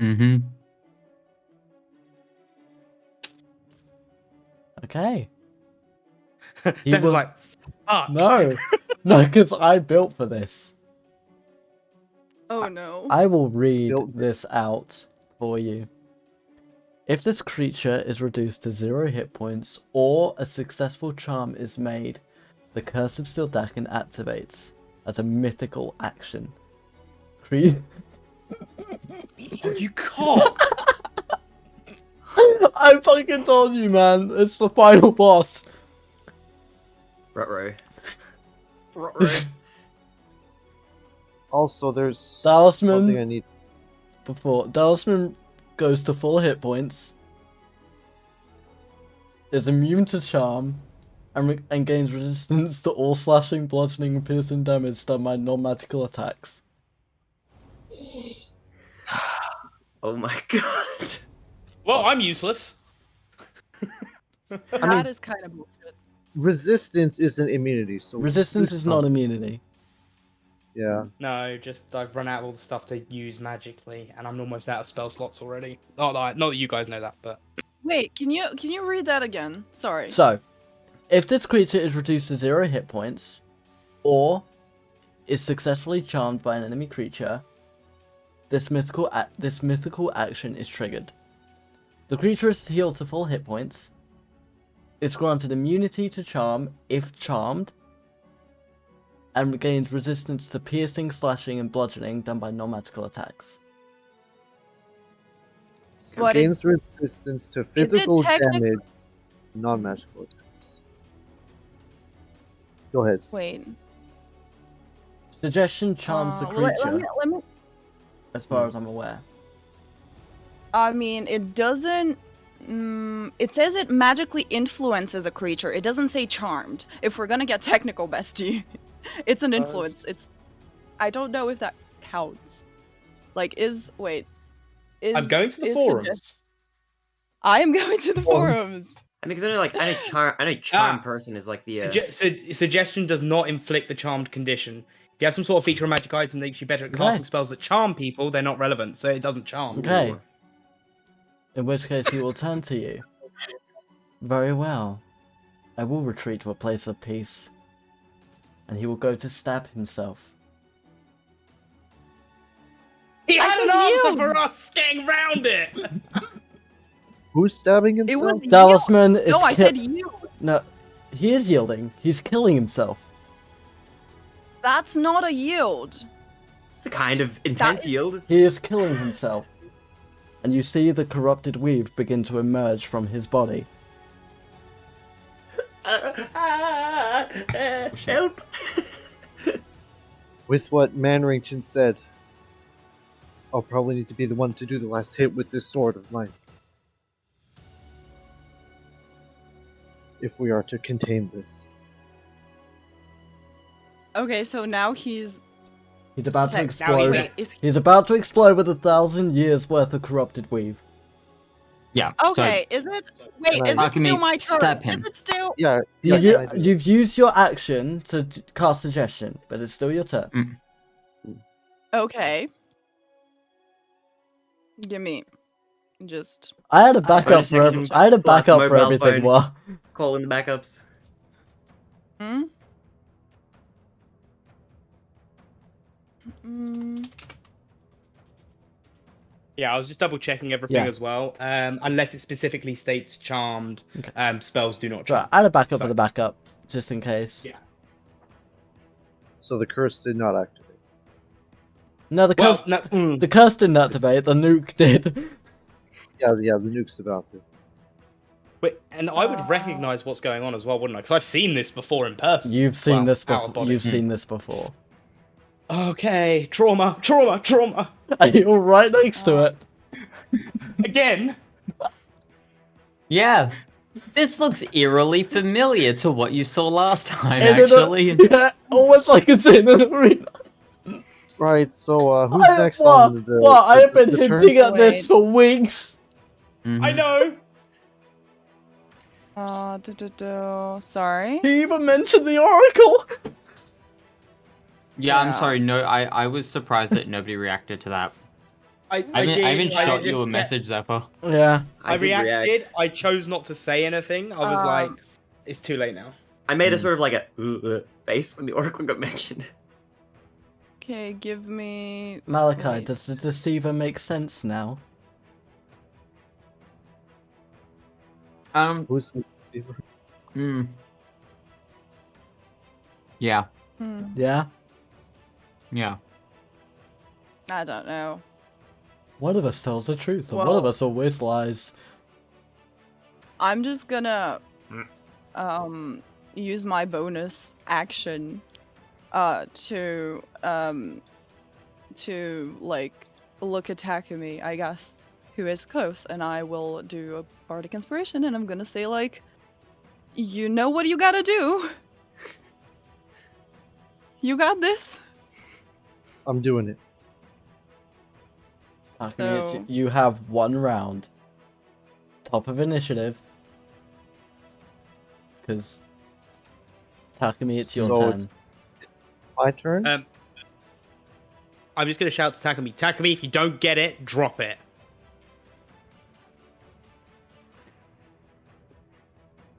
Mm-hmm. Okay. He Zep's will- like, fuck. No. No, because I built for this. Oh no. I will read Built- this out for you. If this creature is reduced to 0 hit points or a successful charm is made, the Curse of Sildakin activates as a mythical action. Oh, you can't. I fucking told you, man. It's the final boss. Ruh-roh. Ruh-roh. Also, there's Talisman. something I need. Before Talisman goes to full hit points, is immune to charm, and gains resistance to all slashing, bludgeoning, and piercing damage done by non-magical attacks. Oh my god. Well, I'm useless. That is kind of bullshit. Resistance isn't immunity, so Resistance do is not something. immunity. Yeah. No, just I've run out of all the stuff to use magically, and I'm almost out of spell slots already. Not that you guys know that, but Wait, can you read that again? Sorry. So, if this creature is reduced to 0 hit points, or is successfully charmed by an enemy creature, this mythical action is triggered. The creature is healed to full hit points. It's granted immunity to charm if charmed, and gains resistance to piercing, slashing, and bludgeoning done by non-magical attacks. So What gains resistance to physical technic- damage, non-magical attacks. Go ahead. Wait. Suggestion charms the let creature, me. as far as I'm aware. I mean, it doesn't. It says it magically influences a creature. It doesn't say charmed. If we're gonna get technical, bestie, it's an influence. It's. I don't know if that counts. Like, wait. I'm going to the is forums. I am going to the forums. I mean, because I know charm person is like the. Suggestion does not inflict the charmed condition. If you have some sort of feature or magic item that makes you better at casting spells that charm people, they're not relevant, so it doesn't charm. Okay. Ooh. In which case he will turn to you. Very well. I will retreat to a place of peace. And he will go to stab himself. He had an said answer you. for us getting round it. Who's stabbing It himself? was you. Talisman is No, I said you. No, he is yielding. He's killing himself. That's not a yield. It's a kind of intense is- yield. He is killing himself. And you see the corrupted weave begin to emerge from his body. Help! With what Manrington said, I'll probably need to be the one to do the last hit with this sword of mine. If we are to contain this. Okay, so now he's. He's about to Now explode. Wait, is He's about to explode with 1,000 years worth of corrupted weave. Yeah. okay? Is it? Wait, is it Takumi, still my turn? stab him. Is it still? Yeah, You, yeah, I do. you've used your action to cast suggestion, but it's still your turn. Okay. Give me. Just. I had a backup for section, I had a pull out the backup for mobile everything. phone. What? Call in the backups. Hmm. Mm, Yeah, I was just double checking everything Yeah. as well. Unless it specifically states charmed, Okay. spells do not Right, charm. I had a backup So- for the backup, just in case. Yeah. So the curse did not activate. No, the Well, curse, no, the curse didn't activate. The nuke did. Yeah, the nuke's about to. wait, and I would recognize what's going on as well, wouldn't I? Because I've seen this before in person. You've seen Well, this out of before. body. You've seen this before. Okay, trauma, trauma, trauma. Are you right next to it? Again. Yeah. This looks eerily familiar to what you saw last time, In an- actually. yeah, almost like it's in an arena. Right, so who's next what? on the What? I have been the turn? hinting at this Wait. for weeks. Mhm. I know. Sorry. He even mentioned the oracle. Yeah, I'm Yeah. sorry. No, I was surprised that nobody reacted to that. I I even did, shot you just- a message, Zephyr. Yeah. I did reacted. react. I chose not to say anything. I was like, it's too late now. I made a sort of like a face when the oracle got mentioned. Okay, give me. Malachi, Wait. does the deceiver make sense now? Who's the deceiver? Yeah, Yeah. yeah. I don't know. One of us tells the truth, and one Well- of us always lies. I'm just gonna use my bonus action to like look at Takumi, I guess, who is close, and I will do a bardic inspiration, and I'm gonna say like, you know what you gotta do. You got this. I'm doing it. Takumi, So- you have one round. Top of initiative. Because Takumi, it's your So turn. it's my turn? I'm just gonna shout to Takumi. Takumi, if you don't get it, drop it.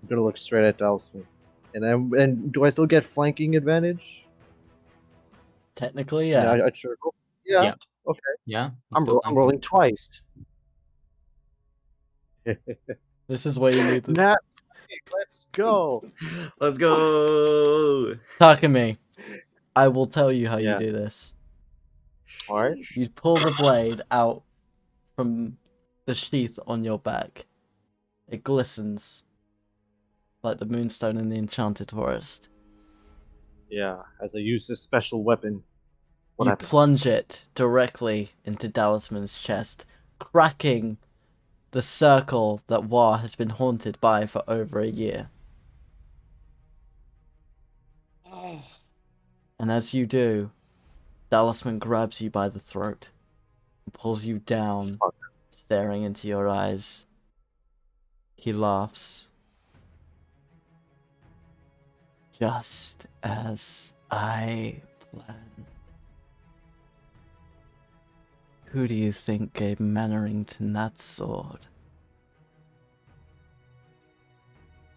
I'm gonna look straight at Dalsman. And do I still get flanking advantage? Technically, yeah. I sure go. Yeah. Yeah. Okay. Yeah. I'm rolling twice. This is where you need the... Nat, let's go. Let's go. Takumi, I will tell you how Yeah. you do this. All right. You pull the blade out from the sheath on your back. It glistens like the moonstone in the enchanted forest. Yeah. As I use this special weapon, what You happens? plunge it directly into Talisman's chest, cracking the circle that Wa has been haunted by for over a year. Oh, And as you do, Talisman grabs you by the throat and pulls you down, Fuck. staring into your eyes. He laughs. Just as I planned. Who do you think gave Mannerington that sword?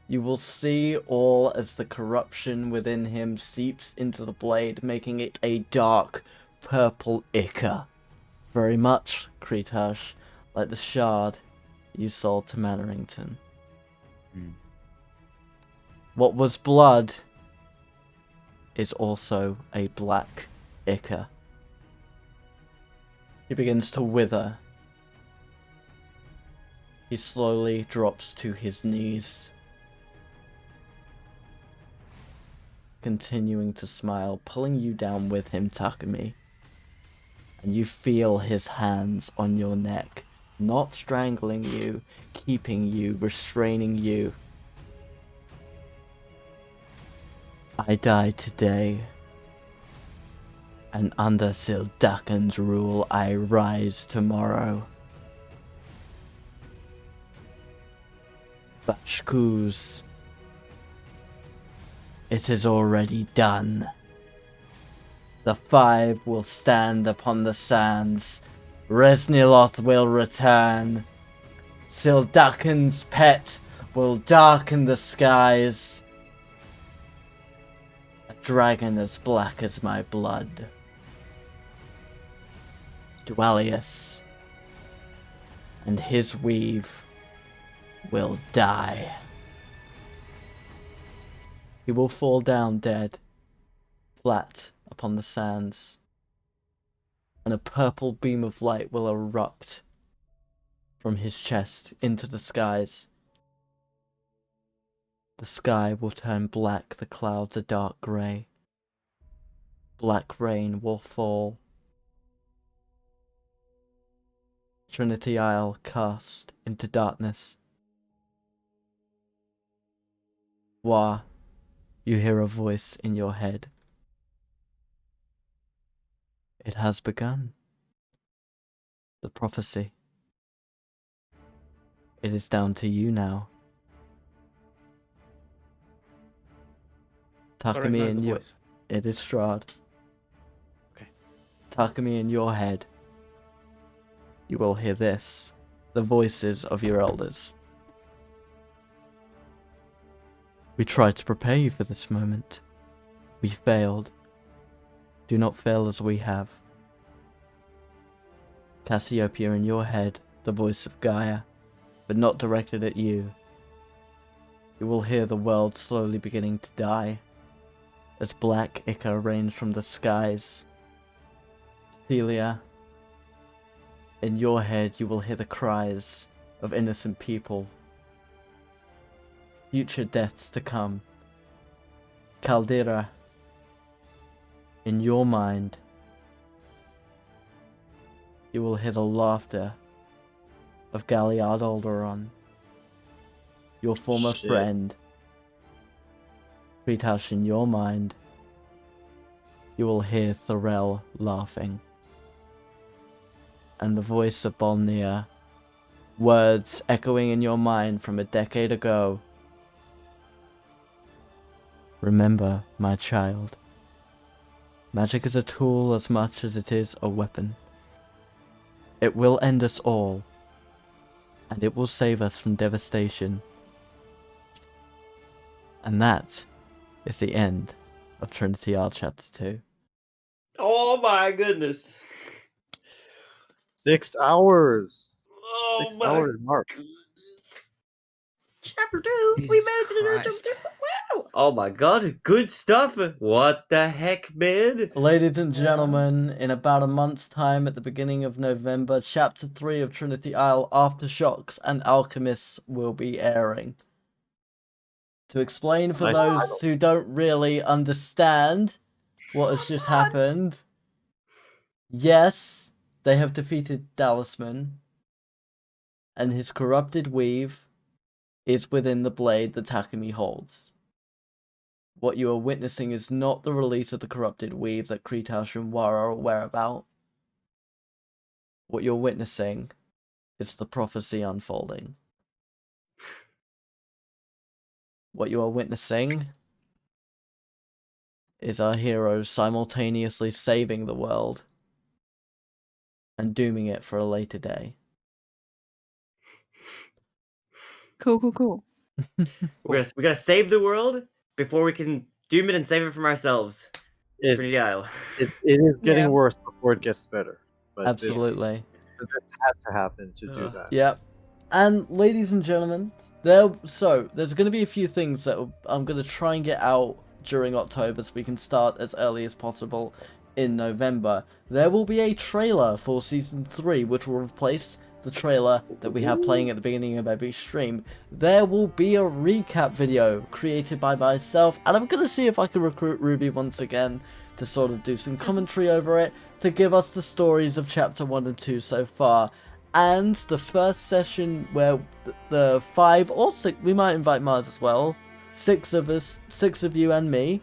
You will see all as the corruption within him seeps into the blade, making it a dark purple ichor. very much, Kretash, like the shard you sold to Mannerington. What was blood is also a black ichor. He begins to wither. He slowly drops to his knees, continuing to smile, pulling you down with him, Takumi. And you feel his hands on your neck, not strangling you, keeping you, restraining you. I die today, and under Sildakan's rule I rise tomorrow. Bashkuz, it is already done. The five will stand upon the sands. Resniloth will return. Sildakan's pet will darken the skies. A dragon as black as my blood. Dualius and his weave will die. He will fall down dead, flat upon the sands, and a purple beam of light will erupt from his chest into the skies. The sky will turn black, the clouds a dark grey. Black rain will fall. Trinity Isle cast into darkness. Wa, you hear a voice in your head. It has begun. The prophecy. It is down to you now. I Takumi recognise in the your... voice. It is Strahd. Okay. Takumi in your head. You will hear this. The voices of your elders. We tried to prepare you for this moment. We failed. Do not fail as we have. Cassiopeia in your head, the voice of Gaia, but not directed at you. You will hear the world slowly beginning to die, as black ichor rains from the skies. Seelia, in your head you will hear the cries of innocent people. Future deaths to come. Caldera, in your mind, you will hear the laughter of Galliard Alderon, your former Shit. friend. Kretash, in your mind, you will hear Thorel laughing. And the voice of Bolnir, words echoing in your mind from a decade ago. Remember, my child, magic is a tool as much as it is a weapon. It will end us all, and it will save us from devastation. And that is the end of Trinity Isle Chapter 2. Oh my goodness. 6 hours. Oh 6 my hours mark. goodness. Chapter 2. We Jesus managed to do it. Christ. Wow. Oh my god. Good stuff. What the heck, man? Ladies and gentlemen, in about a month's time at the beginning of November, Chapter 3 of Trinity Isle Aftershocks and Alchemists will be airing. To explain for Nice those title. who don't really understand what has just happened, yes, they have defeated Talisman, and his corrupted weave is within the blade that Takumi holds. What you are witnessing is not the release of the corrupted weave that Kretash and Wa are aware about. What you're witnessing is the prophecy unfolding. What you are witnessing is our heroes simultaneously saving the world and dooming it for a later day. Cool. We gotta save the world before we can doom it and save it from ourselves. Trinity Isle. It is getting Yeah. worse before it gets better. But Absolutely. This had to happen to do that. Yep. And ladies and gentlemen, there's going to be a few things that I'm going to try and get out during October so we can start as early as possible in November. There will be a trailer for Season 3, which will replace the trailer that we have playing at the beginning of every stream. There will be a recap video created by myself, and I'm going to see if I can recruit Ruby once again to sort of do some commentary over it, to give us the stories of Chapter 1 and 2 so far. And the first session where the 5 or 6, we might invite Mars as well, 6 of us, 6 of you and me,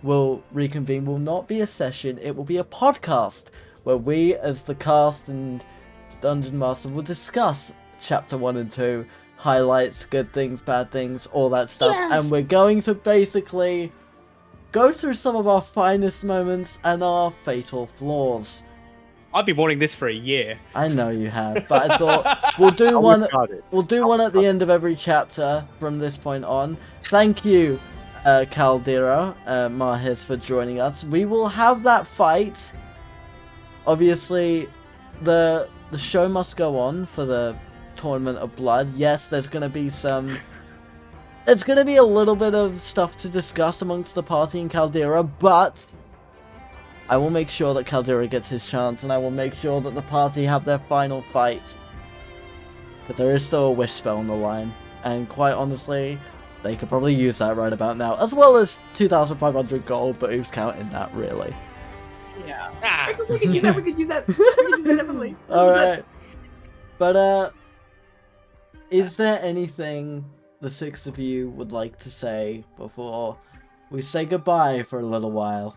will reconvene. Will not be a session, it will be a podcast where we as the cast and Dungeon Master will discuss Chapter 1 and 2, highlights, good things, bad things, all that stuff. Yes. And we're going to basically go through some of our finest moments and our fatal flaws. I've been wanting this for a year. I know you have, but I thought we'll do Oh, one. we got it. We'll do one at the end of every chapter from this point on. Thank you, Caldera, Mahis, for joining us. We will have that fight. Obviously, the show must go on for the Tournament of Blood. Yes, there's going to be some. There's going to be a little bit of stuff to discuss amongst the party and Caldera, but I will make sure that Caldera gets his chance, and I will make sure that the party have their final fight. Because there is still a wish spell on the line, and quite honestly, they could probably use that right about now, as well as 2,500 gold, but who's counting that, really? Yeah. Ah, We could use that. We could use that. We could use that definitely. Alright. But, is there anything the 6 of you would like to say before we say goodbye for a little while?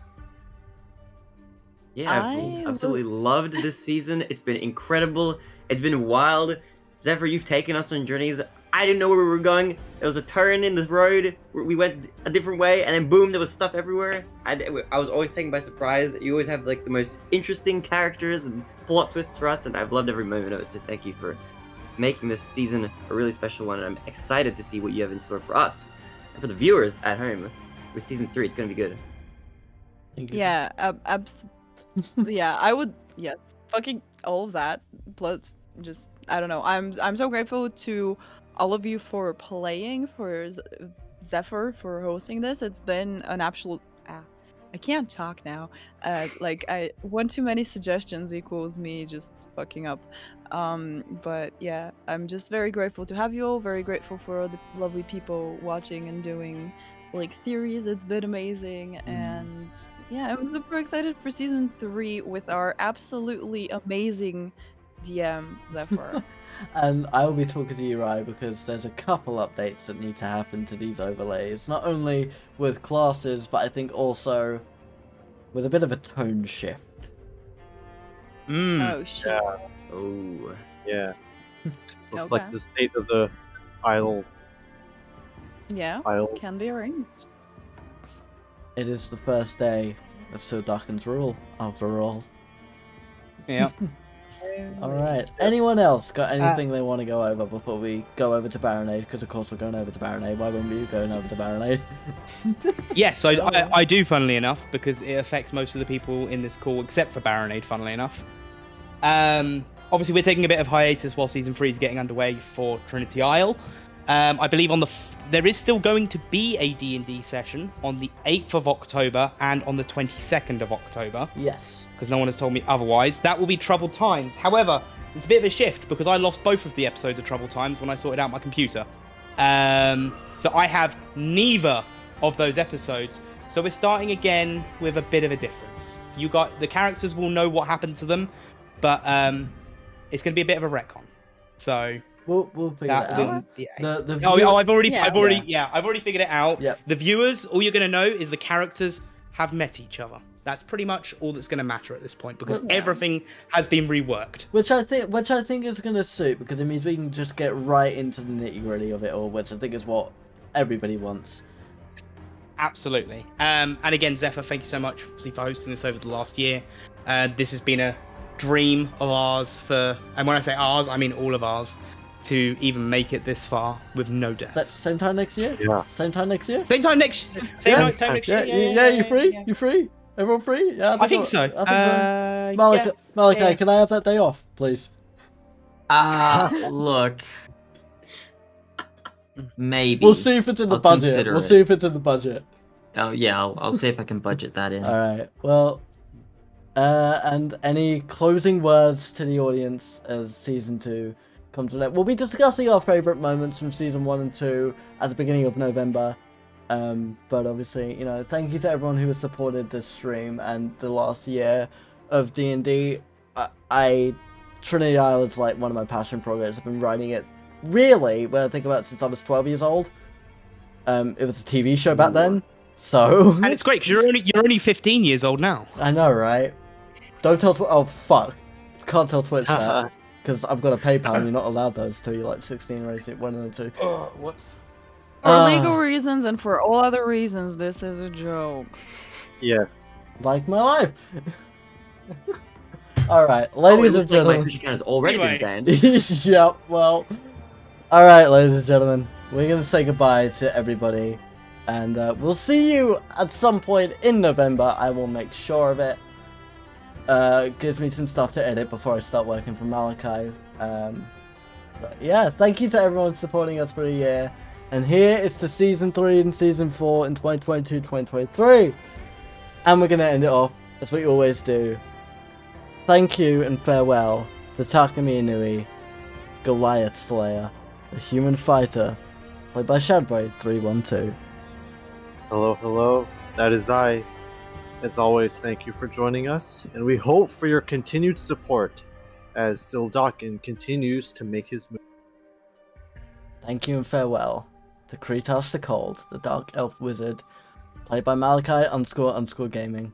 Yeah, I've absolutely loved this season. It's been incredible. It's been wild. Zephyr, you've taken us on journeys. I didn't know where we were going. There was a turn in the road where we went a different way, and then boom, there was stuff everywhere. I was always taken by surprise. You always have like the most interesting characters and plot twists for us, and I've loved every moment of it. So thank you for making this season a really special one, and I'm excited to see what you have in store for us and for the viewers at home with Season 3. It's gonna be good. Thank you. Yeah, yeah, I would, yes, fucking all of that, plus just, I don't know, I'm so grateful to all of you for playing, for Zephyr for hosting this. It's been an absolute, I can't talk now, like, one too many suggestions equals me just fucking up, but yeah, I'm just very grateful to have you all, very grateful for all the lovely people watching and doing like theories. It's been amazing, and yeah, I'm super excited for Season 3 with our absolutely amazing DM Zephyr. And I will be talking to you, Rai, because there's a couple updates that need to happen to these overlays. Not only with classes, but I think also with a bit of a tone shift. mm. Oh shit. Yeah, Oh. yeah. It's Okay. like the state of the Isle. Yeah, can be arranged. It is the first day of So Darken's rule, after all. Yeah. Alright, anyone else got anything they want to go over before we go over to Barinade? Because of course we're going over to Barinade. Why wouldn't we going over to Barinade? Yes, I do, funnily enough, because it affects most of the people in this call, except for Barinade, funnily enough. Obviously, we're taking a bit of hiatus while Season 3 is getting underway for Trinity Isle. I believe there is still going to be a D&D session on the 8th of October and on the 22nd of October, Yes. because no one has told me otherwise. That will be Troubled Times. However, it's a bit of a shift because I lost both of the episodes of Troubled Times when I sorted out my computer. So I have neither of those episodes. So we're starting again with a bit of a difference. The characters will know what happened to them, but it's going to be a bit of a retcon. So We'll figure that it out. yeah. The I've already Yeah. I've already figured it out. Yep. The viewers, all you're going to know is the characters have met each other. That's pretty much all that's going to matter at this point, because Yeah. everything has been reworked. Which I think is gonna suit, because it means we can just get right into the nitty-gritty of it all, which I think is what everybody wants. Absolutely. And again, Zephyr, thank you so much for hosting this over the last year. This has been a dream of ours and when I say ours, I mean all of ours, to even make it this far with no deaths. Same time next year? Yeah. Same time next year? Same time next year. Yeah, you free? Yeah. You free? Everyone free? Yeah, I think so. I think so. Malachi, yeah. can I have that day off, please? Look. Maybe. We'll see if it's in the I'll budget. consider We'll it. see if it's in the budget. Oh yeah, I'll see if I can budget that in. All right. Well, and any closing words to the audience as season 2 comes to an end? We'll be discussing our favorite moments from season 1 and 2 at the beginning of November. But obviously, you know, thank you to everyone who has supported this stream and the last year of D&D. Trinity Isle is like one of my passion projects. I've been writing it really, when I think about it, since I was 12 years old. It was a TV show back then, so. And it's great because you're only 15 years old now. I know, right? Don't tell oh fuck. Can't tell Twitch that. Because I've got a PayPal and you're not allowed those till you're like 16 or 18, one of the two. Oh, whoops. For legal reasons and for all other reasons, this is a joke. Yes. Like my life. Alright, ladies and My gentlemen. Twitch account has already Anyway. been banned. Yep, well. Alright, ladies and gentlemen. We're going to say goodbye to everybody. And we'll see you at some point in November. I will make sure of it. Gives me some stuff to edit before I start working for Malachi. But yeah, thank you to everyone supporting us for a year. And here is to season 3 and season 4 in 2022-2023. And we're going to end it off as we always do. Thank you and farewell to Takumi Inui, Goliath Slayer, the human fighter, played by Shadboy312. Hello, hello. That is I. As always, thank you for joining us, and we hope for your continued support as Sildakin continues to make his move. Thank you and farewell to Kretash the Cold, the Dark Elf Wizard, played by Malachi__gaming.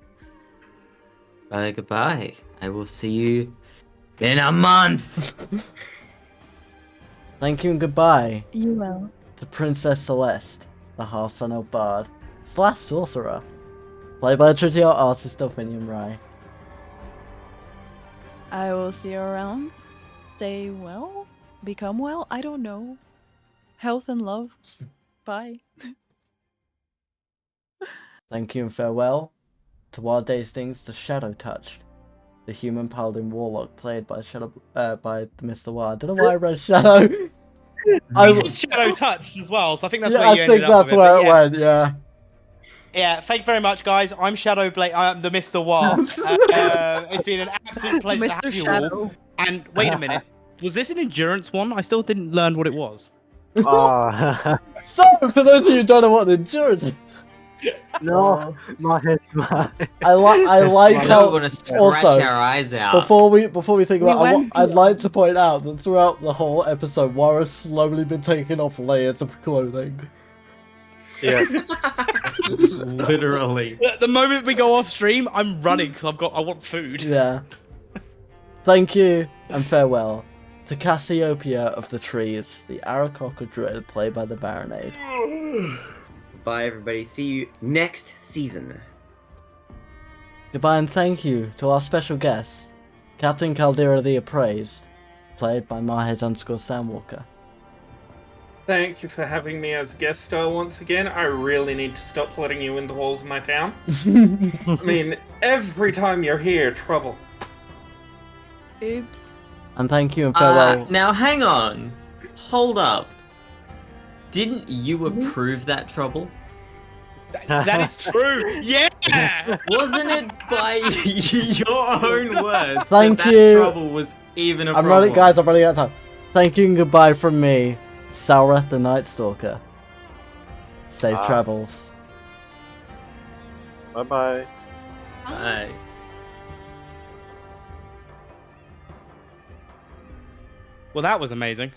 Bye, goodbye. I will see you in a month. Thank you and goodbye You will. to Princess Celeste, the half-son elf bard / sorcerer, played by Trinity Isle artist DelphiniumRai. I will see you around. Stay well. Become well. I don't know. Health and love. Bye. Thank you and farewell to Wild Hastings, the Shadow Touched, the human paladin warlock played by TheMrWa. I don't know why I read Shadow. I said Shadow touched as well, so I think that's Yeah, where you I ended think up that's with where it but went. Yeah. Yeah, thank you very much, guys. I'm Shadow Blade. I'm the Mr. Wa. It's been an absolute pleasure to Mr. have you Shadow. all. And wait a minute, was this an endurance one? I still didn't learn what it was. So, for those of you who don't know what an endurance is, No, my head's mine. I like I how don't want to scratch also, our eyes out. before we think about We it, went I'd like to point out that throughout the whole episode, Wara's slowly been taking off layers of clothing. Yes. Literally. The moment we go off stream, I'm running because I want food. Yeah. Thank you and farewell to Cassiopeia of the Trees, the Arakocka Dread played by TheBarinade. Bye, everybody. See you next season. Goodbye and thank you to our special guest, Captain Caldera the Appraised, played by Mahez_Sandwalker. Thank you for having me as guest star once again. I really need to stop letting you in the halls of my town. I mean, every time you're here, trouble. Oops. And thank you and farewell. Now hang on. Hold up. Didn't you approve that trouble? That is true. Yeah. Wasn't it by your own words? Thank that you. Trouble was even a I'm problem. running, guys. I'm running out of time. Thank you and goodbye from me, Saurath the Night Stalker. Safe travels. Bye-bye. Bye. Well, that was amazing.